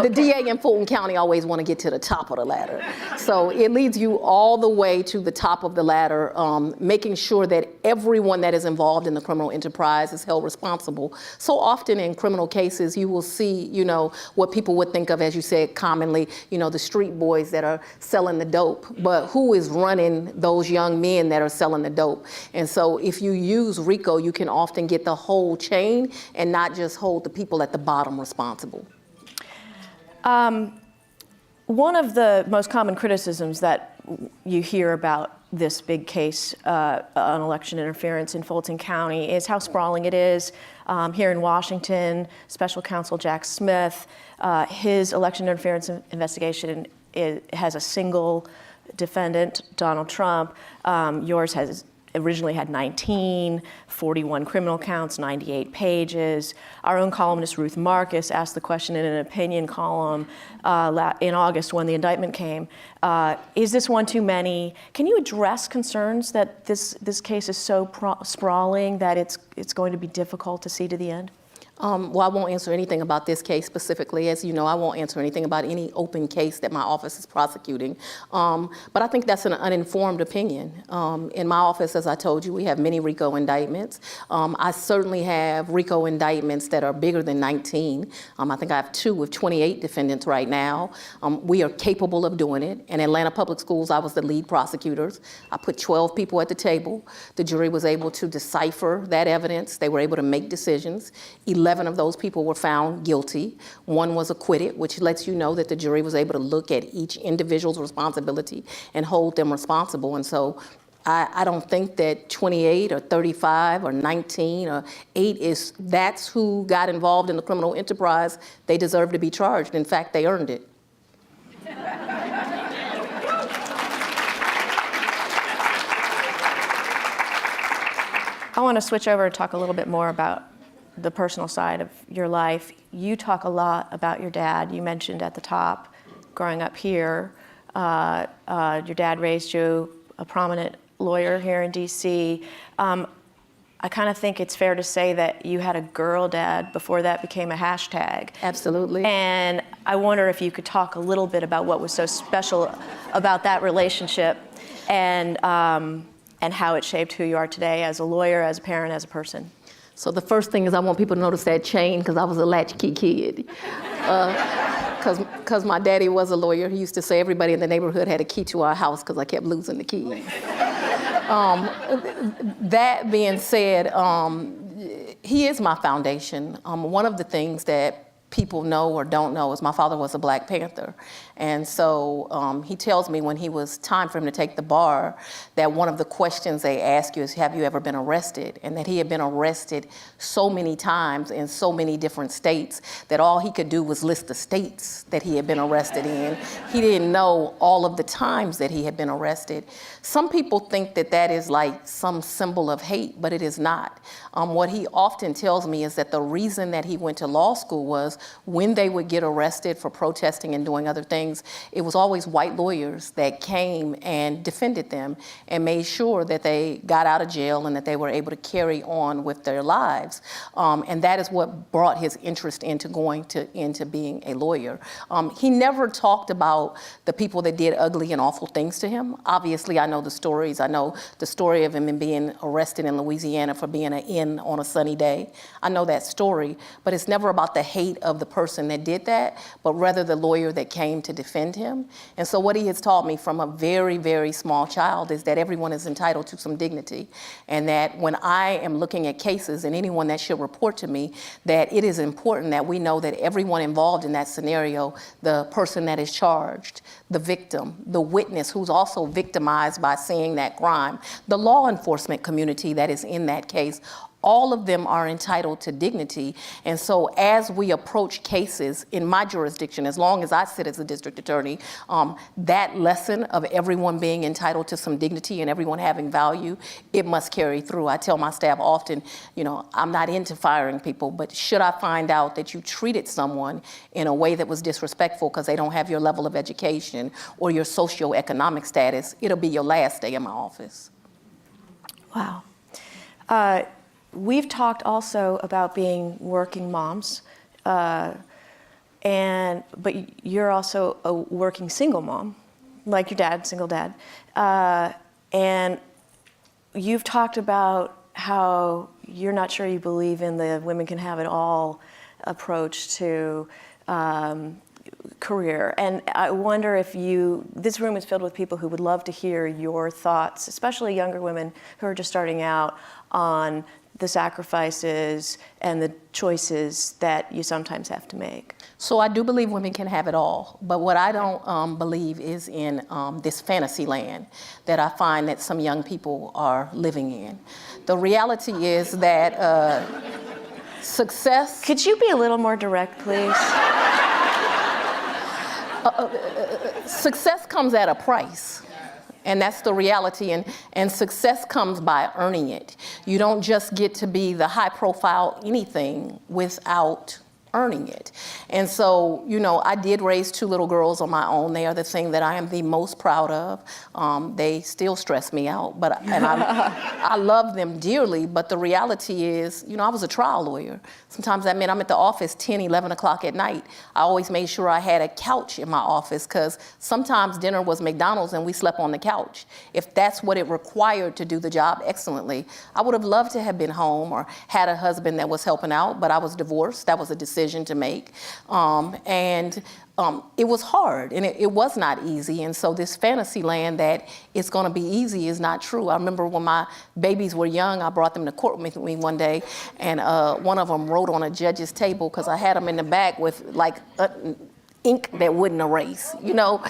The DA in Fulton County always want to get to the top of the ladder. So it leads you all the way to the top of the ladder, making sure that everyone that is involved in the criminal enterprise is held responsible. So often in criminal cases, you will see, what people would think of, as you said commonly, the street boys that are selling the dope. But who is running those young men that are selling the dope? And so if you use RICO, you can often get the whole chain and not just hold the people at the bottom responsible. One of the most common criticisms that you hear about this big case on election interference in Fulton County is how sprawling it is. Here in Washington, Special Counsel Jack Smith, his election interference investigation has a single defendant, Donald Trump. Yours has originally had 19, 41 criminal counts, 98 pages. Our own columnist Ruth Marcus asked the question in an opinion column in August when the indictment came, is this one too many? Can you address concerns that this case is so sprawling that it's going to be difficult to see to the end? Well, I won't answer anything about this case specifically. As you know, I won't answer anything about any open case that my office is prosecuting. But I think that's an uninformed opinion. In my office, as I told you, we have many RICO indictments. I certainly have RICO indictments that are bigger than 19. I think I have 2 with 28 defendants right now. We are capable of doing it. In Atlanta Public Schools, I was the lead prosecutor. I put 12 people at the table. The jury was able to decipher that evidence. They were able to make decisions. 11 of those people were found guilty. 1 was acquitted, which lets you know that the jury was able to look at each individual's responsibility and hold them responsible. And so I don't think that 28 or 35 or 19 or 8 that's who got involved in the criminal enterprise. They deserve to be charged. In fact, they earned it. I want to switch over and talk a little bit more about the personal side of your life. You talk a lot about your dad. You mentioned at the top, growing up here, your dad raised you, a prominent lawyer here in DC. I kind of think it's fair to say that you had a girl dad before that became a hashtag. Absolutely. And I wonder if you could talk a little bit about what was so special about that relationship and how it shaped who you are today as a lawyer, as a parent, as a person. So the first thing is I want people to notice that chain, because I was a latchkey kid. Because my daddy was a lawyer. He used to say everybody in the neighborhood had a key to our house because I kept losing the keys. That being said, he is my foundation. One of the things that people know or don't know is my father was a Black Panther. And so he tells me when he was time for him to take the bar that one of the questions they ask you is, have you ever been arrested? And that he had been arrested so many times in so many different states that all he could do was list the states that he had been arrested in. He didn't know all of the times that he had been arrested. Some people think that that is like some symbol of hate, but it is not. What he often tells me is that the reason that he went to law school was when they would get arrested for protesting and doing other things, it was always white lawyers that came and defended them and made sure that they got out of jail and that they were able to carry on with their lives. And that is what brought his interest into into being a lawyer. He never talked about the people that did ugly and awful things to him. Obviously, I know the stories. I know the story of him being arrested in Louisiana for being an inn on a sunny day. I know that story, but it's never about the hate of the person that did that, but rather the lawyer that came to defend him. And so what he has taught me from a very, very small child is that everyone is entitled to some dignity, and that when I am looking at cases and anyone that should report to me, that it is important that we know that everyone involved in that scenario, the person that is charged, the victim, the witness who's also victimized by seeing that crime, the law enforcement community that is in that case, all of them are entitled to dignity. And so as we approach cases in my jurisdiction, as long as I sit as a district attorney, that lesson of everyone being entitled to some dignity and everyone having value, it must carry through. I tell my staff often, you know, I'm not into firing people, but should I find out that you treated someone in a way that was disrespectful because they don't have your level of education or your socioeconomic status, it'll be your last day in my office. Wow. We've talked also about being working moms, but you're also a working single mom, like your dad, single dad. And you've talked about how you're not sure you believe in the women can have it all approach to career. And I wonder if this room is filled with people who would love to hear your thoughts, especially younger women who are just starting out, on the sacrifices and the choices that you sometimes have to make. So I do believe women can have it all, but what I don't believe is in this fantasy land that I find that some young people are living in. The reality is that success... Could you be a little more direct, please? Success comes at a price. And that's the reality, and success comes by earning it. You don't just get to be the high profile anything without earning it. And so, you know, I did raise 2 little girls on my own. They are the thing that I am the most proud of. They still stress me out, and I love them dearly, but the reality is, you know, I was a trial lawyer. Sometimes that meant I'm at the office 10, 11 o'clock at night. I always made sure I had a couch in my office because sometimes dinner was McDonald's and we slept on the couch. If that's what it required to do the job excellently, I would have loved to have been home or had a husband that was helping out, but I was divorced. That was a decision to make. It was hard and it was not easy. And so this fantasy land that it's going to be easy is not true. I remember when my babies were young, I brought them to court with me one day, and one of them wrote on a judge's table because I had them in the back with like ink that wouldn't erase, you know,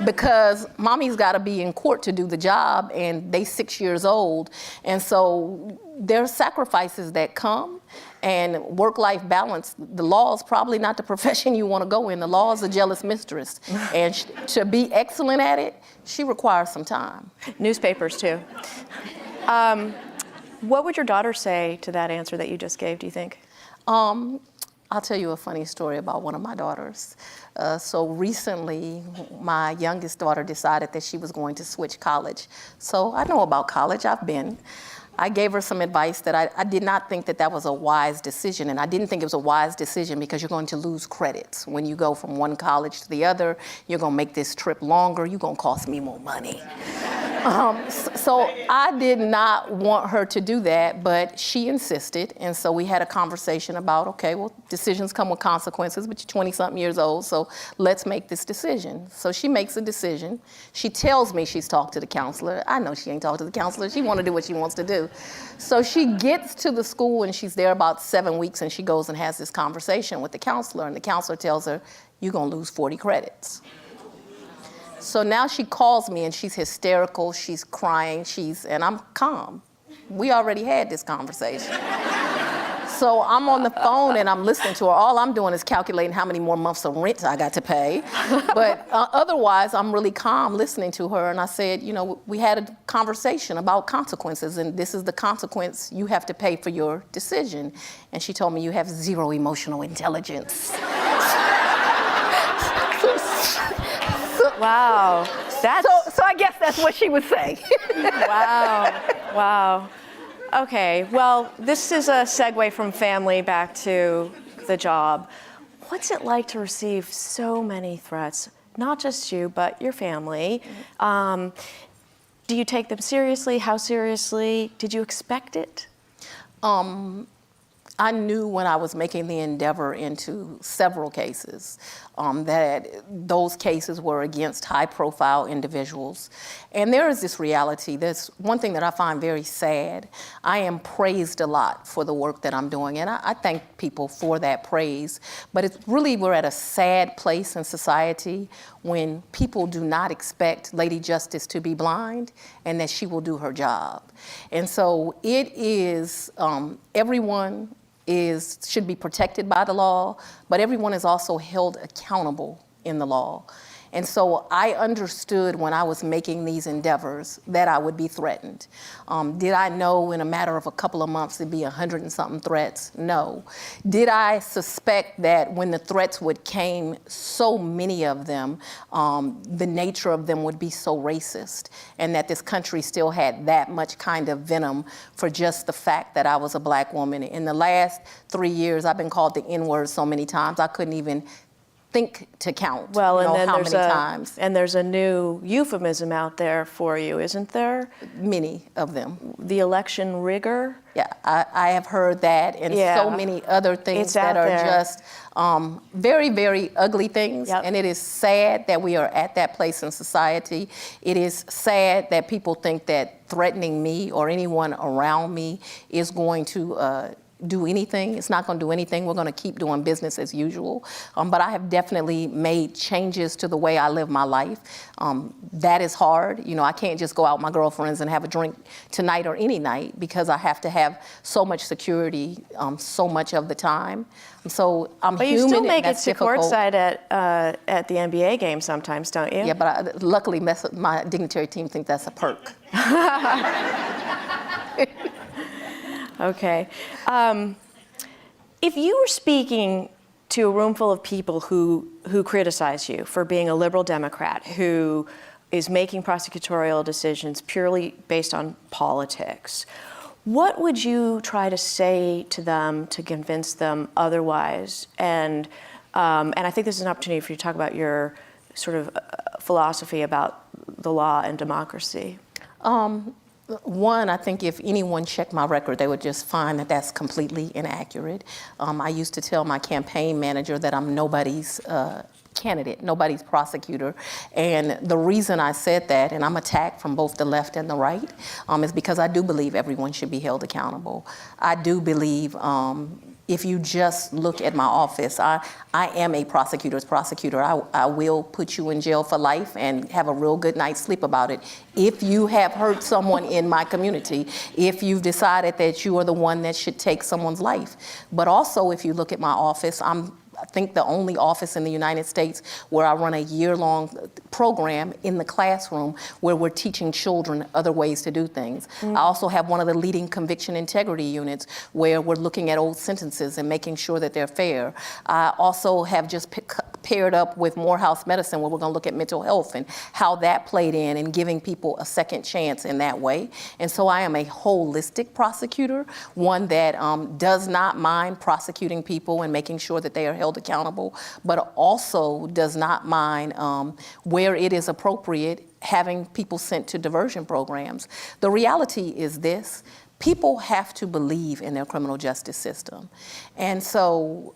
because mommy's got to be in court to do the job and they 6 years old. And so there's sacrifices that come. And work-life balance, the law is probably not the profession you want to go in. The law is a jealous mistress. And to be excellent at it, she requires some time. Newspapers, too. What would your daughter say to that answer that you just gave, do you think? I'll tell you a funny story about one of my daughters. So recently, my youngest daughter decided that she was going to switch college. So I know about college, I've been. I gave her some advice that I did not think that that was a wise decision. And I didn't think it was a wise decision because you're going to lose credits. When you go from one college to the other, you're going to make this trip longer. You're going to cost me more money. So I did not want her to do that, but she insisted. And so we had a conversation about, okay, well, decisions come with consequences, but you're 20-something years old, so let's make this decision. So she makes a decision. She tells me she's talked to the counselor. I know she ain't talked to the counselor. She wants to do what she wants to do. So she gets to the school, and she's there about 7 weeks, and she goes and has this conversation with the counselor, and the counselor tells her, you're going to lose 40 credits. So now she calls me and she's hysterical, she's crying, and I'm calm. We already had this conversation. So I'm on the phone and I'm listening to her. All I'm doing is calculating how many more months of rent I got to pay. But otherwise, I'm really calm listening to her. And I said, you know, we had a conversation about consequences, and this is the consequence you have to pay for your decision. And she told me, you have zero emotional intelligence. Wow. So I guess that's what she would say. Wow. Okay, well, this is a segue from family back to the job. What's it like to receive so many threats? Not just you, but your family. Do you take them seriously? How seriously? Did you expect it? I knew when I was making the endeavor into several cases that those cases were against high-profile individuals. And there is this reality. There's one thing that I find very sad. I am praised a lot for the work that I'm doing, and I thank people for that praise. But it's really, we're at a sad place in society when people do not expect Lady Justice to be blind and that she will do her job. And so it is, everyone should be protected by the law, but everyone is also held accountable in the law. And so I understood when I was making these endeavors that I would be threatened. Did I know in a matter of a couple of months there'd be 100 and something threats? No. Did I suspect that when the threats came, so many of them, the nature of them would be so racist, and that this country still had that much kind of venom for just the fact that I was a black woman? In the last 3 years, I've been called the N-word so many times, I couldn't even think to count. Well, and then how many times. And there's a new euphemism out there for you, isn't there? Many of them. The election rigor. Yeah, I have heard that, and so many other things that are just very, very ugly things. Yep. And it is sad that we are at that place in society. It is sad that people think that threatening me or anyone around me is going to do anything. It's not going to do anything. We're going to keep doing business as usual. But I have definitely made changes to the way I live my life. That is hard. You know, I can't just go out with my girlfriends and have a drink tonight or any night because I have to have so much security so much of the time. So I'm but human. But you still make it to difficult. Courtside at the NBA game sometimes, don't you? Yeah, but luckily my dignitary team think that's a perk. Okay. If you were speaking to a room full of people who criticize you for being a liberal Democrat, who is making prosecutorial decisions purely based on politics, what would you try to say to them to convince them otherwise? And I think this is an opportunity for you to talk about your sort of philosophy about the law and democracy. One, I think if anyone checked my record, they would just find that that's completely inaccurate. I used to tell my campaign manager that I'm nobody's candidate, nobody's prosecutor. And the reason I said that, and I'm attacked from both the left and the right, is because I do believe everyone should be held accountable. I do believe if you just look at my office, I am a prosecutor's prosecutor. I will put you in jail for life and have a real good night's sleep about it. If you have hurt someone in my community, if you've decided that you are the one that should take someone's life. But also, if you look at my office, I think the only office in the United States where I run a year-long program in the classroom where we're teaching children other ways to do things. I also have one of the leading conviction integrity units where we're looking at old sentences and making sure that they're fair. I also have just paired up with Morehouse Medicine where we're going to look at mental health and how that played in and giving people a second chance in that way. And so I am a holistic prosecutor, one that does not mind prosecuting people and making sure that they are held accountable, but also does not mind where where it is appropriate, having people sent to diversion programs. The reality is this: people have to believe in their criminal justice system. And so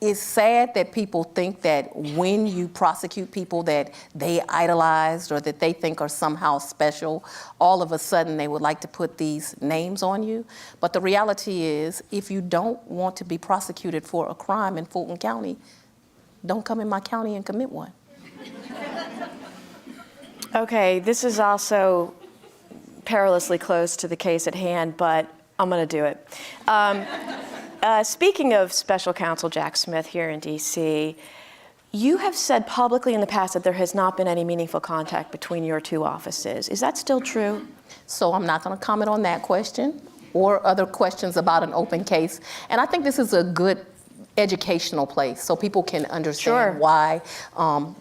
it's sad that people think that when you prosecute people that they idolized or that they think are somehow special, all of a sudden they would like to put these names on you. But the reality is, if you don't want to be prosecuted for a crime in Fulton County, don't come in my county and commit one. Okay, this is also perilously close to the case at hand, but I'm going to do it. Speaking of Special Counsel Jack Smith here in D.C., you have said publicly in the past that there has not been any meaningful contact between your two offices. Is that still true? So I'm not going to comment on that question or other questions about an open case. And I think this is a good educational place so people can understand why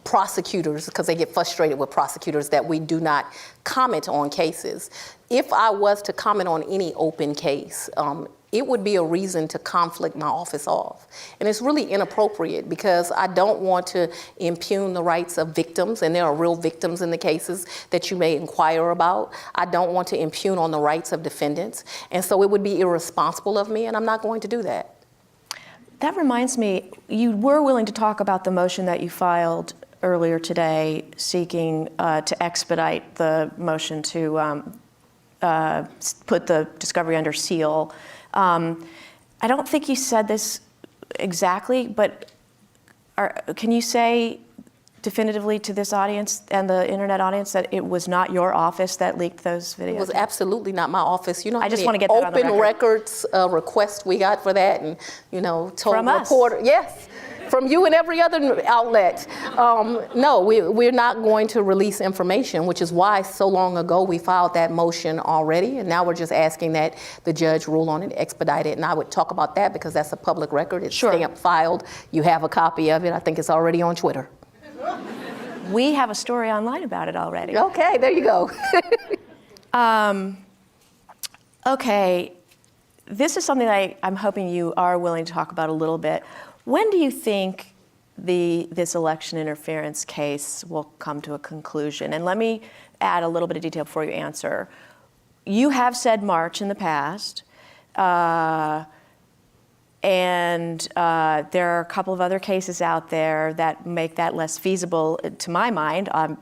prosecutors, because they get frustrated with prosecutors that we do not comment on cases. If I was to comment on any open case, it would be a reason to conflict my office off. And it's really inappropriate because I don't want to impugn the rights of victims, and there are real victims in the cases that you may inquire about. I don't want to impugn on the rights of defendants. And so it would be irresponsible of me, and I'm not going to do that. That reminds me, you were willing to talk about the motion that you filed earlier today seeking to expedite the motion to put the discovery under seal. I don't think you said this exactly, but can you say definitively to this audience and the internet audience that it was not your office that leaked those videos? It was absolutely not my office. You know, I just want to get that on the record. Open records request we got for that, and told from the reporter, yes, from you and every other outlet. No, we're not going to release information, which is why so long ago we filed that motion already, and now we're just asking that the judge rule on it, expedite it. And I would talk about that because that's a public record. It's stamped, filed. You have a copy of it. I think it's already on Twitter. We have a story online about it already. Okay, there you go. Okay, this is something I'm hoping you are willing to talk about a little bit. When do you think this election interference case will come to a conclusion? And let me add a little bit of detail before you answer. You have said March in the past. And there are a couple of other cases out there that make that less feasible, to my mind. I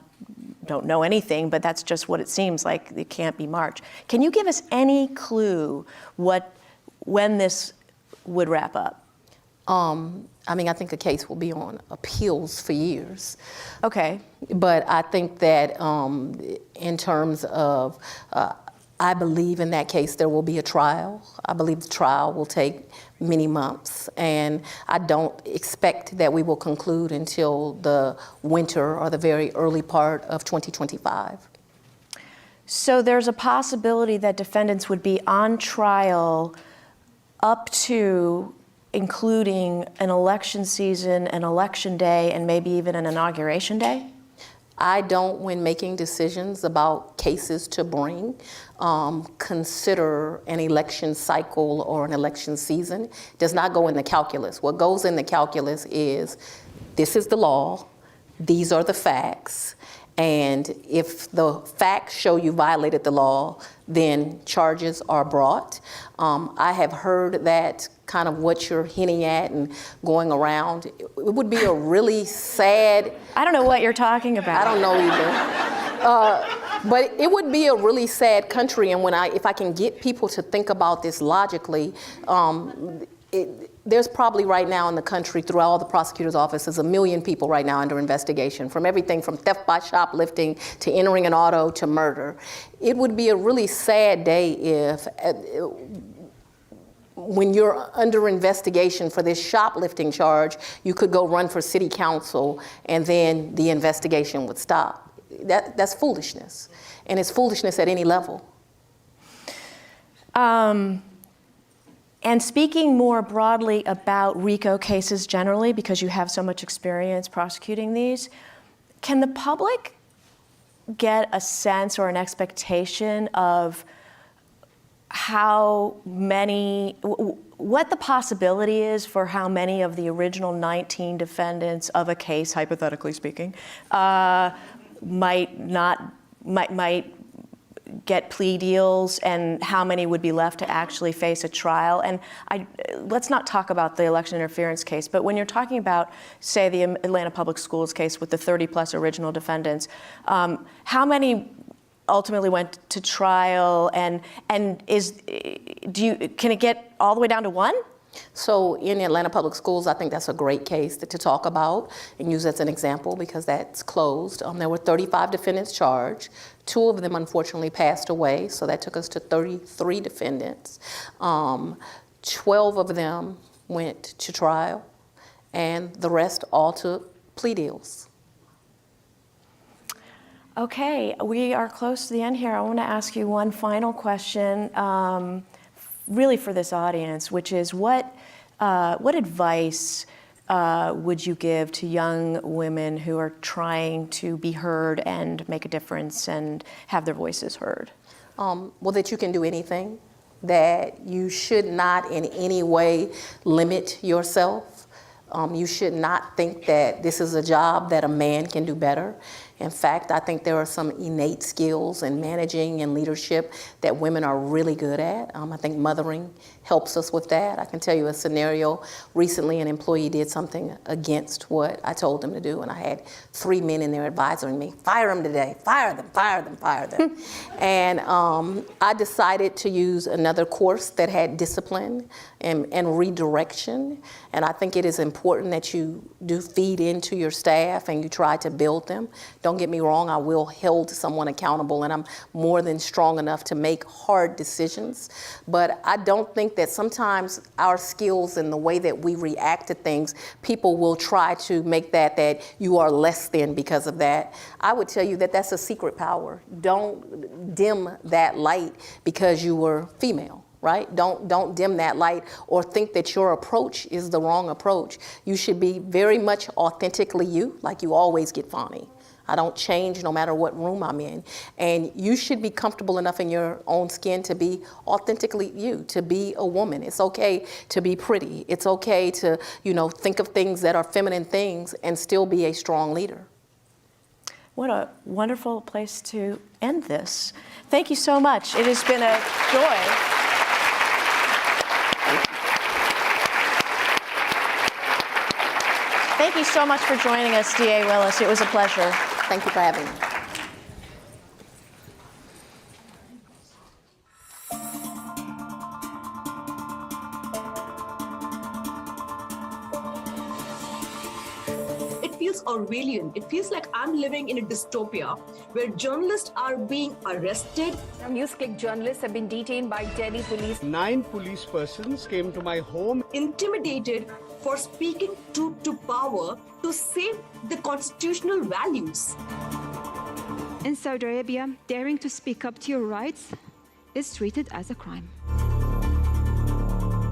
don't know anything, but that's just what it seems like. It can't be March. Can you give us any clue when this would wrap up? I mean, I think a case will be on appeals for years. Okay. But I think that in terms of, I believe in that case there will be a trial. I believe the trial will take many months, and I don't expect that we will conclude until the winter or the very early part of 2025. So there's a possibility that defendants would be on trial up to, including an election season, an election day, and maybe even an inauguration day? I don't, when making decisions about cases to bring, consider an election cycle or an election season. It does not go in the calculus. What goes in the calculus is, this is the law, these are the facts, and if the facts show you violated the law, then charges are brought. I have heard that kind of what you're hinting at and going around. It would be a really sad... I don't know what you're talking about. I don't know either. But it would be a really sad country, and if I can get people to think about this logically, there's probably right now in the country, through all the prosecutor's offices, 1 million people right now under investigation, from everything from theft by shoplifting to entering an auto to murder. It would be a really sad day if, when you're under investigation for this shoplifting charge, you could go run for city council and then the investigation would stop. That's foolishness. And it's foolishness at any level. And speaking more broadly about RICO cases generally, because you have so much experience prosecuting these, can the public get a sense or an expectation of what the possibility is for how many of the original 19 defendants of a case, hypothetically speaking, might get plea deals, and how many would be left to actually face a trial. And let's not talk about the election interference case, but when you're talking about, say, the Atlanta Public Schools case with the 30-plus original defendants, how many ultimately went to trial, and can it get all the way down to one? So in the Atlanta Public Schools, I think that's a great case to talk about and use as an example because that's closed. There were 35 defendants charged. 2 of them unfortunately passed away, so that took us to 33 defendants. 12 of them went to trial, and the rest all took plea deals. Okay, we are close to the end here. I want to ask you one final question, really for this audience, which is what advice would you give to young women who are trying to be heard and make a difference and have their voices heard? Well, that you can do anything, that you should not in any way limit yourself. You should not think that this is a job that a man can do better. In fact, I think there are some innate skills in managing and leadership that women are really good at. I think mothering helps us with that. I can tell you a scenario. Recently, an employee did something against what I told them to do, and I had 3 men in there advising me, fire them today, fire them, fire them, fire them. And I decided to use another course that had discipline and redirection. And I think it is important that you do feed into your staff and you try to build them. Don't get me wrong, I will hold someone accountable, and I'm more than strong enough to make hard decisions. But I don't think that sometimes our skills and the way that we react to things, people will try to make that you are less than because of that. I would tell you that that's a secret power. Don't dim that light because you were female. Right? Don't dim that light or think that your approach is the wrong approach. You should be very much authentically you, like you always get Fani. I don't change no matter what room I'm in. And you should be comfortable enough in your own skin to be authentically you, to be a woman. It's okay to be pretty. It's okay to, think of things that are feminine things and still be a strong leader. What a wonderful place to end this. Thank you so much. It has been a joy. Thank you so much for joining us, D.A. Willis. It was a pleasure. Thank you for having me. It feels Orwellian. It feels like I'm living in a dystopia where journalists are being arrested. Newsclick journalists have been detained by Delhi police. 9 police persons came to my home. Intimidated for speaking truth to power to save the constitutional values. In Saudi Arabia, daring to speak up to your rights is treated as a crime.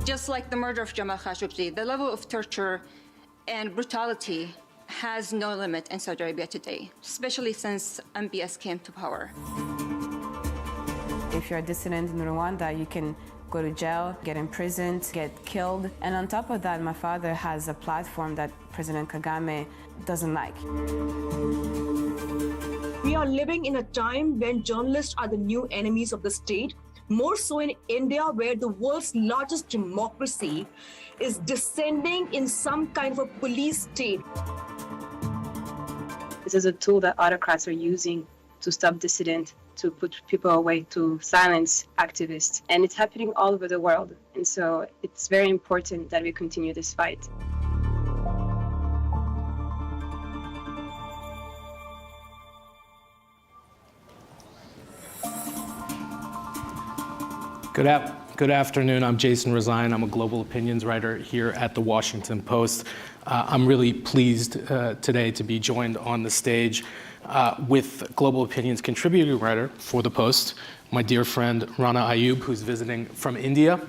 Just like the murder of Jamal Khashoggi, the level of torture and brutality has no limit in Saudi Arabia today, especially since MBS came to power. If you're a dissident in Rwanda, you can go to jail, get imprisoned, get killed. And on top of that, my father has a platform that President Kagame doesn't like. We are living in a time when journalists are the new enemies of the state, more so in India, where the world's largest democracy is descending in some kind of a police state. This is a tool that autocrats are using to stop dissidents, to put people away, to silence activists. And it's happening all over the world. And so it's very important that we continue this fight. Good afternoon. I'm Jason Rezine. I'm a global opinions writer here at The Washington Post. I'm really pleased today to be joined on the stage with global opinions contributing writer for The Post, my dear friend Rana Ayub, who's visiting from India,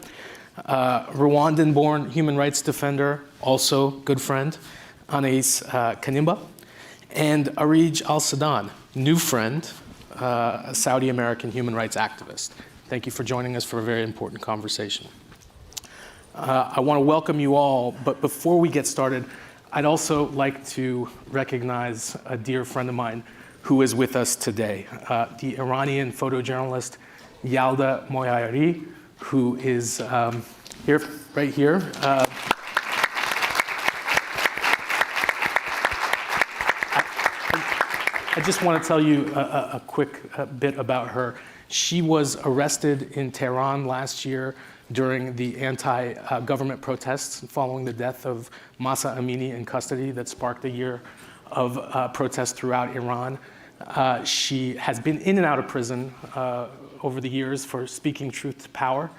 Rwandan-born human rights defender, also good friend, Anais Kanimba, and Arij Al-Sadan, new friend, a Saudi American human rights activist. Thank you for joining us for a very important conversation. I want to welcome you all, but before we get started, I'd also like to recognize a dear friend of mine who is with us today, the Iranian photojournalist Yalda Moyayeri, who is right here. I just want to tell you a quick bit about her. She was arrested in Tehran last year during the anti-government protests following the death of Mahsa Amini in custody that sparked a year of protests throughout Iran. She has been in and out of prison over the years for speaking truth to power.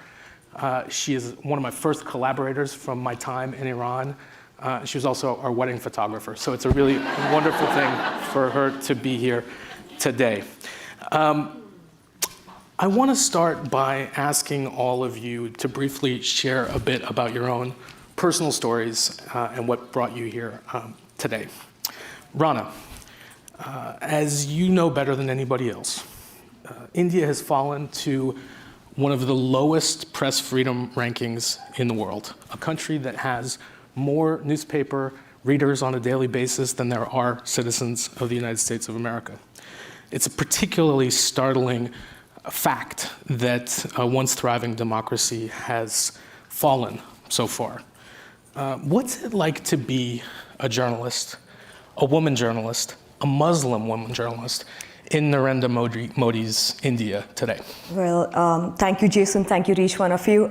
She is one of my first collaborators from my time in Iran. She was also our wedding photographer, so it's a really wonderful thing for her to be here today. I want to start by asking all of you to briefly share a bit about your own personal stories and what brought you here today. Rana, as you know better than anybody else, India has fallen to one of the lowest press freedom rankings in the world, a country that has more newspaper readers on a daily basis than there are citizens of the United States of America. It's a particularly startling fact that a once thriving democracy has fallen so far. What's it like to be a journalist, a woman journalist, a Muslim woman journalist in Narendra Modi's India today? Well, thank you, Jason. Thank you to each one of you.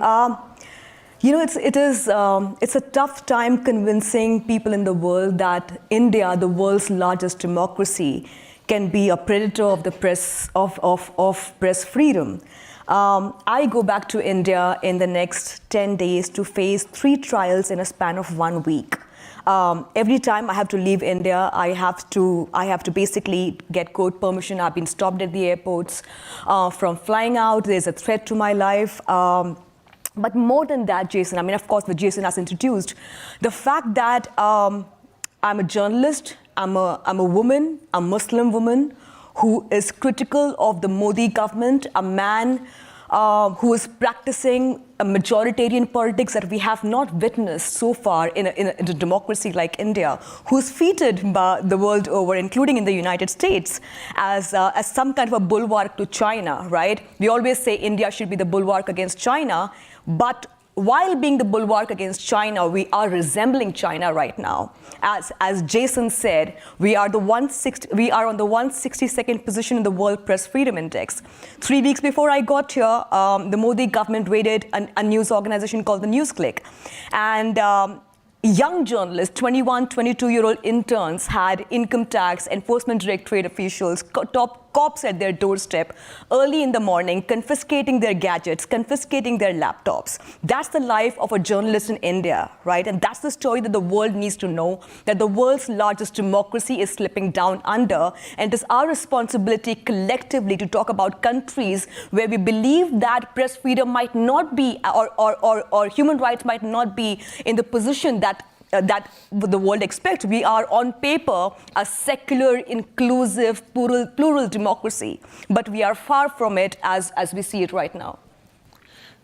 It's a tough time convincing people in the world that India, the world's largest democracy, can be a predator of the press, of press freedom. I go back to India in the next 10 days to face 3 trials in a span of 1 week. Every time I have to leave India, I have to basically get court permission. I've been stopped at the airports from flying out. There's a threat to my life. But more than that, Jason, I mean, of course, what Jason has introduced, the fact that I'm a journalist, I'm a woman, a Muslim woman who is critical of the Modi government, a man who is practicing a majoritarian politics that we have not witnessed so far in a democracy like India, who's feted by the world over, including in the United States, as some kind of a bulwark to China, right? We always say India should be the bulwark against China, but while being the bulwark against China, we are resembling China right now. As Jason said, we are on the 162nd position in the World Press Freedom Index. 3 weeks before I got here, the Modi government raided a news organization called the NewsClick. And young journalists, 21, 22-year-old interns, had income tax, enforcement directorate officials, top cops at their doorstep early in the morning, confiscating their gadgets, confiscating their laptops. That's the life of a journalist in India, right? And that's the story that the world needs to know, that the world's largest democracy is slipping down under. And it is our responsibility collectively to talk about countries where we believe that press freedom might not be, or human rights might not be in the position that the world expects. We are on paper a secular, inclusive, plural democracy, but we are far from it as we see it right now.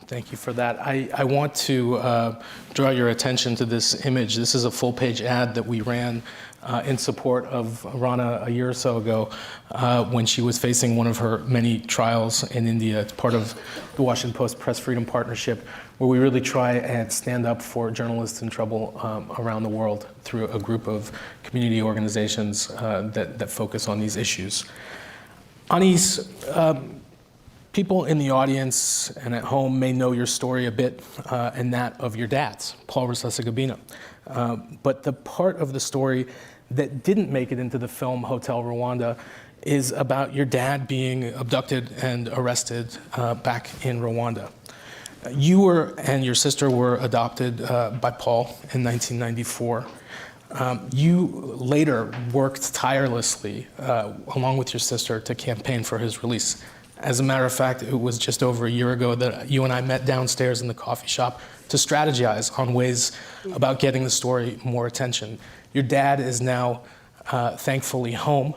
Thank you for that. I want to draw your attention to this image. This is a full-page ad that we ran in support of Rana a year or so ago when she was facing one of her many trials in India. It's part of the Washington Post Press Freedom Partnership, where we really try and stand up for journalists in trouble around the world through a group of community organizations that focus on these issues. Anis, people in the audience and at home may know your story a bit and that of your dad's, Paul Rusesabagina. But the part of the story that didn't make it into the film Hotel Rwanda is about your dad being abducted and arrested back in Rwanda. You and your sister were adopted by Paul in 1994. You later worked tirelessly, along with your sister, to campaign for his release. As a matter of fact, it was just over a year ago that you and I met downstairs in the coffee shop to strategize on ways about getting the story more attention. Your dad is now, thankfully, home.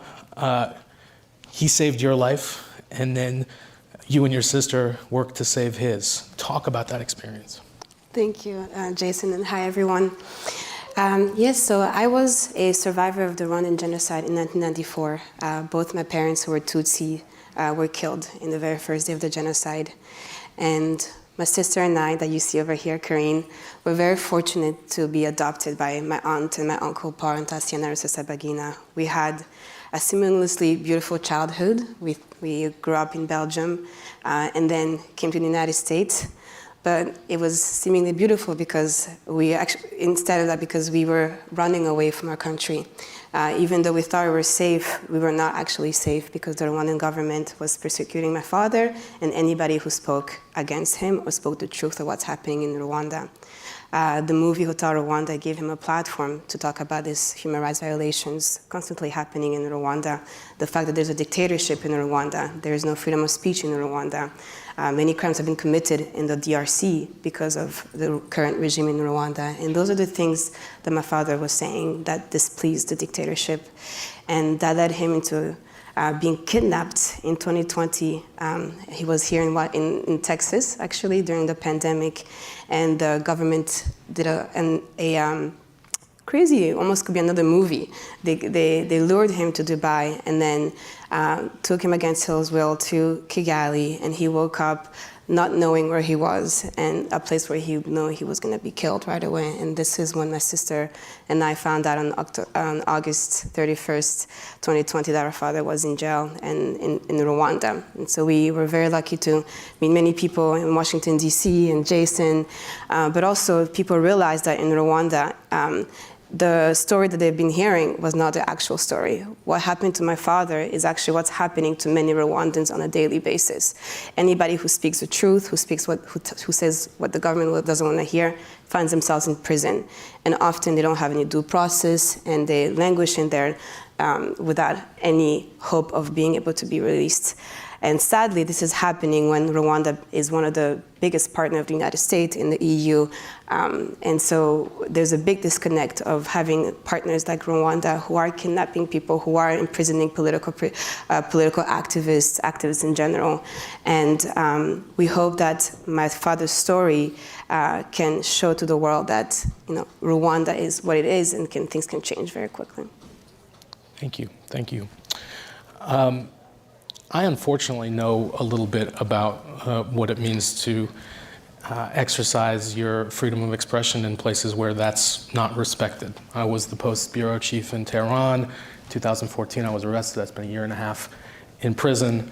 He saved your life, and then you and your sister worked to save his. Talk about that experience. Thank you, Jason, and hi, everyone. Yes, so I was a survivor of the Rwandan genocide in 1994. Both my parents, who were Tutsi, were killed in the very first day of the genocide. And my sister and I, that you see over here, Karine, were very fortunate to be adopted by my aunt and my uncle, Parentasi and Rusesabagina. We had a seamlessly beautiful childhood. We grew up in Belgium and then came to the United States. But it was seemingly beautiful because instead of that, because we were running away from our country. Even though we thought we were safe, we were not actually safe because the Rwandan government was persecuting my father and anybody who spoke against him or spoke the truth of what's happening in Rwanda. The movie Hotel Rwanda gave him a platform to talk about these human rights violations constantly happening in Rwanda. The fact that there's a dictatorship in Rwanda, there is no freedom of speech in Rwanda. Many crimes have been committed in the DRC because of the current regime in Rwanda. And those are the things that my father was saying that displeased the dictatorship. And that led him into being kidnapped in 2020. He was here in Texas, actually, during the pandemic. And the government did a crazy, almost could be another movie. They lured him to Dubai and then took him against his will to Kigali, and he woke up not knowing where he was and a place where he knew he was going to be killed right away. And this is when my sister and I found out on August 31st, 2020, that our father was in jail and in Rwanda. And so we were very lucky to meet many people in Washington, D.C. and Jason, but also people realized that in Rwanda, the story that they've been hearing was not the actual story. What happened to my father is actually what's happening to many Rwandans on a daily basis. Anybody who speaks the truth, who says what the government doesn't want to hear, finds themselves in prison. And often they don't have any due process, and they languish in there without any hope of being able to be released. And sadly, this is happening when Rwanda is one of the biggest partners of the United States in the EU. And so there's a big disconnect of having partners like Rwanda who are kidnapping people, who are imprisoning political activists in general. And we hope that my father's story can show to the world that Rwanda is what it is, and things can change very quickly. Thank you. Thank you. I unfortunately know a little bit about what it means to exercise your freedom of expression in places where that's not respected. I was the Post bureau chief in Tehran. 2014, I was arrested. I spent a year and a half in prison,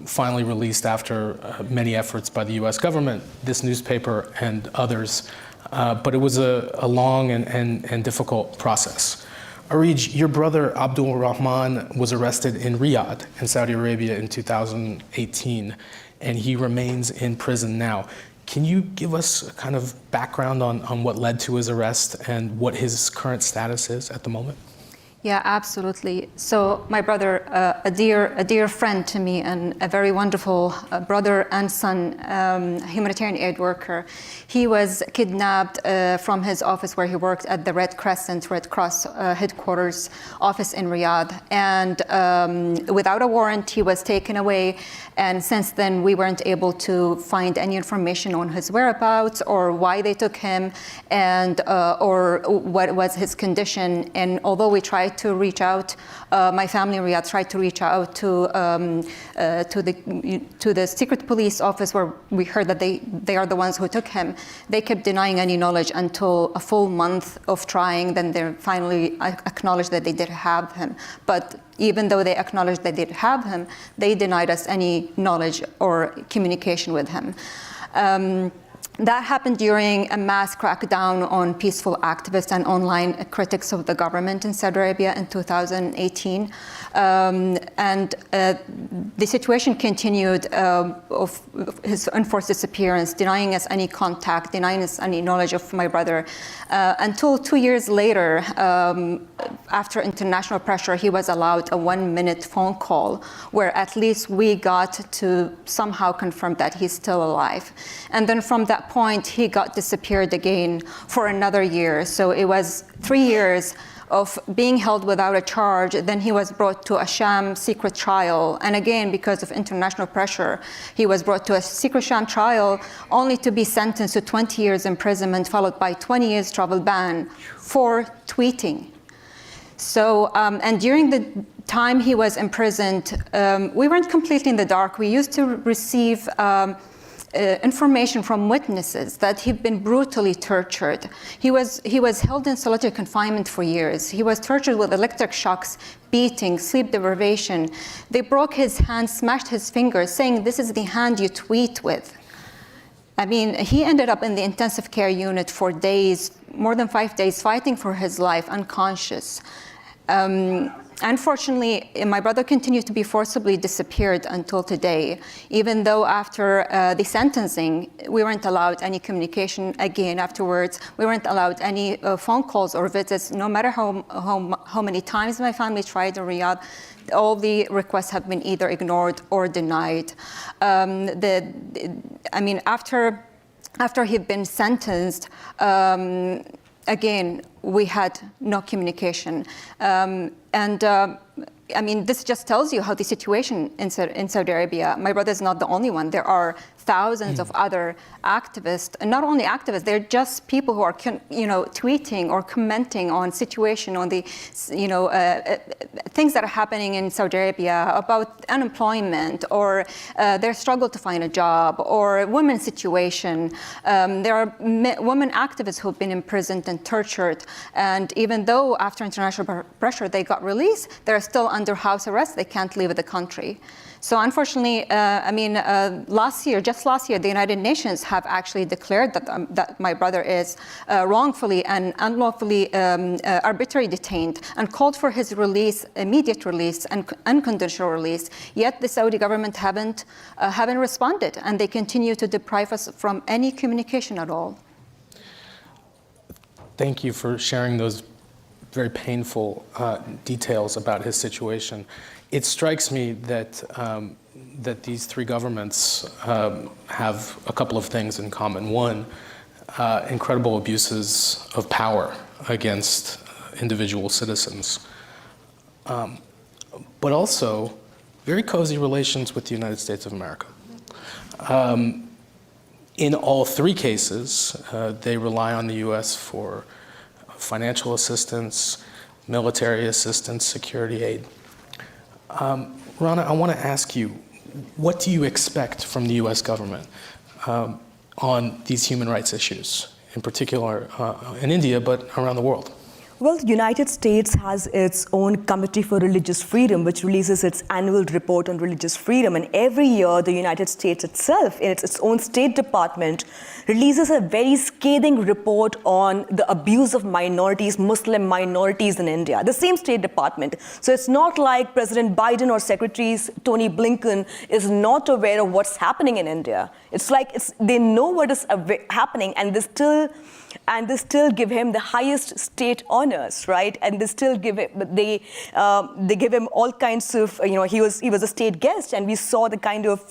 finally released after many efforts by the US government, this newspaper and others. But it was a long and difficult process. Arij, your brother Abdul Rahman was arrested in Riyadh in Saudi Arabia in 2018, and he remains in prison now. Can you give us a kind of background on what led to his arrest and what his current status is at the moment? Yeah, absolutely. So my brother, a dear friend to me, and a very wonderful brother and son, humanitarian aid worker. He was kidnapped from his office where he worked at the Red Cross headquarters office in Riyadh. And without a warrant, he was taken away. And since then, we weren't able to find any information on his whereabouts or why they took him, and or what was his condition. And although we tried to reach out, my family in Riyadh tried to reach out to the secret police office, where we heard that they are the ones who took him. They kept denying any knowledge until a full month of trying. Then they finally acknowledged that they did have him. But even though they acknowledged they did have him, they denied us any knowledge or communication with him. That happened during a mass crackdown on peaceful activists and online critics of the government in Saudi Arabia in 2018. And the situation continued of his enforced disappearance, denying us any contact, denying us any knowledge of my brother, until 2 years later, after international pressure, he was allowed a 1-minute phone call where at least we got to somehow confirm that he's still alive. And then from that that point, he got disappeared again for another year. So it was 3 years of being held without a charge. Then he was brought to a sham secret trial. And again, because of international pressure, he was brought to a secret sham trial only to be sentenced to 20 years imprisonment, followed by 20 years travel ban for tweeting. So, and during the time he was imprisoned, we weren't completely in the dark. We used to receive information from witnesses that he'd been brutally tortured. He was held in solitary confinement for years. He was tortured with electric shocks, beating, sleep deprivation. They broke his hand, smashed his fingers, saying, "This is the hand you tweet with." I mean, he ended up in the intensive care unit for days, more than 5 days, fighting for his life, unconscious. Unfortunately, my brother continued to be forcibly disappeared until today, even though after the sentencing, we weren't allowed any communication again afterwards. We weren't allowed any phone calls or visits, no matter how many times my family tried in Riyadh. All the requests have been either ignored or denied. I mean, after he'd been sentenced, again, we had no communication. I mean, this just tells you how the situation in Saudi Arabia, my brother is not the only one. There are thousands of other activists, and not only activists, they're just people who are, tweeting or commenting on situation, on the, things that are happening in Saudi Arabia about unemployment or their struggle to find a job or women's situation. There are women activists who've been imprisoned and tortured, and even though after international pressure they got released, they're still under house arrest. They can't leave the country. So unfortunately, just last year, the United Nations have actually declared that my brother is wrongfully and unlawfully arbitrarily detained and called for his release, immediate release and unconditional release. Yet the Saudi government haven't responded, and they continue to deprive us from any communication at all. Thank you for sharing those very painful details about his situation. It strikes me that that these three governments have a couple of things in common. One, incredible abuses of power against individual citizens, but also very cozy relations with the United States of America. In all three cases, they rely on the U.S. for financial assistance, military assistance, security aid. Rana, I want to ask you, what do you expect from the U.S. government on these human rights issues, in particular in India, but around the world? Well, the United States has its own Committee for Religious Freedom, which releases its annual report on religious freedom. And every year, the United States itself, in its own State Department, releases a very scathing report on the abuse of minorities, Muslim minorities in India. The same State Department. So it's not like President Biden or Secretary Tony Blinken is not aware of what's happening in India. It's like they know what is happening, and they still give him the highest state honors, right? And they still give it, but they give him all kinds of, he was a state guest, and we saw the kind of,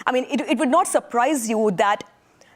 it would not surprise you that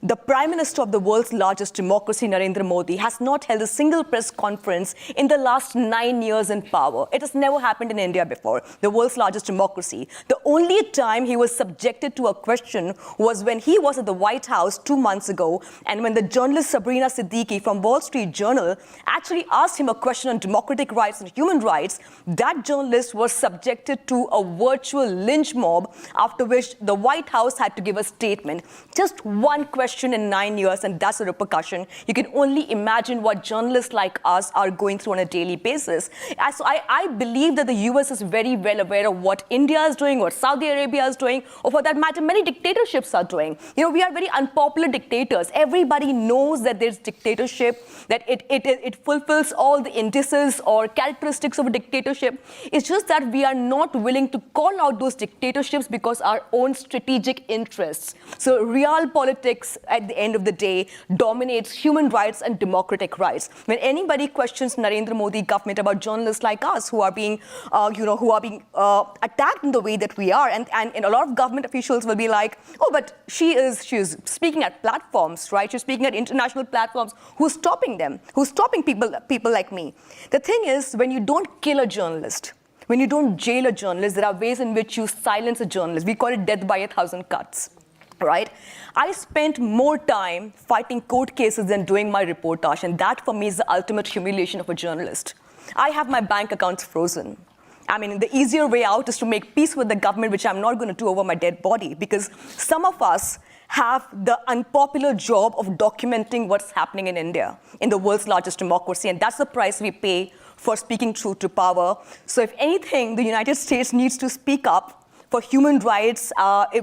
the Prime Minister of the world's largest democracy, Narendra Modi, has not held a single press conference in the last 9 years in power. It has never happened in India before, the world's largest democracy. The only time he was subjected to a question was when he was at the White House 2 months ago, and when the journalist Sabrina Siddiqui from Wall Street Journal actually asked him a question on democratic rights and human rights. That journalist was subjected to a virtual lynch mob, after which the White House had to give a statement. Just one question in 9 years, and that's a repercussion. You can only imagine what journalists like us are going through on a daily basis. So I believe that the US is very well aware of what India is doing, what Saudi Arabia is doing, or for that matter, many dictatorships are doing. We are very unpopular dictators. Everybody knows that there's dictatorship, that it fulfills all the indices or characteristics of a dictatorship. It's just that we are not willing to call out those dictatorships because our own strategic interests. So real politics at the end of the day, dominates human rights and democratic rights. When anybody questions Narendra Modi government about journalists like us who are being, attacked in the way that we are, and a lot of government officials will be like, oh, but she is speaking at platforms, right? She's speaking at international platforms. Who's stopping them? Who's stopping people like me? The thing is, when you don't kill a journalist, when you don't jail a journalist, there are ways in which you silence a journalist. We call it death by 1,000 cuts, right? I spent more time fighting court cases than doing my reportage, and that for me is the ultimate humiliation of a journalist. I have my bank accounts frozen. I mean, the easier way out is to make peace with the government, which I'm not going to do over my dead body, because some of us have the unpopular job of documenting what's happening in India, in the world's largest democracy, and that's the price we pay for speaking truth to power. So if anything, the United States needs to speak up for human rights,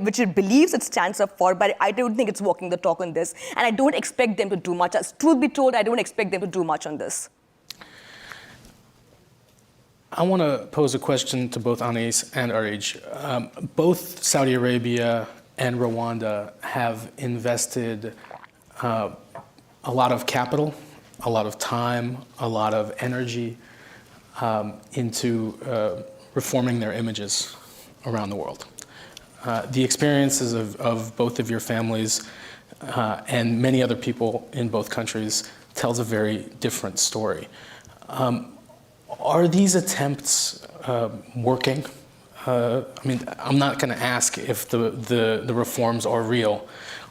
which it believes it stands up for, but I don't think it's walking the talk on this, and I don't expect them to do much. As truth be told, I don't expect them to do much on this. I want to pose a question to both Anais and Arij. Both Saudi Arabia and Rwanda have invested a lot of capital, a lot of time, a lot of energy into reforming their images around the world. The experiences of both of your families and many other people in both countries tells a very different story. Are these attempts working? I mean, I'm not going to ask if the reforms are real.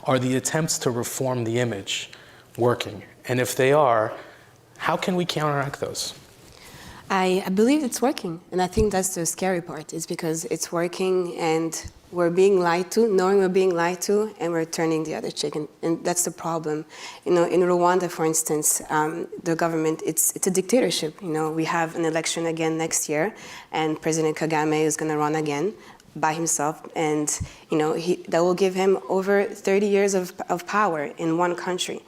Are the attempts to reform the image working? And if they are, how can we counteract those? I believe it's working, and I think that's the scary part, is because it's working and we're being lied to, knowing we're being lied to, and we're turning the other cheek, and that's the problem. You know, in Rwanda, for instance, the government, it's a dictatorship. You know, we have an election again next year, and President Kagame is going to run again by himself, and you know, that will give him over 30 years of power in one country.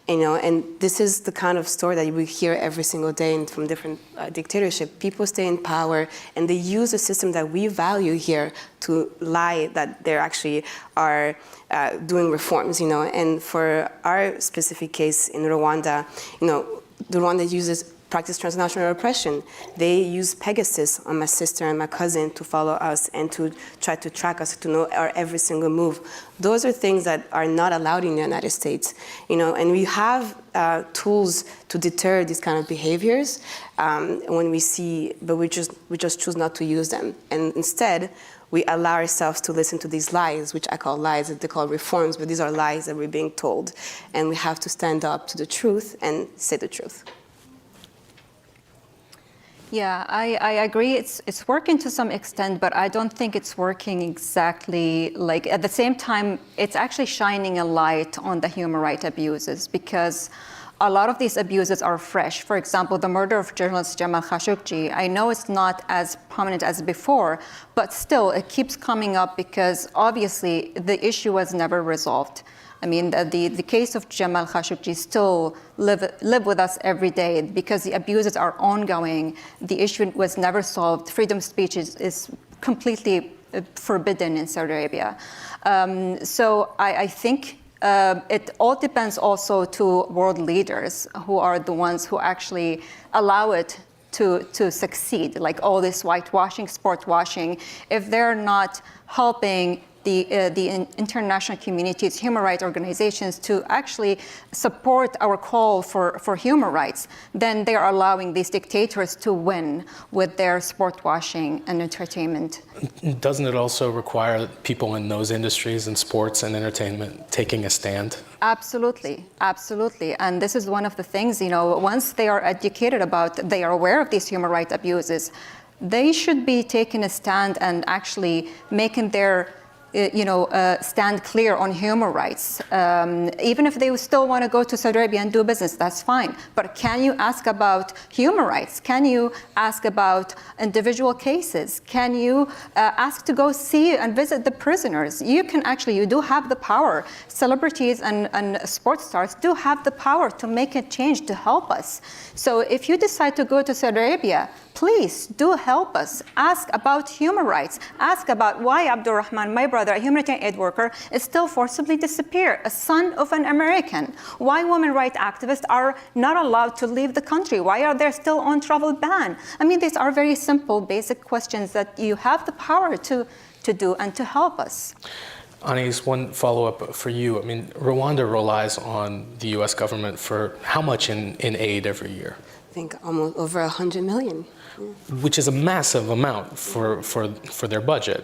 You know, and this is the kind of story that we hear every single day from different dictatorships. People stay in power, and they use the system that we value here to lie that they actually are doing reforms. You know, and for our specific case in Rwanda, you know, Rwanda practice transnational repression. They use Pegasus on my sister and my cousin to follow us and to try to track us, to know our every single move. Those are things that are not allowed in the United States, you know, and we have tools to deter these kind of behaviors when we see, but we just choose not to use them. And instead, we allow ourselves to listen to these lies, which I call lies, that they call reforms, but these are lies that we're being told. And we have to stand up to the truth and say the truth. Yeah, I agree. It's working to some extent, but I don't think it's working exactly like. At the same time, it's actually shining a light on the human rights abuses, because a lot of these abuses are fresh. For example, the murder of journalist Jamal Khashoggi. I know it's not as prominent as before, but still it keeps coming up because obviously the issue was never resolved. I mean, the case of Jamal Khashoggi still live with us every day because the abuses are ongoing. The issue was never solved. Freedom of speech is completely forbidden in Saudi Arabia. So I think it all depends also to world leaders who are the ones who actually allow it to succeed, like all this whitewashing, sport washing. If they're not helping the international communities, human rights organizations to actually support our call for human rights, then they are allowing these dictators to win with their sport washing and entertainment. Doesn't it also require people in those industries, in sports and entertainment, taking a stand? Absolutely, absolutely. And this is one of the things, you know, once they are educated about, they are aware of these human rights abuses, they should be taking a stand and actually making their stand clear on human rights. Even if they still want to go to Saudi Arabia and do business, that's fine. But can you ask about human rights? Can you ask about individual cases? Can you ask to go see and visit the prisoners? You do have the power. Celebrities and sports stars do have the power to make a change, to help us. So if you decide to go to Saudi Arabia, please do help us. Ask about human rights. Ask about why Abdurrahman, my brother, a humanitarian aid worker, is still forcibly disappeared, a son of an American. Why women rights activists are not allowed to leave the country. Why are they still on travel ban? I mean, these are very simple, basic questions that you have the power to do and to help us. Anis, one follow-up for you. I mean, Rwanda relies on the U.S. government for how much in aid every year? I think almost over 100 million. Which is a massive amount for their budget.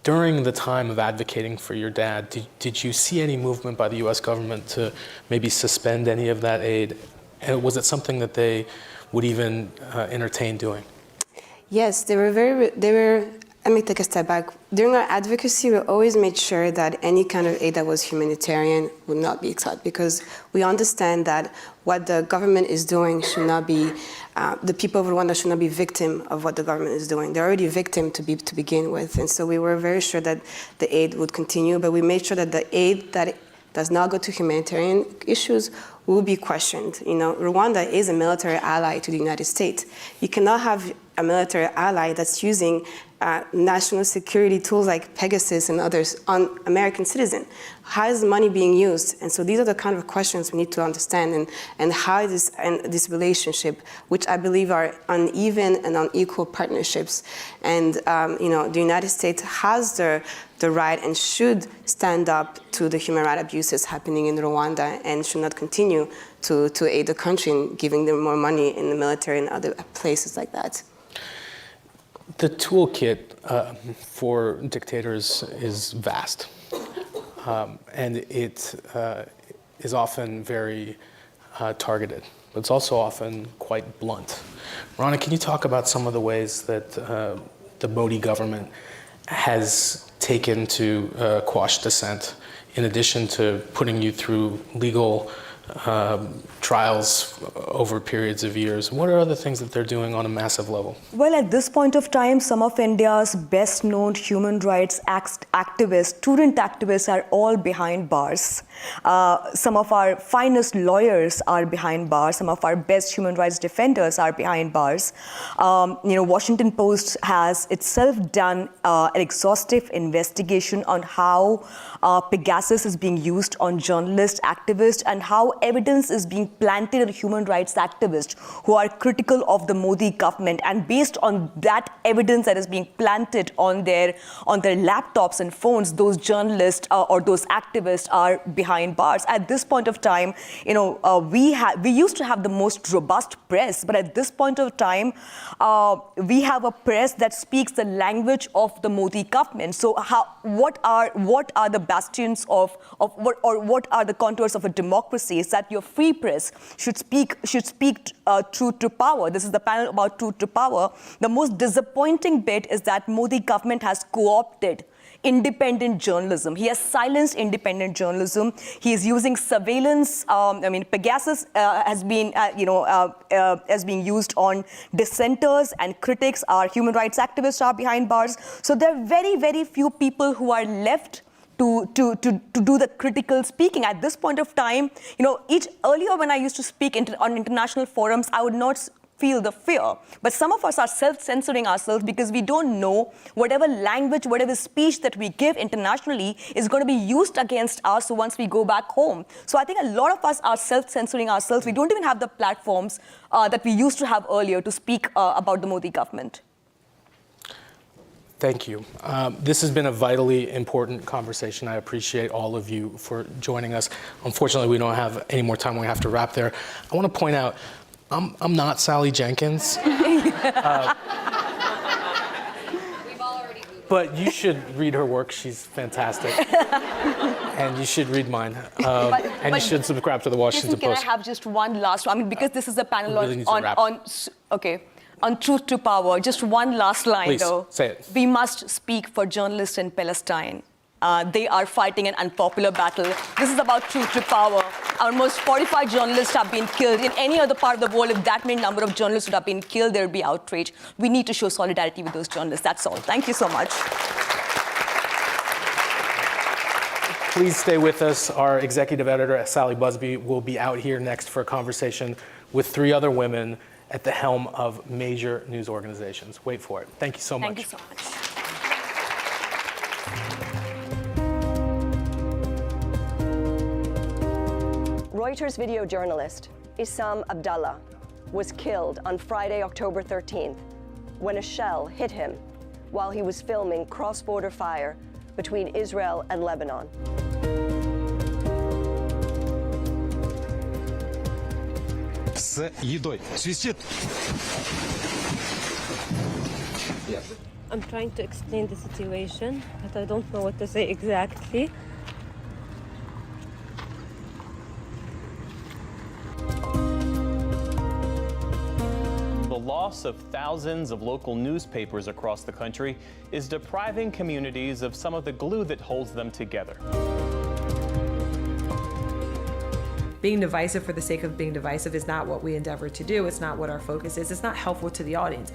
During the time of advocating for your dad, did you see any movement by the U.S. government to maybe suspend any of that aid? And was it something that they would even entertain doing? Yes, they were, let me take a step back. During our advocacy, we always made sure that any kind of aid that was humanitarian would not be accepted, because we understand that what the government is doing should not be, the people of Rwanda should not be victim of what the government is doing. They're already victim to begin with. And so we were very sure that the aid would continue, but we made sure that the aid that does not go to humanitarian issues will be questioned. You know, Rwanda is a military ally to the United States. You cannot have a military ally that's using national security tools like Pegasus and others on American citizens. How is the money being used? And so these are the kind of questions we need to understand, and how this relationship, which I believe are uneven and unequal partnerships. And you know, the United States has the right and should stand up to the human rights abuses happening in Rwanda, and should not continue to aid the country in giving them more money in the military and other places like that. The toolkit for dictators is vast, and it is often very targeted, but it's also often quite blunt. Rana, can you talk about some of the ways that the Modi government has taken to quash dissent, in addition to putting you through legal trials over periods of years? What are other things that they're doing on a massive level? Well, at this point of time, some of India's best-known human rights activists, student activists, are all behind bars. Some of our finest lawyers are behind bars. Some of our best human rights defenders are behind bars. You know, Washington Post has itself done an exhaustive investigation on how Pegasus is being used on journalists, activists, and how evidence is being planted on human rights activists who are critical of the Modi government. And based on that evidence that is being planted on their laptops and phones, those journalists or those activists are behind bars. At this point of time, you know, we used to have the most robust press, but at this point of time, we have a press that speaks the language of the Modi government. So what are the bastions of what are the contours of a democracy? Is that your free press should speak truth to power. This is the panel about truth to power. The most disappointing bit is that Modi government has co-opted independent journalism. He has silenced independent journalism. He is using surveillance. I mean, Pegasus has been, has been used on dissenters and critics. Our human rights activists are behind bars. So there are very, very few people who are left to do the critical speaking. At this point of time, you know, earlier when I used to speak on international forums, I would not feel the fear. But some of us are self-censoring ourselves because we don't know whatever language, whatever speech that we give internationally is going to be used against us once we go back home. So I think a lot of us are self-censoring ourselves. We don't even have the platforms that we used to have earlier to speak about the Modi government. Thank you. This has been a vitally important conversation. I appreciate all of you for joining us. Unfortunately, we don't have any more time. We have to wrap there. I want to point out, I'm not Sally Jenkins. But you should read her work. She's fantastic. And you should read mine. And you should subscribe to the Washington Post. Can I have just one last one? I mean, because this is a panel on truth to power. Just one last line, Please, though. say it. We must speak for journalists in Palestine. They are fighting an unpopular battle. This is about truth to power. Almost 45 journalists have been killed. In any other part of the world, if that many number of journalists would have been killed, there would be outrage. We need to show solidarity with those journalists. That's all. Thank you so much. please stay with us. Our executive editor, Sally Busby, will be out here next for a conversation with 3 other women at the helm of major news organizations. Wait for it. Thank you so much. Thank you so much. Reuters video journalist Issam Abdallah was killed on Friday, October 13th, when a shell hit him while he was filming cross-border fire between Israel and Lebanon. С едой. Свистит. I'm trying to explain the situation, but I don't know what to say exactly. The loss of thousands of local newspapers across the country is depriving communities of some of the glue that holds them together. Being divisive for the sake of being divisive is not what we endeavor to do. It's not what our focus is. It's not helpful to the audience.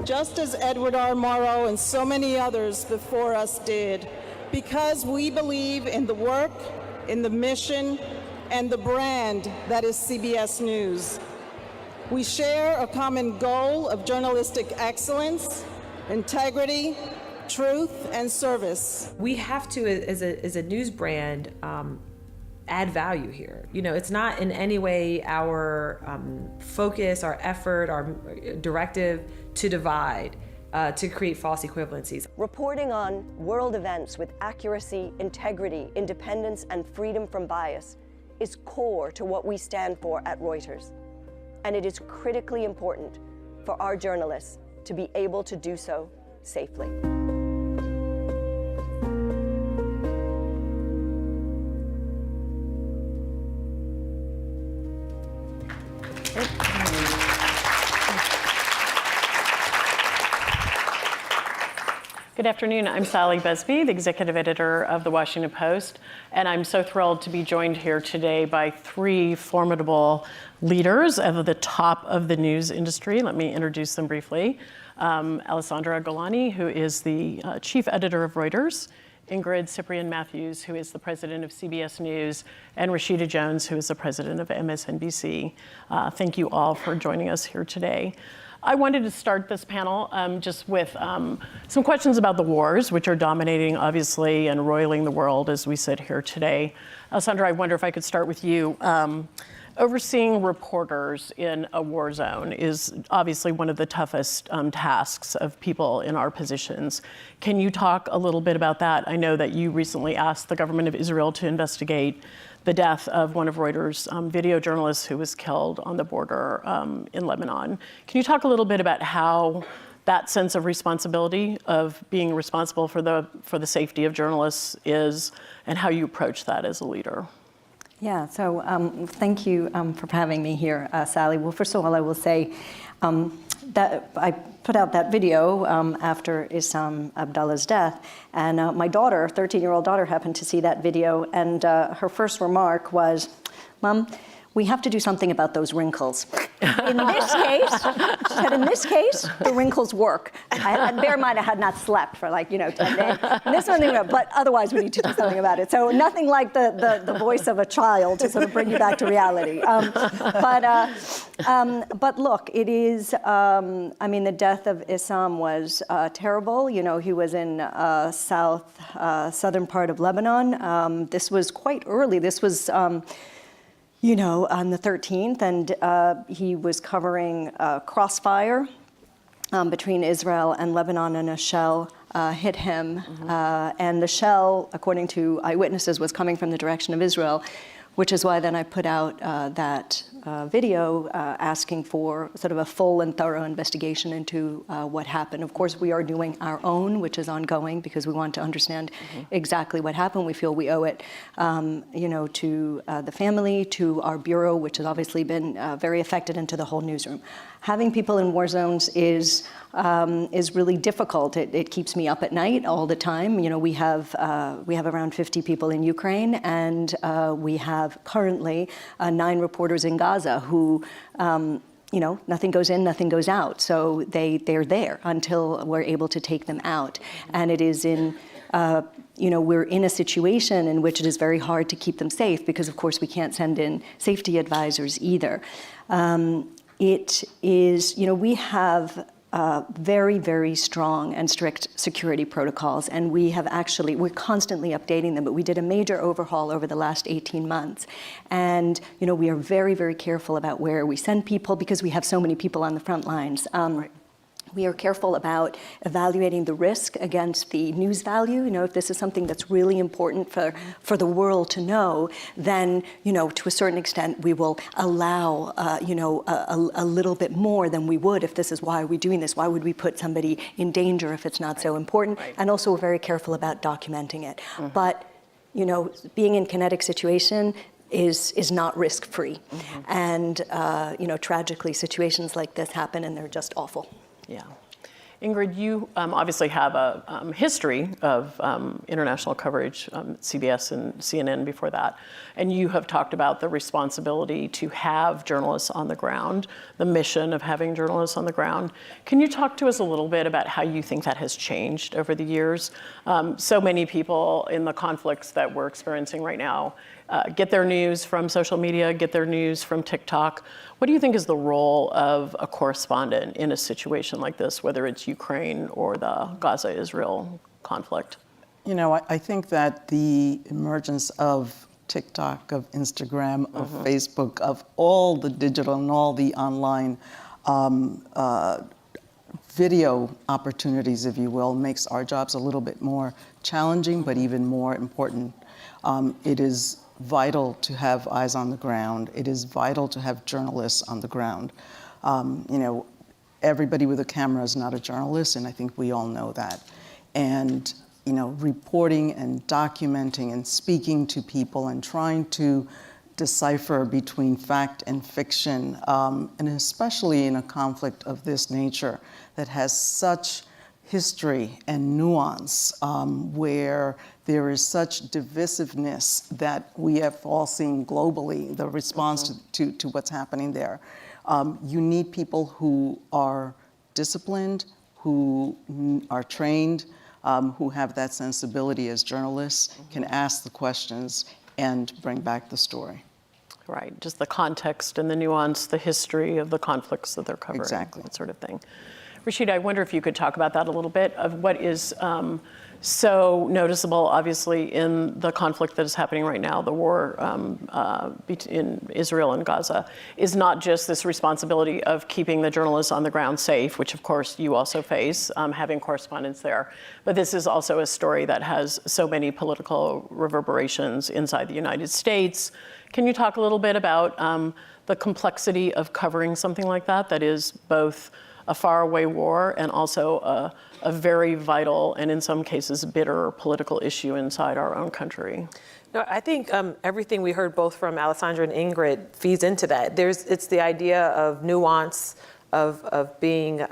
Just as Edward R. Murrow and so many others before us did, because we believe in the work, in the mission, and the brand that is CBS News. We share a common goal of journalistic excellence, integrity, truth, and service. We have to, as a news brand, add value here. You know, it's not in any way our focus, our effort, our directive to divide, to create false equivalencies. Reporting on world events with accuracy, integrity, independence, and freedom from bias is core to what we stand for at Reuters. And it is critically important for our journalists to be able to do so safely. Good afternoon. I'm Sally Busby, the executive editor of The Washington Post, and I'm so thrilled to be joined here today by 3 formidable leaders at the top of the news industry. Let me introduce them briefly. Alessandra Golani, who is the chief editor of Reuters, Ingrid Cyprian-Matthews, who is the president of CBS News, and Rashida Jones, who is the president of MSNBC. Thank you all for joining us here today. I wanted to start this panel just with some questions about the wars, which are dominating, obviously, and roiling the world as we sit here today. Alessandra, I wonder if I could start with you. Overseeing reporters in a war zone is obviously one of the toughest tasks of people in our positions. Can you talk a little bit about that? I know that you recently asked the government of Israel to investigate the death of one of Reuters' video journalists who was killed on the border in Lebanon. Can you talk a little bit about how that sense of responsibility of being responsible for the safety of journalists is, and how you approach that as a leader? Yeah, so thank you for having me here, Sally. Well, first of all, I will say that I put out that video after Issam Abdallah's death, and my daughter, 13-year-old daughter, happened to see that video, and her first remark was, "Mom, we have to do something about those wrinkles." In this case, she said, in this case, the wrinkles work. Bear in mind, I had not slept for 10 days. And this one, but otherwise we need to do something about it. So nothing like the voice of a child to sort of bring you back to reality. But look, it is, the death of Issam was terrible. You know, he was in southern part of Lebanon. This was quite early. This was, on the 13th, and he was covering crossfire between Israel and Lebanon, and a shell hit him. And the shell, according to eyewitnesses, was coming from the direction of Israel, which is why then I put out that video asking for sort of a full and thorough investigation into what happened. Of course, we are doing our own, which is ongoing, because we want to understand exactly what happened. We feel we owe it, to the family, to our bureau, which has obviously been very affected, and to the whole newsroom. Having people in war zones is really difficult. It keeps me up at night all the time. You know, we have around 50 people in Ukraine, and we have currently 9 reporters in Gaza who nothing goes in, nothing goes out. So they're there until we're able to take them out. And it is we're in a situation in which it is very hard to keep them safe because, of course, we can't send in safety advisors either. It is, we have very, very strong and strict security protocols, and we're constantly updating them, but we did a major overhaul over the last 18 months. And, we are very, very careful about where we send people because we have so many people on the front lines. We are careful about evaluating the risk against the news value. If this is something that's really important for the world to know, then, to a certain extent, we will allow, a little bit more than we would if this is why we're doing this. Why would we put somebody in danger if it's not so important? Right. And also, we're very careful about documenting it. Mm-hmm. But, being in kinetic situation is not risk-free. Mm-hmm. And, tragically, situations like this happen and they're just awful. Yeah. Ingrid, you obviously have a history of international coverage, CBS and CNN before that, and you have talked about the responsibility to have journalists on the ground, the mission of having journalists on the ground. Can you talk to us a little bit about how you think that has changed over the years? So many people in the conflicts that we're experiencing right now get their news from social media, get their news from TikTok. What do you think is the role of a correspondent in a situation like this, whether it's Ukraine or the Gaza-Israel conflict? I think that the emergence of TikTok, of Instagram, of Facebook, of all the digital and all the online video opportunities, if you will, makes our jobs a little bit more challenging, but even more important. It is vital to have eyes on the ground. It is vital to have journalists on the ground. Everybody with a camera is not a journalist, and I think we all know that. And, reporting and documenting and speaking to people and trying to decipher between fact and fiction, and especially in a conflict of this nature that has such history and nuance, where there is such divisiveness that we have all seen globally, the response to what's happening there. You need people who are disciplined, who are trained, who have that sensibility as journalists, can ask the questions and bring back the story. Right, just the context and the nuance, the history of the conflicts that they're covering. Exactly. That sort of thing. Rashida, I wonder if you could talk about that a little bit, of what is so noticeable, obviously, in the conflict that is happening right now, the war in Israel and Gaza, is not just this responsibility of keeping the journalists on the ground safe, which of course you also face, having correspondents there, but this is also a story that has so many political reverberations inside the United States. Can you talk a little bit about the complexity of covering something like that, that is both a faraway war and also a very vital and in some cases bitter political issue inside our own country? No, I think everything we heard both from Alessandra and Ingrid feeds into that. It's the idea of nuance, of being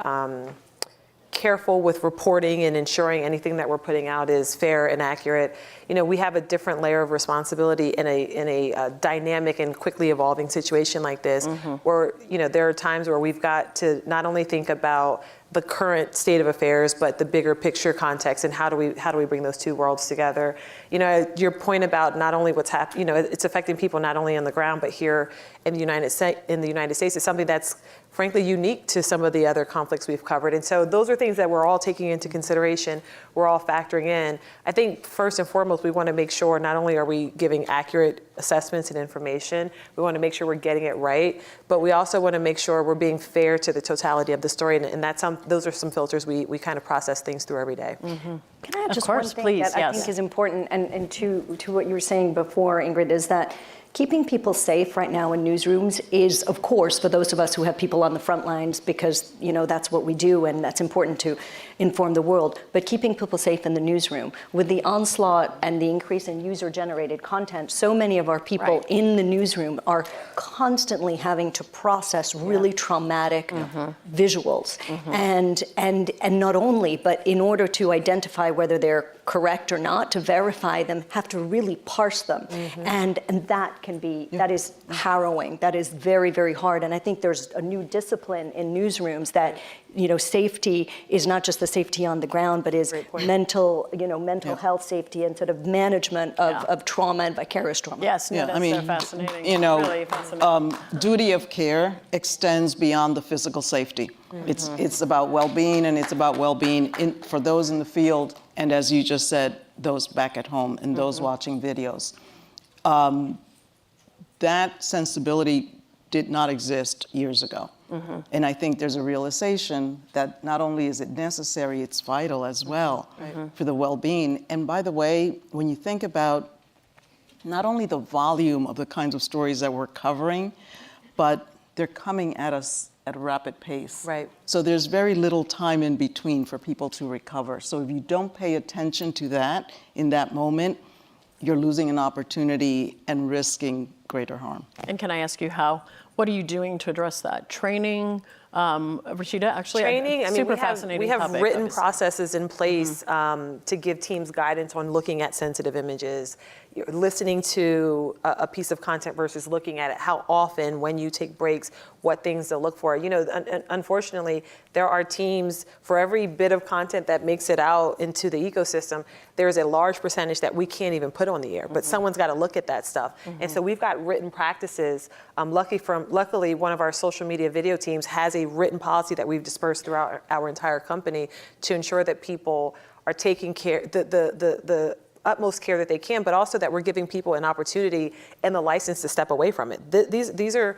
careful with reporting and ensuring anything that we're putting out is fair and accurate. We have a different layer of responsibility in a dynamic and quickly evolving situation like this, where there are times where we've got to not only think about the current state of affairs, but the bigger picture context, and how do we bring those two worlds together? Your point about not only what's happening, it's affecting people not only on the ground, but here in the United States is something that's frankly unique to some of the other conflicts we've covered. And so those are things that we're all taking into consideration, we're all factoring in. I think first and foremost, we want to make sure not only are we giving accurate assessments and information, we want to make sure we're getting it right, but we also want to make sure we're being fair to the totality of the story. And those are some filters we kind of process things through every day. Can I add just one thing that I think is important, and to what you were saying before, Ingrid, is that keeping people safe right now in newsrooms is, of course, for those of us who have people on the front lines, because that's what we do and that's important to inform the world, but keeping people safe in the newsroom. With the onslaught and the increase in user-generated content, so many of our people in the newsroom are constantly having to process really traumatic visuals. And not only, but in order to identify whether they're correct or not, to verify them, have to really parse them. And that can be, that is harrowing. That is very, very hard. And I think there's a new discipline in newsrooms that, safety is not just the safety on the ground, but is mental, mental health safety and sort of management of trauma and vicarious trauma. Yes, no, that's so fascinating. Really fascinating. Duty of care extends beyond the physical safety. It's about well-being, and it's about well-being for those in the field, and as you just said, those back at home and those watching videos. That sensibility did not exist years ago. And I think there's a realization that not only is it necessary, it's vital as well for the well-being. And by the way, when you think about not only the volume of the kinds of stories that we're covering, but they're coming at us at a rapid pace. Right. So there's very little time in between for people to recover. So if you don't pay attention to that in that moment, you're losing an opportunity and risking greater harm. And can I ask you how? What are you doing to address that? Training? Rashida, actually, training. I mean, super we have fascinating written topic, obviously. processes in place to give teams guidance on looking at sensitive images, listening to a piece of content versus looking at it. How often, when you take breaks, what things to look for. Unfortunately, there are teams for every bit of content that makes it out into the ecosystem. There's a large percentage that we can't even put on the air, but someone's got to look at that stuff. And so we've got written practices. Luckily, one of our social media video teams has a written policy that we've dispersed throughout our entire company to ensure that people are taking care, the utmost care that they can, but also that we're giving people an opportunity and the license to step away from it. These are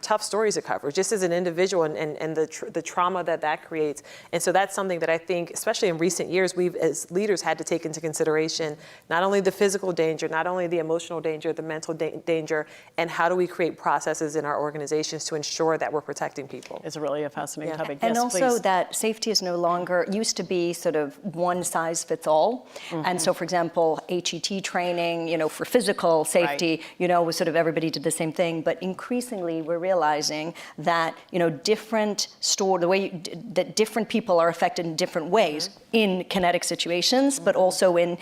tough stories to cover, just as an individual and the trauma that creates. And so that's something that I think, especially in recent years, we've as leaders had to take into consideration, not only the physical danger, not only the emotional danger, the mental danger, and how do we create processes in our organizations to ensure that we're protecting people. It's really a fascinating topic. And yes, also please. that safety is no longer, used to be sort of one size fits all. And so, for example, HET training, for physical safety, was sort of everybody did the same thing. But increasingly, we're realizing that that different people are affected in different ways in kinetic situations, but also in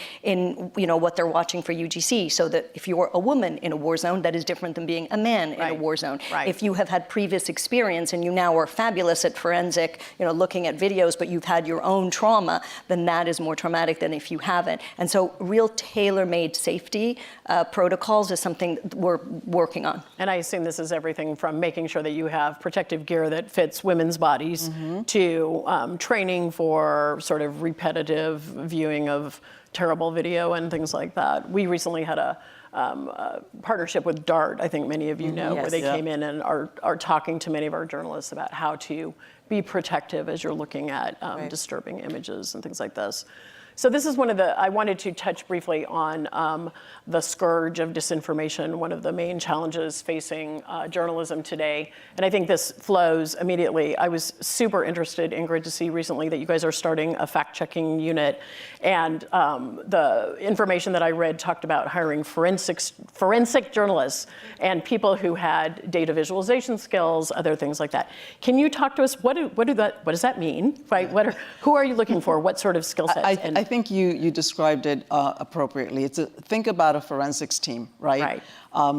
what they're watching for UGC. So that if you're a woman in a war zone, that is different than being a man in a war zone. If you have had previous experience and you now are fabulous at forensic, looking at videos, but you've had your own trauma, then that is more traumatic than if you haven't. And so real tailor-made safety protocols is something we're working on. And I assume this is everything from making sure that you have protective gear that fits women's bodies to training for sort of repetitive viewing of terrible video and things like that. We recently had a partnership with DART, I think many of you know, where they came in and are talking to many of our journalists about how to be protective as you're looking at disturbing images and things like this. So this is I wanted to touch briefly on the scourge of disinformation, one of the main challenges facing journalism today. And I think this flows immediately. I was super interested, Ingrid, to see recently that you guys are starting a fact-checking unit. And the information that I read talked about hiring forensic journalists and people who had data visualization skills, other things like that. Can you talk to us, what does that mean? Right? Who are you looking for? What sort of skill sets? I think you described it appropriately. Think about a forensics team, right?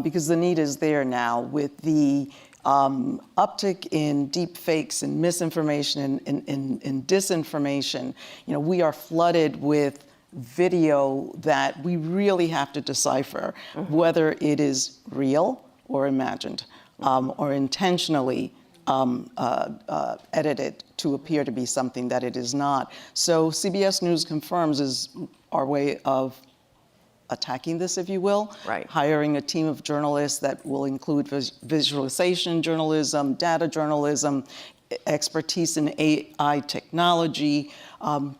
Because the need is there now with the uptick in deep fakes and misinformation and disinformation. We are flooded with video that we really have to decipher whether it is real or imagined or intentionally edited to appear to be something that it is not. So CBS News Confirms is our way of attacking this, if you will, hiring a team of journalists that will include visualization journalism, data journalism, expertise in AI technology,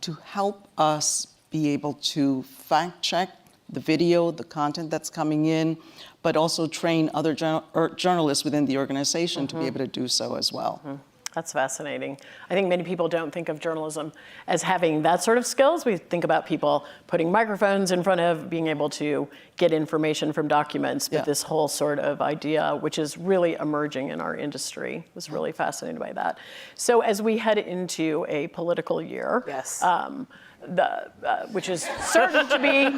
to help us be able to fact check the video, the content that's coming in, but also train other journalists within the organization to be able to do so as well. That's fascinating. I think many people don't think of journalism as having that sort of skills. We think about people putting microphones in front of, being able to get information from documents, but this whole sort of idea, which is really emerging in our industry, was really fascinated by that. So as we head into a political year, which is certain to be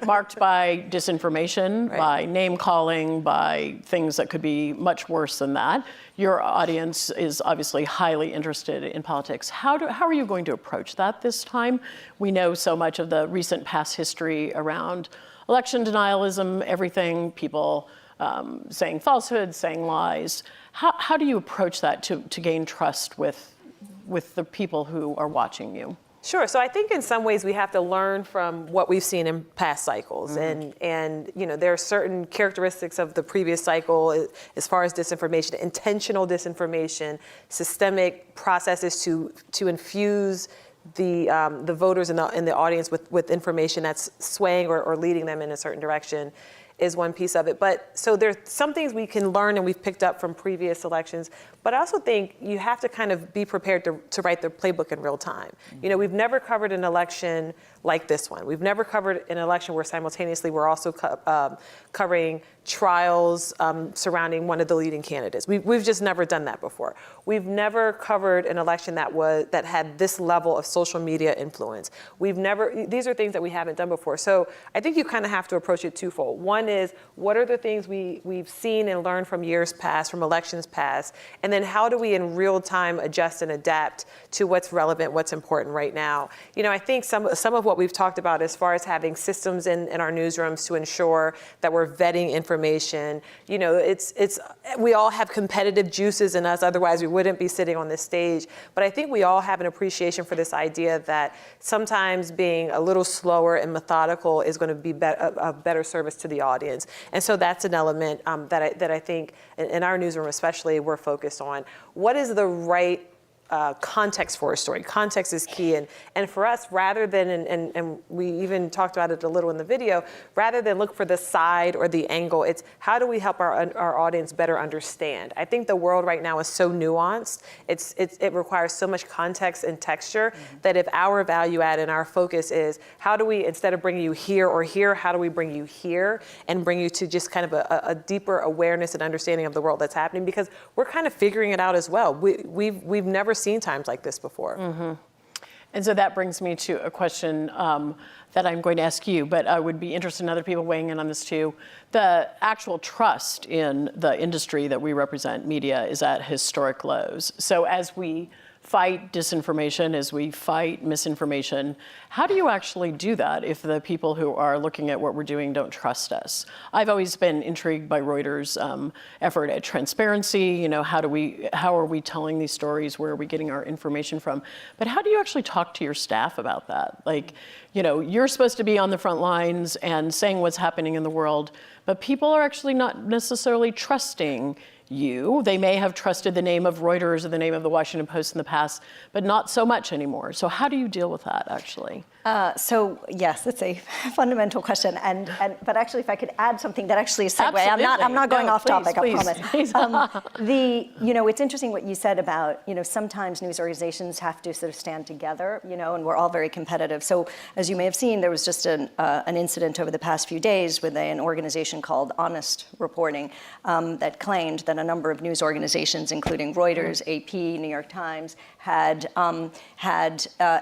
marked by disinformation, by name calling, by things that could be much worse than that. Your audience is obviously highly interested in politics. How are you going to approach that this time? We know so much of the recent past history around election denialism, everything, people saying falsehoods, saying lies. How do you approach that to gain trust with the people who are watching you? Sure. So I think in some ways we have to learn from what we've seen in past cycles. And you know, there are certain characteristics of the previous cycle as far as disinformation, intentional disinformation, systemic processes to infuse the voters in the audience with information that's swaying or leading them in a certain direction is one piece of it. But so there's some things we can learn and we've picked up from previous elections, but I also think you have to kind of be prepared to write the playbook in real time. You know, we've never covered an election like this one. We've never covered an election where simultaneously we're also covering trials surrounding one of the leading candidates. We've just never done that before. We've never covered an election that had this level of social media influence. These are things that we haven't done before. So I think you kind of have to approach it twofold. One is, what are the things we've seen and learned from years past, from elections past, and then how do we in real time adjust and adapt to what's relevant, what's important right now? You know, I think some of what we've talked about as far as having systems in our newsrooms to ensure that we're vetting information. You know, we all have competitive juices in us, otherwise we wouldn't be sitting on this stage. But I think we all have an appreciation for this idea that sometimes being a little slower and methodical is going to be a better service to the audience. And so that's an element that I think in our newsroom especially we're focused on. What is the right context for a story? Context is key, and for us, rather than and we even talked about it a little in the video, rather than look for the side or the angle, it's how do we help our audience better understand? I think the world right now is so nuanced. It requires so much context and texture that if our value add and our focus is how do we, instead of bringing you here or here, how do we bring you here and bring you to just kind of a deeper awareness and understanding of the world that's happening, because we're kind of figuring it out as well. We've never seen times like this before. And so that brings me to a question that I'm going to ask you, but I would be interested in other people weighing in on this too. The actual trust in the industry that we represent, media, is at historic lows. So as we fight disinformation, as we fight misinformation, how do you actually do that if the people who are looking at what we're doing don't trust us? I've always been intrigued by Reuters' effort at transparency. You know, how are we telling these stories? Where are we getting our information from? But how do you actually talk to your staff about that? Like, you know, you're supposed to be on the front lines and saying what's happening in the world, but people are actually not necessarily trusting you. They may have trusted the name of Reuters or the name of the Washington Post in the past, but not so much anymore. So how do you deal with that, actually? So yes, it's a fundamental question, but actually, if I could add something that actually is a segue. I'm not going off topic. I promise. You know, it's interesting what you said about, you know, sometimes news organizations have to sort of stand together, you know, and we're all very competitive. So as you may have seen, there was just an incident over the past few days with an organization called Honest Reporting that claimed that a number of news organizations, including Reuters, AP, New York Times, had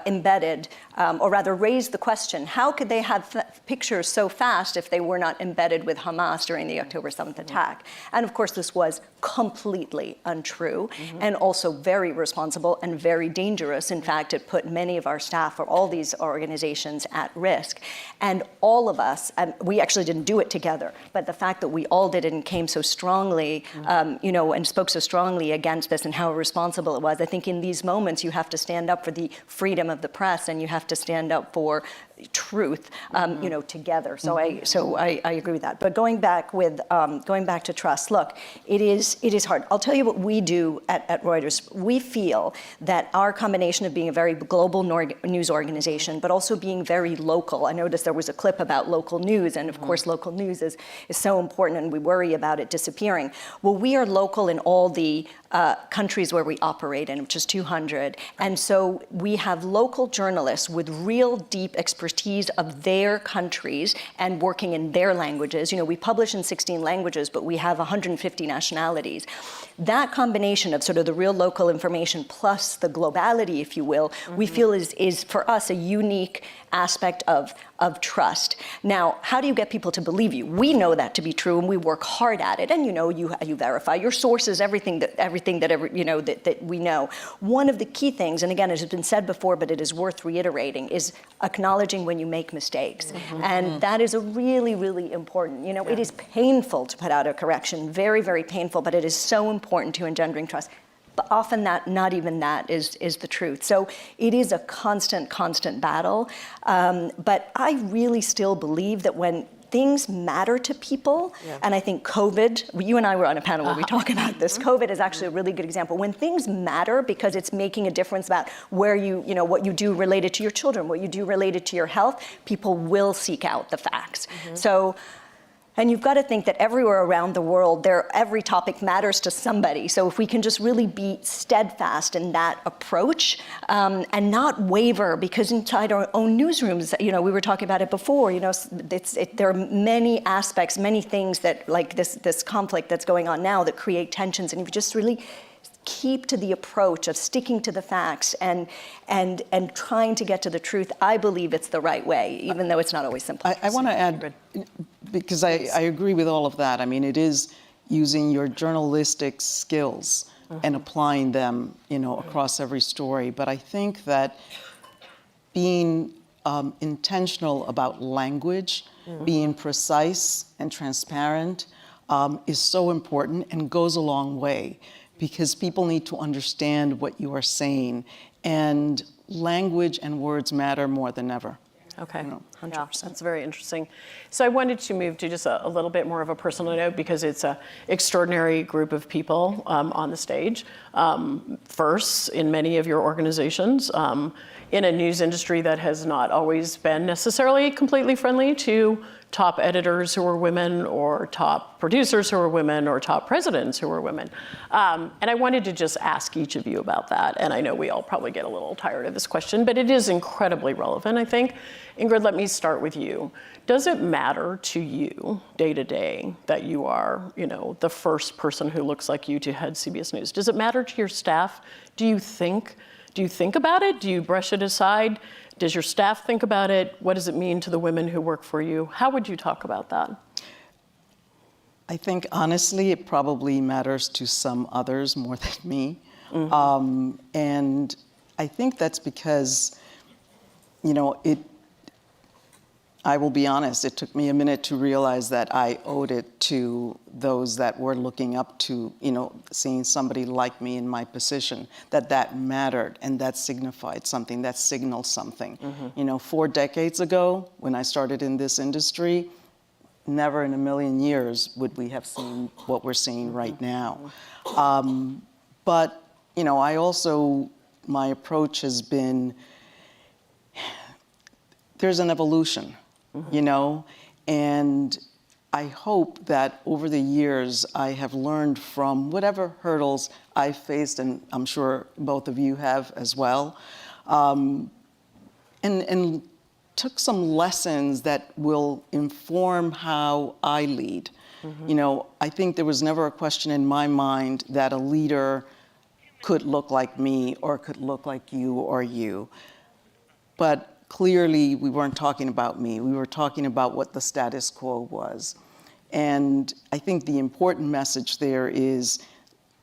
embedded, or rather raised the question, how could they have pictures so fast if they were not embedded with Hamas during the October 7th attack? And of course, this was completely untrue and also very irresponsible and very dangerous. In fact, it put many of our staff or all these organizations at risk. And all of us, we actually didn't do it together, but the fact that we all did it and came so strongly, you know, and spoke so strongly against this and how irresponsible it was. I think in these moments, you have to stand up for the freedom of the press and you have to stand up for truth, you know, together. So I agree with that. But going back to trust, look, it is hard. I'll tell you what we do at Reuters. We feel that our combination of being a very global news organization, but also being very local. I noticed there was a clip about local news, and of course, local news is so important, and we worry about it disappearing. Well, we are local in all the countries where we operate in, which is 200. And so we have local journalists with real deep expertise expertise of their countries and working in their languages. You know, we publish in 16 languages, but we have 150 nationalities. That combination of sort of the real local information plus the globality, if you will, we feel is for us a unique aspect of trust. Now, how do you get people to believe you? We know that to be true, and we work hard at it. And you know, you verify your sources, everything that we know. One of the key things, and again, it has been said before, but it is worth reiterating, is acknowledging when you make mistakes. And that is a really, really important. You know, it is painful to put out a correction, very, very painful, but it is so important to engendering trust. But often not even that is the truth. So it is a constant battle. But I really still believe that when things matter to people, and I think COVID, you and I were on a panel where we talk about this. COVID is actually a really good example. When things matter because it's making a difference about where you know, what you do related to your children, what you do related to your health, people will seek out the facts. So. And you've got to think that everywhere around the world, every topic matters to somebody. So if we can just really be steadfast in that approach and not waver, because inside our own newsrooms, you know, we were talking about it before, you know, there are many aspects, many things that, like this conflict that's going on now, that create tensions. And if you just really keep to the approach of sticking to the facts and trying to get to the truth, I believe it's the right way, even though it's not always simple. I want to add, because I agree with all of that. I mean, it is using your journalistic skills and applying them, you know, across every story. But I think that being intentional about language, being precise and transparent is so important and goes a long way, because people need to understand what you are saying, and language and words matter more than ever. Okay, you know. 100%. Yeah, that's very interesting. So I wanted to move to just a little bit more of a personal note, because it's an extraordinary group of people on the stage. First, in many of your organizations, in a news industry that has not always been necessarily completely friendly to top editors who are women, or top producers who are women, or top presidents who are women. And I wanted to just ask each of you about that. And I know we all probably get a little tired of this question, but it is incredibly relevant, I think. Ingrid, let me start with you. Does it matter to you day to day that you are, you know, the first person who looks like you to head CBS News? Does it matter to your staff? Do you think about it? Do you brush it aside? Does your staff think about it? What does it mean to the women who work for you? How would you talk about that? I think, honestly, it probably matters to some others more than me. And I think that's because, you know, I will be honest, it took me a minute to realize that I owed it to those that were looking up to, you know, seeing somebody like me in my position, that mattered, and that signified something, that signaled something. You know, 4 decades ago, when I started in this industry, never in a million years would we have seen what we're seeing right now. But, you know, my approach has been, there's an evolution. You know, and I hope that over the years I have learned from whatever hurdles I've faced, and I'm sure both of you have as well, and took some lessons that will inform how I lead. You know, I think there was never a question in my mind that a leader could look like me or could look like you or you. But clearly, we weren't talking about me. We were talking about what the status quo was. And I think the important message there is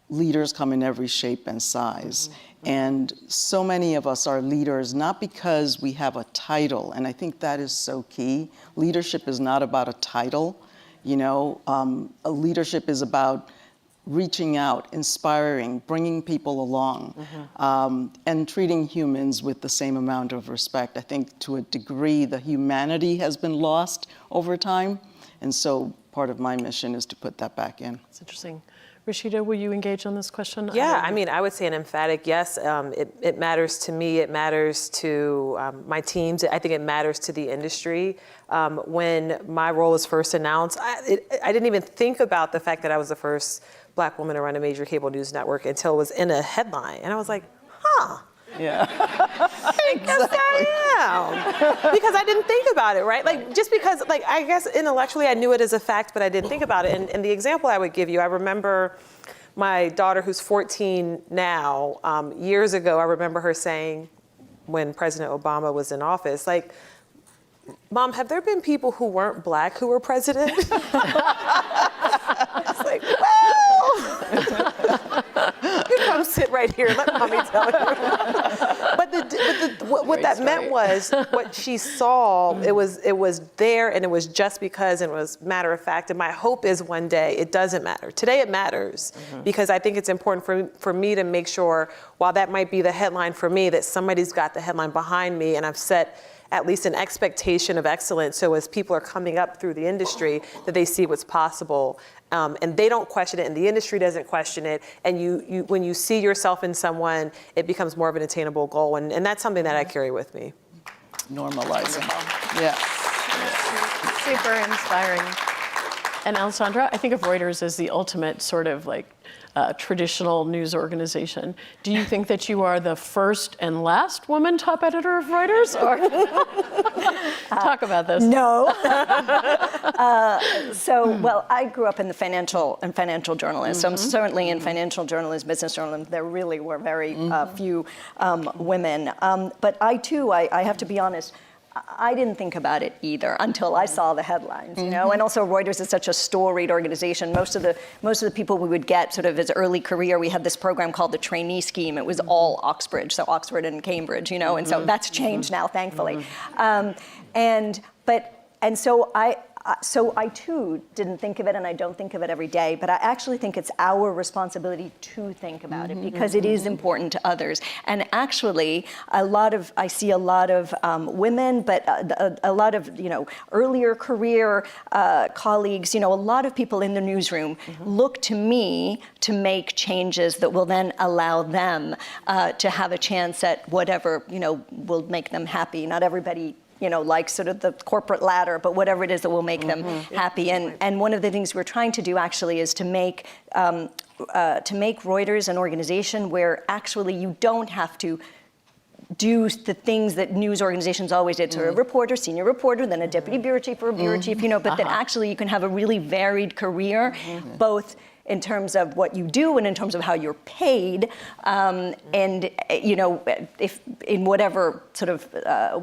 leaders come in every shape and size. And so many of us are leaders, not because we have a title, and I think that is so key. Leadership is not about a title. You know, leadership is about reaching out, inspiring, bringing people along, and treating humans with the same amount of respect. I think to a degree, the humanity has been lost over time. And so part of my mission is to put that back in. That's interesting. Rashida, will you engage on this question? Yeah, I mean, I would say an emphatic yes. It matters to me. It matters to my teams. I think it matters to the industry. When my role was first announced, I didn't even think about the fact that I was the first Black woman to run a major cable news network until it was in a headline. And I was like, huh. Yeah. I guess I down because I didn't think about it, right? Like, just because, like, I guess intellectually I knew it as a fact, but I didn't think about it. And the example I would give you, I remember my daughter, who's 14 now, years ago, I remember her saying when President Obama was in office, like, Mom, have there been people who weren't black who were president? It's like, well, you come sit right here, let mommy tell you. But what that meant was what she saw, it was there, and it was just because, and it was matter of fact. And my hope is one day it doesn't matter. Today it matters because I think it's important for me to make sure, while that might be the headline for me, that somebody's got the headline behind me, and I've set at least an expectation of excellence, so as people are coming up through the industry, that they see what's possible. And they don't question it, and the industry doesn't question it. And you when you see yourself in someone, it becomes more of an attainable goal. And that's something that I carry with me. Normalizing. Yeah. Super inspiring. And Alessandra, I think of Reuters as the ultimate sort of like traditional news organization. Do you think that you are the first and last woman top editor of Reuters? Or talk about this. No. Well, I grew up in the financial journalism. So I'm certainly in financial journalism, business journalism. There really were very few women. But I too, I have to be honest, I didn't think about it either until I saw the headlines, you know. And also, Reuters is such a storied organization. Most of the people we would get sort of as early career, we had this program called the trainee scheme. It was all Oxbridge, so Oxford and Cambridge, you know. And so that's changed now, thankfully. So I too didn't think of it, and I don't think of it every day, but I actually think it's our responsibility to think about it because it is important to others. And actually, I see a lot of women, but a lot of, you know, earlier career colleagues, you know, a lot of people in the newsroom look to me to make changes that will then allow them to have a chance at whatever, you know, will make them happy. Not everybody, you know, like sort of the corporate ladder, but whatever it is that will make them happy. And one of the things we're trying to do actually is to make Reuters an organization where actually you don't have to do the things that news organizations always did. So a reporter, senior reporter, then a deputy bureau chief or a bureau chief, you know, but that actually you can have a really varied career, both in terms of what you do and in terms of how you're paid, and you know, if in whatever sort of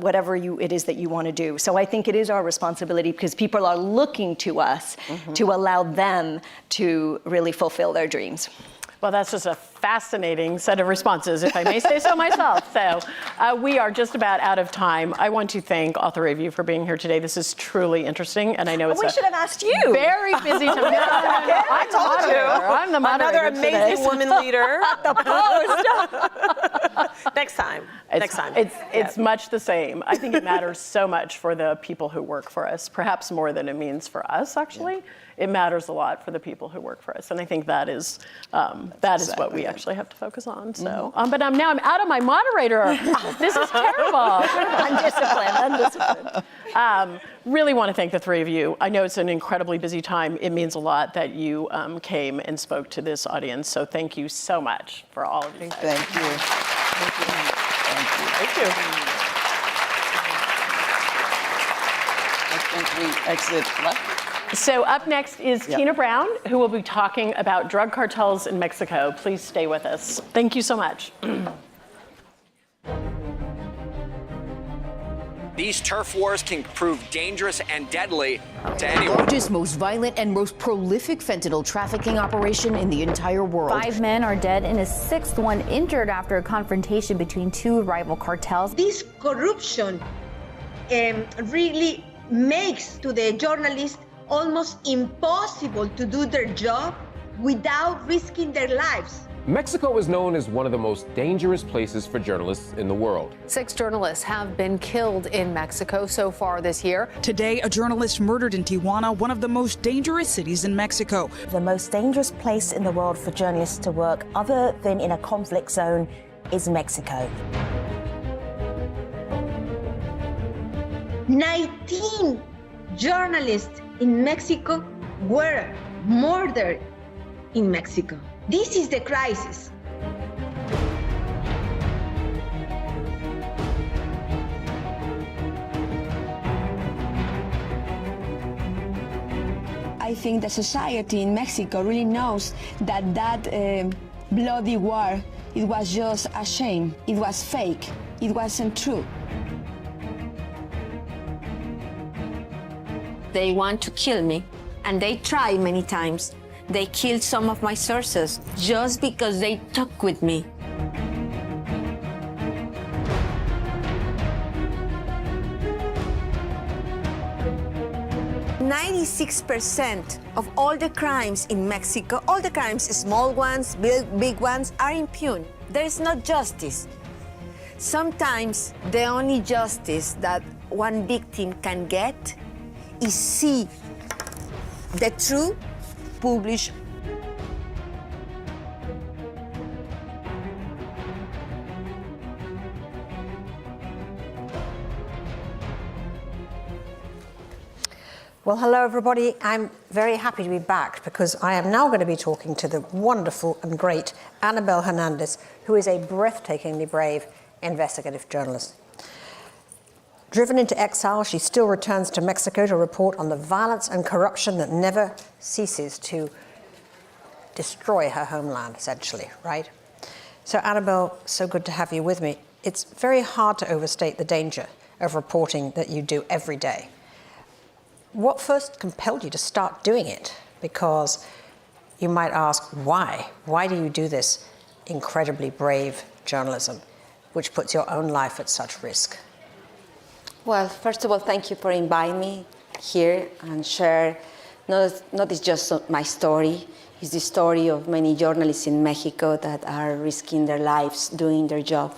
whatever it is that you want to do. So I think it is our responsibility because people are looking to us to allow them to really fulfill their dreams. Well, that's just a fascinating set of responses, if I may say so myself. So we are just about out of time. I want to thank all three of you for being here today. This is truly interesting, and I know it's we should have asked you. Very busy time. No, I'm the moderator. I'm the moderator. Another amazing woman leader. The post. Next time. It's much the same. I think it matters so much for the people who work for us, perhaps more than it means for us, actually. Yeah. It matters a lot for the people who work for us, and I think that is what we actually have to focus on. So, but now I'm out of my moderator. This is terrible. Undisciplined. Really want to thank the three of you. I know it's an incredibly busy time. It means a lot that you came and spoke to this audience. So thank you so much for all of you. Thank you. Thank you. Thank you. I think we exit left. So up next is Tina Brown, who will be talking about drug cartels in Mexico. Please stay with us. Thank you so much. These turf wars can prove dangerous and deadly to anyone. The largest, most violent, and most prolific fentanyl trafficking operation in the entire world. 5 men are dead and a 6th one injured after a confrontation between 2 rival cartels. This corruption really makes to the journalists almost impossible to do their job without risking their lives. Mexico is known as one of the most dangerous places for journalists in the world. 6 journalists have been killed in Mexico so far this year. Today, a journalist murdered in Tijuana, one of the most dangerous cities in Mexico. The most dangerous place in the world for journalists to work, other than in a conflict zone, is Mexico. 19 journalists in Mexico were murdered in Mexico. This is the crisis. I think the society in Mexico really knows that bloody war, it was just a shame. It was fake. It wasn't true. They want to kill me, and they try many times. They killed some of my sources just because they talk with me. 96% of all the crimes in Mexico, all the crimes, small ones, big ones, are impune. There is no justice. Sometimes the only justice that one victim can get is see the truth published. Well, hello, everybody. I'm very happy to be back because I am now going to be talking to the wonderful and great Annabel Hernandez, who is a breathtakingly brave investigative journalist. Driven into exile, she still returns to Mexico to report on the violence and corruption that never ceases to destroy her homeland, essentially, right? So, Annabel, so good to have you with me. It's very hard to overstate the danger of reporting that you do every day. What first compelled you to start doing it? Because you might ask, why? Why do you do this incredibly brave journalism, which puts your own life at such risk? Well, first of all, thank you for inviting me here and share, not just my story, it's the story of many journalists in Mexico that are risking their lives doing their job,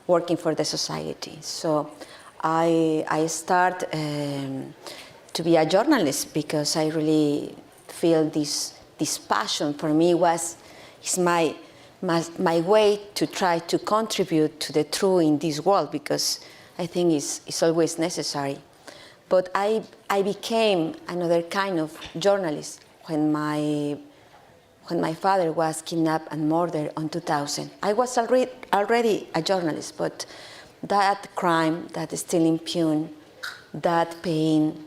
working for the society. So I start to be a journalist because I really feel this passion for me is my way to try to contribute to the truth in this world, because I think it's always necessary. But I became another kind of journalist when my father was kidnapped and murdered in 2000. I was already a journalist, but that crime that is still impune, that pain,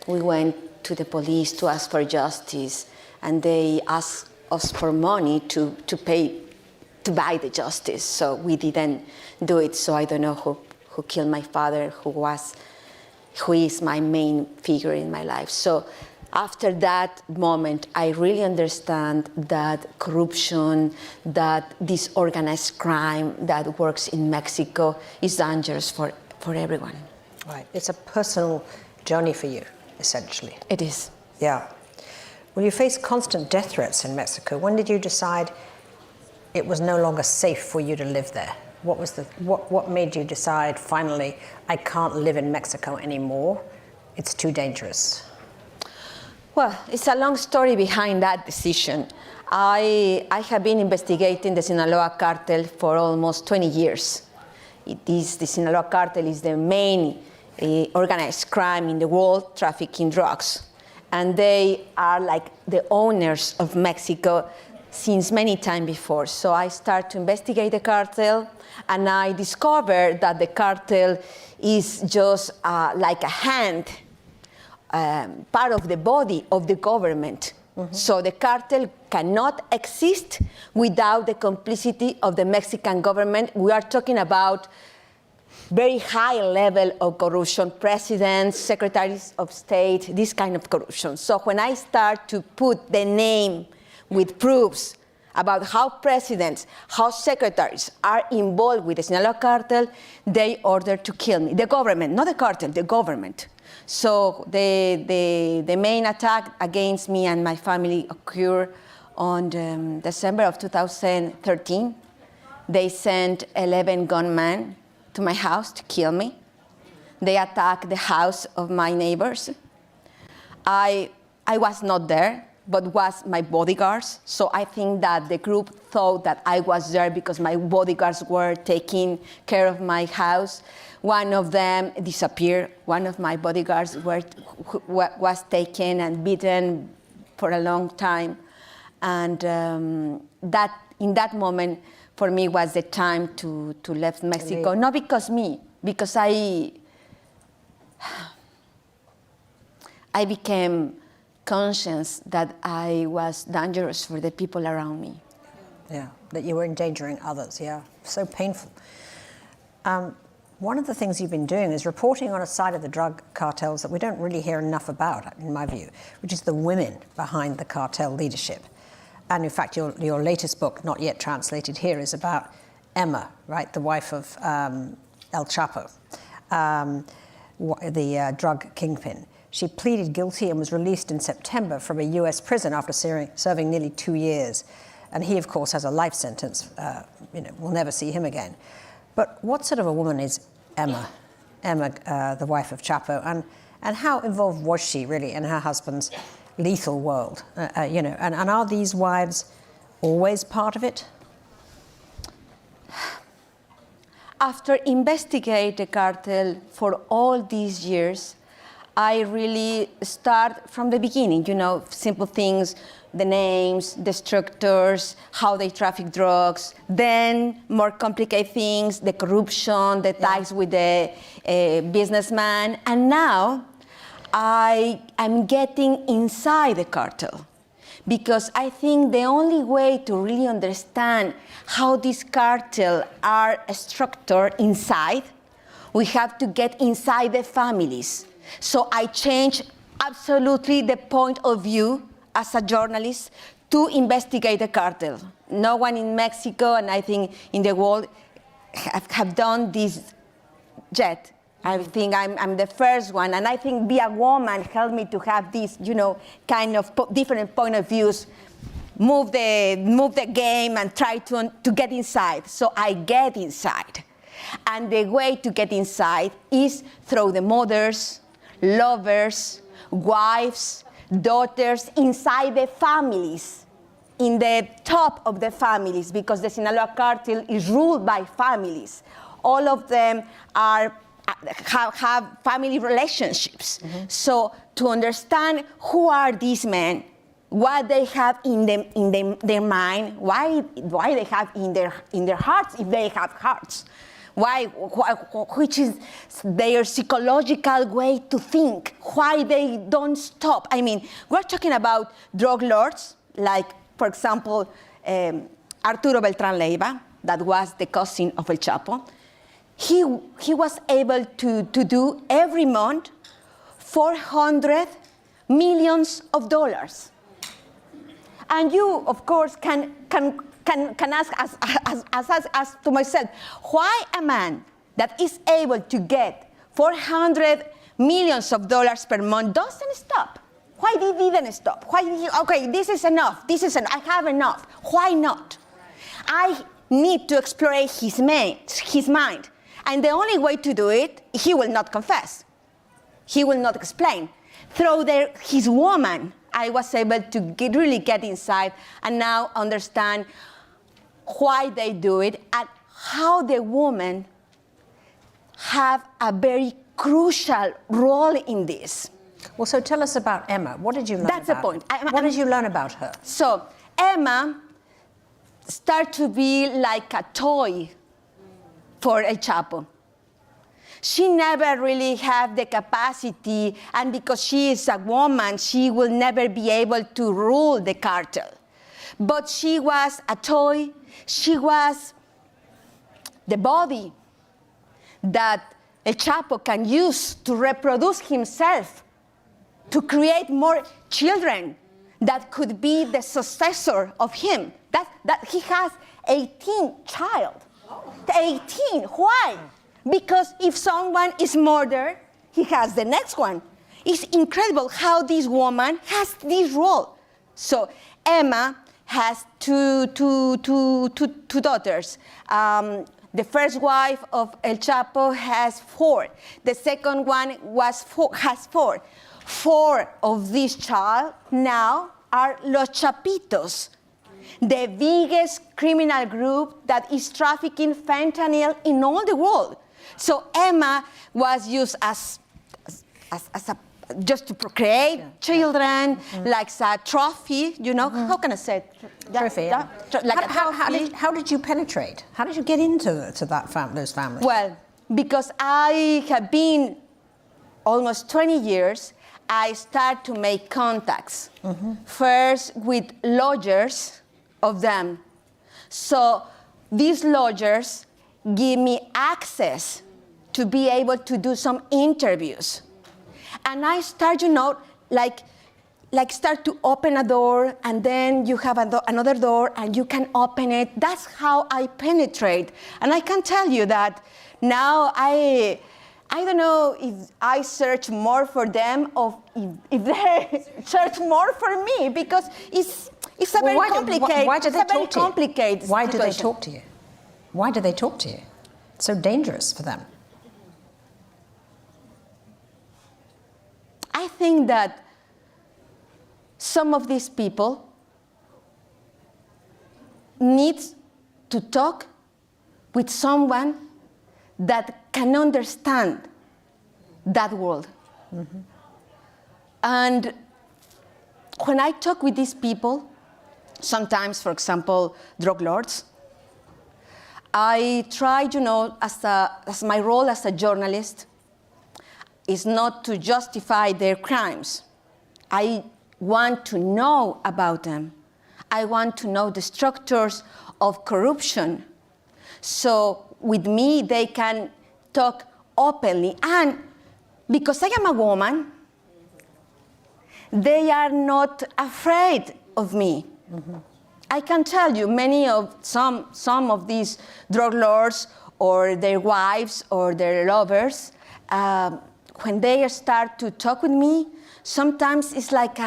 we went to the police to ask for justice, and they asked us for money to buy the justice. So we didn't do it. So I don't know who killed my father, who is my main figure in my life. So after that moment, I really understand that corruption, that this organized crime that works in Mexico is dangerous for everyone. Right. It's a personal journey for you, essentially. It is. Yeah. Well, you face constant death threats in Mexico. When did you decide it was no longer safe for you to live there? What made you decide, finally, I can't live in Mexico anymore? It's too dangerous. Well, it's a long story behind that decision. I have been investigating the Sinaloa cartel for almost 20 years. The Sinaloa cartel is the main organized crime in the world, trafficking drugs. And they are like the owners of Mexico since many times before. So I started to investigate the cartel, and I discovered that the cartel is just like a hand, part of the body of the government. Mm-hmm. So the cartel cannot exist without the complicity of the Mexican government. We are talking about very high level of corruption, presidents, secretaries of state, this kind of corruption. So when I start to put the name with proofs about how presidents, how secretaries are involved with the Sinaloa cartel, they ordered to kill me. The government, not the cartel, the government. So the main attack against me and my family occurred on December of 2013. They sent 11 gunmen to my house to kill me. They attacked the house of my neighbors. I was not there, but was my bodyguards. So I think that the group thought that I was there because my bodyguards were taking care of my house. One of them disappeared. One of my bodyguards was taken and beaten for a long time. And that in that moment, for me, was the time to leave Mexico. Not because me, because I I became conscious that I was dangerous for the people around me. Yeah, that you were endangering others, yeah. So painful. One of the things you've been doing is reporting on a side of the drug cartels that we don't really hear enough about, in my view, which is the women behind the cartel leadership. And in fact, your latest book, not yet translated here, is about Emma, right, the wife of El Chapo, the drug kingpin. She pleaded guilty and was released in September from a US prison after serving nearly 2 years. And he, of course, has a life sentence. We'll never see him again. But what sort of a woman is Emma, the wife of Chapo, and how involved was she really in her husband's lethal world? And are these wives always part of it? After investigating the cartel for all these years, I really start from the beginning, simple things, the names, the structures, how they traffic drugs, then more complicated things, the corruption, the ties with the businessman. And now I am getting inside the cartel, because I think the only way to really understand how this cartel are structured inside, we have to get inside the families. So I changed absolutely the point of view as a journalist to investigate the cartel. No one in Mexico, and I think in the world, have done this yet. I think I'm the first one, and I think being a woman helped me to have these, kind of different point of views, move the game and try to get inside. So I get inside. And the way to get inside is through the mothers, lovers, wives, daughters, inside the families, in the top of the families, because the Sinaloa cartel is ruled by families. All of them have family relationships. Mm-hmm. So to understand who are these men, what they have in their mind, why they have in their hearts, if they have hearts, which is their psychological way to think, why they don't stop. I mean, we're talking about drug lords, like, for example, Arturo Beltrán Leiva, that was the cousin of El Chapo. He was able to do every month $400 million. And you, of course, can ask as to myself, why a man that is able to get $400 million per month doesn't stop? Why he didn't stop? Why did he, okay, this is enough, I have enough. Why not? I need to explore his mind. And the only way to do it, he will not confess. He will not explain. Through his woman, I was able to really get inside and now understand why they do it and how the women have a very crucial role in this. Well, so tell us about Emma. What did you learn That's about the point. What did you learn about her? So Emma started to be like a toy for El Chapo. She never really had the capacity, and because she is a woman, she will never be able to rule the cartel. But she was a toy. She was the body that El Chapo can use to reproduce himself, to create more children that could be the successor of him. That he has 18 child. 18, why? Because if someone is murdered, he has the next one. It's incredible how this woman has this role. So Emma has two daughters. The first wife of El Chapo has 4. The second one has 4. 4 of these child now are Los Chapitos, the biggest criminal group that is trafficking fentanyl in all the world. So Emma was used as just to procreate children, like a trophy, how can I say it? Trophy, yeah. Like how did you penetrate? How did you get into those families? Well, because I have been almost 20 years, I start to make contacts, first with lawyers of them. So these lawyers give me access to be able to do some interviews. And I start, like start to open a door, and then you have another door, and you can open it. That's how I penetrate. And I can tell you that now I don't know if I search more for them or if they search more for me, because it's a very complicated. Why do they talk to complicated you? Why do they situation. talk to you? Why do they talk to you? It's so dangerous for them. I think that some of these people need to talk with someone that can understand that world. And when I talk with these people, sometimes, for example, drug lords, I try, as my role as a journalist is not to justify their crimes. I want to know about them. I want to know the structures of corruption. So with me, they can talk openly. And because I am a woman, they are not afraid of me. I can tell you, some of these drug lords or their wives or their lovers, when they start to talk with me, sometimes it's like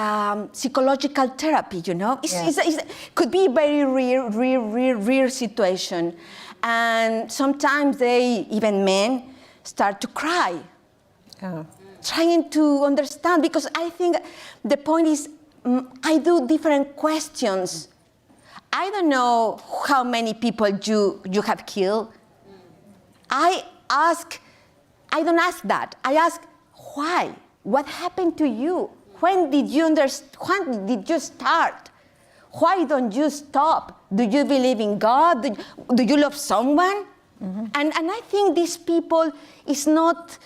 psychological therapy, It could be a very real situation. And sometimes even men, start to cry, trying to understand, because I think the point is, I do different questions. I don't know how many people you have killed. I don't ask that. I ask, why? What happened to you? When did you start? Why don't you stop? Do you believe in God? Do you love someone? And I think these people is not,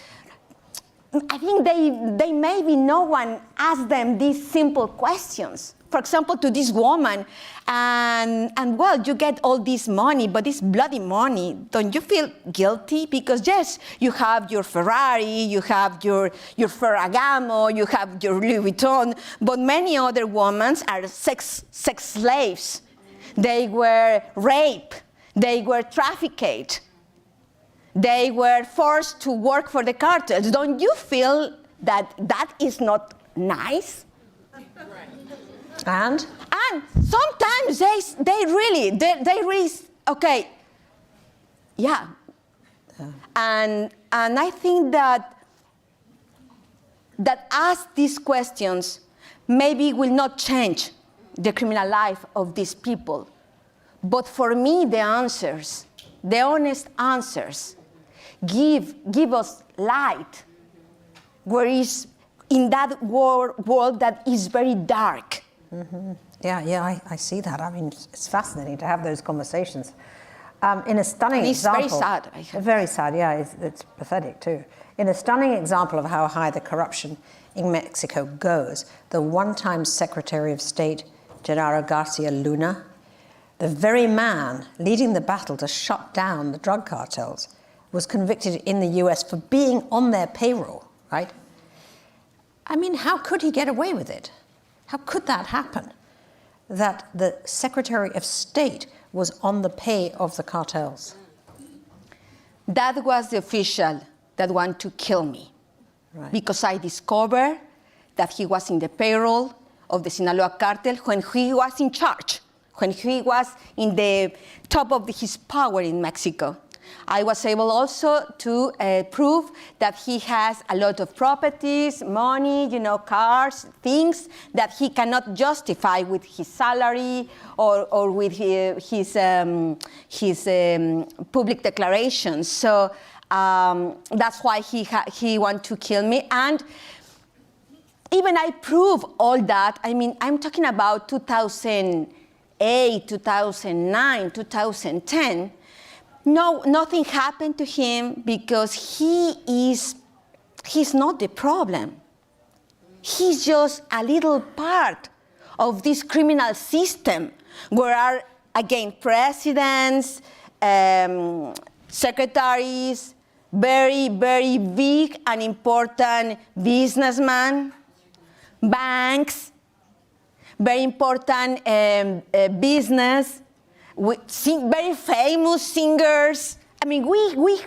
I think they maybe no one asked them these simple questions. For example, to this woman, and well, you get all this money, but this bloody money, don't you feel guilty? Because yes, you have your Ferrari, you have your Ferragamo, you have your Louis Vuitton, but many other women are sex slaves. They were raped, they were trafficked, they were forced to work for the cartels. Don't you feel that is not nice? And sometimes they really, okay, yeah. And I think that ask these questions maybe will not change the criminal life of these people. But for me, the answers, the honest answers, give us light, where is in that world that is very dark. Yeah, I see that. I mean, it's fascinating to have those conversations. In a stunning example... It's very sad. Very sad, yeah. It's pathetic, too. In a stunning example of how high the corruption in Mexico goes, the one-time Secretary of State, Genaro Garcia Luna, the very man leading the battle to shut down the drug cartels, was convicted in the US for being on their payroll, right? I mean, how could he get away with it? How could that happen? That the Secretary of State was on the pay of the cartels? That was the official that wanted to kill me. Right. Because I discovered that he was in the payroll of the Sinaloa cartel when he was in charge, when he was in the top of his power in Mexico. I was able also to prove that he has a lot of properties, money, cars, things that he cannot justify with his salary or with his public declarations. So that's why he wanted to kill me. And even I prove all that. I mean, I'm talking about 2008, 2009, 2010. No, nothing happened to him because he's not the problem. He's just a little part of this criminal system where are, again, presidents, secretaries, very, very big and important businessmen, banks, very important business, very famous singers. I mean, we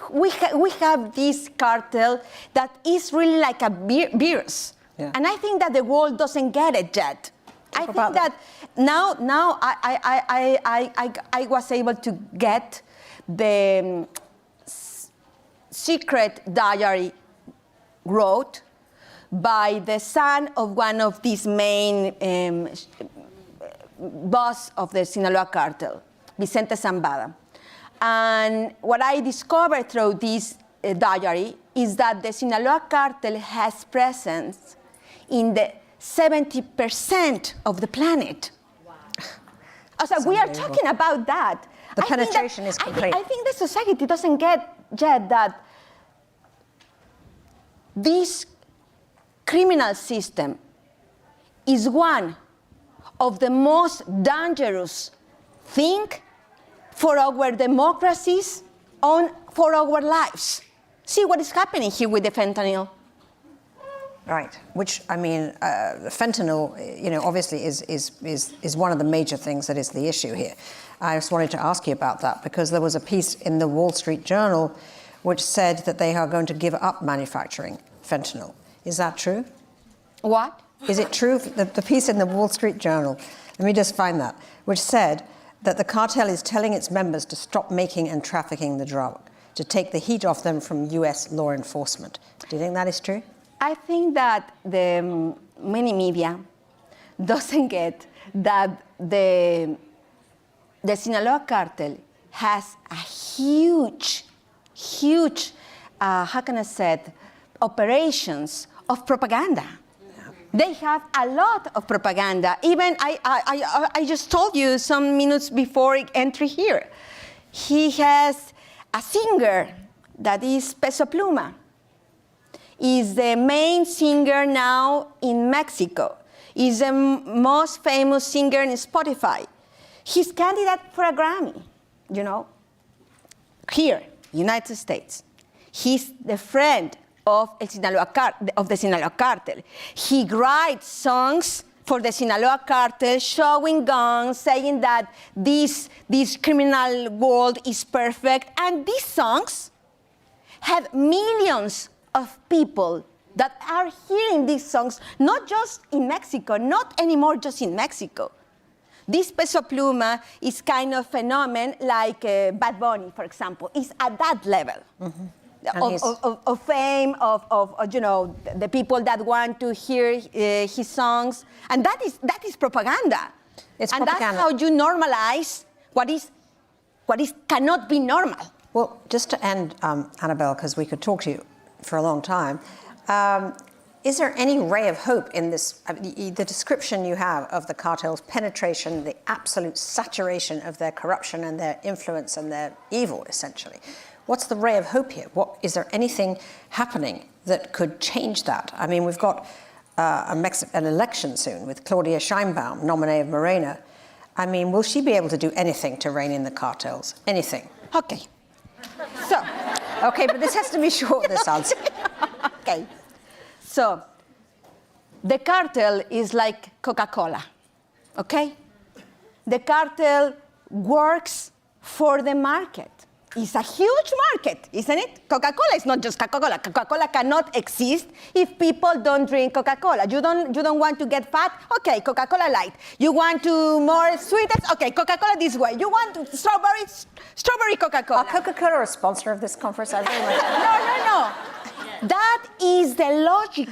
have this cartel that is really like a virus. Yeah. And I think that the world doesn't get it yet. I think that now I was able to get the secret diary wrote by the son of one of these main boss of the Sinaloa cartel, Vicente Zambada. And what I discovered through this diary is that the Sinaloa cartel has presence in the 70% of the planet. Wow. So we are talking about that. The penetration is complete. I think the society doesn't get yet that this criminal system is one of the most dangerous thing for our democracies and for our lives. See what is happening here with the fentanyl. Right, which, I mean, fentanyl, obviously is one of the major things that is the issue here. I just wanted to ask you about that because there was a piece in the Wall Street Journal which said that they are going to give up manufacturing fentanyl. Is that true? What? Is it true that the piece in the Wall Street Journal, let me just find that, which said that the cartel is telling its members to stop making and trafficking the drug, to take the heat off them from US law enforcement. Do you think that is true? I think that the many media doesn't get that the Sinaloa cartel has a huge, how can I say it, operations of propaganda. They have a lot of propaganda. Even I just told you some minutes before entry here. He has a singer that is Peso Pluma. Is the main singer now in Mexico. Is the most famous singer in Spotify. He's candidate for a Grammy, here, United States. He's the friend of the Sinaloa cartel. He writes songs for the Sinaloa cartel, showing guns, saying that this criminal world is perfect. And these songs have millions of people that are hearing these songs, not just in Mexico, not anymore just in Mexico. This Peso Pluma is kind of phenomenon like Bad Bunny, for example, is at that level. Mm-hmm. Of fame, of the people that want to hear his songs, and that is propaganda. It's and propaganda. That's how you normalize what cannot be normal. Well, just to end, Annabelle, because we could talk to you for a long time, is there any ray of hope in this? The description you have of the cartel's penetration, the absolute saturation of their corruption and their influence and their evil, essentially. What's the ray of hope here? Is there anything happening that could change that? I mean, we've got an election soon with Claudia Sheinbaum, nominee of Morena. I mean, will she be able to do anything to rein in the cartels? Anything? Okay. So. Okay, but this has to be short, this answer. Okay. So, the cartel is like Coca-Cola, okay? The cartel works for the market. It's a huge market, isn't it? Coca-Cola is not just Coca-Cola. Coca-Cola cannot exist if people don't drink Coca-Cola. You don't want to get fat? Okay, Coca-Cola Light. You want to more sweetness? Okay, Coca-Cola this way. You want strawberry Coca-Cola. Are Coca-Cola a sponsor of this conference? I really like No. That is the logic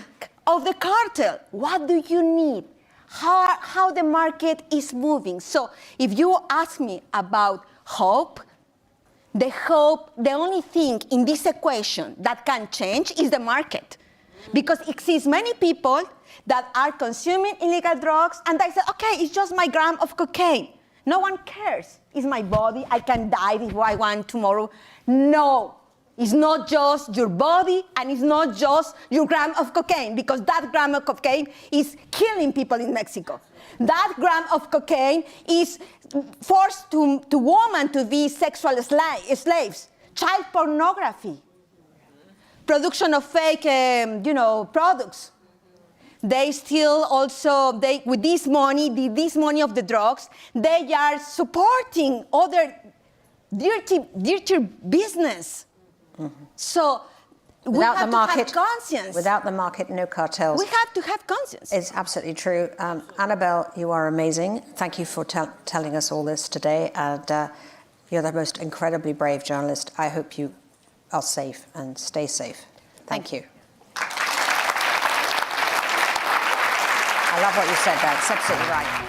of the cartel. What do you need? How the market is moving. So if you ask me about hope, the only thing in this equation that can change is the market. Because it exists many people that are consuming illegal drugs and they say, okay, it's just my gram of cocaine. No one cares. It's my body. I can die if I want tomorrow. No. It's not just your body, and it's not just your gram of cocaine, because that gram of cocaine is killing people in Mexico. That gram of cocaine is forced to women to be sexual slaves, child pornography, production of fake, products. They still also, with this money of the drugs, they are supporting other dirty business. Mm-hmm. So we have to have conscience. Without the market, no cartels. We have to have conscience. It's absolutely true. Annabelle, you are amazing. Thank you for telling us all this today. And you're the most incredibly brave journalist. I hope you are safe and stay safe. Thank you. I love what you said there. It's absolutely right.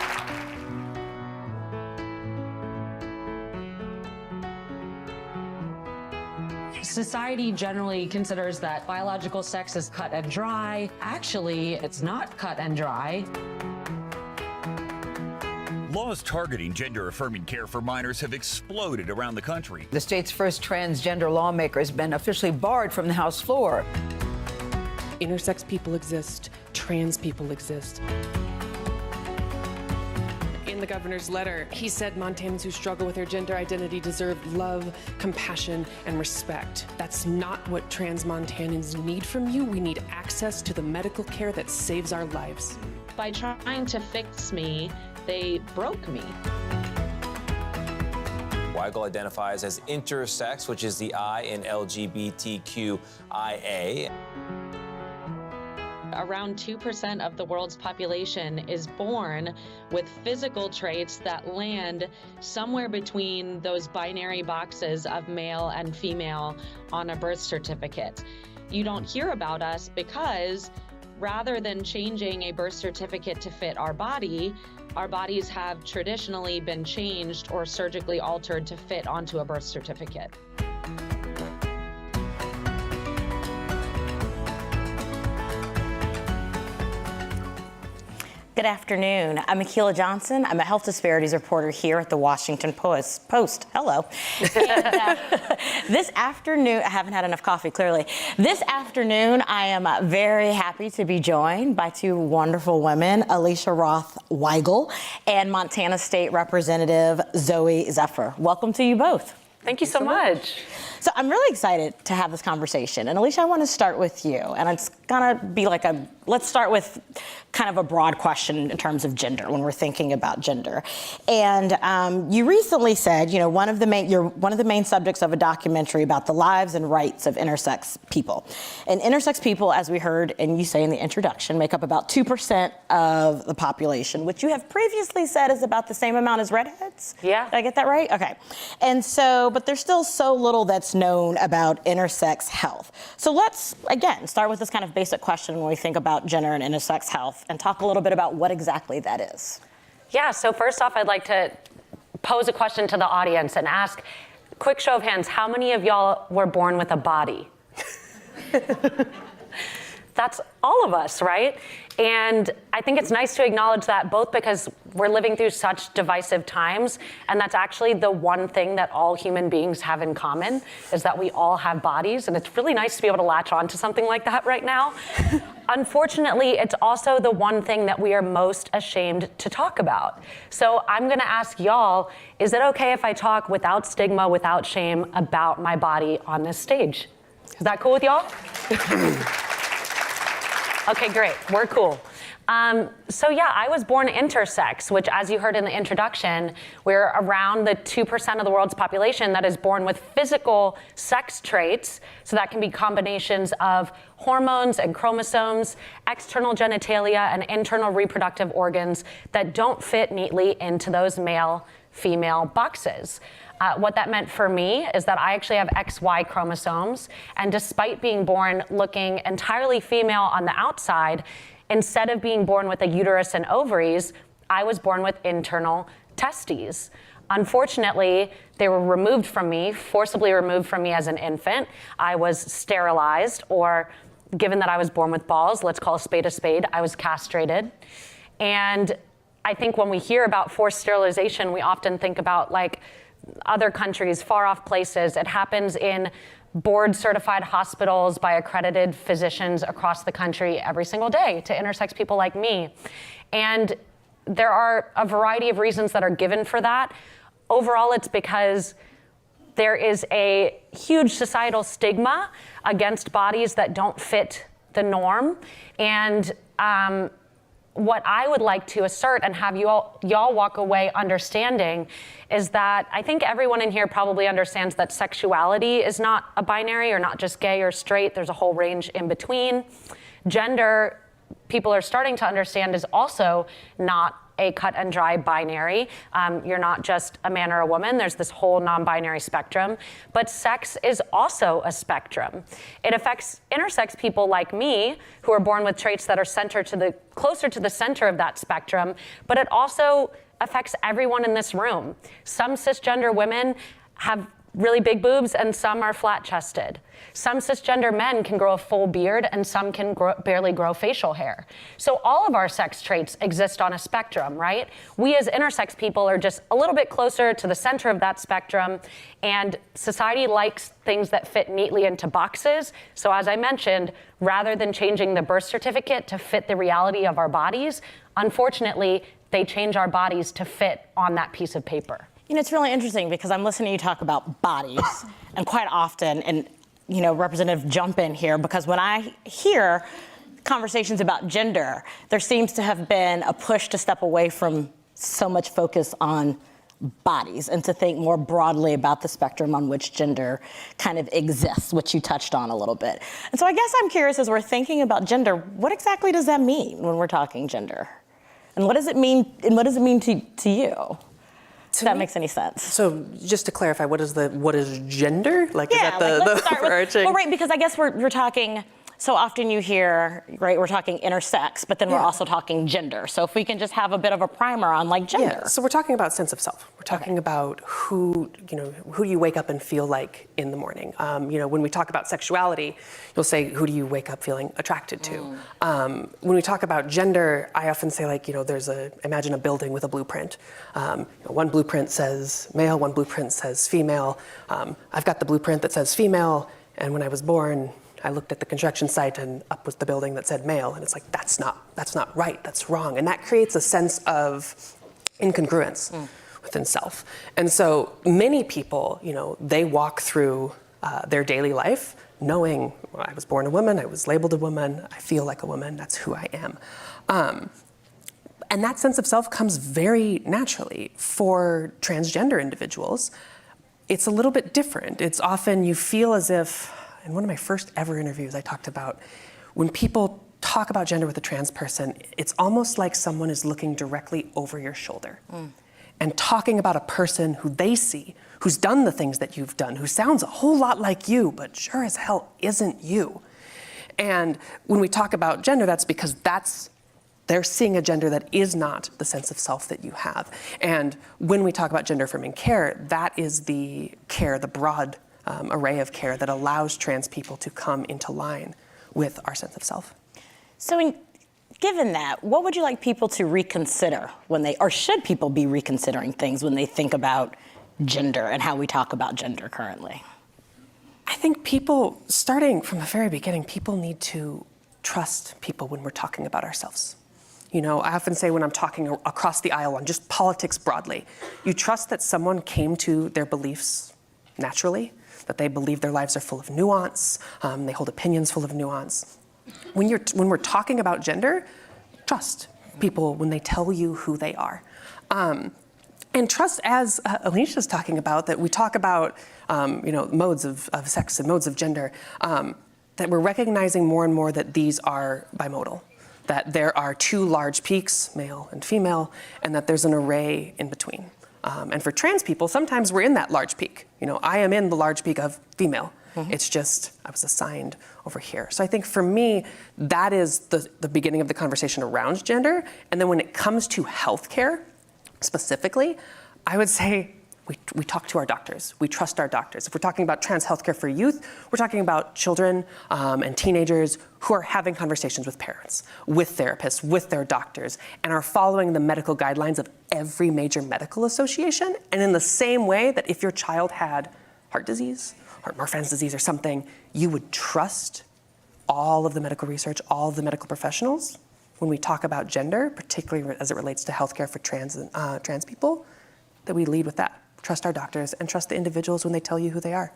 Society generally considers that biological sex is cut and dry. Actually, it's not cut and dry. Laws targeting gender-affirming care for minors have exploded around the country. The state's first transgender lawmaker has been officially barred from the House floor. Intersex people exist, trans people exist. In the governor's letter, he said Montanans who struggle with their gender identity deserve love, compassion, and respect. That's not what trans Montanans need from you. We need access to the medical care that saves our lives. By trying to fix me, they broke me. Weigel identifies as intersex, which is the I in LGBTQIA. Around 2% of the world's population is born with physical traits that land somewhere between those binary boxes of male and female on a birth certificate. You don't hear about us because rather than changing a birth certificate to fit our bodies have traditionally been changed or surgically altered to fit onto a birth certificate. Good afternoon. I'm Akilah Johnson. I'm a health disparities reporter here at the Washington Post. Hello. And, this afternoon, I haven't had enough coffee, clearly. This afternoon, I am very happy to be joined by two wonderful women, Alicia Roth Weigel and Montana State Representative Zoe Zephyr. Welcome to you both. Thank you so much. So I'm really excited to have this conversation. And Alicia, I want to start with you. And it's going to be like let's start with kind of a broad question in terms of gender when we're thinking about gender. And you recently said, you're one of the main subjects of a documentary about the lives and rights of intersex people. And intersex people, as we heard and you say in the introduction, make up about 2% of the population, which you have previously said is about the same amount as redheads. Yeah. Did I get that right? Okay. And so, but there's still so little that's known about intersex health. So let's, again, start with this kind of basic question when we think about gender and intersex health and talk a little bit about what exactly that is. Yeah, so first off, I'd like to pose a question to the audience and ask, quick show of hands, how many of y'all were born with a body? That's all of us, right? And I think it's nice to acknowledge that both because we're living through such divisive times, and that's actually the one thing that all human beings have in common, is that we all have bodies, and it's really nice to be able to latch on to something like that right now. Unfortunately, it's also the one thing that we are most ashamed to talk about. So I'm gonna ask y'all, is it okay if I talk without stigma, without shame about my body on this stage? Is that cool with y'all? Okay, great, we're cool. So yeah, I was born intersex, which as you heard in the introduction, we're around the 2% of the world's population that is born with physical sex traits. So that can be combinations of hormones and chromosomes, external genitalia, and internal reproductive organs that don't fit neatly into those male-female boxes. What that meant for me is that I actually have XY chromosomes, and despite being born looking entirely female on the outside, instead of being born with a uterus and ovaries, I was born with internal testes. Unfortunately, they were removed from me, forcibly removed from me as an infant. I was sterilized, or given that I was born with balls, let's call a spade, I was castrated. And I think when we hear about forced sterilization, we often think about like other countries, far off places. It happens in board-certified hospitals by accredited physicians across the country every single day to intersex people like me. And there are a variety of reasons that are given for that. Overall, it's because there is a huge societal stigma against bodies that don't fit the norm. And what I would like to assert and have y'all walk away understanding is that I think everyone in here probably understands that sexuality is not a binary or not just gay or straight. There's a whole range in between. Gender, people are starting to understand, is also not a cut and dry binary. You're not just a man or a woman. There's this whole non-binary spectrum. But sex is also a spectrum. It affects intersex people like me, who are born with traits that are closer to the center of that spectrum, but it also affects everyone in this room. Some cisgender women have really big boobs and some are flat-chested. Some cisgender men can grow a full beard and some can barely grow facial hair. So all of our sex traits exist on a spectrum, right? We as intersex people are just a little bit closer to the center of that spectrum, and society likes things that fit neatly into boxes. So as I mentioned, rather than changing the birth certificate to fit the reality of our bodies, unfortunately, they change our bodies to fit on that piece of paper. You know, it's really interesting because I'm listening to you talk about bodies, and quite often, and you know, Representative, jump in here, because when I hear conversations about gender, there seems to have been a push to step away from so much focus on bodies and to think more broadly about the spectrum on which gender kind of exists, which you touched on a little bit. And so I guess I'm curious, as we're thinking about gender, what exactly does that mean when we're talking gender? And what does it mean, to you? If that makes any sense. So just to clarify, what is gender? Like, yeah, is that let's the start overarching? Well, right, because I guess we're talking, so often you hear, right, we're talking intersex, but then we're also talking gender. So if we can just have a bit of a primer on like gender. Yeah, so we're talking about sense of self. We're talking about who you wake up and feel like in the morning. When we talk about sexuality, you'll say, who do you wake up feeling attracted to? When we talk about gender, I often say, like, imagine a building with a blueprint. One blueprint says male, one blueprint says female. I've got the blueprint that says female, and when I was born, I looked at the construction site and up was the building that said male, and it's like, that's not right, that's wrong. And that creates a sense of incongruence within self. And so many people, they walk through their daily life knowing, well, I was born a woman, I was labeled a woman, I feel like a woman, that's who I am. And that sense of self comes very naturally. For transgender individuals, it's a little bit different. It's often you feel as if, in one of my first ever interviews, I talked about when people talk about gender with a trans person, it's almost like someone is looking directly over your shoulder and talking about a person who they see, who's done the things that you've done, who sounds a whole lot like you, but sure as hell isn't you. And when we talk about gender, that's because they're seeing a gender that is not the sense of self that you have. And when we talk about gender affirming care, that is the care, the broad array of care that allows trans people to come into line with our sense of self. So given that, what would you like people to reconsider or should people be reconsidering things when they think about gender and how we talk about gender currently? I think people, starting from the very beginning, people need to trust people when we're talking about ourselves. I often say when I'm talking across the aisle on just politics broadly, you trust that someone came to their beliefs naturally, that they believe their lives are full of nuance, they hold opinions full of nuance. When we're talking about gender, trust people when they tell you who they are. And trust, as Alicia's talking about, that we talk about modes of sex and modes of gender, that we're recognizing more and more that these are bimodal, that there are two large peaks, male and female, and that there's an array in between. And for trans people, sometimes we're in that large peak. I am in the large peak of female. It's just, I was assigned over here. So I think for me, that is the beginning of the conversation around gender. And then when it comes to healthcare, specifically, I would say we talk to our doctors. We trust our doctors. If we're talking about trans healthcare for youth, we're talking about children and teenagers who are having conversations with parents, with therapists, with their doctors, and are following the medical guidelines of every major medical association. And in the same way that if your child had heart disease or Marfan's disease or something, you would trust all of the medical research, all of the medical professionals when we talk about gender, particularly as it relates to healthcare for trans people, that we lead with that. Trust our doctors and trust the individuals when they tell you who they are.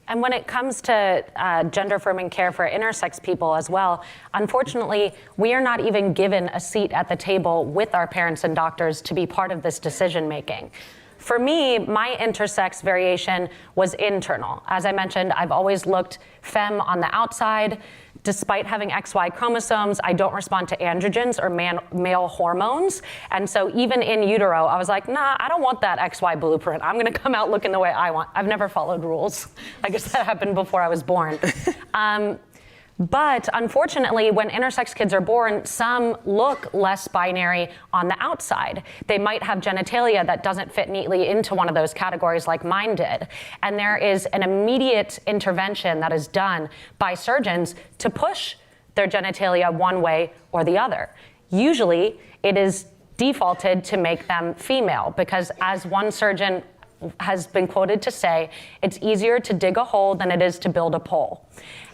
And when it comes to gender-affirming care for intersex people as well, unfortunately, we are not even given a seat at the table with our parents and doctors to be part of this decision-making. For me, my intersex variation was internal. As I mentioned, I've always looked femme on the outside. Despite having XY chromosomes, I don't respond to androgens or male hormones. And so even in utero, I was like, nah, I don't want that XY blueprint. I'm gonna come out looking the way I want. I've never followed rules. I guess that happened before I was born. But unfortunately, when intersex kids are born, some look less binary on the outside. They might have genitalia that doesn't fit neatly into one of those categories like mine did. And there is an immediate intervention that is done by surgeons to push their genitalia one way or the other. Usually, it is defaulted to make them female because, as one surgeon has been quoted to say, it's easier to dig a hole than it is to build a pole.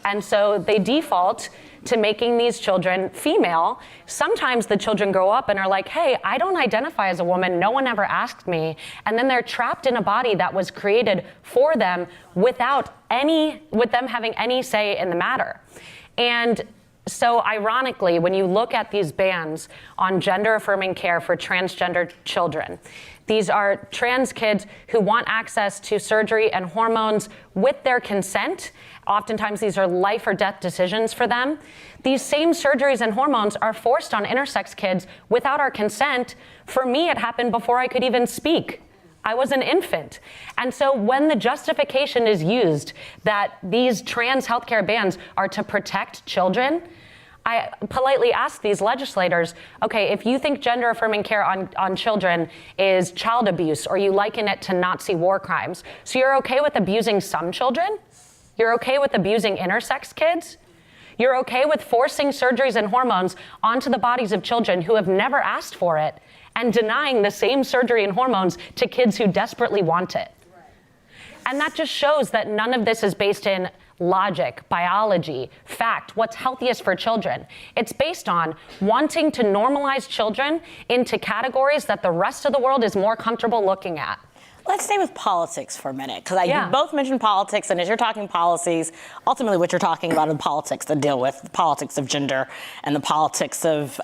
And so they default to making these children female. Sometimes the children grow up and are like, hey, I don't identify as a woman, no one ever asked me. And then they're trapped in a body that was created for them with them having any say in the matter. And so ironically, when you look at these bans on gender-affirming care for transgender children, these are trans kids who want access to surgery and hormones with their consent. Oftentimes, these are life or death decisions for them. These same surgeries and hormones are forced on intersex kids without our consent. For me, it happened before I could even speak. I was an infant. And so when the justification is used that these trans healthcare bans are to protect children, I politely ask these legislators, okay, if you think gender-affirming care on children is child abuse, or you liken it to Nazi war crimes, so you're okay with abusing some children? You're okay with abusing intersex kids? You're okay with forcing surgeries and hormones onto the bodies of children who have never asked for it and denying the same surgery and hormones to kids who desperately want it? And that just shows that none of this is based in logic, biology, fact, what's healthiest for children. It's based on wanting to normalize children into categories that the rest of the world is more comfortable looking at. Let's stay with politics for a minute, because you both mentioned politics, and as you're talking policies, ultimately what you're talking about are the politics that deal with the politics of gender and the politics of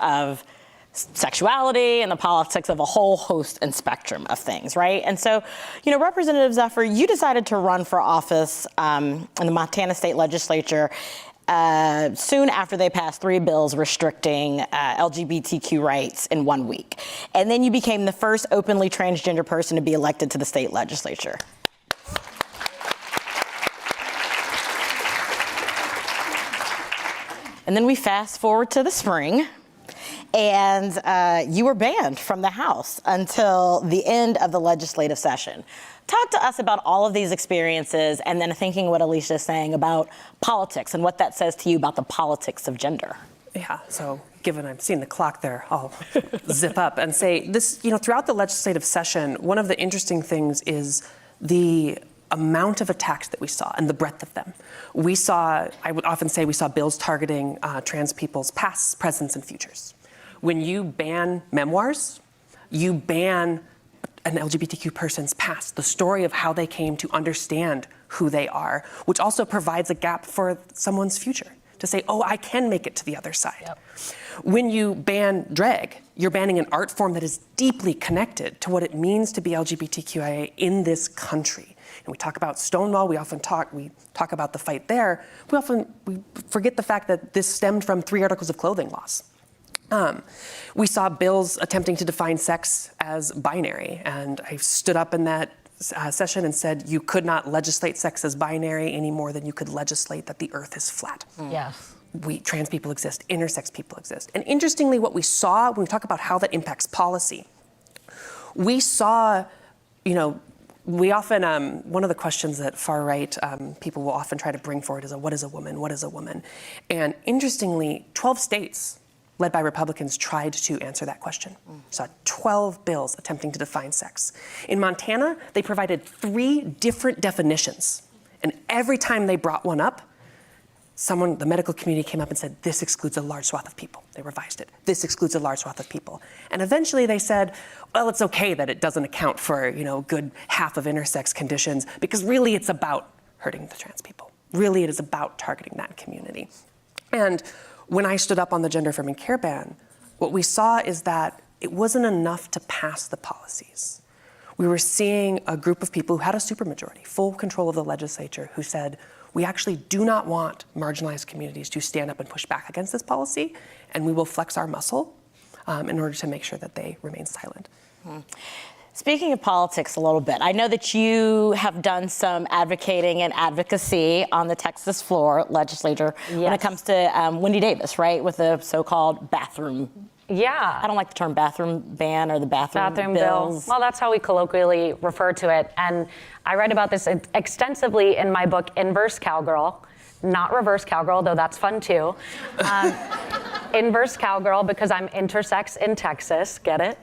sexuality and the politics of a whole host and spectrum of things, right? And so, Representative Zephyr, you decided to run for office in the Montana State Legislature soon after they passed 3 bills restricting LGBTQ rights in 1 week. And then you became the first openly transgender person to be elected to the state legislature. And then we fast forward to the spring, and you were banned from the House until the end of the legislative session. Talk to us about all of these experiences, and then thinking what Alicia's saying about politics and what that says to you about the politics of gender. Yeah, so given I'm seeing the clock there, I'll zip up and say this, throughout the legislative session, one of the interesting things is the amount of attacks that we saw and the breadth of them. We saw, I would often say we saw bills targeting trans people's pasts, presents, and futures. When you ban memoirs, you ban an LGBTQ person's past, the story of how they came to understand who they are, which also provides a gap for someone's future to say, oh, I can make it to the other side. Yep. When you ban drag, you're banning an art form that is deeply connected to what it means to be LGBTQIA in this country. And we talk about Stonewall, we talk about the fight there. We forget the fact that this stemmed from 3 articles of clothing laws. We saw bills attempting to define sex as binary, and I stood up in that session and said you could not legislate sex as binary any more than you could legislate that the earth is flat. Yes. Trans people exist, intersex people exist. And interestingly, what we saw when we talk about how that impacts policy, we saw, we often, one of the questions that far-right people will often try to bring forward is, what is a woman? What is a woman? And interestingly, 12 states led by Republicans tried to answer that question. Saw 12 bills attempting to define sex. In Montana, they provided 3 different definitions And every time they brought one up, the medical community came up and said, this excludes a large swath of people. They revised it. This excludes a large swath of people. And eventually they said, well, it's okay that it doesn't account for, a good half of intersex conditions, because really it's about hurting the trans people. Really, it is about targeting that community. And when I stood up on the gender affirming care ban, what we saw is that it wasn't enough to pass the policies. We were seeing a group of people who had a supermajority, full control of the legislature, who said, we actually do not want marginalized communities to stand up and push back against this policy, and we will flex our muscle in order to make sure that they remain silent. Speaking of politics a little bit, I know that you have done some advocating and advocacy on the Texas floor legislature when it comes to Wendy Davis, right, with the so-called bathroom. Yeah. I don't like the term bathroom ban or the bathroom bills. Well, that's how we colloquially refer to it. And I write about this extensively in my book, Inverse Cowgirl. Not reverse cowgirl, though that's fun too. Inverse cowgirl, because I'm intersex in Texas, get it?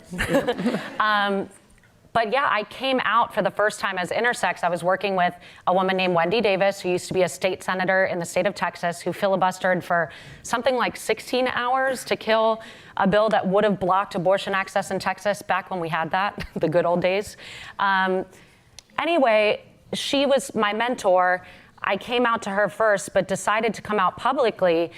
But yeah, I came out for the first time as intersex. I was working with a woman named Wendy Davis, who used to be a state senator in the state of Texas, who filibustered for something like 16 hours to kill a bill that would have blocked abortion access in Texas back when we had that, the good old days. Anyway, she was my mentor. I came out to her first, but decided to come out publicly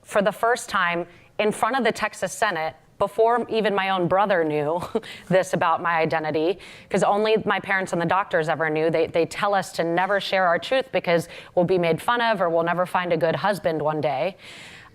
for the first time in front of the Texas Senate before even my own brother knew this about my identity, because only my parents and the doctors ever knew. They tell us to never share our truth because we'll be made fun of or we'll never find a good husband one day.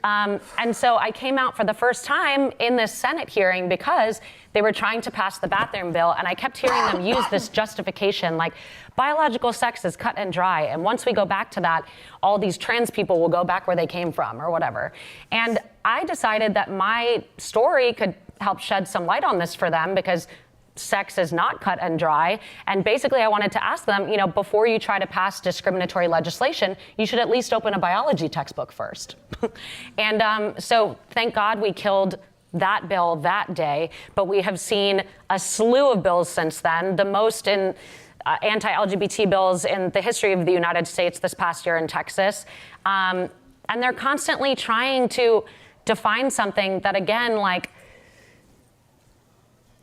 And so I came out for the first time in this Senate hearing because they were trying to pass the bathroom bill, and I kept hearing them use this justification like biological sex is cut and dry, and once we go back to that, all these trans people will go back where they came from or whatever. And I decided that my story could help shed some light on this for them, because sex is not cut and dry. And basically I wanted to ask them, before you try to pass discriminatory legislation, you should at least open a biology textbook first. And so thank God we killed that bill that day, but we have seen a slew of bills since then, the most in anti-LGBT bills in the history of the United States this past year in Texas. And they're constantly trying to define something that, again, like,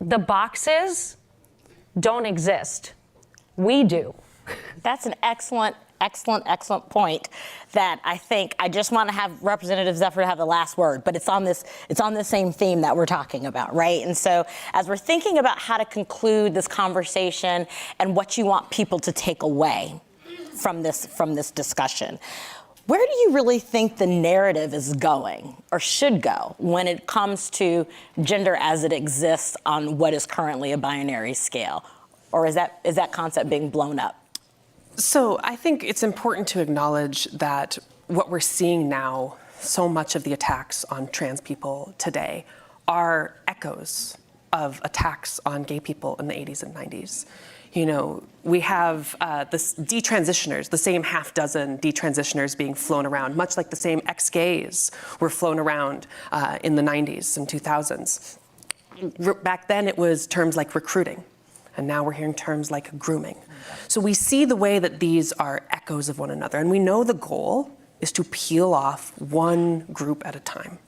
the boxes don't exist. We do. That's an excellent point that I just want to have Representative Zephyr have the last word, but it's on this same theme that we're talking about, right? And so as we're thinking about how to conclude this conversation and what you want people to take away from this discussion, where do you really think the narrative is going or should go when it comes to gender as it exists on what is currently a binary scale? Or is that concept being blown up? So I think it's important to acknowledge that what we're seeing now, so much of the attacks on trans people today, are echoes of attacks on gay people in the 80s and 90s. We have the detransitioners, the same half dozen detransitioners being flown around, much like the same ex-gays were flown around in the 90s and 2000s. Back then it was terms like recruiting, and now we're hearing terms like grooming. So we see the way that these are echoes of one another, and we know the goal is to peel off one group at a time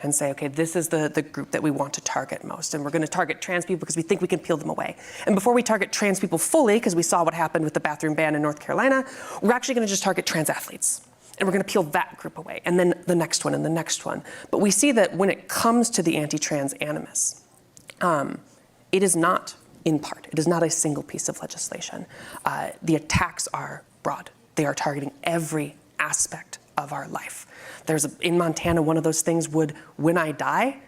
and say, okay, this is the group that we want to target most, and we're going to target trans people because we think we can peel them away. And before we target trans people fully, because we saw what happened with the bathroom ban in North Carolina, we're actually going to just target trans athletes. And we're going to peel that group away, and then the next one and the next one. But we see that when it comes to the anti-trans animus, it is not in part. It is not a single piece of legislation. The attacks are broad. They are targeting every aspect of our life. In Montana, one of those things would, when I die,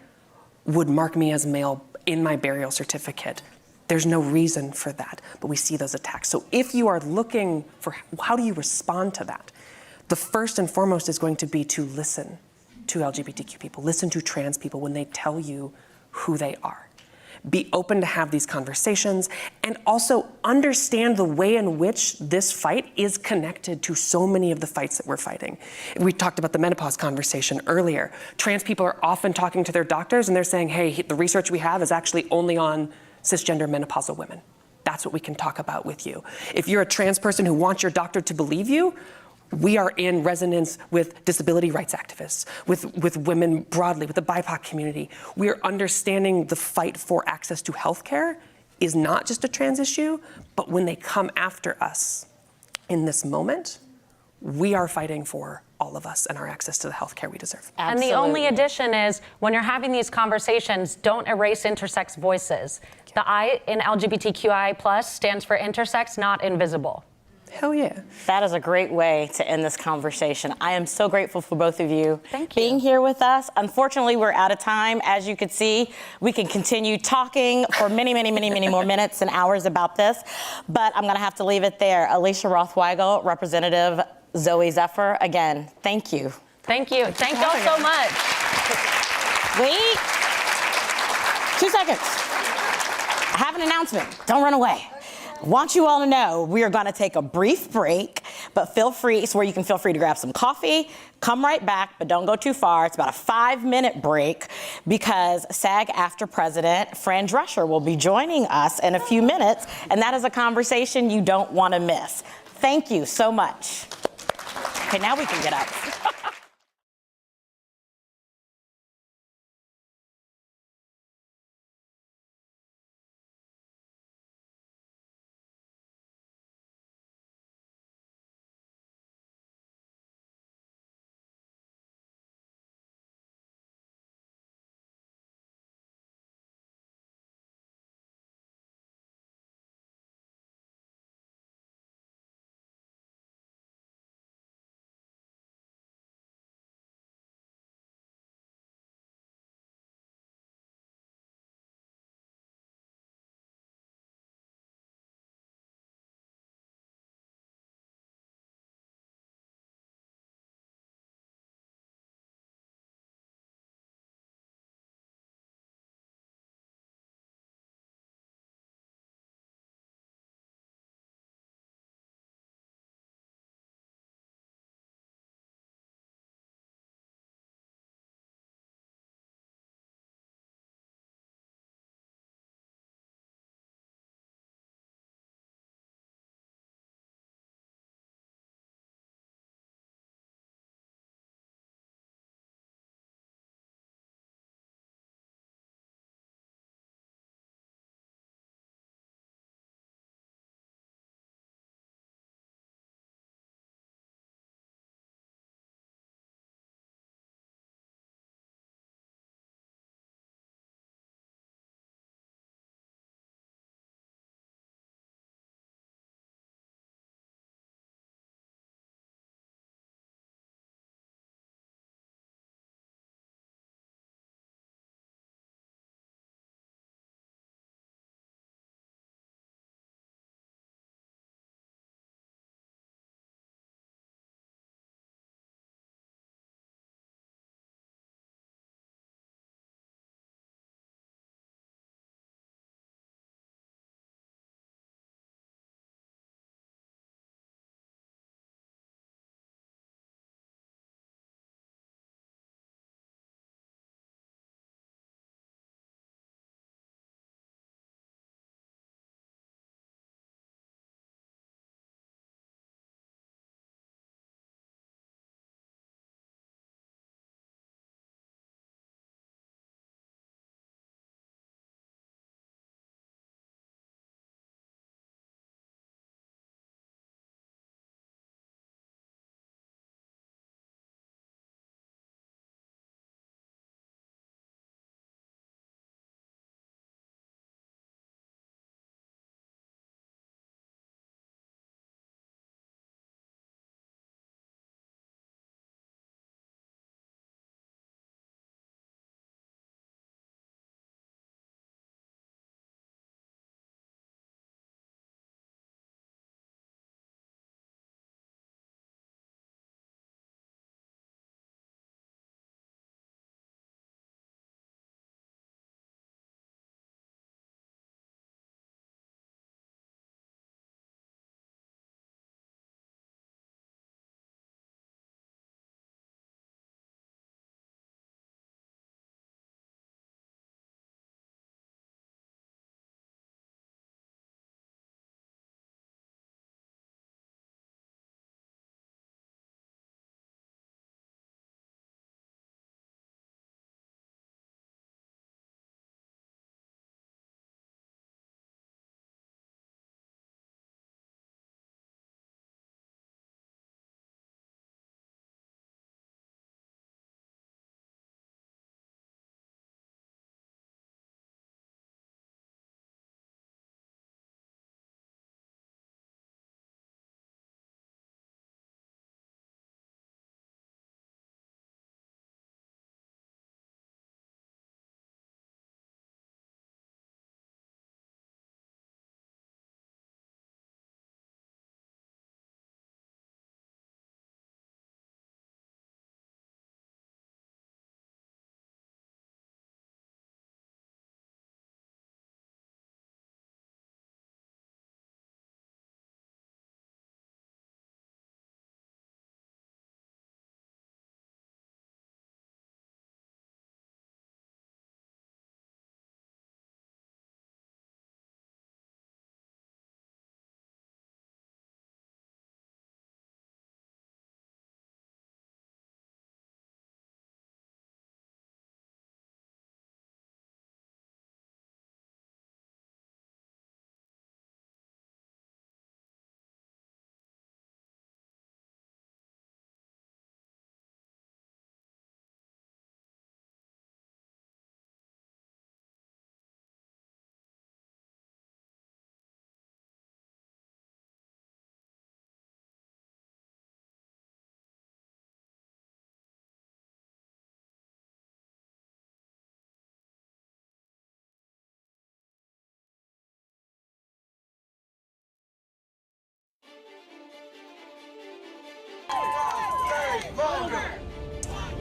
would mark me as male in my burial certificate. There's no reason for that, but we see those attacks. So if you are looking for how do you respond to that, the first and foremost is going to be to listen to LGBTQ people, listen to trans people when they tell you who they are. Be open to have these conversations, and also understand the way in which this fight is connected to so many of the fights that we're fighting. We talked about the menopause conversation earlier. Trans people are often talking to their doctors and they're saying, hey, the research we have is actually only on cisgender menopausal women. that's what we can talk about with you. If you're a trans person who wants your doctor to believe you, we are in resonance with disability rights activists, with women broadly, with the BIPOC community. We are understanding the fight for access to healthcare is not just a trans issue, but when they come after us in this moment, we are fighting for all of us and our access to the healthcare we deserve. And the only addition is when you're having these conversations, don't erase intersex voices. The I in LGBTQI+ stands for intersex, not invisible. Hell yeah. That is a great way to end this conversation. I am so grateful for both of you Thank you. being here with us. Unfortunately, we're out of time. As you can see, we can continue talking for many, many, many, many more minutes and hours about this, but I'm gonna have to leave it there. Alicia Rothweigel, Representative Zoe Zephyr, again, thank you. Thank you. Thank y'all so much. Wait, 2 seconds. I have an announcement. Don't run away. Want you all to know we are going to take a brief break, but feel free, it's where you can feel free to grab some coffee, come right back, but don't go too far. It's about a 5-minute break because SAG-AFTRA President Fran Drescher will be joining us in a few minutes, and that is a conversation you don't want to miss. Thank you so much. Okay, now we can get up.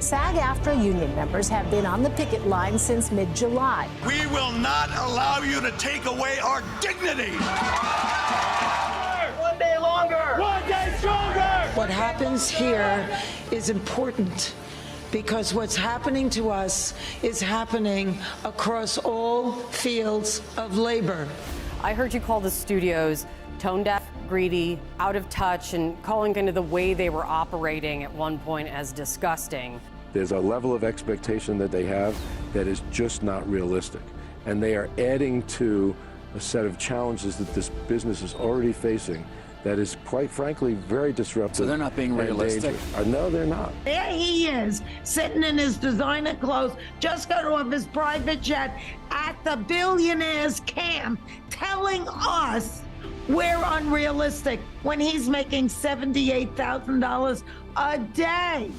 SAG-AFTRA union members have been on the picket line since mid-July. We will not allow you to take away our dignity. One day longer. One day stronger. What happens here is important because what's happening to us is happening across all fields of labor. I heard you call the studios tone deaf, greedy, out of touch, and calling kind of the way they were operating at one point as disgusting. There's a level of expectation that they have that is just not realistic. And they are adding to a set of challenges that this business is already facing that is, quite frankly, very disruptive. So they're not being realistic? No, they're not. There he is, sitting in his designer clothes, just got off his private jet at the billionaires' camp, telling us we're unrealistic when he's making $78,000 a day.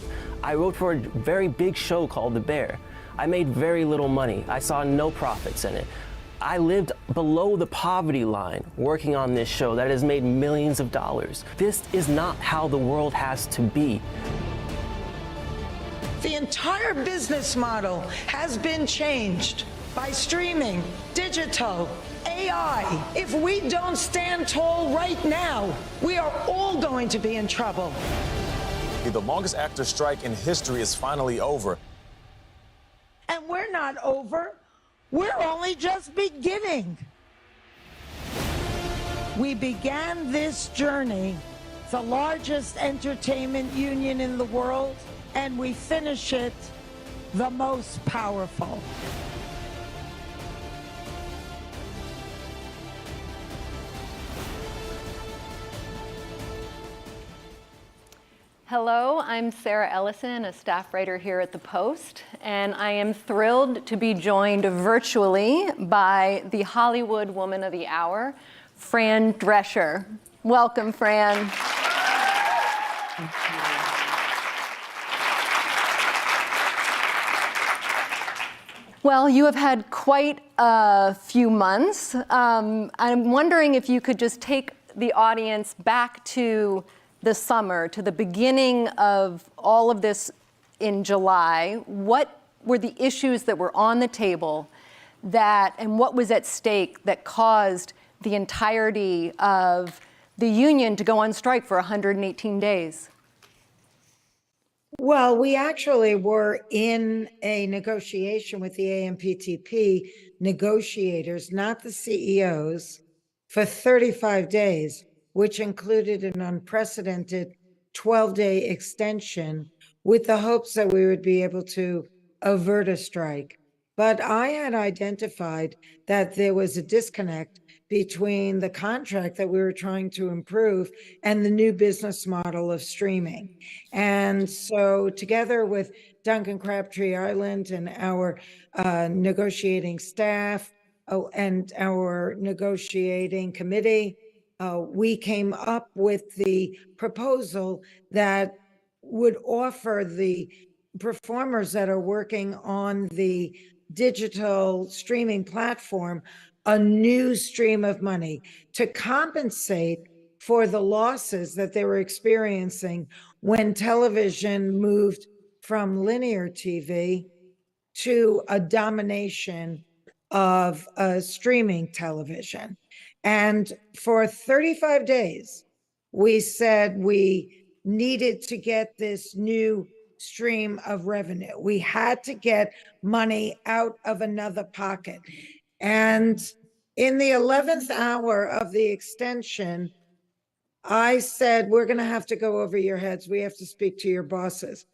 I wrote for a very big show called The Bear. I made very little money. I saw no profits in it. I lived below the poverty line working on this show that has made millions of dollars. This is not how the world has to be. The entire business model has been changed by streaming, digital, AI. If we don't stand tall right now, we are all going to be in trouble. The longest actor strike in history is finally over. And we're not over. We're only just beginning. We began this journey, the largest entertainment union in the world, and we finish it the most powerful. Hello, I'm Sarah Ellison, a staff writer here at The Post, and I am thrilled to be joined virtually by the Hollywood Woman of the Hour, Fran Drescher. Welcome, Fran. Well, you have had quite a few months. I'm wondering if you could just take the audience back to the summer, to the beginning of all of this in July. What were the issues that were on the table and what was at stake that caused the entirety of the union to go on strike for 118 days? Well, we actually were in a negotiation with the AMPTP negotiators, not the CEOs, for 35 days. Which included an unprecedented 12-day extension with the hopes that we would be able to avert a strike. But I had identified that there was a disconnect between the contract that we were trying to improve and the new business model of streaming. And so together with Duncan Crabtree Island and our negotiating staff and our negotiating committee, we came up with the proposal that would offer the performers that are working on the digital streaming platform a new stream of money to compensate for the losses that they were experiencing when television moved from linear TV to a domination of streaming television. And for 35 days, we said we needed to get this new stream of revenue. We had to get money out of another pocket. And in the 11th hour of the extension, I said, we're going to have to go over your heads. We have to speak to your bosses,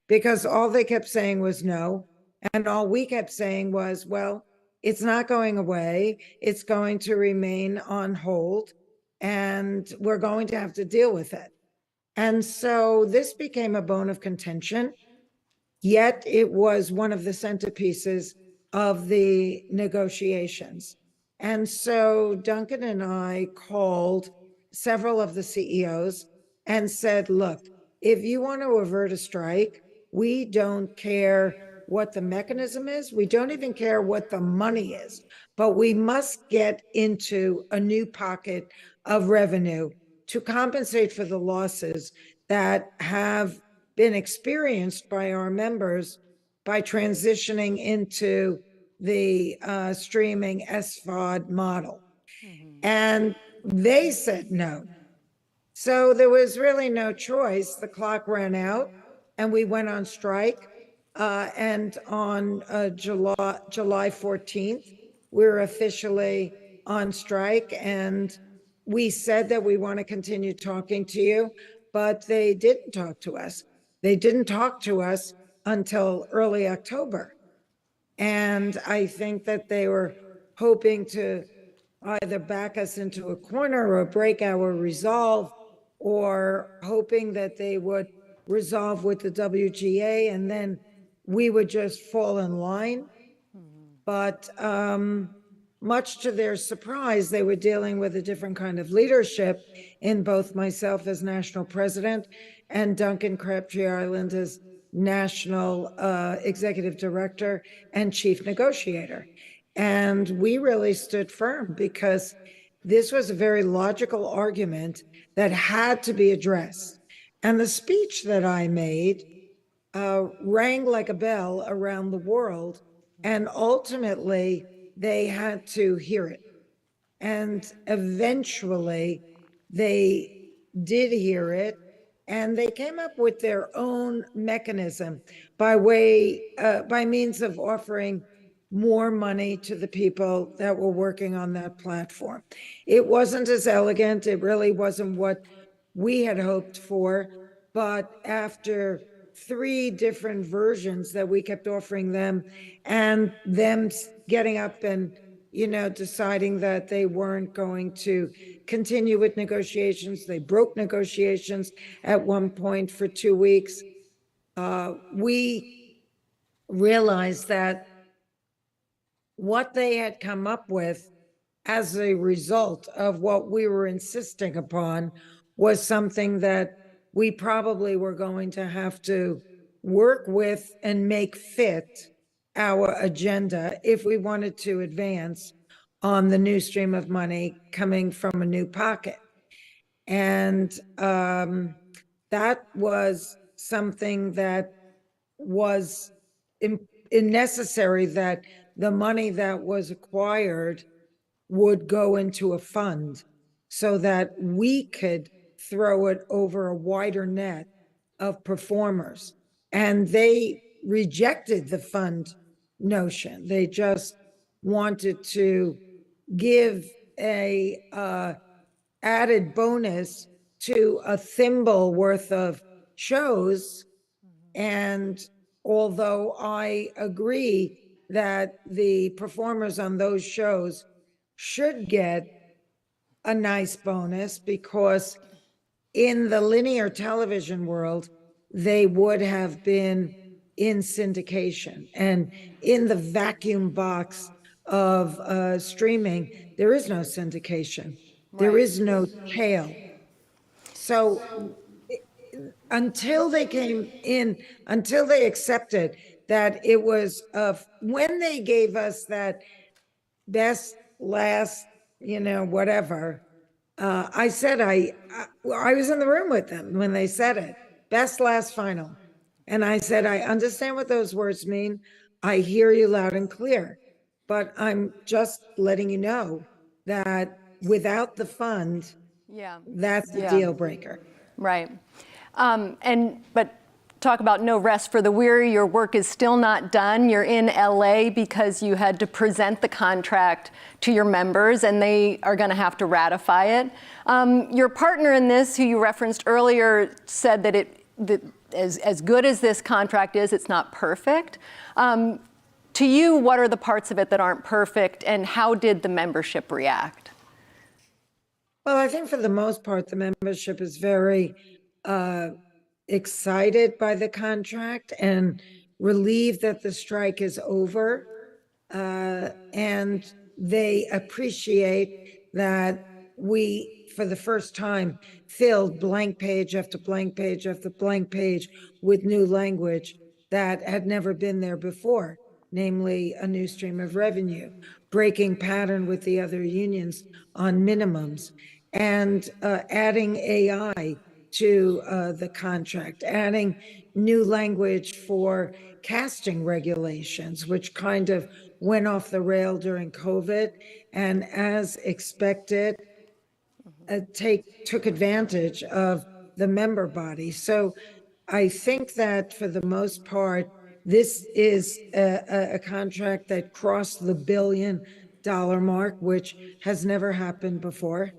because all they kept saying was no. And all we kept saying was, well, it's not going away. It's going to remain on hold, and we're going to have to deal with it. And so this became a bone of contention, yet it was one of the centerpieces of the negotiations. And so Duncan and I called several of the CEOs and said, look, if you want to avert a strike, we don't care what the mechanism is. We don't even care what the money is, but we must get into a new pocket of revenue to compensate for the losses that have been experienced by our members by transitioning into the streaming SVOD model. And they said no. So there was really no choice. The clock ran out and we went on strike. And on July 14th, we were officially on strike. And we said that we want to continue talking to you, but they didn't talk to us. They didn't talk to us until early October. And I think that they were hoping to either back us into a corner or break our resolve, or hoping that they would resolve with the WGA and then we would just fall in line. But much to their surprise, they were dealing with a different kind of leadership in both myself as national president and Duncan Crabtree Ireland as national executive director and chief negotiator. And we really stood firm because this was a very logical argument that had to be addressed. And the speech that I made rang like a bell around the world, and ultimately they had to hear it. And eventually they did hear it, and they came up with their own mechanism by means of offering more money to the people that were working on that platform. It wasn't as elegant. It really wasn't what we had hoped for. But after 3 different versions that we kept offering them, and them getting up and, deciding that they weren't going to continue with negotiations, they broke negotiations at one point for 2 weeks. We realized that what they had come up with as a result of what we were insisting upon was something that we probably were going to have to work with and make fit our agenda if we wanted to advance on the new stream of money coming from a new pocket. And that was something that was necessary, that the money that was acquired would go into a fund so that we could throw it over a wider net of performers. And they rejected the fund notion. They just wanted to give a added bonus to a thimble worth of shows. And although I agree that the performers on those shows should get a nice bonus, because in the linear television world, they would have been in syndication. And in the vacuum box of streaming, there is no syndication. There is no tail. So until they came in, until they accepted that it was when they gave us that best last, whatever, I said, I was in the room with them when they said it, best last final. And I said, I understand what those words mean. I hear you loud and clear, but I'm just letting you know that without the fund, that's the deal breaker. Right. But talk about no rest for the weary. Your work is still not done. You're in LA because you had to present the contract to your members, and they are going to have to ratify it. Your partner in this, who you referenced earlier, said that as good as this contract is, it's not perfect. To you, what are the parts of it that aren't perfect, and how did the membership react? Well, I think for the most part, the membership is very excited by the contract and relieved that the strike is over. And they appreciate that we, for the first time, filled blank page after blank page after blank page with new language that had never been there before, namely a new stream of revenue, breaking pattern with the other unions on minimums. and adding AI to the contract, adding new language for casting regulations, which kind of went off the rail during COVID, and as expected, took advantage of the member body. So I think that for the most part, this is a contract that crossed the $1 billion mark, which has never happened before.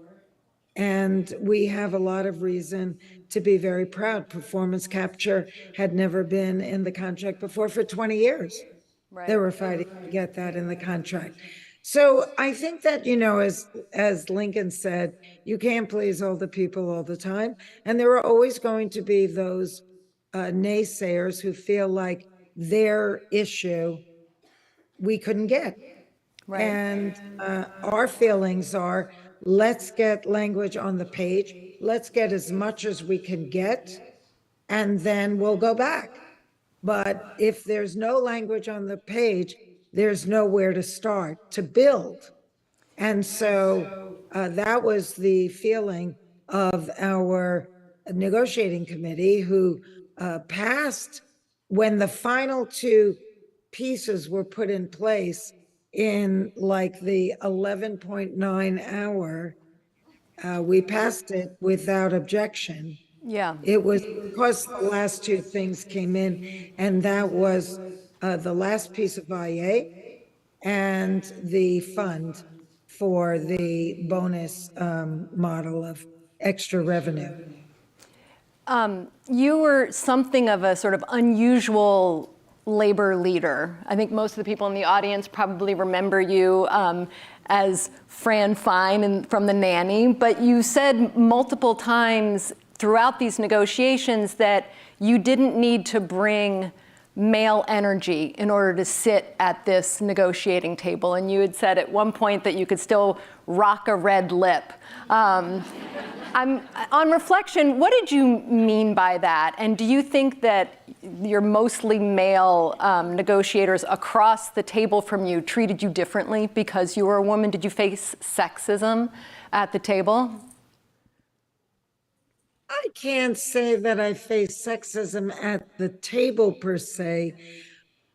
And we have a lot of reason to be very proud. Performance capture had never been in the contract before for 20 years. Right. They were fighting to get that in the contract. So I think that, you know, as Lincoln said, you can't please all the people all the time. And there are always going to be those naysayers who feel like their issue we couldn't get. Right. And our feelings are, let's get language on the page. Let's get as much as we can get, and then we'll go back. But if there's no language on the page, there's nowhere to start to build. And so that was the feeling of our negotiating committee, who passed when the final two pieces were put in place in like the 11.9 hour. We passed it without objection. Yeah. It was because the last two things came in, and that was the last piece of IA and the fund for the bonus model of extra revenue. You were something of a sort of unusual labor leader. I think most of the people in the audience probably remember you as Fran Fine from The Nanny, but you said multiple times throughout these negotiations that you didn't need to bring male energy in order to sit at this negotiating table. And you had said at one point that you could still rock a red lip. On reflection, what did you mean by that? And do you think that your mostly male negotiators across the table from you treated you differently because you were a woman? Did you face sexism at the table? I can't say that I face sexism at the table per se,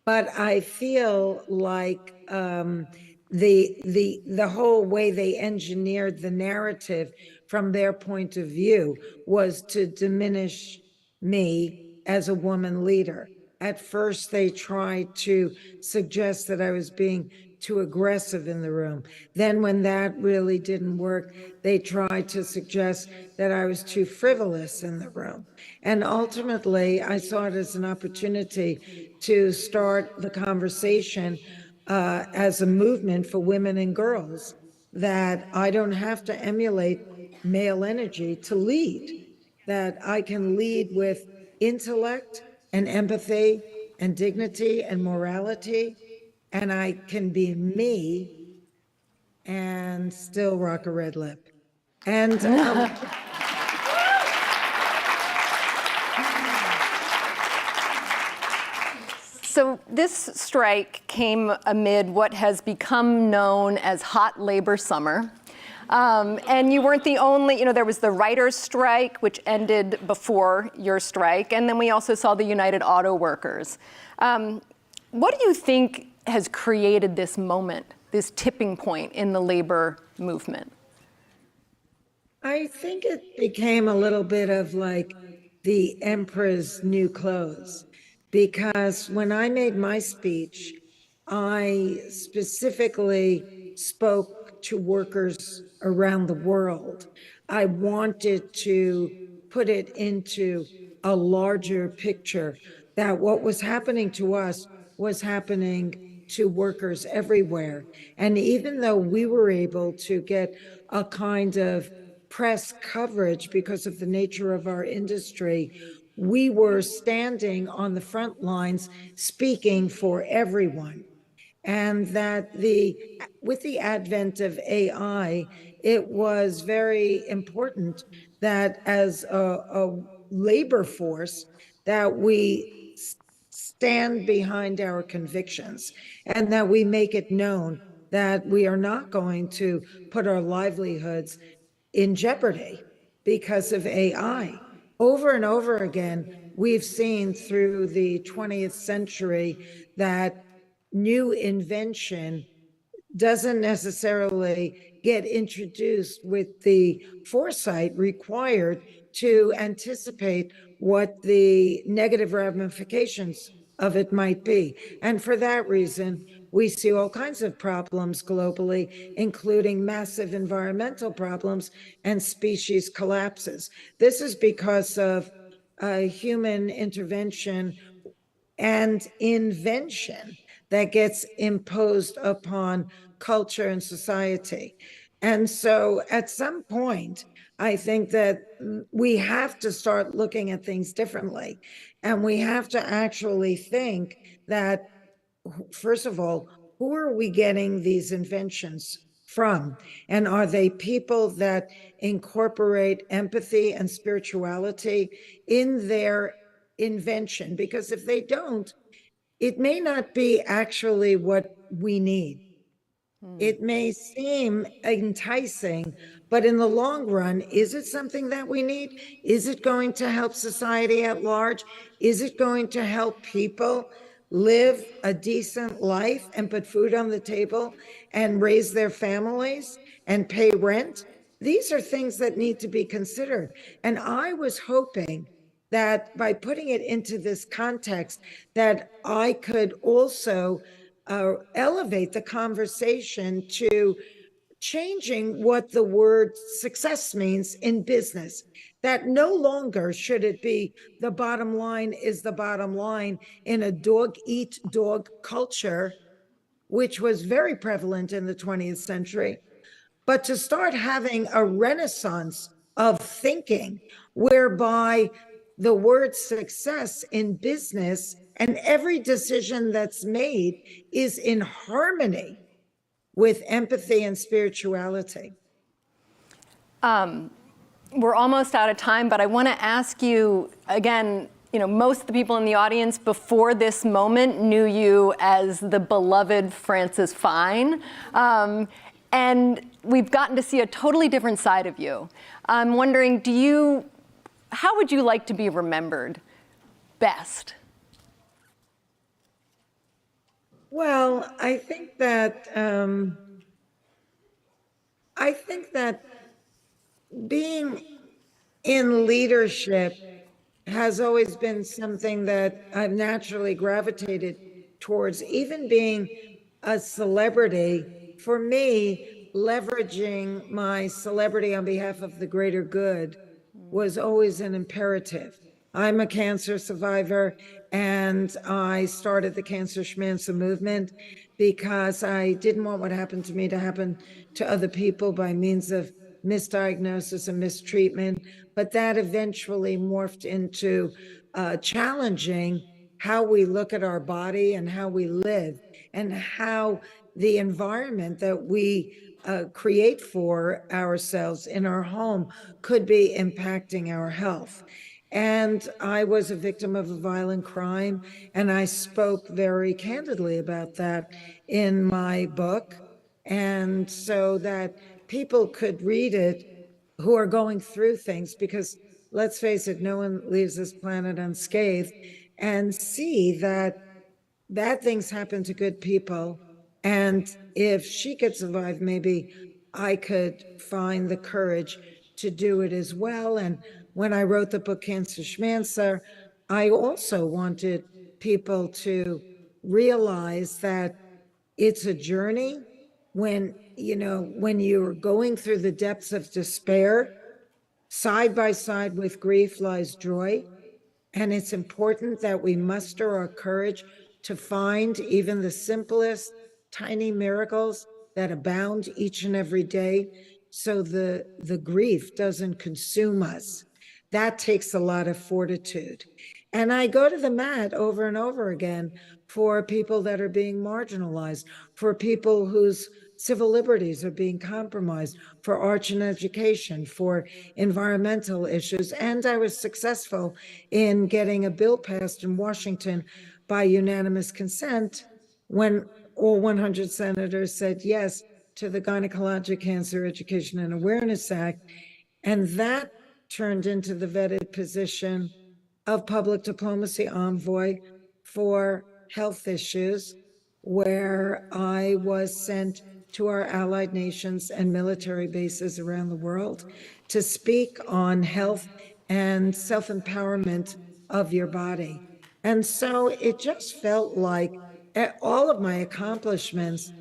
but I feel like the whole way they engineered the narrative from their point of view was to diminish me as a woman leader. At first, they tried to suggest that I was being too aggressive in the room. Then when that really didn't work, they tried to suggest that I was too frivolous in the room. And ultimately, I saw it as an opportunity to start the conversation as a movement for women and girls, that I don't have to emulate male energy to lead, that I can lead with intellect and empathy and dignity and morality, and I can be me and still rock a red lip. And So this strike came amid what has become known as hot labor summer. And you weren't the only, there was the writers' strike, which ended before your strike, and then we also saw the United Auto Workers. What do you think has created this moment, this tipping point in the labor movement? I think it became a little bit of like the emperor's new clothes, because when I made my speech, I specifically spoke to workers around the world. I wanted to put it into a larger picture, that what was happening to us was happening to workers everywhere. And even though we were able to get a kind of press coverage because of the nature of our industry, we were standing on the front lines speaking for everyone. And that with the advent of AI, it was very important that as a labor force, that we stand behind our convictions and that we make it known that we are not going to put our livelihoods in jeopardy because of AI. Over and over again, we've seen through the 20th century that new invention doesn't necessarily get introduced with the foresight required to anticipate what the negative ramifications of it might be. And for that reason, we see all kinds of problems globally, including massive environmental problems and species collapses. This is because of human intervention and invention that gets imposed upon culture and society. And so at some point, I think that we have to start looking at things differently. And we have to actually think that, first of all, who are we getting these inventions from? And are they people that incorporate empathy and spirituality in their invention? Because if they don't, it may not be actually what we need. It may seem enticing, but in the long run, is it something that we need? Is it going to help society at large? Is it going to help people live a decent life and put food on the table and raise their families and pay rent? These are things that need to be considered. And I was hoping that by putting it into this context, that I could also elevate the conversation to changing what the word success means in business. That no longer should it be the bottom line is the bottom line in a dog eat dog culture, which was very prevalent in the 20th century, but to start having a renaissance of thinking whereby the word success in business and every decision that's made is in harmony with empathy and spirituality. We're almost out of time, but I want to ask you again, most of the people in the audience before this moment knew you as the beloved Frances Fine. And we've gotten to see a totally different side of you. I'm wondering, how would you like to be remembered best? Well, I think that being in leadership has always been something that I've naturally gravitated towards. Even being a celebrity, for me, leveraging my celebrity on behalf of the greater good was always an imperative. I'm a cancer survivor, and I started the Cancer Schmancer movement because I didn't want what happened to me to happen to other people by means of misdiagnosis and mistreatment. But that eventually morphed into challenging how we look at our body and how we live, and how the environment that we create for ourselves in our home could be impacting our health. And I was a victim of a violent crime, and I spoke very candidly about that in my book. And so that people could read it who are going through things, because let's face it, no one leaves this planet unscathed, and see that bad things happen to good people. And if she could survive, maybe I could find the courage to do it as well. And when I wrote the book Cancer Schmancer, I also wanted people to realize that it's a journey. When you're going through the depths of despair, side by side with grief lies joy. And it's important that we muster our courage to find even the simplest tiny miracles that abound each and every day, so the grief doesn't consume us. That takes a lot of fortitude. And I go to the mat over and over again for people that are being marginalized, for people whose civil liberties are being compromised, for arts and education, for environmental issues. And I was successful in getting a bill passed in Washington by unanimous consent when all 100 senators said yes, to the Gynecologic Cancer Education and Awareness Act. And that turned into the vetted position of public diplomacy envoy for health issues, where I was sent to our allied nations and military bases around the world to speak on health and self-empowerment of your body. And so it just felt like all of my accomplishments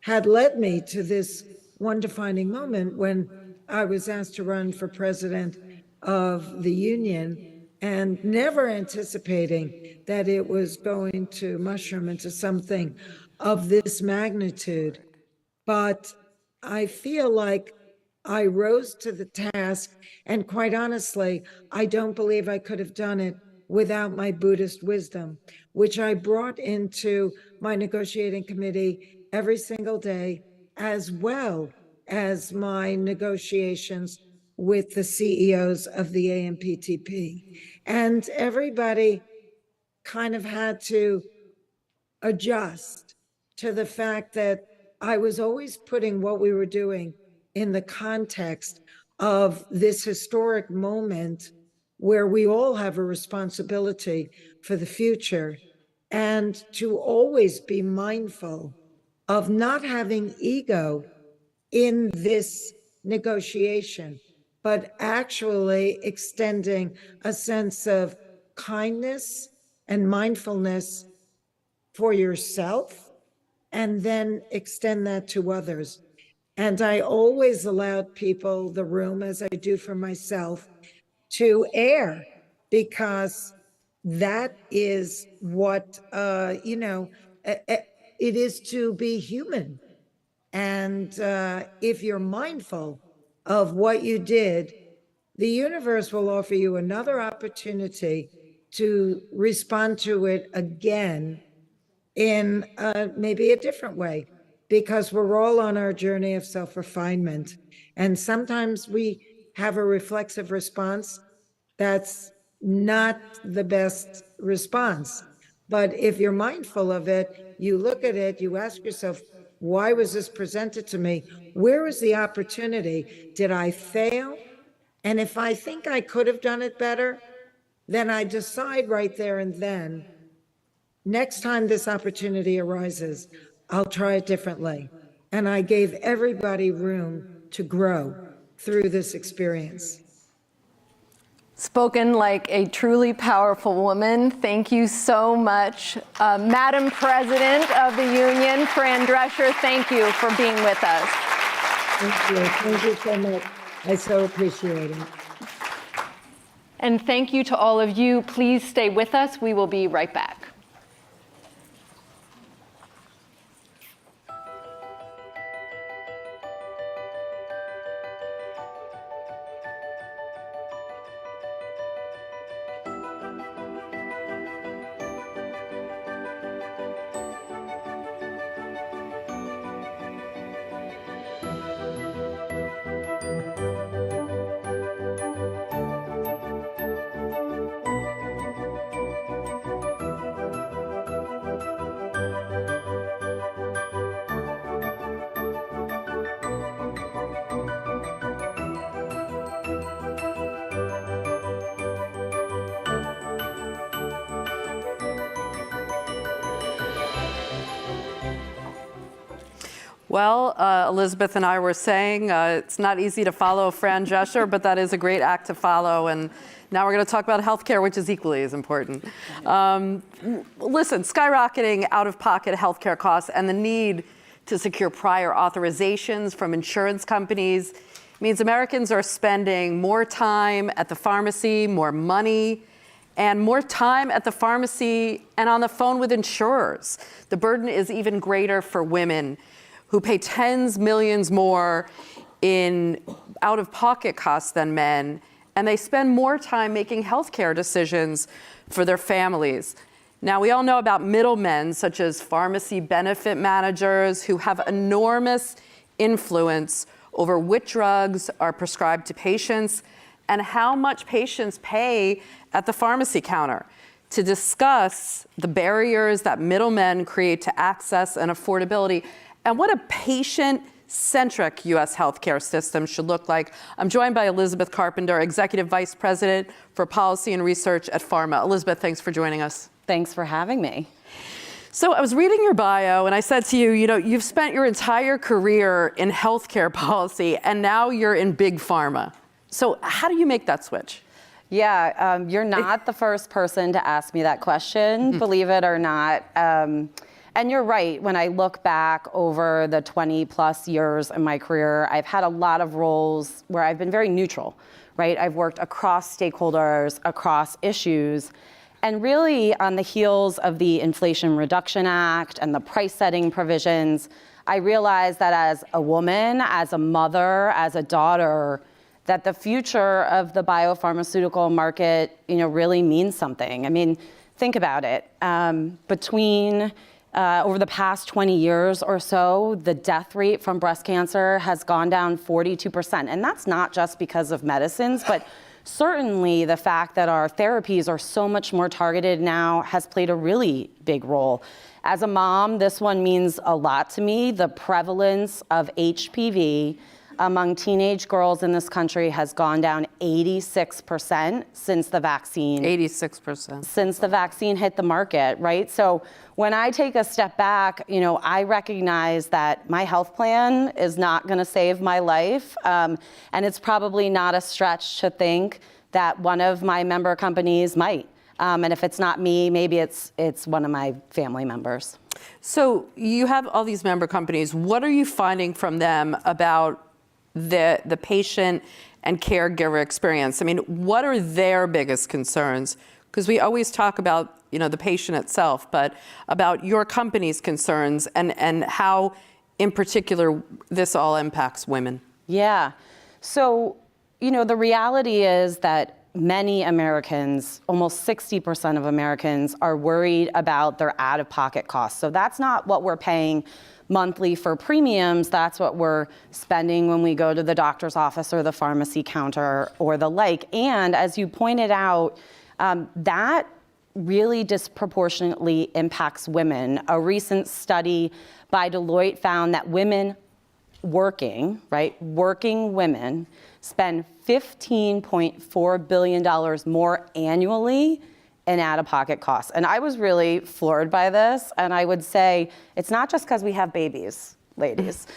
had led me to this one defining moment when I was asked to run for president of the union, and never anticipating that it was going to mushroom into something of this magnitude. But I feel like I rose to the task, and quite honestly, I don't believe I could have done it without my Buddhist wisdom, which I brought into my negotiating committee every single day, as well as my negotiations with the CEOs of the AMPTP. And everybody kind of had to adjust to the fact that I was always putting what we were doing in the context of this historic moment where we all have a responsibility for the future, and to always be mindful of not having ego in this negotiation, but actually extending a sense of kindness and mindfulness for yourself, and then extend that to others. And I always allowed people the room, as I do for myself, to air, because that is what, it is to be human. And if you're mindful of what you did, the universe will offer you another opportunity to respond to it again in maybe a different way, because we're all on our journey of self-refinement. And sometimes we have a reflexive response that's not the best response. But if you're mindful of it, you look at it, you ask yourself, why was this presented to me? Where is the opportunity? Did I fail? And if I think I could have done it better, then I decide right there and then, next time this opportunity arises, I'll try it differently. And I gave everybody room to grow through this experience. Spoken like a truly powerful woman. Thank you so much. Madam President of the Union, Fran Drescher, thank you for being with us. Thank you. Thank you so much. I so appreciate it. And thank you to all of you. Please stay with us. We will be right back. Well, Elizabeth and I were saying it's not easy to follow Fran Drescher, but that is a great act to follow. And now we're going to talk about healthcare, which is equally as important. Listen, skyrocketing out-of-pocket healthcare costs and the need to secure prior authorizations from insurance companies means Americans are spending more time at the pharmacy, more money, and more time at the pharmacy and on the phone with insurers. The burden is even greater for women, who pay tens millions more in out-of-pocket costs than men, and they spend more time making healthcare decisions for their families. Now, we all know about middlemen, such as pharmacy benefit managers, who have enormous influence over which drugs are prescribed to patients and how much patients pay at the pharmacy counter. To discuss the barriers that middlemen create to access and affordability, and what a patient patient-centric U.S. healthcare system should look like. I'm joined by Elizabeth Carpenter, Executive Vice President for Policy and Research at Pharma. Elizabeth, thanks for joining us. Thanks for having me. So I was reading your bio, and I said to you, you've spent your entire career in healthcare policy, and now you're in big pharma. So how do you make that switch? Yeah, you're not the first person to ask me that question, believe it or not. And you're right, when I look back over the 20 plus years in my career, I've had a lot of roles where I've been very neutral, right? I've worked across stakeholders, across issues. And really, on the heels of the Inflation Reduction Act and the price setting provisions, I realized that as a woman, as a mother, as a daughter, that the future of the biopharmaceutical market, really means something. I mean, think about it. Over the past 20 years or so, the death rate from breast cancer has gone down 42%. And that's not just because of medicines, but certainly the fact that our therapies are so much more targeted now has played a really big role. As a mom, this one means a lot to me. The prevalence of HPV among teenage girls in this country has gone down 86% since the vaccine. 86%. Since the vaccine hit the market, right? So when I take a step back, I recognize that my health plan is not going to save my life. And it's probably not a stretch to think that one of my member companies might. And if it's not me, maybe it's one of my family members. So you have all these member companies. What are you finding from them about the patient and caregiver experience? I mean, what are their biggest concerns? Because we always talk about, the patient itself, but about your company's concerns and how, in particular, this all impacts women. Yeah. So, the reality is that many Americans, almost 60% of Americans, are worried about their out-of-pocket costs. So that's not what we're paying monthly for premiums, that's what we're spending when we go to the doctor's office or the pharmacy counter or the like. And as you pointed out, that really disproportionately impacts women. A recent study by Deloitte found that women working women spend $15.4 billion more annually in out-of-pocket costs. And I was really floored by this. And I would say it's not just because we have babies, ladies.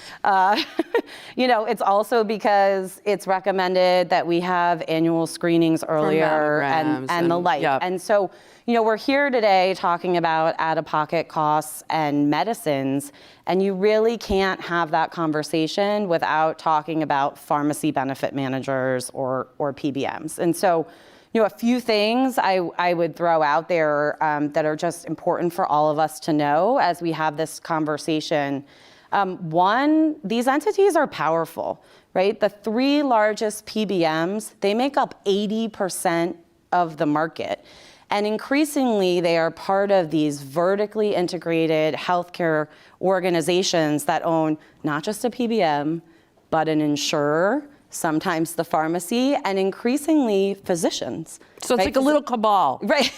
It's also because it's recommended that we have annual screenings earlier and the like. Yep. And so, we're here today talking about out-of-pocket costs and medicines, and you really can't have that conversation without talking about pharmacy benefit managers or PBMs. And so, a few things I would throw out there that are just important for all of us to know as we have this conversation. One, these entities are powerful, right? The three largest PBMs, they make up 80% of the market. And increasingly, they are part of these vertically integrated healthcare organizations that own not just a PBM, but an insurer, sometimes the pharmacy, and increasingly physicians. So it's like a little cabal. Right.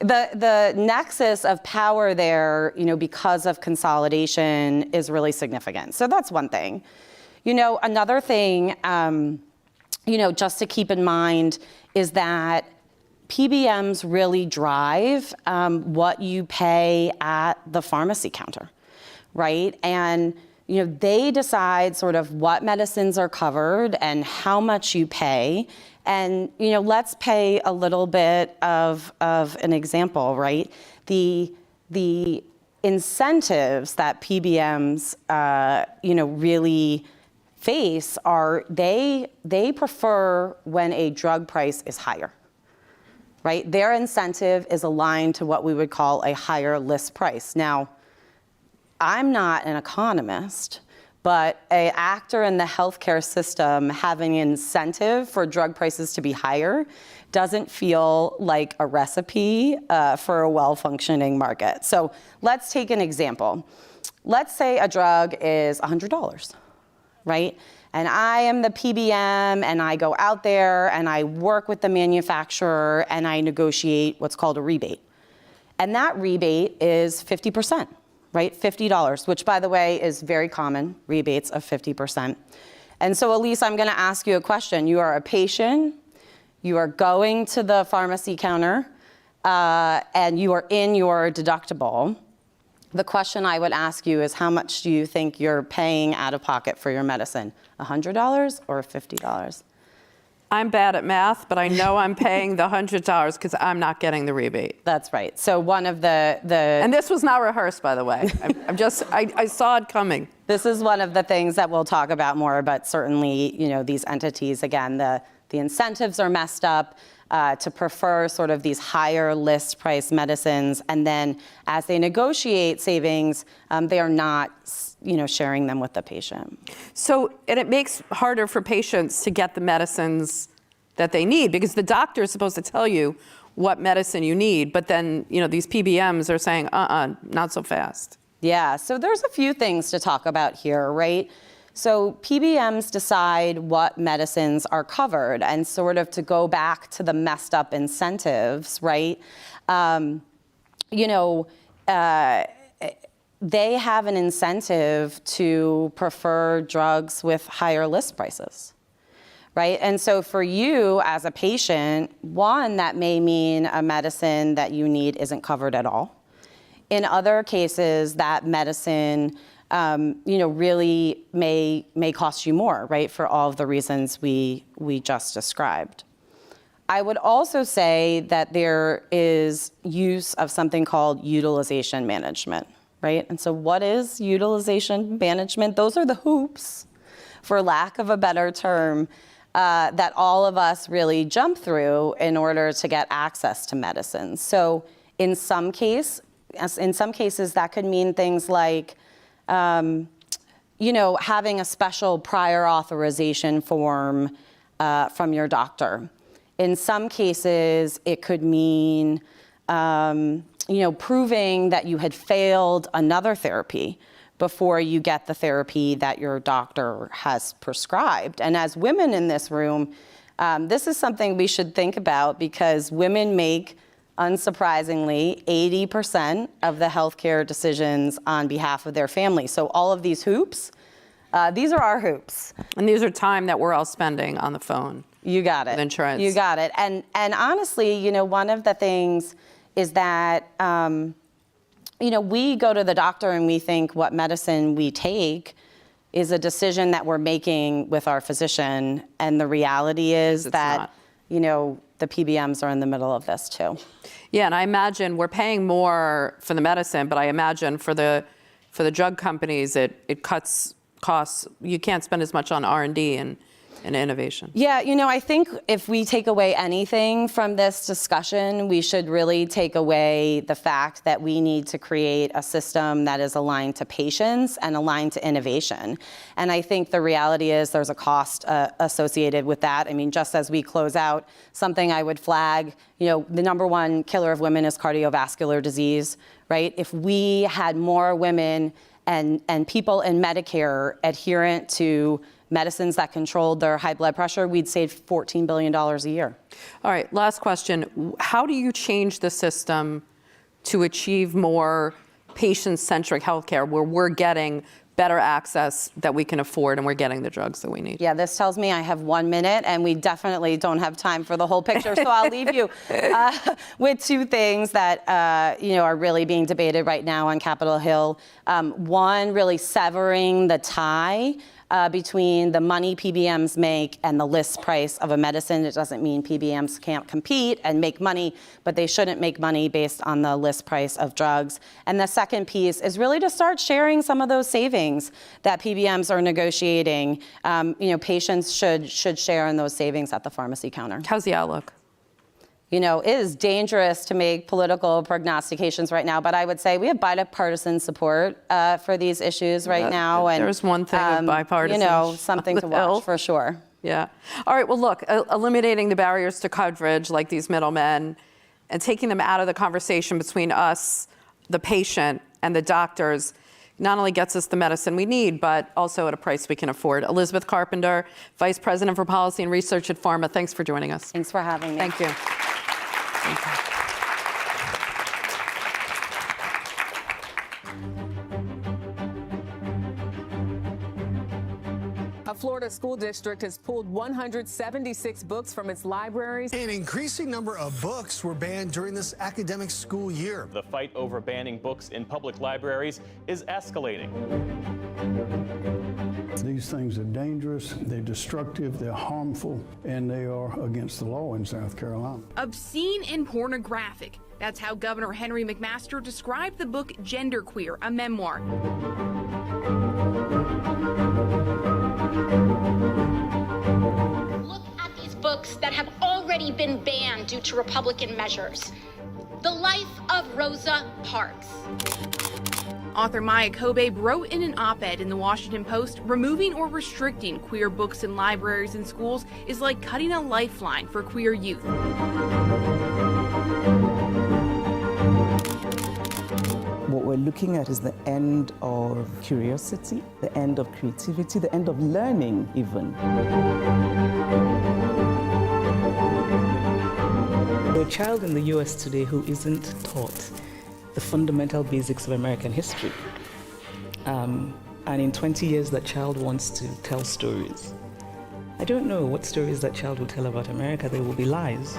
The nexus of power there, because of consolidation is really significant. So that's one thing. Another thing, just to keep in mind is that PBMs really drive what you pay at the pharmacy counter, right? And they decide sort of what medicines are covered and how much you pay. And, let's pay a little bit of an example, right? The incentives that PBMs, really face are they prefer when a drug price is higher, right? Their incentive is aligned to what we would call a higher list price. Now, I'm not an economist, but an actor in the healthcare system having an incentive for drug prices to be higher doesn't feel like a recipe for a well-functioning market. So let's take an example. Let's say a drug is $100, right? And I am the PBM, and I go out there and I work with the manufacturer and I negotiate what's called a rebate. And that rebate is 50%. right? $50, which by the way is very common, rebates of 50%. And so Elise, I'm gonna ask you a question. You are a patient, you are going to the pharmacy counter, and you are in your deductible. The question I would ask you is how much do you think you're paying out of pocket for your medicine? $100 or $50? I'm bad at math, but I know I'm paying the $100 because I'm not getting the rebate. That's right. So one of the and this was not rehearsed, by the way. I saw it coming. This is one of the things that we'll talk about more, but certainly, these entities, again, the incentives are messed up to prefer sort of these higher list price medicines, and then as they negotiate savings, they are not sharing them with the patient. So, and it makes harder for patients to get the medicines that they need because the doctor is supposed to tell you what medicine you need, but then, these PBMs are saying, not so fast. Yeah, so there's a few things to talk about here, right? So PBMs decide what medicines are covered, and sort of to go back to the messed up incentives, right? They have an incentive to prefer drugs with higher list prices, right? And so for you as a patient, one, that may mean a medicine that you need isn't covered at all. In other cases, that medicine, really may cost you more, right? For all of the reasons we just described. I would also say that there is use of something called utilization management, right? And so what is utilization management? Those are the hoops, for lack of a better term, that all of us really jump through in order to get access to medicines. So in some cases, that could mean things like, having a special prior authorization form from your doctor. In some cases, it could mean, proving that you had failed another therapy before you get the therapy that your doctor has prescribed. And as women in this room, this is something we should think about because women make, unsurprisingly, 80% of the healthcare decisions on behalf of their family. So all of these hoops, these are our hoops. And these are time that we're all spending on the phone. You got it. With insurance. You got it. And honestly, one of the things is that, we go to the doctor and we think what medicine we take is a decision that we're making with our physician. And the reality is that, the PBMs are in the middle of this too. Yeah, and I imagine we're paying more for the medicine, but I imagine for the drug companies, it cuts costs. You can't spend as much on R&D and innovation. Yeah, I think if we take away anything from this discussion, we should really take away the fact that we need to create a system that is aligned to patients and aligned to innovation. And I think the reality is there's a cost associated with that. I mean, just as we close out, something I would flag, the number one killer of women is cardiovascular disease, right? If we had more women and people in Medicare adherent to medicines that controlled their high blood pressure, we'd save $14 billion a year. All right, last question. How do you change the system to achieve more patient-centric healthcare where we're getting better access that we can afford and we're getting the drugs that we need? Yeah, this tells me I have 1 minute and we definitely don't have time for the whole picture. So I'll leave you with two things that are really being debated right now on Capitol Hill. One, really severing the tie between the money PBMs make and the list price of a medicine. It doesn't mean PBMs can't compete and make money, but they shouldn't make money based on the list price of drugs. And the second piece is really to start sharing some of those savings that PBMs are negotiating. Patients should share in those savings at the pharmacy counter. How's the outlook? It is dangerous to make political prognostications right now, but I would say we have bipartisan support for these issues right now. And there's one thing of bipartisan. Something to watch for sure. Yeah. All right. Well, look, eliminating the barriers to coverage, like these middlemen, and taking them out of the conversation between us, the patient, and the doctors, not only gets us the medicine we need, but also at a price we can afford. Elizabeth Carpenter, Vice President for Policy and Research at Pharma. Thanks for joining us. Thanks for having me. Thank you. Thank you. A Florida school district has pulled 176 books from its libraries. An increasing number of books were banned during this academic school year. The fight over banning books in public libraries is escalating. These things are dangerous, they're destructive, they're harmful, and they are against the law in South Carolina. Obscene and pornographic. That's how Governor Henry McMaster described the book Genderqueer, a memoir. Look at these books that have already been banned due to Republican measures. The Life of Rosa Parks. Author Maya Kobe wrote in an op-ed in the Washington Post, removing or restricting queer books in libraries and schools is like cutting a lifeline for queer youth. What we're looking at is the end of curiosity, the end of creativity, the end of learning even. A child in the US today who isn't taught the fundamental basics of American history. And in 20 years, that child wants to tell stories. I don't know what stories that child will tell about America. They will be lies.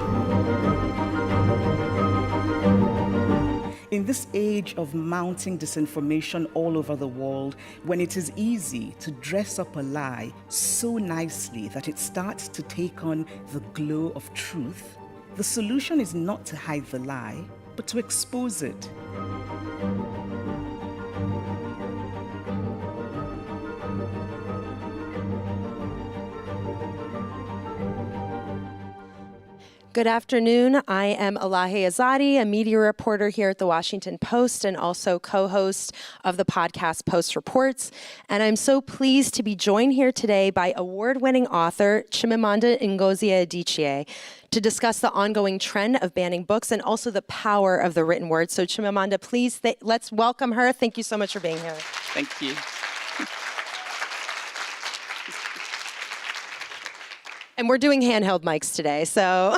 In this age of mounting disinformation all over the world, when it is easy to dress up a lie so nicely that it starts to take on the glow of truth, the solution is not to hide the lie, but to expose it. Good afternoon. I am Elahe Azadi, a media reporter here at the Washington Post and also co-host of the podcast Post Reports. And I'm so pleased to be joined here today by award-winning author Chimamanda Ngozi Adichie to discuss the ongoing trend of banning books and also the power of the written word. So Chimamanda, please, let's welcome her. Thank you so much for being here. Thank you. And we're doing handheld mics today, so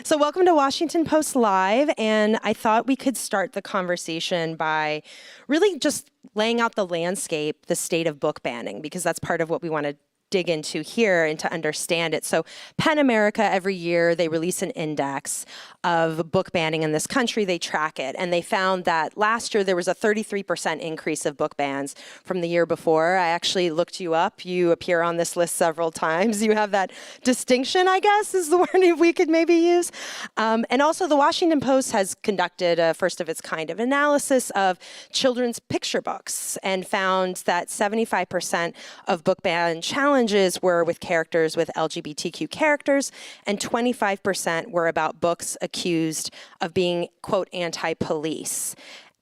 so welcome to Washington Post Live. And I thought we could start the conversation by really just laying out the landscape, the state of book banning, because that's part of what we want to dig into here and to understand it. So PEN America, every year, they release an index of book banning in this country. They track it. And they found that last year there was a 33% increase of book bans from the year before. I actually looked you up. You appear on this list several times. You have that distinction, I guess, is the word we could maybe use. And also the Washington Post has conducted a first of its kind of analysis of children's picture books and found that 75% of book ban challenges were with characters with LGBTQ characters, and 25% were about books accused of being, quote, anti-police.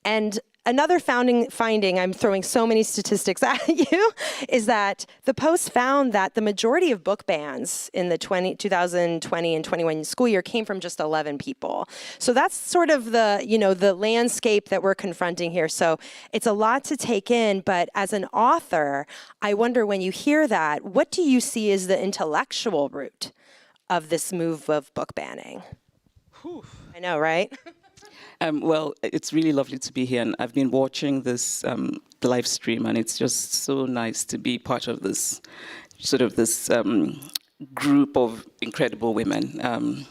And another finding, I'm throwing so many statistics at you, is that the Post found that the majority of book bans in the 2020 and 21 school year came from just 11 people. So that's sort of the landscape that we're confronting here. So it's a lot to take in, but as an author, I wonder when you hear that, what do you see as the intellectual root of this move of book banning? Whew. I know, right? Well, it's really lovely to be here, and I've been watching this live stream, and it's just so nice to be part of this group of incredible women.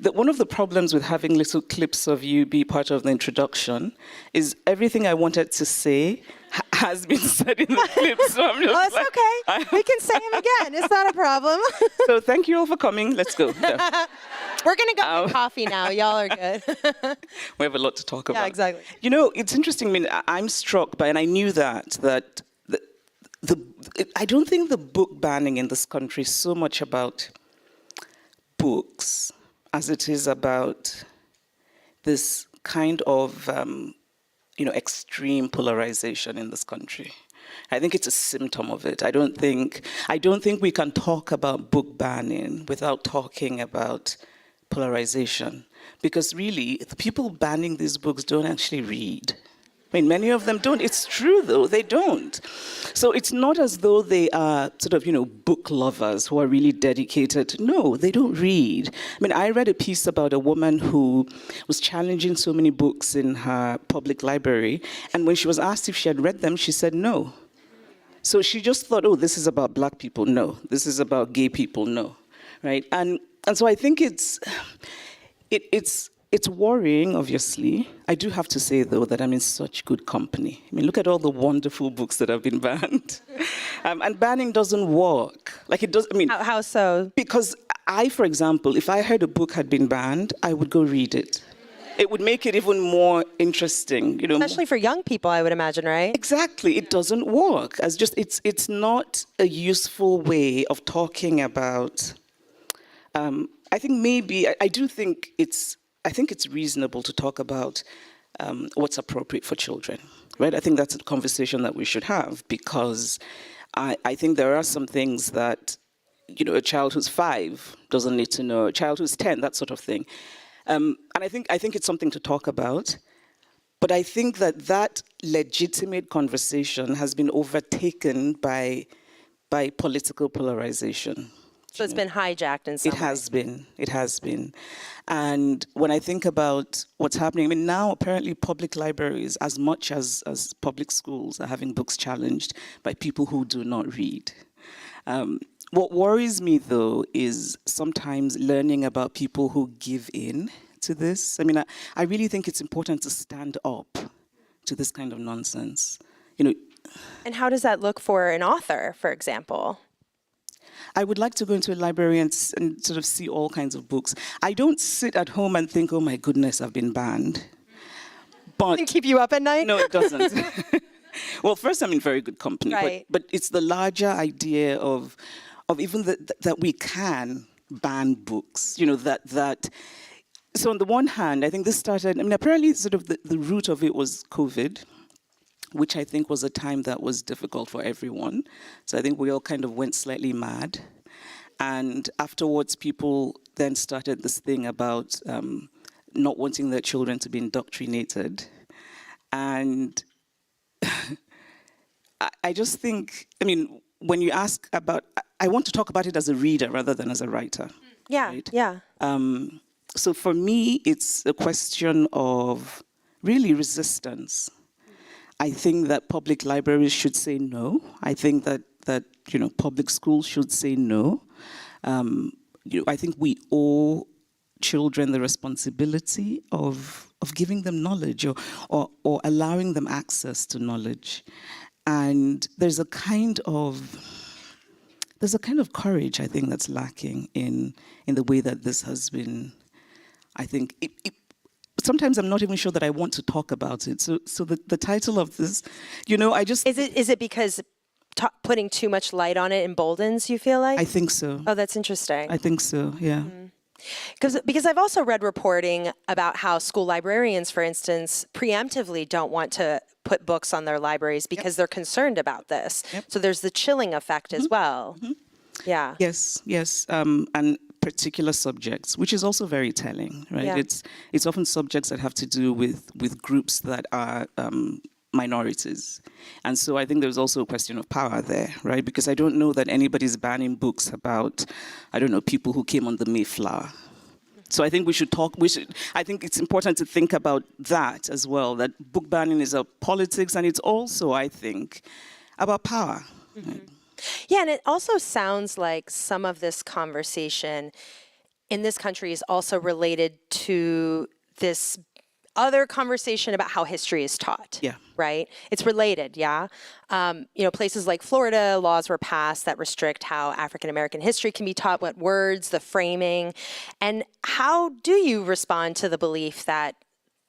One of the problems with having little clips of you be part of the introduction is everything I wanted to say has been said in the clip. So I'm just okay. We can say them again. It's not a problem. So thank you all for coming. Let's go. Yeah. We're going to go get coffee now. Y'all are good. We have a lot to talk about. Yeah, exactly. You know, it's interesting. I mean, I'm struck by, and I knew that I don't think the book banning in this country is so much about books as it is about this kind of extreme polarization in this country. I think it's a symptom of it. I don't think we can talk about book banning without talking about polarization, because really the people banning these books don't actually read. I mean, many of them don't. It's true, though, they don't. So it's not as though they are book lovers who are really dedicated. No, they don't read. I mean, I read a piece about a woman who was challenging so many books in her public library, and when she was asked if she had read them, she said no. So she just thought, oh, this is about black people. No, this is about gay people. No, right? And so I think it's worrying, obviously. I do have to say, though, that I'm in such good company. I mean, look at all the wonderful books that have been banned. And banning doesn't work. Like it does, I mean... How so? Because I, for example, if I heard a book had been banned, I would go read it. It would make it even more interesting, you know. Especially for young people, I would imagine, right? Exactly. It doesn't work. As just it's not a useful way of talking about... I think maybe... I think it's reasonable to talk about what's appropriate for children, right? I think that's a conversation that we should have, because I think there are some things that, you know, a child who's 5 doesn't need to know, a child who's 10, that sort of thing. And I think it's something to talk about, but I think that legitimate conversation has been overtaken by political polarization. So it's been hijacked in some way. It has been. And when I think about what's happening, I mean, now apparently public libraries, as much as public schools, are having books challenged by people who do not read. What worries me, though, is sometimes learning about people who give in to this. I mean, I really think it's important to stand up to this kind of nonsense. You know. And how does that look for an author, for example? I would like to go into a library and sort of see all kinds of books. I don't sit at home and think, oh my goodness, I've been banned. But doesn't keep you up at night? No, it doesn't. Well, first, I'm in very good company. Right. But it's the larger idea of even that we can ban books. You know, that. So on the one hand, I think this started, I mean, apparently sort of the root of it was COVID, which I think was a time that was difficult for everyone. So I think we all kind of went slightly mad. And afterwards, people then started this thing about not wanting their children to be indoctrinated. And I just think, I mean, when you ask about, I want to talk about it as a reader rather than as a writer. Yeah, right? yeah. So for me, it's a question of really resistance. I think that public libraries should say no. I think that you know, public schools should say no. You know, I think we owe children the responsibility of giving them knowledge or allowing them access to knowledge. And there's a kind of courage, I think, that's lacking in the way that this has been. I think sometimes I'm not even sure that I want to talk about it. So the title of this, you know, I just... Is it because putting too much light on it emboldens, you feel like? I think so. Oh, that's interesting. I think so, yeah. Mm-hmm. Because I've also read reporting about how school librarians, for instance, preemptively don't want to put books on their libraries because they're concerned about this. Yep. So there's the chilling effect as well. Mm-hmm. Yeah. Yes. And particular subjects, which is also very telling, right? Yeah. It's often subjects that have to do with groups that are minorities. And so I think there's also a question of power there, right? Because I don't know that anybody's banning books about, I don't know, people who came on the Mayflower. So I think I think it's important to think about that as well, that book banning is a politics, and it's also, I think, about power. Mm-hmm. Right? Yeah, and it also sounds like some of this conversation in this country is also related to this other conversation about how history is taught. Yeah. Right? It's related, yeah. You know, places like Florida, laws were passed that restrict how African American history can be taught, what words, the framing. And how do you respond to the belief that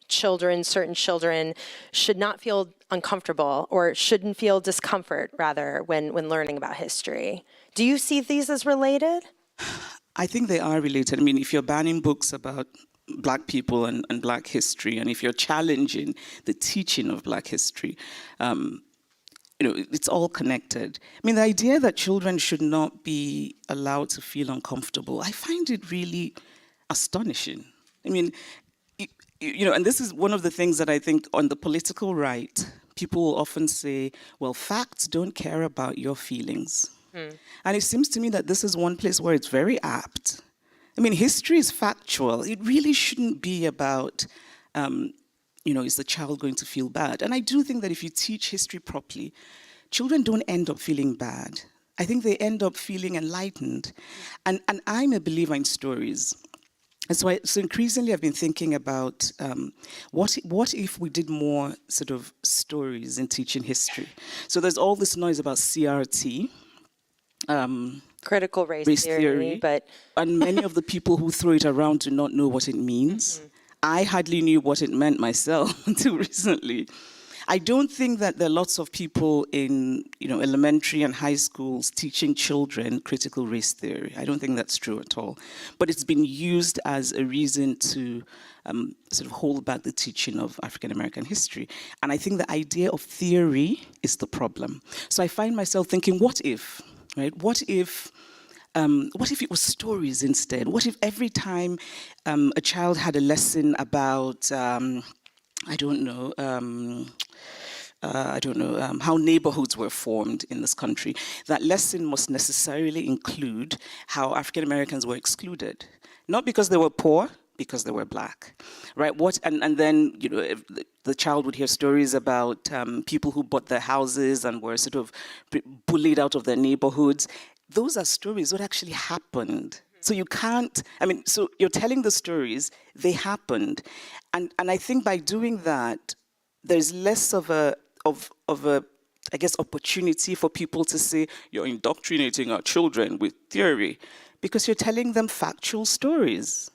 certain children should not feel uncomfortable or shouldn't feel discomfort, rather, when learning about history? Do you see these as related? I think they are related. I mean, if you're banning books about Black people and Black history, and if you're challenging the teaching of Black history, you know, it's all connected. I mean, the idea that children should not be allowed to feel uncomfortable, I find it really astonishing. I mean, you know, and this is one of the things that I think on the political right, people will often say, well, facts don't care about your feelings. And it seems to me that this is one place where it's very apt. I mean, history is factual. It really shouldn't be about, you know, is the child going to feel bad? And I do think that if you teach history properly, children don't end up feeling bad. I think they end up feeling enlightened. And I'm a believer in stories. And so increasingly I've been thinking about what if we did more sort of stories in teaching history? So there's all this noise about CRT. Critical race theory, but... And many of the people who throw it around do not know what it means. I hardly knew what it meant myself until recently. I don't think that there are lots of people in elementary and high schools teaching children critical race theory. I don't think that's true at all. But it's been used as a reason to sort of hold back the teaching of African American history. And I think the idea of theory is the problem. So I find myself thinking, what if, right? What if it was stories instead? What if every time a child had a lesson about, how neighborhoods were formed in this country, that lesson must necessarily include how African Americans were excluded, not because they were poor, because they were black, right? And then if the child would hear stories about people who bought their houses and were sort of bullied out of their neighborhoods. Those are stories that actually happened. So you can't, so you're telling the stories, they happened. And I think by doing that, there's less of a opportunity for people to say, you're indoctrinating our children with theory, because you're telling them factual stories.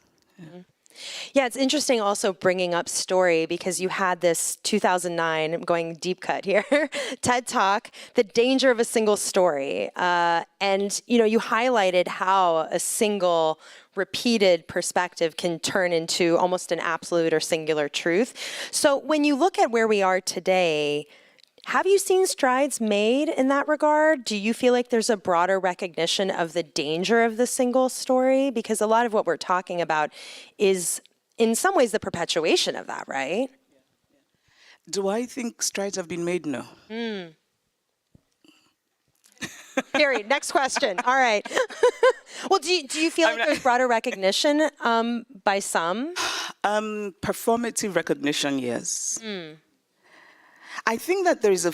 Yeah, it's interesting also bringing up story, because you had this 2009, I'm going deep cut here, TED Talk, The Danger of a Single Story. And you highlighted how a single repeated perspective can turn into almost an absolute or singular truth. So when you look at where we are today, have you seen strides made in that regard? Do you feel like there's a broader recognition of the danger of the single story? Because a lot of what we're talking about is, in some ways, the perpetuation of that, right? Do I think strides have been made? No. Gary, next question. All right. Well, do you feel like there's broader recognition by some? Performative recognition, yes. I think that there is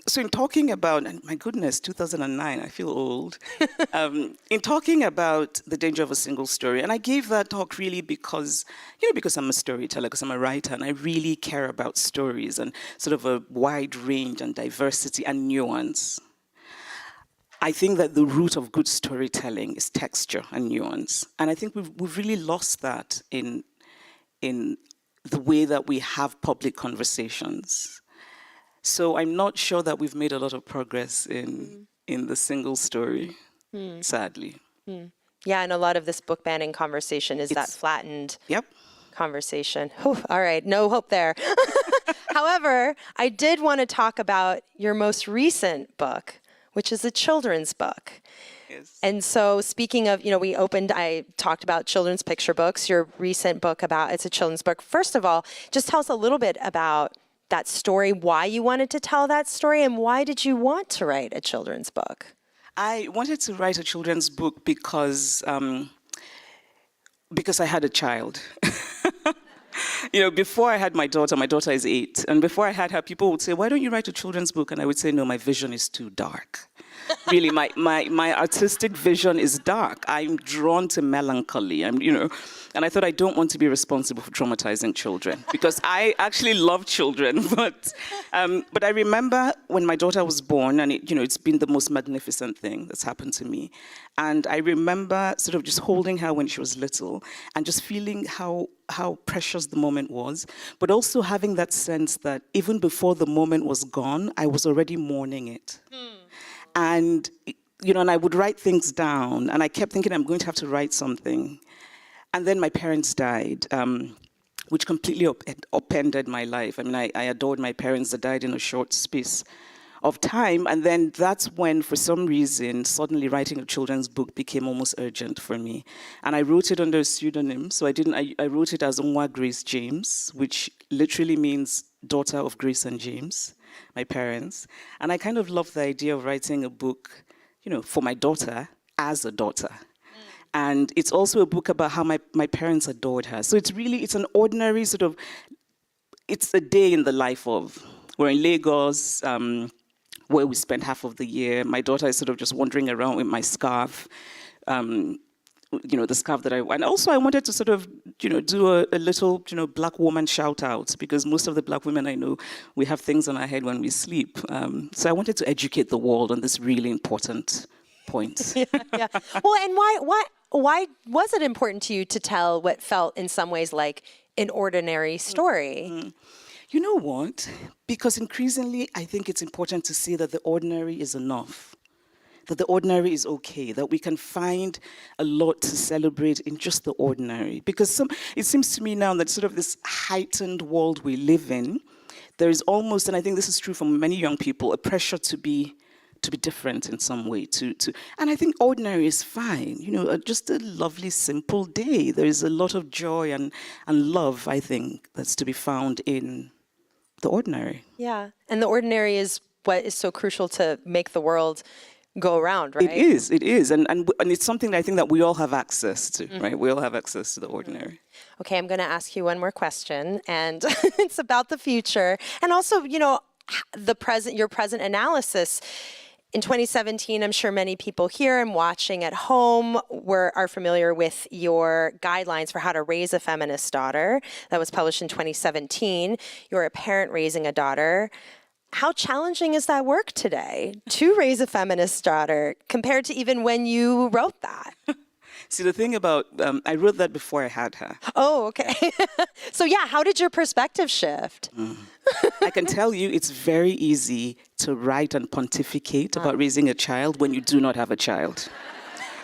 so in talking about, and my goodness, 2009, I feel old. In talking about the danger of a single story, and I gave that talk really because I'm a storyteller, because I'm a writer, and I really care about stories and sort of a wide range and diversity and nuance. I think that the root of good storytelling is texture and nuance. And I think we've really lost that in the way that we have public conversations. So I'm not sure that we've made a lot of progress in the single story, sadly. Yeah, and a lot of this book banning conversation is that flattened conversation. Whew, all right, no hope there. However, I did want to talk about your most recent book, which is a children's book. Yes. And so speaking of, I talked about children's picture books. Your recent book it's a children's book. First of all, just tell us a little bit about that story, why you wanted to tell that story, and why did you want to write a children's book? I wanted to write a children's book because I had a child. Before I had my daughter is 8, and before I had her, people would say, why don't you write a children's book? And I would say, no, my vision is too dark. Really, my artistic vision is dark. I'm drawn to melancholy, and I thought I don't want to be responsible for traumatizing children, because I actually love children, but I remember when my daughter was born, and it's been the most magnificent thing that's happened to me. And I remember sort of just holding her when she was little and just feeling how precious the moment was, but also having that sense that even before the moment was gone, I was already mourning it. And, and I would write things down, and I kept thinking I'm going to have to write something. And then my parents died, which completely upended my life. I adored my parents. They died in a short space of time. And then that's when, for some reason, suddenly writing a children's book became almost urgent for me. And I wrote it under a pseudonym. So I wrote it as Nwa Grace James, which literally means daughter of Grace and James, my parents. And I kind of loved the idea of writing a book, for my daughter as a daughter. And it's also a book about how my parents adored her. So it's an ordinary it's a day in the life of, we're in Lagos, where we spend half of the year. My daughter is sort of just wandering around with my scarf. The scarf that and also I wanted to sort of, do a little, black woman shout out, because most of the black women I know, we have things on our head when we sleep. So I wanted to educate the world on this really important point. Yeah. Well, and why was it important to you to tell what felt in some ways like an ordinary story? Mm-hmm. You know what? Because increasingly, I think it's important to see that the ordinary is enough. That the ordinary is okay, that we can find a lot to celebrate in just the ordinary. Because it seems to me now that sort of this heightened world we live in, there is almost, and I think this is true for many young people, a pressure to be different in some way. And I think ordinary is fine. Just a lovely, simple day. There is a lot of joy and love, I think, that's to be found in the ordinary. Yeah, and the ordinary is what is so crucial to make the world go around, right? It is, and it's something that I think that we all have access to, right? We all have access to the ordinary. Okay, I'm going to ask you one more question, and it's about the future, and also, your present analysis. In 2017, I'm sure many people here and watching at home are familiar with your guidelines for how to raise a feminist daughter. That was published in 2017. You're a parent raising a daughter. How challenging is that work today to raise a feminist daughter compared to even when you wrote that? See, the thing about, I wrote that before I had her. Oh, okay. So yeah, how did your perspective shift? I can tell you it's very easy to write and pontificate about raising a child when you do not have a child.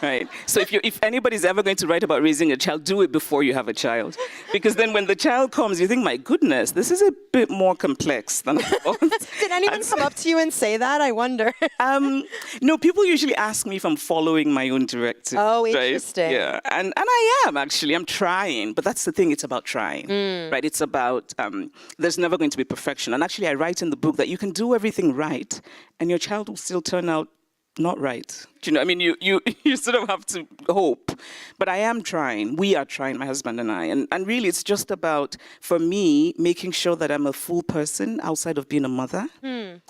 Right. So if anybody's ever going to write about raising a child, do it before you have a child. Because then when the child comes, you think, my goodness, this is a bit more complex than I thought. Did anyone come up to you and say that? I wonder. No, people usually ask me if I'm following my own directive. Oh, interesting. Right? Yeah. And I am, actually. I'm trying. But that's the thing. It's about trying. Right? It's about, there's never going to be perfection. And actually, I write in the book that you can do everything right, and your child will still turn out not right. I mean, you sort of have to hope. But I am trying. We are trying, my husband and I. And really, it's just about, for me, making sure that I'm a full person outside of being a mother.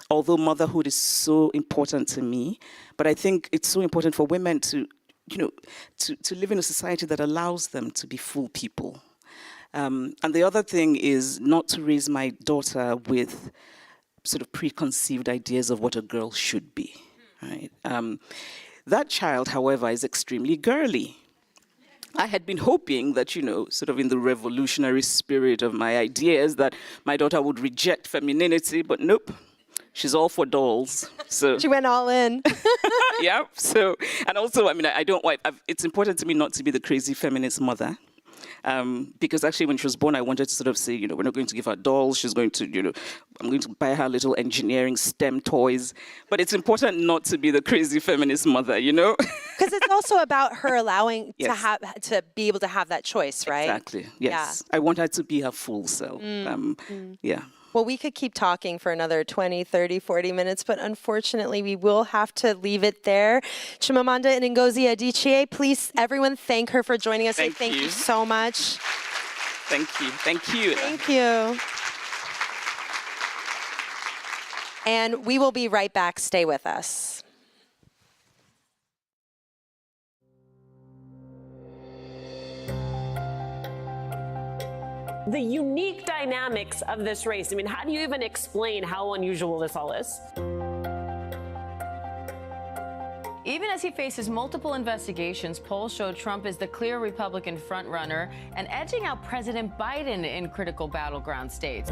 Although motherhood is so important to me. But I think it's so important for women to live in a society that allows them to be full people. And the other thing is not to raise my daughter with sort of preconceived ideas of what a girl should be. Right. That child, however, is extremely girly. I had been hoping that, sort of in the revolutionary spirit of my ideas, that my daughter would reject femininity, but nope, she's all for dolls. So she went all in. Yeah. So, and also, I mean, it's important to me not to be the crazy feminist mother. Because actually when she was born, I wanted to sort of say, we're not going to give her dolls. She's going to, I'm going to buy her little engineering STEM toys. But it's important not to be the crazy feminist mother, Because it's also about her allowing to be able to have that choice, right? Exactly. Yes. Yeah. I want her to be her full self. Yeah. Well, we could keep talking for another 20, 30, 40 minutes, but unfortunately, we will have to leave it there. Chimamanda Ngozi Adichie, please, everyone, thank her for joining us. Thank you so much. Thank you. Thank you. Thank you. And we will be right back. Stay with us. The unique dynamics of this race. I mean, how do you even explain how unusual this all is? Even as he faces multiple investigations, polls show Trump is the clear Republican frontrunner and edging out President Biden in critical battleground states.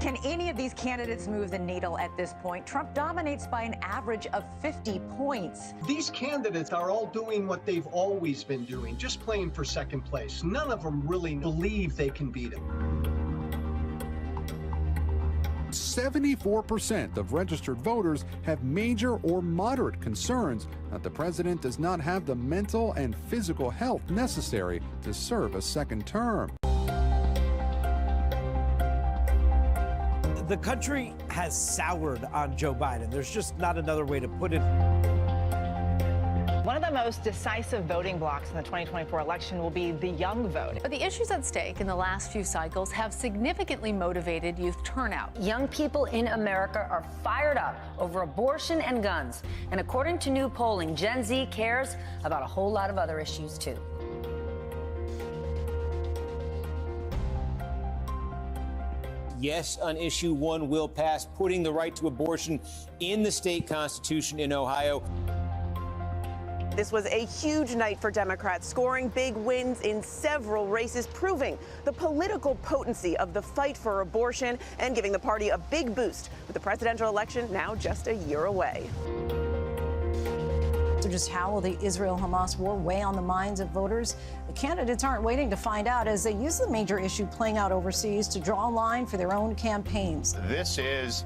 Can any of these candidates move the needle at this point? Trump dominates by an average of 50 points. These candidates are all doing what they've always been doing, just playing for second place. None of them really believe they can beat him. 74% of registered voters have major or moderate concerns that the president does not have the mental and physical health necessary to serve a second term. The country has soured on Joe Biden. There's just not another way to put it. One of the most decisive voting blocs in the 2024 election will be the young vote. But the issues at stake in the last few cycles have significantly motivated youth turnout. Young people in America are fired up over abortion and guns. And according to new polling, Gen Z cares about a whole lot of other issues, too. Yes, on issue 1 will pass, putting the right to abortion in the state constitution in Ohio. This was a huge night for Democrats, scoring big wins in several races, proving the political potency of the fight for abortion and giving the party a big boost with the presidential election now just a year away. So just how will the Israel-Hamas war weigh on the minds of voters? The candidates aren't waiting to find out as they use the major issue playing out overseas to draw a line for their own campaigns. This is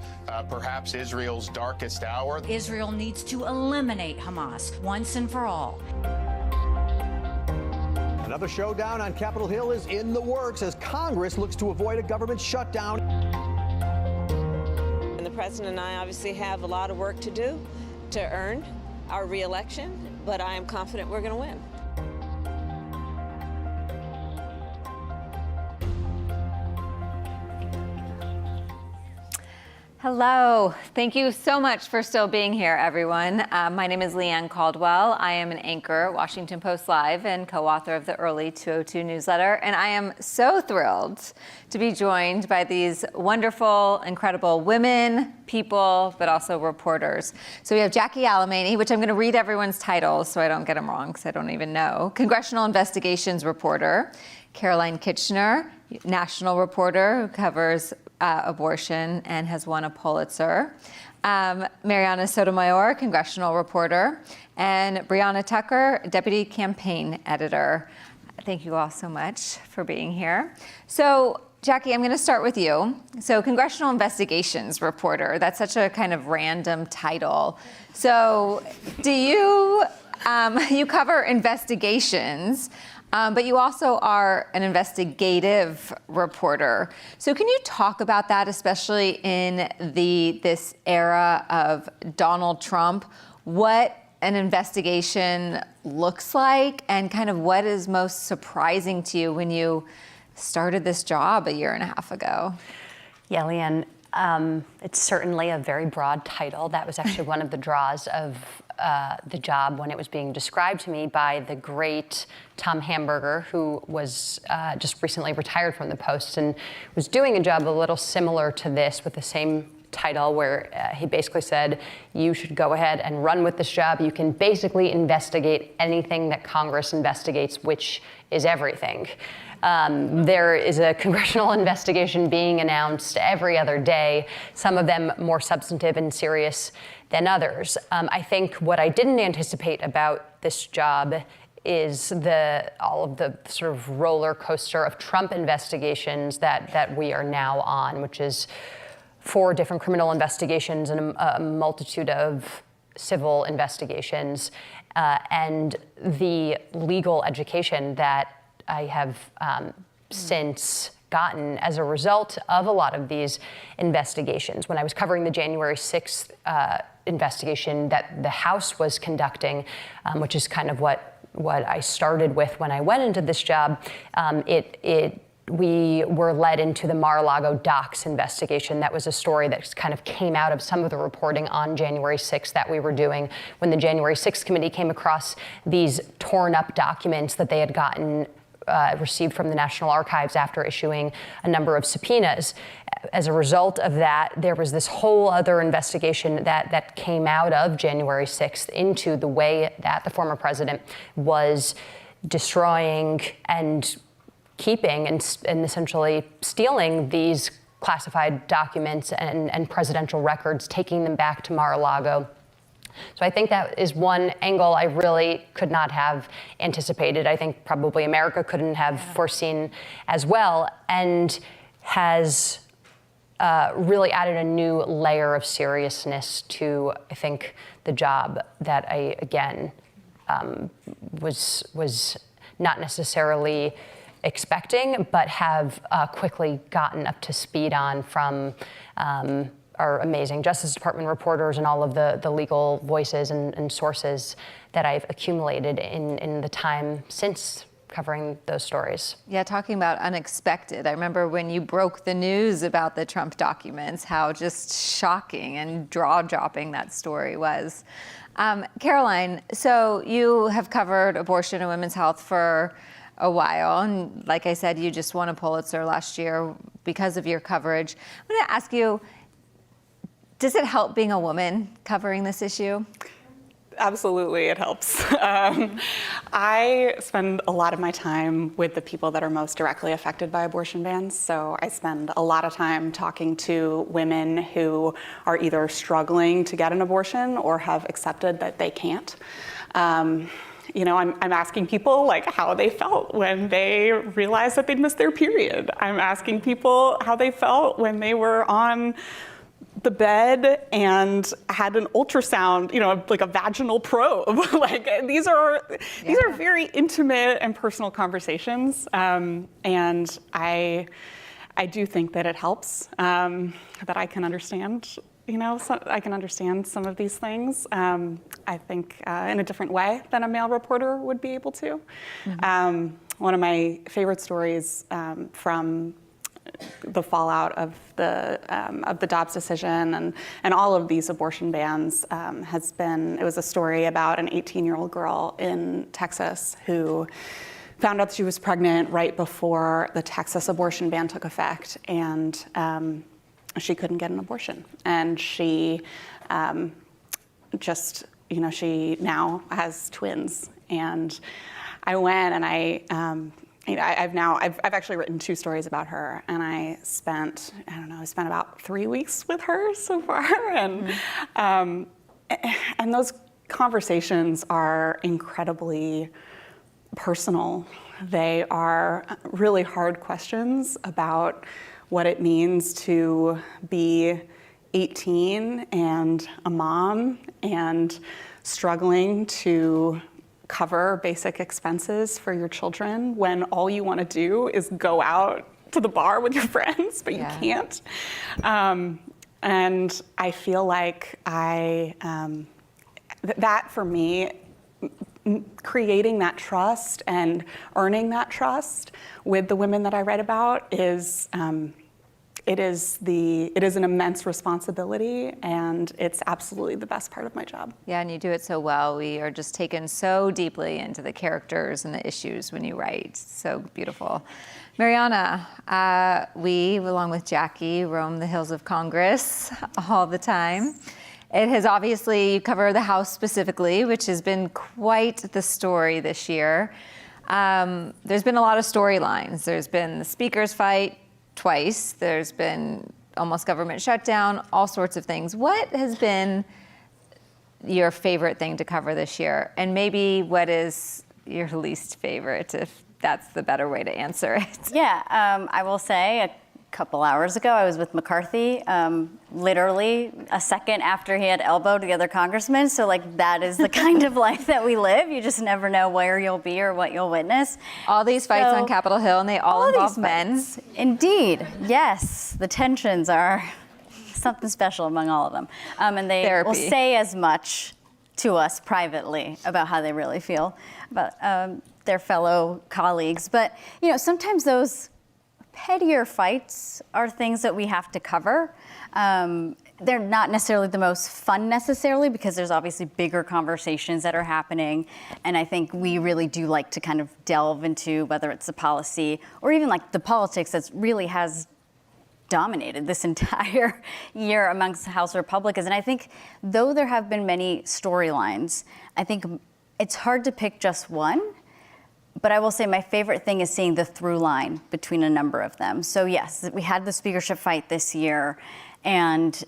perhaps Israel's darkest hour. Israel needs to eliminate Hamas once and for all. Another showdown on Capitol Hill is in the works as Congress looks to avoid a government shutdown. And the president and I obviously have a lot of work to do to earn our re-election, but I am confident we're going to win. Hello. Thank you so much for still being here, everyone. My name is Leanne Caldwell. I am an anchor at Washington Post Live and co-author of the Early 202 newsletter. And I am so thrilled to be joined by these wonderful, incredible women, people, but also reporters. So we have Jackie Alamany, which I'm going to read everyone's titles so I don't get them wrong because I don't even know. Congressional Investigations reporter. Caroline Kitchener, national reporter who covers abortion and has won a Pulitzer. Mariana Sotomayor, congressional reporter. And Brianna Tucker, deputy campaign editor. Thank you all so much for being here. So, Jackie, I'm going to start with you. So, congressional investigations reporter, that's such a kind of random title. So, do you, you cover investigations, but you also are an investigative reporter. So can you talk about that, especially in this era of Donald Trump, what an investigation looks like and kind of what is most surprising to you when you started this job a year and a half ago? Yeah, Leanne, it's certainly a very broad title. That was actually one of the draws of the job when it was being described to me by the great Tom Hamburger, who was just recently retired from the Post and was doing a job a little similar to this with the same title, where he basically said, you should go ahead and run with this job. You can basically investigate anything that Congress investigates, which is everything. There is a congressional investigation being announced every other day, some of them more substantive and serious than others. I think what I didn't anticipate about this job is all of the sort of roller coaster of Trump investigations that we are now on, which is 4 different criminal investigations and a multitude of civil investigations, and the legal education that I have since gotten as a result of a lot of these investigations. When I was covering the January 6th investigation that the House was conducting, which is kind of what I started with when I went into this job, we were led into the Mar-a-Lago docks investigation. That was a story that kind of came out of some of the reporting on January 6th that we were doing when the January 6th committee came across these torn up documents that they had gotten received from the National Archives after issuing a number of subpoenas. As a result of that, there was this whole other investigation that came out of January 6th into the way that the former president was destroying and keeping and essentially stealing these classified documents and presidential records, taking them back to Mar-a-Lago. So I think that is one angle I really could not have anticipated. I think probably America couldn't have foreseen as well, and has really added a new layer of seriousness to, I think, the job that I, again, was not necessarily expecting, but have quickly gotten up to speed on from are amazing. Justice Department reporters and all of the legal voices and sources that I've accumulated in the time since covering those stories. Yeah, talking about unexpected. I remember when you broke the news about the Trump documents, how just shocking and jaw-dropping that story was. Caroline, so you have covered abortion and women's health for a while, and like I said, you just won a Pulitzer last year because of your coverage. I'm going to ask you, does it help being a woman covering this issue? Absolutely, it helps. I spend a lot of my time with the people that are most directly affected by abortion bans. So I spend a lot of time talking to women who are either struggling to get an abortion or have accepted that they can't. You know, I'm asking people like how they felt when they realized that they'd missed their period. I'm asking people how they felt when they were on the bed and had an ultrasound, you know, like a vaginal probe. Like these are very intimate and personal conversations, and I do think that it helps that I can understand. You know, I can understand some of these things, I think, in a different way than a male reporter would be able to. Mm-hmm. One of my favorite stories from the fallout of the Dobbs decision and all of these abortion bans it was a story about an 18-year-old girl in Texas who found out she was pregnant right before the Texas abortion ban took effect, and she couldn't get an abortion. And she she now has twins. And I went and I've actually written 2 stories about her, and I spent about 3 weeks with her so far, and those conversations are incredibly personal. They are really hard questions about what it means to be 18 and a mom and struggling to cover basic expenses for your children when all you want to do is go out to the bar with your friends, but you can't. And I feel like that for me, creating that trust and earning that trust with the women that I write about is it is an immense responsibility, and it's absolutely the best part of my job. Yeah, and you do it so well. We are just taken so deeply into the characters and the issues when you write. So beautiful. Mariana, we, along with Jackie, roam the halls of Congress all the time. It has obviously, you cover the House specifically, which has been quite the story this year. There's been a lot of storylines. There's been the Speaker's fight twice. There's been almost government shutdown, all sorts of things. What has been your favorite thing to cover this year? And maybe what is your least favorite, if that's the better way to answer it? Yeah, I will say a couple hours ago, I was with McCarthy, literally a second after he had elbowed the other congressman. So like that is the kind of life that we live. You just never know where you'll be or what you'll witness. All these fights on Capitol Hill, and they all involve men. Indeed, yes. The tensions are something special among all of them. And they will say as much to us privately about how they really feel about their fellow colleagues. But, you know, sometimes those pettier fights are things that we have to cover. They're not necessarily the most fun necessarily, because there's obviously bigger conversations that are happening. And I think we really do like to kind of delve into whether it's the policy or even like the politics that really has dominated this entire year amongst House Republicans. And I think though there have been many storylines, I think it's hard to pick just one. But I will say my favorite thing is seeing the through line between a number of them. So yes, we had the speakership fight this year, and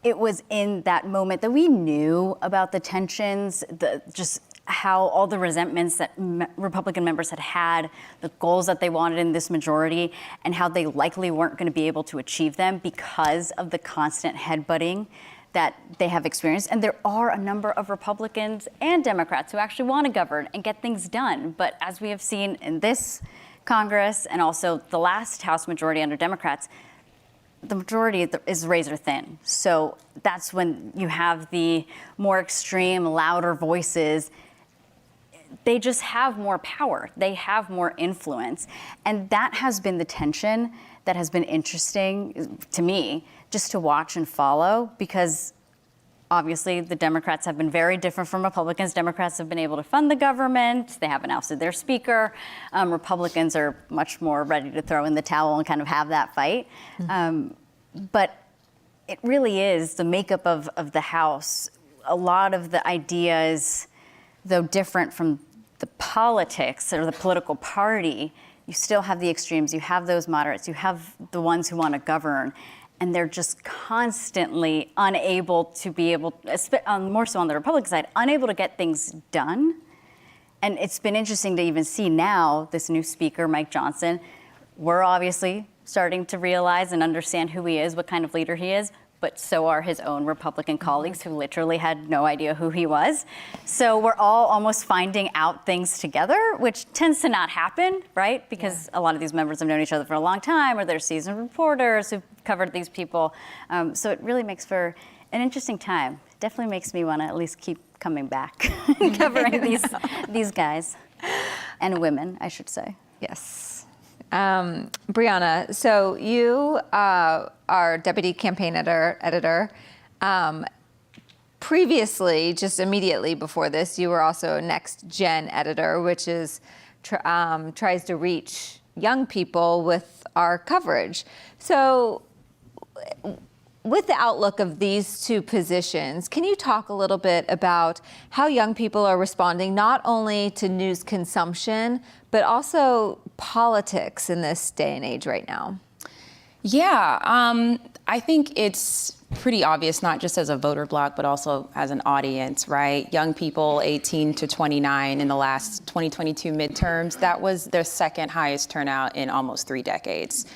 it was in that moment that we knew about the tensions, just how all the resentments that Republican members had, the goals that they wanted in this majority, and how they likely weren't going to be able to achieve them because of the constant headbutting that they have experienced. And there are a number of Republicans and Democrats who actually want to govern and get things done. But as we have seen in this Congress and also the last House majority under Democrats, the majority is razor thin. So that's when you have the more extreme, louder voices. They just have more power. They have more influence. And that has been the tension that has been interesting to me just to watch and follow, because obviously the Democrats have been very different from Republicans. Democrats have been able to fund the government. They haven't ousted their speaker. Republicans are much more ready to throw in the towel and kind of have that fight. But it really is the makeup of the House. A lot of the ideas, though different from the politics or the political party, you still have the extremes. You have those moderates. You have the ones who want to govern. And they're just constantly unable to be able, more so on the Republican side, unable to get things done. And it's been interesting to even see now this new speaker, Mike Johnson. We're obviously starting to realize and understand who he is, what kind of leader he is, but so are his own Republican colleagues who literally had no idea who he was. So we're all almost finding out things together, which tends to not happen, right? Because a lot of these members have known each other for a long time, or they're seasoned reporters who've covered these people. So it really makes for an interesting time. Definitely makes me want to at least keep coming back and covering these guys and women, I should say. Yes. Brianna, so you are deputy campaign editor. Previously, just immediately before this, you were also Next Gen editor, which is tries to reach young people with our coverage. So with the outlook of these two positions, can you talk a little bit about how young people are responding not only to news consumption, but also politics in this day and age right now? Yeah, I think it's pretty obvious, not just as a voter bloc, but also as an audience, right? Young people 18 to 29 in the last 2022 midterms, that was their second highest turnout in almost 3 decades,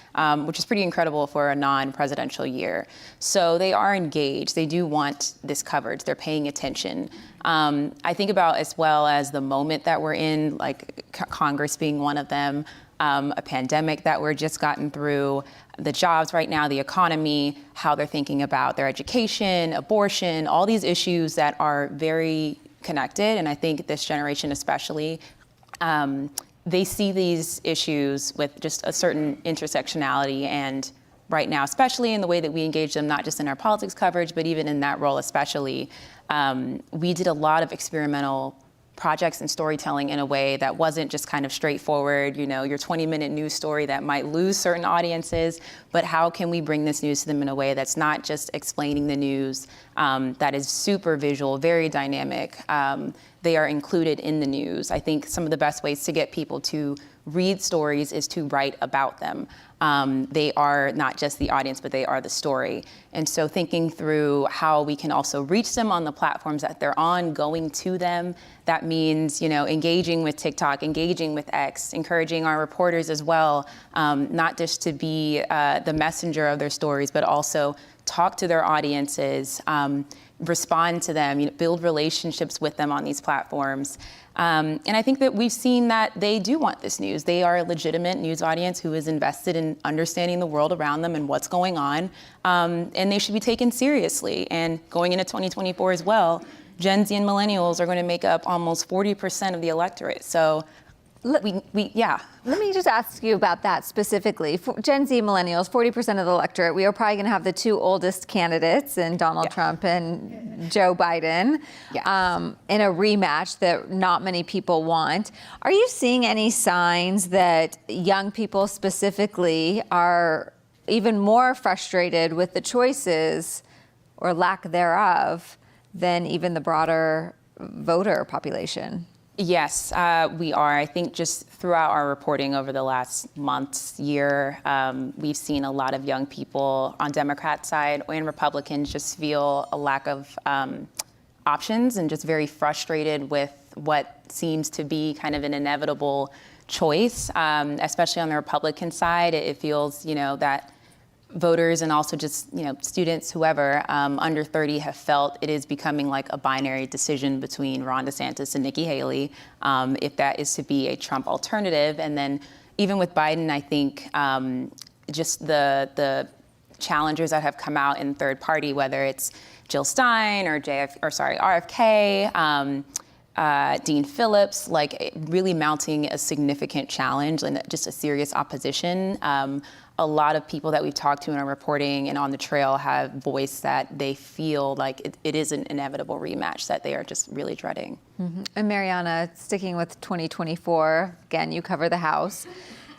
which is pretty incredible for a non-presidential year. So they are engaged. They do want this coverage. They're paying attention. I think about as well as the moment that we're in, like Congress being one of them, a pandemic that we're just gotten through, the jobs right now, the economy, how they're thinking about their education, abortion, all these issues that are very connected. And I think this generation especially, they see these issues with just a certain intersectionality. And right now, especially in the way that we engage them, not just in our politics coverage, but even in that role especially, we did a lot of experimental projects and storytelling in a way that wasn't just kind of straightforward, you know, your 20-minute news story that might lose certain audiences, but how can we bring this news to them in a way that's not just explaining the news, that is super visual, very dynamic. They are included in the news. I think some of the best ways to get people to read stories is to write about them. They are not just the audience, but they are the story. And so thinking through how we can also reach them on the platforms that they're on, going to them, that means, you know, engaging with TikTok, engaging with X, encouraging our reporters as well, not just to be the messenger of their stories, but also talk to their audiences, respond to them, you know, build relationships with them on these platforms. And I think that we've seen that they do want this news. They are a legitimate news audience who is invested in understanding the world around them and what's going on. And they should be taken seriously. And going into 2024 as well, Gen Z and millennials are going to make up almost 40% of the electorate. So yeah. Let me just ask you about that specifically. For Gen Z millennials, 40% of the electorate, we are probably going to have the two oldest candidates in Donald Trump and Joe Biden in a rematch that not many people want. Are you seeing any signs that young people specifically are even more frustrated with the choices or lack thereof than even the broader voter population? Yes, we are. I think just throughout our reporting over the last months, year, we've seen a lot of young people on Democrat side and Republicans just feel a lack of options and just very frustrated with what seems to be kind of an inevitable choice, especially on the Republican side. It feels, you know, that voters and also just, you know, students, whoever, under 30 have felt it is becoming like a binary decision between Ron DeSantis and Nikki Haley, if that is to be a Trump alternative. And then even with Biden, I think just the challengers that have come out in third party, whether it's Jill Stein or RFK, Dean Phillips, like really mounting a significant challenge and just a serious opposition. A lot of people that we've talked to in our reporting and on the trail have voiced that they feel like it is an inevitable rematch that they are just really dreading. Mm-hmm. And Mariana, sticking with 2024, again, you cover the House.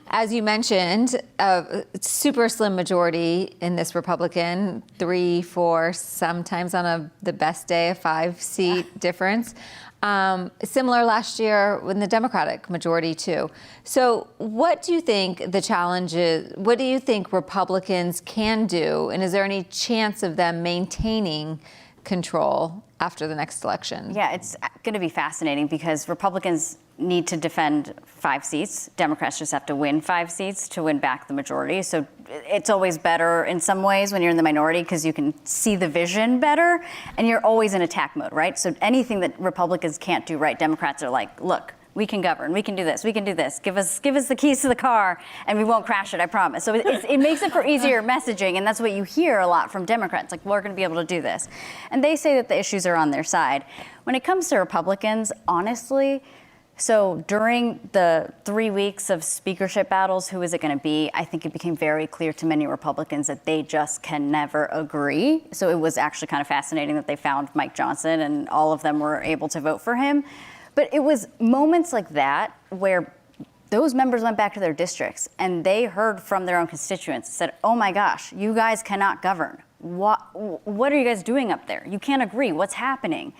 As you mentioned, a super slim majority in this Republican, 3, 4, sometimes on the best day, a 5-seat difference. Similar last year in the Democratic majority too. So what do you think the challenge is? What do you think Republicans can do? And is there any chance of them maintaining control after the next election? Yeah, it's going to be fascinating because Republicans need to defend 5 seats. Democrats just have to win 5 seats to win back the majority. So it's always better in some ways when you're in the minority because you can see the vision better and you're always in attack mode, right? So anything that Republicans can't do right, Democrats are like, look, we can govern, we can do this, we can do this. Give us the keys to the car and we won't crash it, I promise. So it makes it for easier messaging, and that's what you hear a lot from Democrats, like, we're gonna be able to do this. And they say that the issues are on their side. When it comes to Republicans, honestly, so during the 3 weeks of speakership battles, who is it going to be? I think it became very clear to many Republicans that they just can never agree. So it was actually kind of fascinating that they found Mike Johnson and all of them were able to vote for him. But it was moments like that where those members went back to their districts and they heard from their own constituents, said, oh my gosh, you guys cannot govern. What are you guys doing up there? You can't agree. What's happening?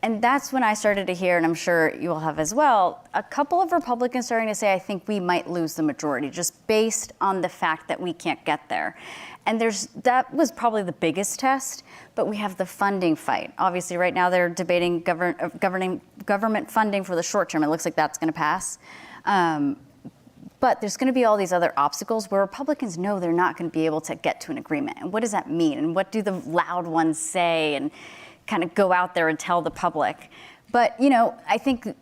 And that's when I started to hear, and I'm sure you will have as well, a couple of Republicans starting to say, I think we might lose the majority just based on the fact that we can't get there. And that was probably the biggest test, but we have the funding fight. Obviously, right now they're debating government funding for the short term. It looks like that's going to pass. But there's going to be all these other obstacles where Republicans know they're not going to be able to get to an agreement. And what does that mean? And what do the loud ones say? And kind of go out there and tell the public. But, I think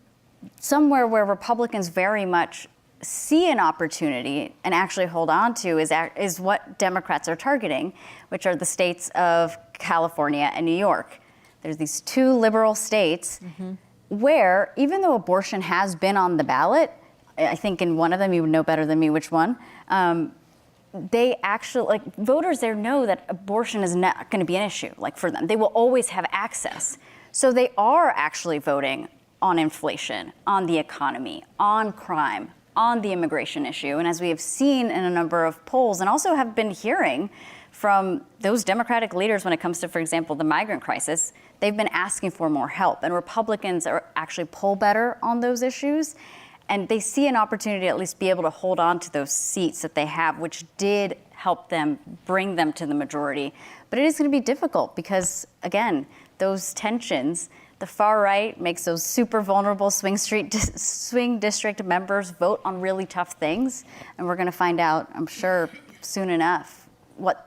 somewhere where Republicans very much see an opportunity and actually hold on to is what Democrats are targeting, which are the states of California and New York. There's these 2 liberal states where, even though abortion has been on the ballot, I think in one of them, you would know better than me which one, they actually, voters there know that abortion is not going to be an issue, for them. They will always have access. So they are actually voting on inflation, on the economy, on crime, on the immigration issue. And as we have seen in a number of polls, and also have been hearing from those Democratic leaders when it comes to, for example, the migrant crisis, they've been asking for more help. And Republicans are actually poll better on those issues. And they see an opportunity to at least be able to hold on to those seats that they have, which did help them bring them to the majority. But it is going to be difficult because, again, those tensions, the far right makes those super vulnerable swing district members vote on really tough things. And we're going to find out, I'm sure, soon enough, what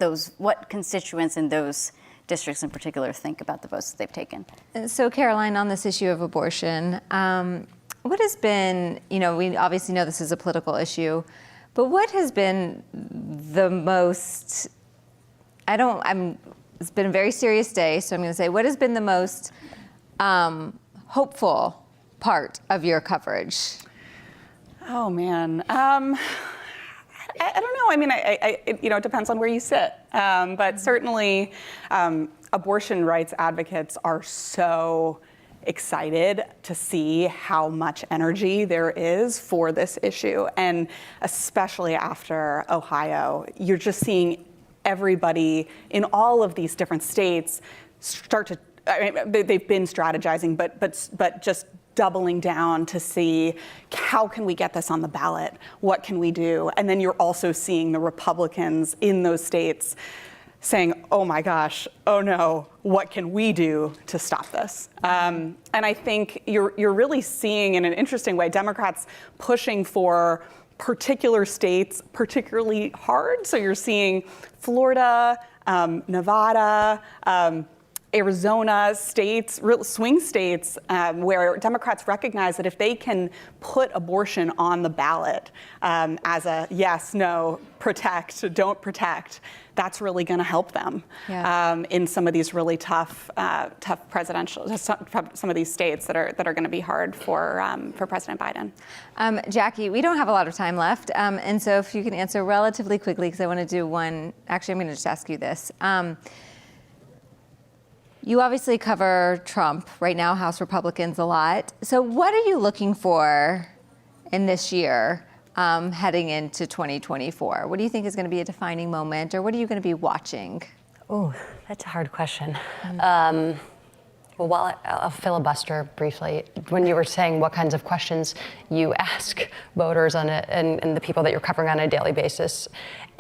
constituents in those districts in particular think about the votes that they've taken. So, Caroline, on this issue of abortion, what has been, we obviously know this is a political issue, but what has been the most, it's been a very serious day, so I'm going to say, what has been the most hopeful part of your coverage? Oh, man. I don't know. I mean, it depends on where you sit. But certainly, abortion rights advocates are so excited to see how much energy there is for this issue. And especially after Ohio, you're just seeing everybody in all of these different states start to, they've been strategizing, but just doubling down to see how can we get this on the ballot? What can we do? And then you're also seeing the Republicans in those states saying, oh my gosh, oh no, what can we do to stop this? And I think you're really seeing in an interesting way, Democrats pushing for particular states particularly hard. So you're seeing Florida, Nevada, Arizona, states, real swing states, where Democrats recognize that if they can put abortion on the ballot as a yes, no, protect, don't protect, that's really going to help them in some of these really tough presidential, some of these states that are going to be hard for President Biden. Jackie, we don't have a lot of time left, and so if you can answer relatively quickly, because I want to do one. Actually, I'm going to just ask you this. You obviously cover Trump right now, House Republicans a lot. So what are you looking for in this year heading into 2024? What do you think is going to be a defining moment, or what are you going to be watching? Oh, that's a hard question. Well, while I'll filibuster briefly, when you were saying what kinds of questions you ask voters and the people that you're covering on a daily basis,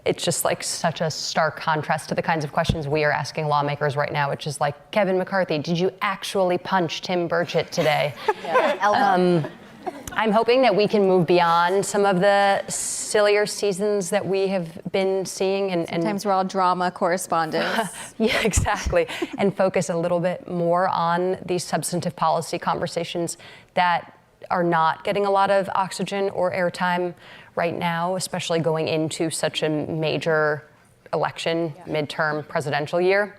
it's just like such a stark contrast to the kinds of questions we are asking lawmakers right now, which is like, Kevin McCarthy, did you actually punch Tim Burchett today? I'm hoping that we can move beyond some of the sillier seasons that we have been seeing. And sometimes we're all drama correspondents. Yeah, exactly. And focus a little bit more on these substantive policy conversations that are not getting a lot of oxygen or airtime right now, especially going into such a major election, midterm presidential year.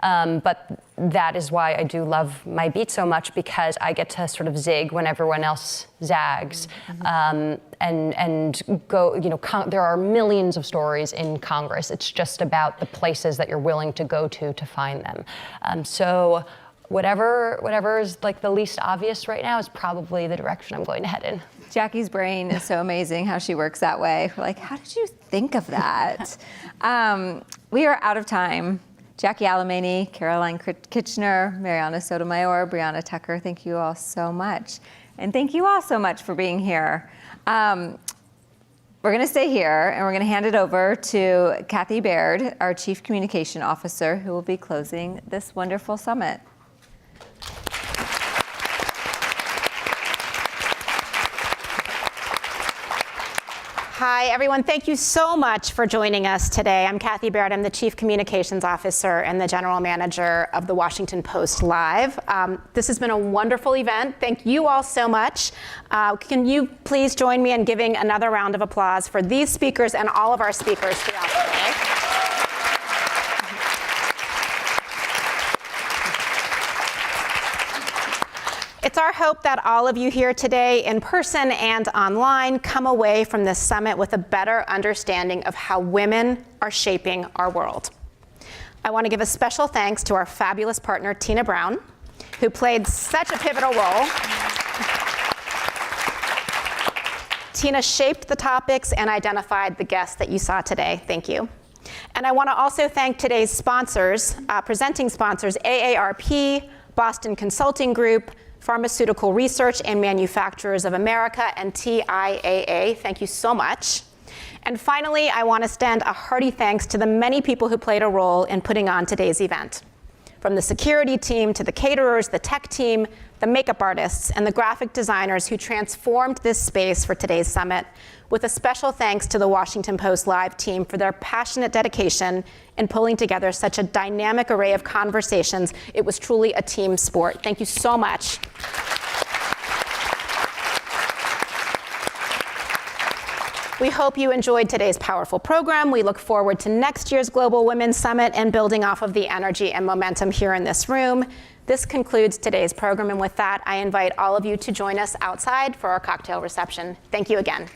But that is why I do love my beat so much, because I get to sort of zig when everyone else zags. And go, there are millions of stories in Congress. It's just about the places that you're willing to go to find them. So whatever is like the least obvious right now is probably the direction I'm going to head in. Jackie's brain is so amazing how she works that way. We're like, how did you think of that? We are out of time. Jackie Alemany, Caroline Kitchener, Mariana Sotomayor, Brianna Tucker, thank you all so much. And thank you all so much for being here. We're going to stay here, and we're going to hand it over to Kathy Baird, our Chief Communication Officer, who will be closing this wonderful summit. Hi, everyone. Thank you so much for joining us today. I'm Kathy Baird. I'm the Chief Communications Officer and the General Manager of the Washington Post Live. This has been a wonderful event. Thank you all so much. Can you please join me in giving another round of applause for these speakers and all of our speakers throughout the day? It's our hope that all of you here today in person and online come away from this summit with a better understanding of how women are shaping our world. I want to give a special thanks to our fabulous partner, Tina Brown, who played such a pivotal role. Tina shaped the topics and identified the guests that you saw today. Thank you. And I want to also thank today's sponsors, presenting sponsors, AARP, Boston Consulting Group, Pharmaceutical Research and Manufacturers of America, and TIAA. Thank you so much. And finally, I want to extend a hearty thanks to the many people who played a role in putting on today's event. From the security team to the caterers, the tech team, the makeup artists, and the graphic designers who transformed this space for today's summit, with a special thanks to the Washington Post Live team for their passionate dedication in pulling together such a dynamic array of conversations. It was truly a team sport. Thank you so much. We hope you enjoyed today's powerful program. We look forward to next year's Global Women's Summit and building off of the energy and momentum here in this room. This concludes today's program, and with that, I invite all of you to join us outside for our cocktail reception. Thank you again.